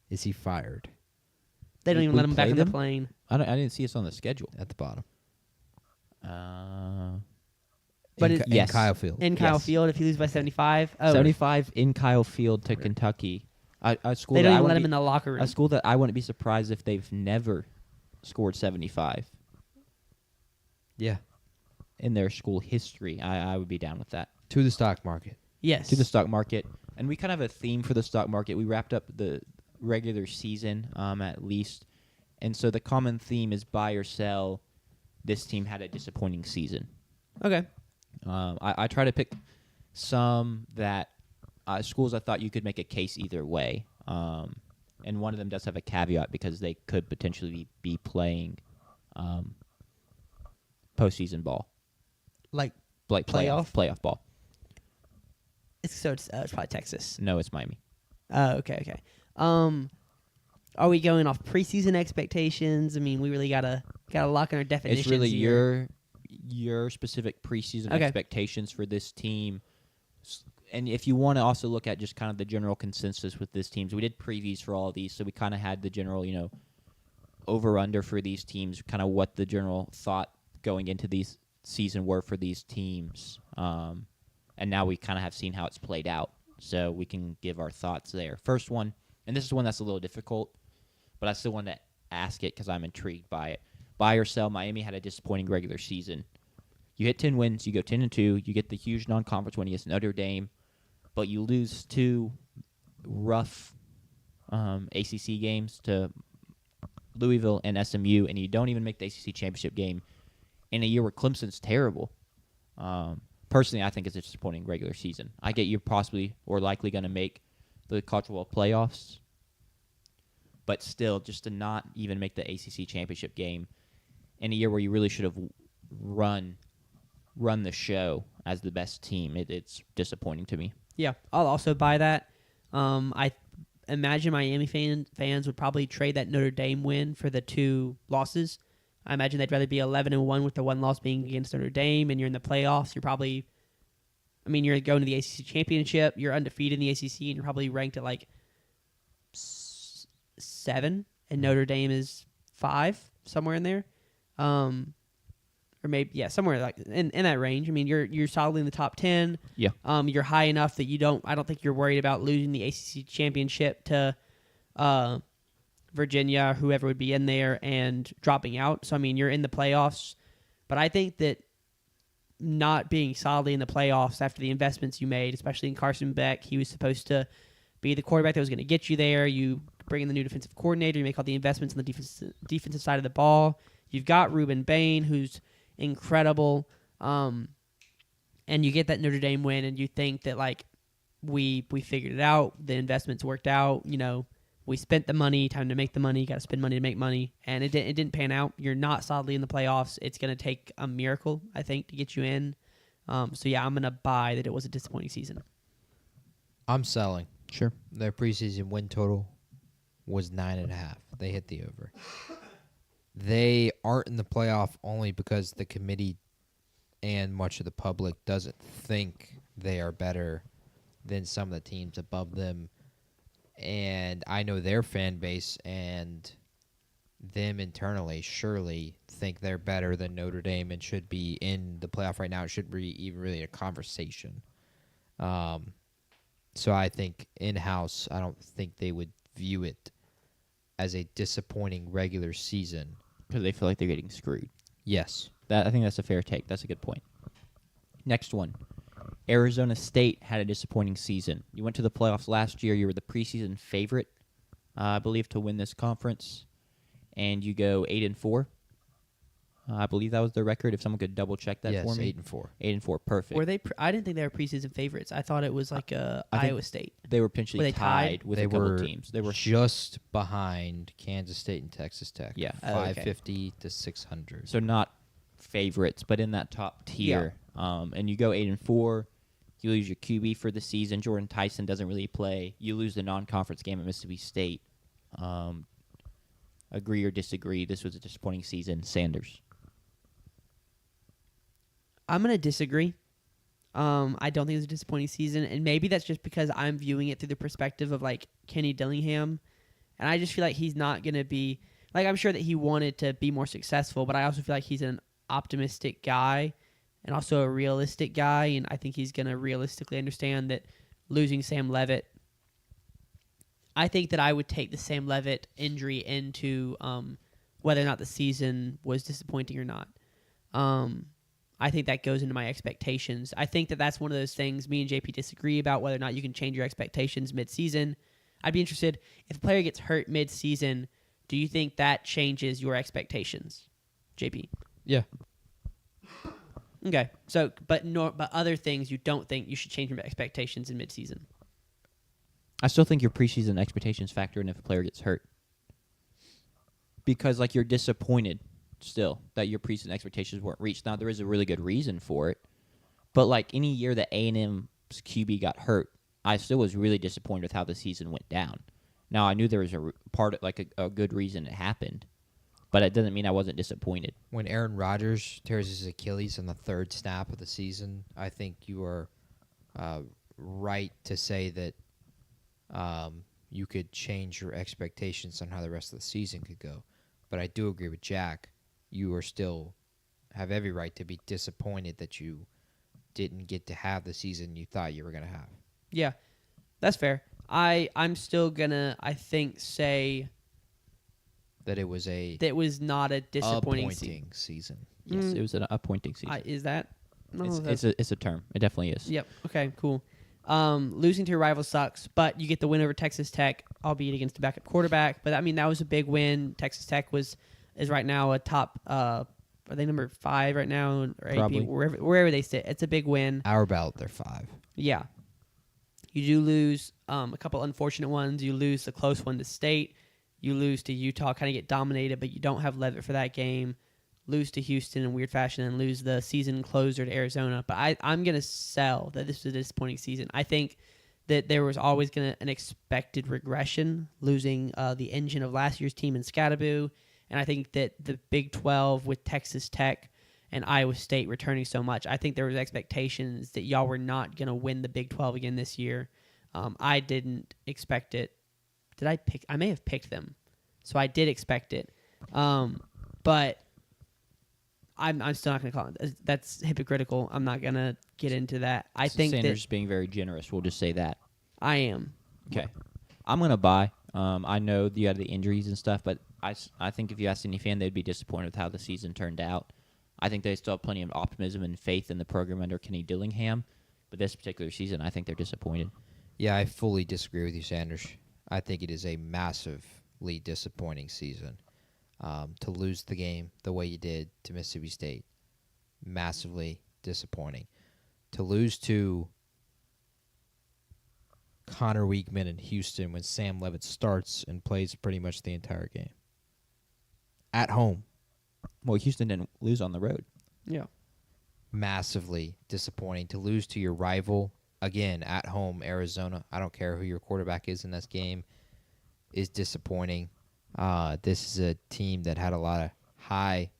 is he fired? They don't even let him back in the them? plane. I didn't see us on the schedule. At the bottom. But in Kyle Field. In Kyle Field, if he loses by 75. 75 in Kyle Field to Kentucky. A school they don't that even let him in the locker room. A school that I wouldn't be surprised if they've never scored 75. Yeah. In their school history. I would be down with that. To the stock market. Yes. To the stock market. And we kind of have a theme for the stock market. We wrapped up the regular season at least. And so the common theme is buy or sell. This team had a disappointing season. Okay. I try to pick some that schools I thought you could make a case either way. And one of them does have a caveat because they could potentially be playing postseason ball. Like playoff ball. It's probably Texas. No, it's Miami. Okay. Are we going off preseason expectations? I mean, we really gotta lock in our definitions. It's really here. your specific preseason expectations for this team. And if you want to also look at just kind of the general consensus with this teams, we did previews for all of these, so we kind of had the general, over-under for these teams, kind of what the general thought going into these season were for these teams. And now we kind of have seen how it's played out, so we can give our thoughts there. First one, and this is one that's a little difficult, but I still want to ask it because I'm intrigued by it. Buy or sell, Miami had a disappointing regular season. You hit 10 wins, you go 10-2, you get the huge non-conference win against Notre Dame, but you lose 2 rough ACC games to Louisville and SMU, and you don't even make the ACC championship game in a year where Clemson's terrible. Personally, I think it's a disappointing regular season. I get you're possibly or likely going to make the College Football playoffs, but still, just to not even make the ACC championship game in a year where you really should have run the show as the best team, it's disappointing to me. Yeah, I'll also buy that. I imagine Miami fans would probably trade that Notre Dame win for the 2 losses. I imagine they'd rather be 11-1 with the 1 loss being against Notre Dame, and you're in the playoffs. You're probably, you're going to the ACC championship. You're undefeated in the ACC, and you're probably ranked at like 7, and Notre Dame is 5, somewhere in there, or maybe somewhere like in that range. You're solidly in the top 10. Yeah. You're high enough that I don't think you're worried about losing the ACC championship to Virginia or whoever would be in there and dropping out. So, you're in the playoffs. But I think that not being solidly in the playoffs after the investments you made, especially in Carson Beck, he was supposed to be the quarterback that was going to get you there. You bring in the new defensive coordinator. You make all the investments on the defensive side of the ball. You've got Ruben Bain, who's incredible. And you get that Notre Dame win, and you think that, like, we figured it out. The investments worked out. We spent the money, time to make the money, got to spend money to make money, and it didn't pan out. You're not solidly in the playoffs. It's going to take a miracle, I think, to get you in. I'm going to buy that it was a disappointing season. I'm selling. Sure. Their preseason win total was 9.5. They hit the over. They aren't in the playoff only because the committee and much of the public doesn't think they are better than some of the teams above them. And I know their fan base and them internally surely think they're better than Notre Dame and should be in the playoff right now. It should be even really a conversation. So I think in-house, I don't think they would view it as a disappointing regular season. Because they feel like they're getting screwed. Yes. I think that's a fair take. That's a good point. Next one. Arizona State had a disappointing season. You went to the playoffs last year. You were the preseason favorite, I believe, to win this conference. And you go 8-4. I believe that was their record. If someone could double check that for me. 8-4. 8-4, perfect. Were they? I didn't think they were preseason favorites. I thought it was like Iowa State. They were potentially Were they tied with They a couple were teams. They were just behind Kansas State and Texas Tech. Yeah. 550 to 600. so not favorites, but in that top tier. And you go 8-4. You lose your QB for the season. Jordan Tyson doesn't really play. You lose the non-conference game at Mississippi State. Agree or disagree? This was a disappointing season. Sanders. I'm going to disagree. I don't think it was a disappointing season, and maybe that's just because I'm viewing it through the perspective of, like, Kenny Dillingham, and I just feel like he's not going to be – like, I'm sure that he wanted to be more successful, but I also feel like he's an optimistic guy and also a realistic guy, and I think he's going to realistically understand that losing Sam Leavitt – I think that I would take the Sam Leavitt injury into whether or not the season was disappointing or not. I think that goes into my expectations. I think that that's one of those things me and JP disagree about, whether or not you can change your expectations mid-season. I'd be interested, if a player gets hurt mid-season, do you think that changes your expectations, JP? Yeah. Okay. So, but other things you don't think you should change your expectations in mid-season? I still think your preseason expectations factor in if a player gets hurt. Because, like, you're disappointed still that your preseason expectations weren't reached. Now, there is a really good reason for it. But, like, any year that A&M's QB got hurt, I still was really disappointed with how the season went down. Now, I knew there was a good reason it happened. But it doesn't mean I wasn't disappointed. When Aaron Rodgers tears his Achilles on the third snap of the season, I think you are right to say that you could change your expectations on how the rest of the season could go. But I do agree with Jack. You are still have every right to be disappointed that you didn't get to have the season you thought you were going to have. Yeah, that's fair. I'm still gonna I think say That it was a that was not a disappointing appointing season. Yes, it was an appointing season. Is that? No, It's a term. It definitely is. Yep. Okay. Cool. Losing to your rival sucks, but you get the win over Texas Tech, albeit against a backup quarterback. But I mean, that was a big win. Texas Tech is right now a top. Are they number 5 right now or Probably. AP wherever they sit? It's a big win. Our ballot, they're 5. Yeah. You do lose a couple unfortunate ones. You lose the close one to State. You lose to Utah, kind of get dominated, but you don't have Levitt for that game. Lose to Houston in weird fashion and lose the season closer to Arizona. But I'm going to sell that this was a disappointing season. I think that there was always an expected regression, losing the engine of last year's team in Scattaboo. And I think that the Big 12 with Texas Tech and Iowa State returning so much, I think there was expectations that y'all were not going to win the Big 12 again this year. I didn't expect it. Did I pick? I may have picked them. So I did expect it. But I'm still not going to call it. That's hypocritical. I'm not going to get into that. I think Sanders that being very generous. We'll just say that. I am. Okay. I'm going to buy. I know you had the injuries and stuff, but I think if you ask any fan, they'd be disappointed with how the season turned out. I think they still have plenty of optimism and faith in the program under Kenny Dillingham. But this particular season, I think they're disappointed. Yeah, I fully disagree with you, Sanders. I think it is a massively disappointing season. To lose the game the way you did to Mississippi State, massively disappointing. To lose to Connor Weigman in Houston when Sam Levitt starts and plays pretty much the entire game. At home. Well, Houston didn't lose on the road. Yeah. Massively disappointing. To lose to your rival, again, at home, Arizona. I don't care who your quarterback is in this game, is disappointing. This is a team that had a lot of high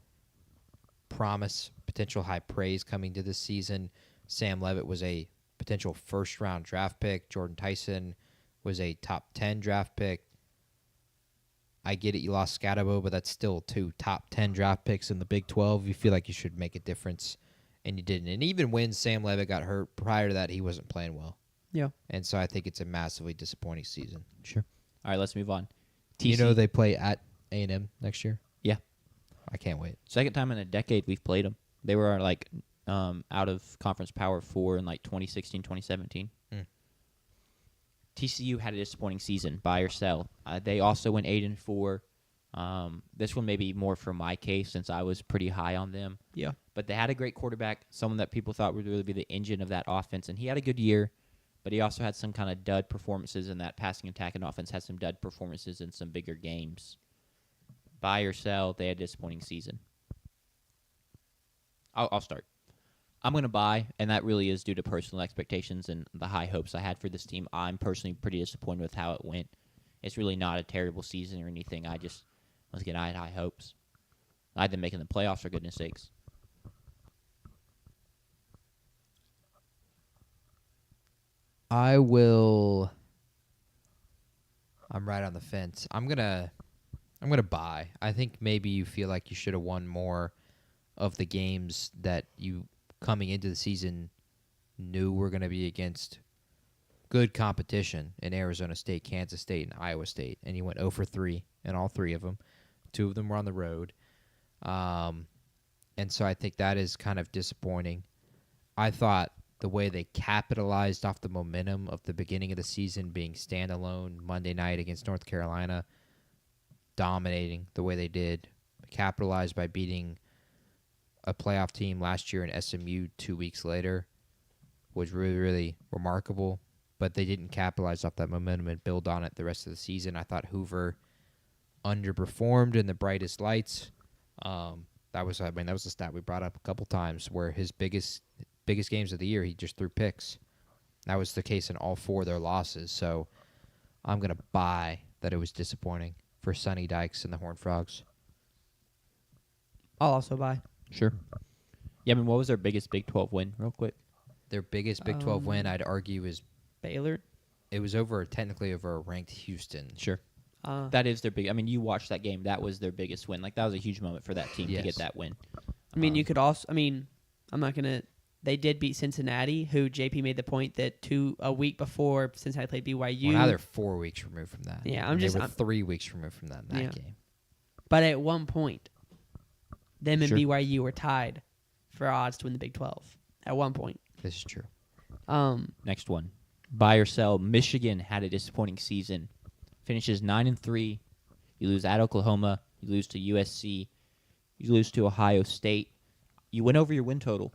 promise, potential high praise coming to this season. Sam Levitt was a potential first-round draft pick. Jordan Tyson was a top 10 draft pick. I get it, you lost Scatabo, but that's still 2 top 10 draft picks in the Big 12. You feel like you should make a difference, and you didn't. And even when Sam Levitt got hurt, prior to that, he wasn't playing well. Yeah. And so I think it's a massively disappointing season. Sure. All right, let's move on. You know they play at A&M next year? Yeah. I can't wait. Second time in a decade we've played them. They were like out of conference Power 4 in like 2016, 2017. TCU had a disappointing season, buy or sell. They also went 8-4. This one may be more for my case since I was pretty high on them. Yeah. But they had a great quarterback, someone that people thought would really be the engine of that offense, and he had a good year. But he also had some kind of dud performances in that passing attack, and offense had some dud performances in some bigger games. Buy or sell, they had a disappointing season. I'll start. I'm going to buy, and that really is due to personal expectations and the high hopes I had for this team. I'm personally pretty disappointed with how it went. It's really not a terrible season or anything. I had high hopes. I had them making the playoffs, for goodness sakes. I'm right on the fence. I'm gonna buy. I think maybe you feel like you should have won more of the games that you coming into the season knew were going to be against good competition in Arizona State, Kansas State, and Iowa State, and you went 0 for 3 in all 3 of them. 2 of them were on the road. And so I think that is kind of disappointing. I thought the way they capitalized off the momentum of the beginning of the season, being standalone Monday night against North Carolina, dominating the way they did, capitalized by beating a playoff team last year in SMU 2 weeks later, was really, really remarkable. But they didn't capitalize off that momentum and build on it the rest of the season. I thought Hoover underperformed in the brightest lights. That was a stat we brought up a couple times, where his biggest games of the year, he just threw picks. That was the case in all 4 of their losses. So I'm going to buy that it was disappointing for Sonny Dykes and the Horned Frogs. I'll also buy. Sure. Yeah, I mean, what was their biggest Big 12 win, real quick? Their biggest Big 12 win, I'd argue, is Baylor. it was technically over a ranked Houston. Sure. That is their big. I mean, you watched that game. That was their biggest win. Like, that was a huge moment for that team to get that win. I mean, you could also. I mean, I'm not gonna They did beat Cincinnati, who JP made the point that a week before Cincinnati played BYU. Well, now they're 4 weeks removed from that. Yeah, they were 3 weeks removed from that in that Yeah. game. But at one point, them and Sure. BYU were tied for odds to win the Big 12. At one point. This is true. Next one. Buy or sell. Michigan had a disappointing season. Finishes 9-3. You lose at Oklahoma. You lose to USC. You lose to Ohio State. You went over your win total,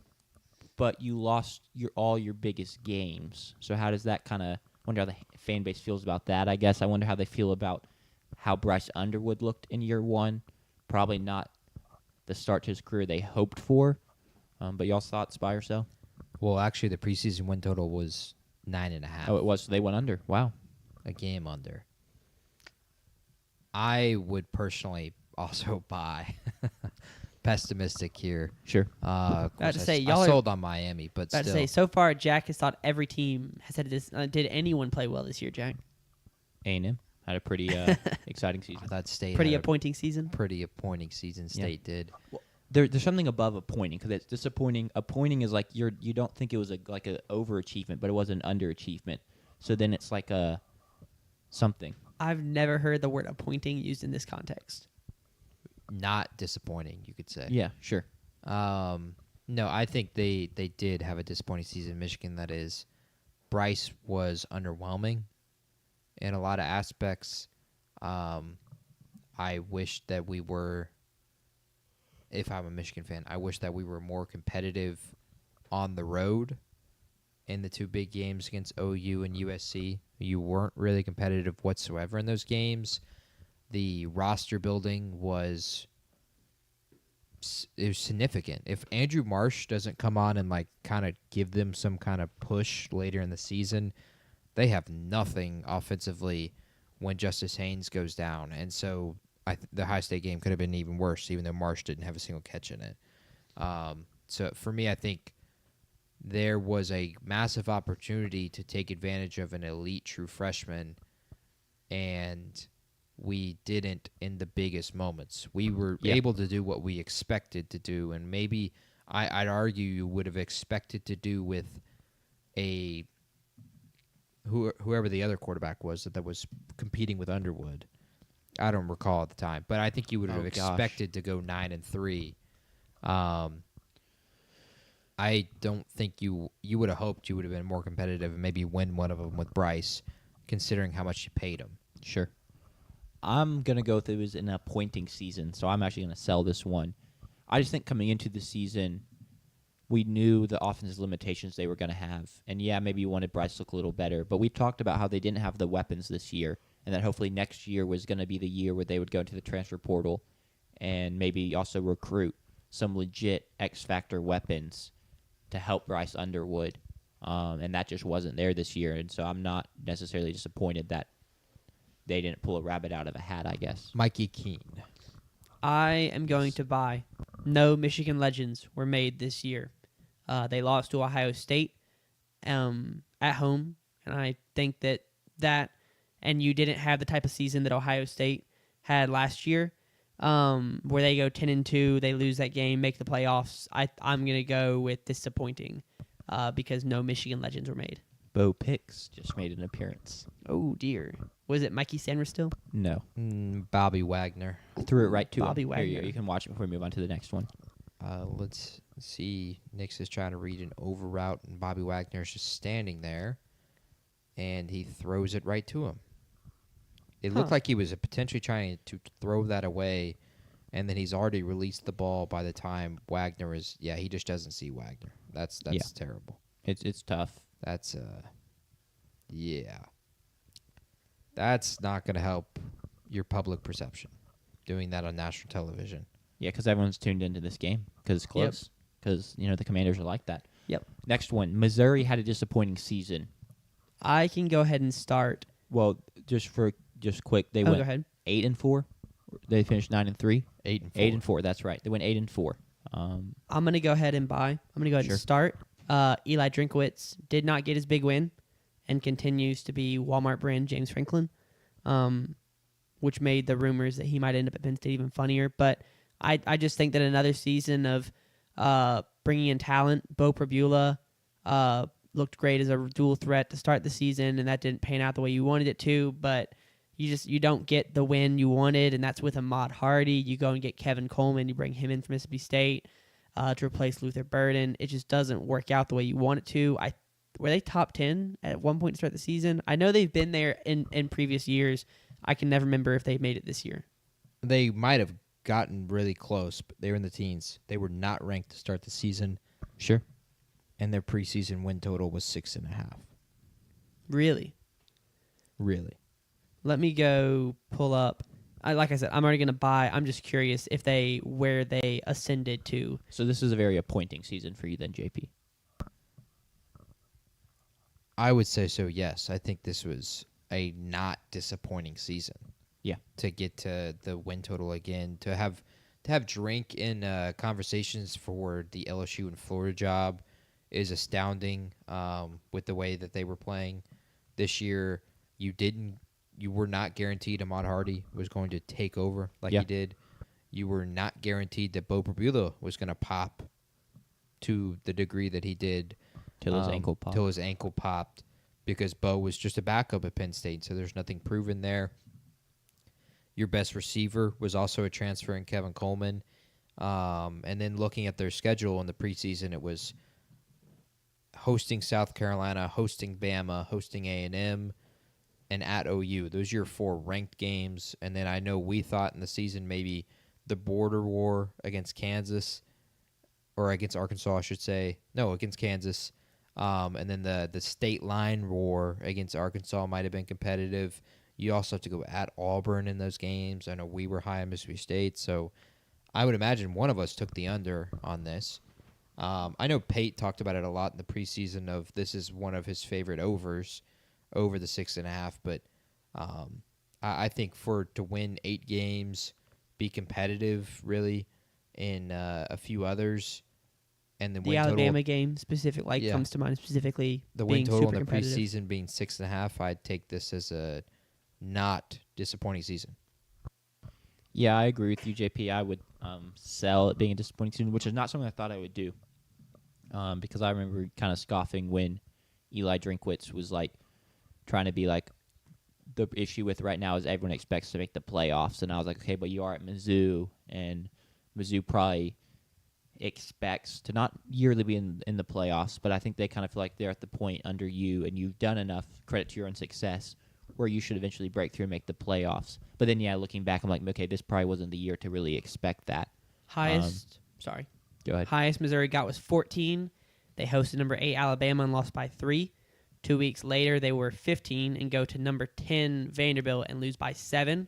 but you lost all your biggest games. So how does that kind of wonder how the fan base feels about that? I guess I wonder how they feel about how Bryce Underwood looked in year one. Probably not the start to his career they hoped for. But y'all's thoughts, buy or sell? Well, actually, the preseason win total was 9.5. Oh, it was. So they went under. Wow. A game under. I would personally also buy. Pessimistic here. Sure. About to say, I y'all are- sold on Miami, but About still. to say, so far, Jack has thought every team has had this. Did anyone play well this year, Jack? A&M had a pretty exciting season. that State Pretty had a appointing season. pretty appointing season. State did. There's something above appointing because it's disappointing. Appointing is like you don't think it was like a overachievement, but it was an underachievement. So then it's like a something. I've never heard the word appointing used in this context. Not disappointing, you could say. Yeah, sure. No, I think they did have a disappointing season in Michigan. That is, Bryce was underwhelming in a lot of aspects. I wish that we were, if I'm a Michigan fan, I wish that we were more competitive on the road in the two big games against OU and USC. You weren't really competitive whatsoever in those games. The roster building was significant. If Andrew Marsh doesn't come on and like kind of give them some kind of push later in the season, they have nothing offensively when Justice Haynes goes down. And so the Ohio State game could have been even worse, even though Marsh didn't have a single catch in it. So for me, I think there was a massive opportunity to take advantage of an elite true freshman, and we didn't in the biggest moments. We were able to do what we expected to do, and maybe I'd argue you would have expected to do with whoever the other quarterback was that was competing with Underwood. I don't recall at the time, but I think you would have expected to go 9-3. I don't think you would have hoped you would have been more competitive and maybe win one of them with Bryce, considering how much you paid him. Sure. I'm going to go with it was an appointing season, so I'm actually going to sell this one. I just think coming into the season, we knew the offensive limitations they were going to have. And, yeah, maybe you wanted Bryce to look a little better. But we talked about how they didn't have the weapons this year, and that hopefully next year was going to be the year where they would go into the transfer portal and maybe also recruit some legit X-factor weapons to help Bryce Underwood. And that just wasn't there this year. And so I'm not necessarily disappointed that they didn't pull a rabbit out of a hat, I guess. Mikey Keene. I am going to buy. No Michigan legends were made this year. They lost to Ohio State at home, and I think that and you didn't have the type of season that Ohio State had last year, where they go 10-2, they lose that game, make the playoffs. I'm going to go with disappointing because no Michigan legends were made. Bo Pix just made an appearance. Oh, dear. Was it Mikey Sanders still? No. Bobby Wagner. I threw it right to Bobby him. Wagner. Here you can watch it before we move on to the next one. Let's see. Nix is trying to read an over route, and Bobby Wagner is just standing there, and he throws it right to him. It looked like he was potentially trying to throw that away, and then he's already released the ball by the time Wagner is. Yeah, he just doesn't see Wagner. That's terrible. It's tough. That's yeah. That's not going to help your public perception. Doing that on national television. Yeah, because everyone's tuned into this game because it's close. Because the Commanders are like that. Yep. Next one, Missouri had a disappointing season. I can go ahead and start. Well, just quick, they Go went ahead. 8-4. They finished 9-3. 8-4. 8-4. That's right. They went 8-4. I'm going to go ahead and buy. I'm going to go ahead and start. Eli Drinkwitz did not get his big win and continues to be Walmart brand James Franklin, which made the rumors that he might end up at Penn State even funnier. But I just think that another season of bringing in talent. Bo Prabula looked great as a dual threat to start the season, and that didn't pan out the way you wanted it to. But you don't get the win you wanted, and that's with Ahmad Hardy. You go and get Kevin Coleman. You bring him in from Mississippi State to replace Luther Burden. It just doesn't work out the way you want it to. Were they top 10 at one point to start the season? I know they've been there in previous years. I can never remember if they made it this year. They might have gotten really close, but they were in the teens. They were not ranked to start the season. Sure. And their preseason win total was 6.5. Really? Really. Let me go pull up. Like I said, I'm already going to buy. I'm just curious where they ascended to. So this is a very appointing season for you then, JP. I would say so, yes. I think this was a not disappointing season. Yeah. To get to the win total again, to have Drink in conversations for the LSU and Florida job is astounding. With the way that they were playing this year, you were not guaranteed Ahmad Hardy was going to take over like he did. You were not guaranteed that Bo Prabula was going to pop to the degree that he did. Till his ankle popped. Till his ankle popped, because Bo was just a backup at Penn State, so there's nothing proven there. Your best receiver was also a transfer in Kevin Coleman. And then looking at their schedule in the preseason, it was hosting South Carolina, hosting Bama, hosting A&M, and at OU. Those are your 4 ranked games. And then I know we thought in the season maybe the border war against Kansas, or against Arkansas, I should say. No, against Kansas. And then the state line war against Arkansas might have been competitive. You also have to go at Auburn in those games. I know we were high on Mississippi State, so I would imagine one of us took the under on this. I know Pate talked about it a lot in the preseason of this is one of his favorite overs over the 6.5, but I think to win 8 games, be competitive really in a few others, and the Alabama game comes to mind specifically. The being win total in the competitive. preseason being 6.5, I'd take this as a not disappointing season. Yeah, I agree with you, JP. I would sell it being a disappointing season, which is not something I thought I would do. Because I remember kind of scoffing when Eli Drinkwitz was like trying to be like, the issue with right now is everyone expects to make the playoffs, and I was like, okay, but you are at Mizzou, and Mizzou probably expects to not yearly be in the playoffs, but I think they kind of feel like they're at the point under you, and you've done enough, credit to your own success, where you should eventually break through and make the playoffs. But then, looking back, I'm like, okay, this probably wasn't the year to really expect that. Go ahead. Highest Missouri got was 14. They hosted number 8 Alabama and lost by 3. 2 weeks later, they were 15 and go to number 10 Vanderbilt and lose by 7.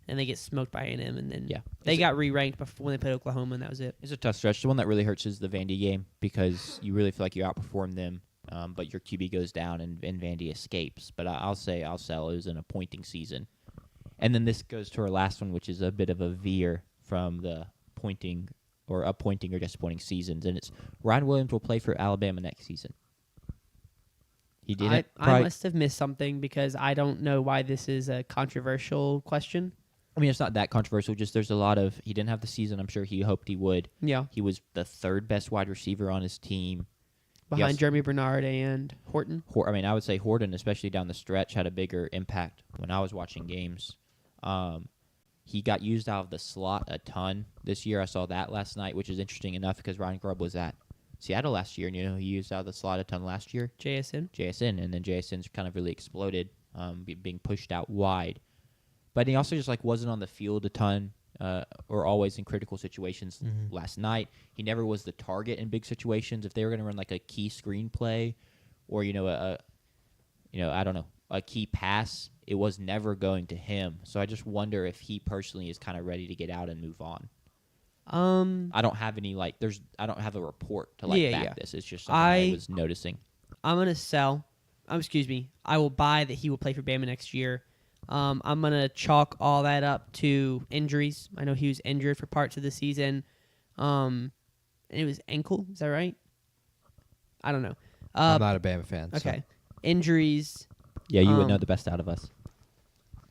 And they get smoked by A&M, and then they got re-ranked before when they played Oklahoma, and that was it. It's a tough stretch. The one that really hurts is the Vandy game, because you really feel like you outperform them, but your QB goes down and Vandy escapes. But I'll sell. It was an appointing season. And then this goes to our last one, which is a bit of a veer from the appointing or disappointing seasons, and it's Ryan Williams will play for Alabama next season. He didn't. I must have missed something, because I don't know why this is a controversial question. I mean, it's not that controversial. Just there's a lot of he didn't have the season I'm sure he hoped he would. Yeah. He was the 3rd best wide receiver on his team. Behind Jeremy Bernard and Horton. I would say Horton, especially down the stretch, had a bigger impact when I was watching games. He got used out of the slot a ton this year. I saw that last night, which is interesting enough because Ryan Grubb was at Seattle last year, and he used out of the slot a ton last year. JSN, and then JSN's kind of really exploded, being pushed out wide. But he also just wasn't on the field a ton, or always in critical situations. Last night, he never was the target in big situations. If they were going to run a key screenplay, or a key pass, it was never going to him. So I just wonder if he personally is kind of ready to get out and move on. I don't have any I don't have a report to back this. It's just something I was noticing. I'm gonna sell. I will buy that he will play for Bama next year. I'm gonna chalk all that up to injuries. I know he was injured for parts of the season. And it was ankle. Is that right? I don't know. I'm not a Bama fan. Okay. So. Injuries. Yeah, you would know the best out of us.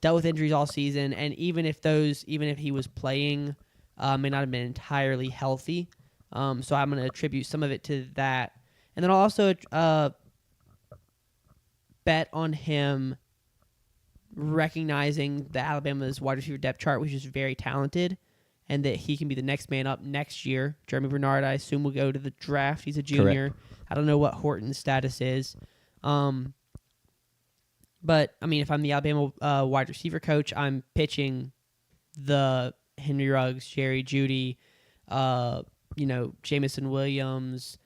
Dealt with injuries all season, and even if he was playing, may not have been entirely healthy. So I'm going to attribute some of it to that. And then I'll also bet on him recognizing that Alabama's wide receiver depth chart was just very talented and that he can be the next man up next year. Jeremy Bernard, I assume, will go to the draft. He's a junior. Correct. I don't know what Horton's status is. But, I mean, if I'm the Alabama wide receiver coach, I'm pitching the Henry Ruggs, Jerry Jeudy, Jamison Williams,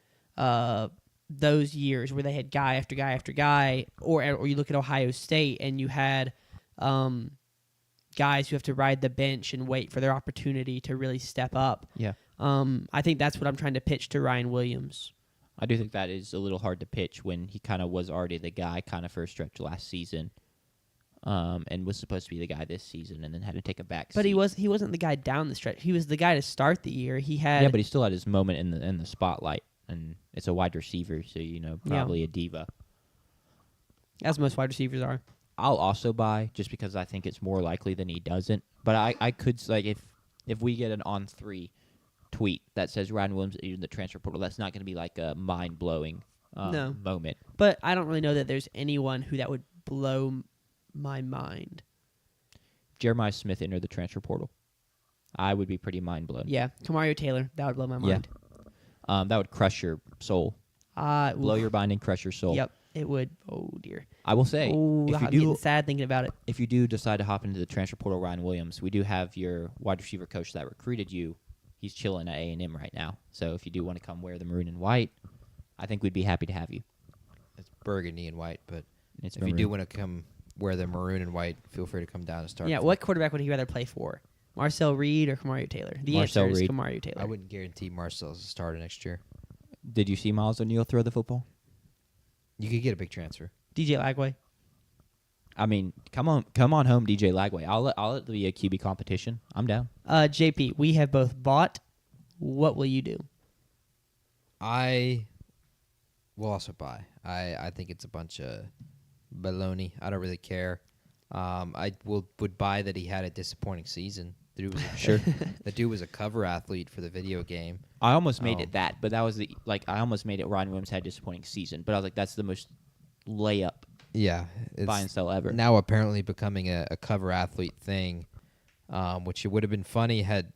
those years where they had guy after guy after guy, or you look at Ohio State and you had guys who have to ride the bench and wait for their opportunity to really step up. Yeah. I think that's what I'm trying to pitch to Ryan Williams. I do think that is a little hard to pitch when he kind of was already the guy kind of for a stretch last season, and was supposed to be the guy this season, and then had to take a back seat. But he wasn't the guy down the stretch. He was the guy to start the year. He had Yeah, but he still had his moment in the spotlight, and it's a wide receiver, so probably a diva. as most wide receivers are. I'll also buy just because I think it's more likely than he doesn't. But I could if we get an on-3 tweet that says Ryan Williams in the transfer portal, that's not going to be like a mind-blowing No. moment. But I don't really know that there's anyone who that would blow my mind. Jeremiah Smith entered the transfer portal. I would be pretty mind-blown. Yeah, Kamario Taylor, that would blow my mind. That would crush your soul. Blow your mind and crush your soul. Yep, it would. Oh, dear. I will say, I'm getting sad thinking about it. if you do decide to hop into the transfer portal, Ryan Williams, we do have your wide receiver coach that recruited you. He's chilling at A&M right now. So if you do want to come wear the maroon and white, I think we'd be happy to have you. It's burgundy and white, but It's if you do want to come wear the maroon and white, feel free to come down and start. Yeah, what quarterback would he rather play for? Marcel Reed or Kamario Taylor? The Marcel answer is Reed. Kamario Taylor. I wouldn't guarantee Marcel's a starter next year. Did you see Miles O'Neal throw the football? You could get a big transfer. DJ Lagway. I mean, come on home, DJ Lagway. I'll let the QB competition. I'm down. JP, we have both bought. What will you do? I will also buy. I think it's a bunch of baloney. I don't really care. I would buy that he had a disappointing season. The dude was the dude was a cover athlete for the video game. I almost made it that, but that was I almost made it Ryan Williams had a disappointing season, but I was like, that's the most layup Yeah, buy and sell ever. now apparently becoming a cover athlete thing, which it would have been funny had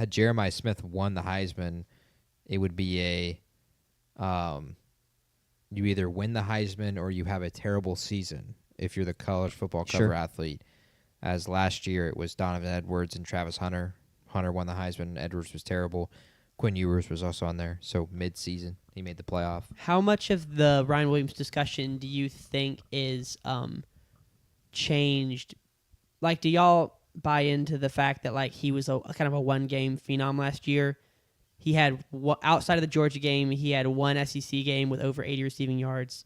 Jeremiah Smith won the Heisman. It would be you either win the Heisman or you have a terrible season if you're the college football cover athlete. As last year it was Donovan Edwards and Travis Hunter. Hunter won the Heisman. Edwards was terrible. Quinn Ewers was also on there. So mid-season he made the playoff. How much of the Ryan Williams discussion do you think is changed? Like, do y'all buy into the fact that like he was a kind of a one-game phenom last year? He had outside of the Georgia game, he had one SEC game with over 80 receiving yards.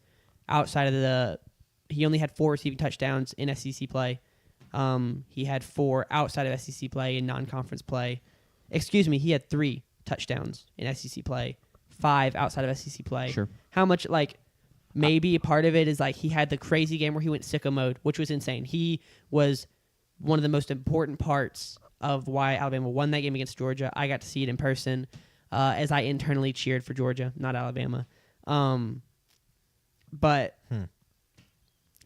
Outside of he only had 4 receiving touchdowns in SEC play. He had 4 outside of SEC play in non-conference play. Excuse me, he had 3 touchdowns in SEC play, 5 outside of SEC play. Sure. How much, like, maybe a part of it is, like, he had the crazy game where he went sicko mode, which was insane. He was one of the most important parts of why Alabama won that game against Georgia. I got to see it in person as I internally cheered for Georgia, not Alabama. But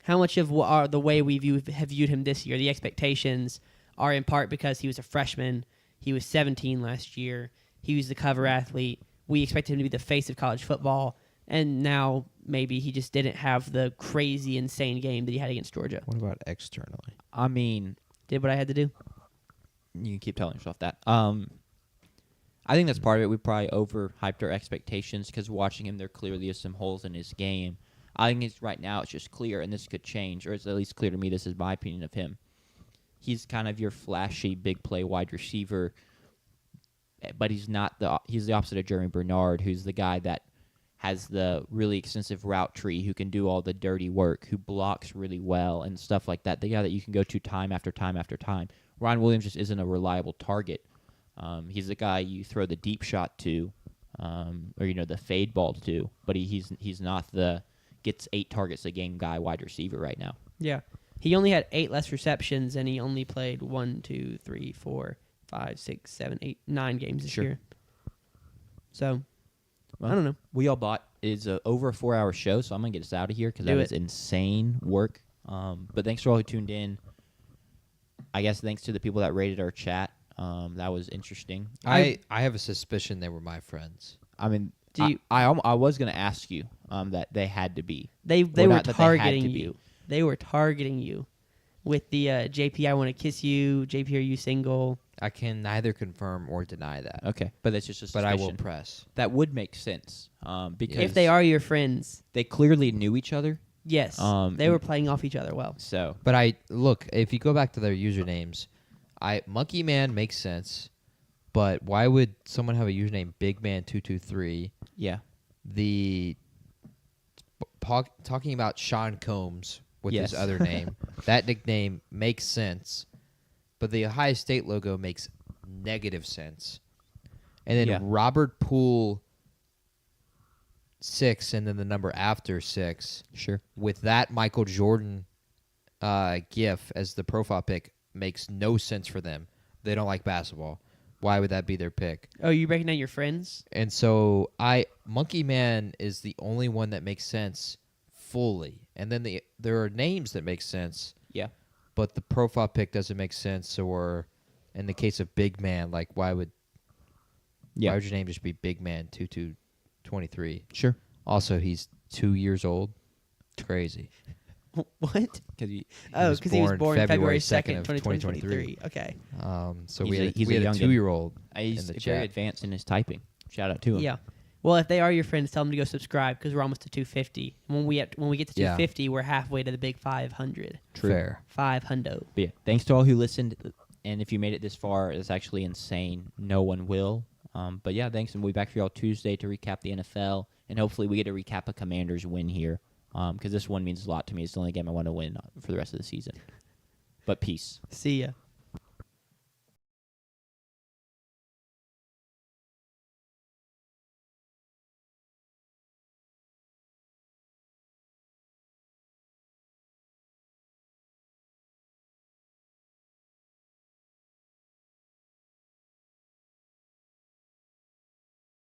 how much of the way we have viewed him this year, the expectations, are in part because he was a freshman. He was 17 last year. He was the cover athlete. We expected him to be the face of college football. And now maybe he just didn't have the crazy, insane game that he had against Georgia. What about externally? I mean, Did what I had to do. you can keep telling yourself that. I think that's part of it. We probably overhyped our expectations because watching him, there clearly is some holes in his game. I think right now it's just clear, and this could change, or it's at least clear to me. This is my opinion of him. He's kind of your flashy, big play wide receiver, but he's not he's the opposite of Jeremy Bernard, who's the guy that has the really extensive route tree, who can do all the dirty work, who blocks really well and stuff like that. The guy that you can go to time after time after time. Ryan Williams just isn't a reliable target. He's the guy you throw the deep shot to, or the fade ball to, but he's not the gets 8 targets a game guy wide receiver right now. Yeah. He only had 8 less receptions, and he only played 1, 2, 3, 4, 5, 6, 7, 8, 9 games this year. So Well, I don't know. We all bought is over a 4-hour show, so I'm gonna get us out of here because that Do was it. insane work. But thanks for all who tuned in. I guess thanks to the people that rated our chat. That was interesting. I have a suspicion they were my friends. I mean, Do you- I was gonna ask you that they had to be. They Well, were not that they had targeting to be. you. They were targeting you with the JP. I want to kiss you. JP, are you single? I can neither confirm or deny that. Okay, but that's just a But suspicion. I will press. That would make sense because If they are your friends, they clearly knew each other. yes, they were playing off each other well. So But I look, if you go back to their usernames, Monkey Man makes sense, but why would someone have a username Big Man 223? yeah, The talking about Sean Combs with Yes. his other name, that nickname makes sense, but the Ohio State logo makes negative sense. And then Yeah. Robert Poole 6 and then the number after 6 sure. with that Michael Jordan gif as the profile pic makes no sense for them. They don't like basketball. Why would that be their pick? Oh, you breaking down your friends? And so Monkey Man is the only one that makes sense fully. And then there are names that make sense, Yeah, but the profile pic doesn't make sense. Or in the case of Big Man, like why would your name just be Big Man 2223? sure. Also, he's 2 years old. Crazy. What? Because Oh, was because he was born born February February 2nd, 2nd, 2023. Okay. So He's we a- had, he's we a had a youngin'. 2-year-old he's in the very chat. advanced in his typing. Shout out to him. Yeah. Well, if they are your friends, tell them to go subscribe because we're almost to 250. When we get to Yeah. 250, we're halfway to the big 500. True. Fair. 500. But yeah, thanks to all who listened. And if you made it this far, it's actually insane. No one will. But yeah, thanks. And we'll be back for y'all Tuesday to recap the NFL. And hopefully we get to recap a Commanders win here. Because this one means a lot to me. It's the only game I want to win for the rest of the season. But peace. See ya.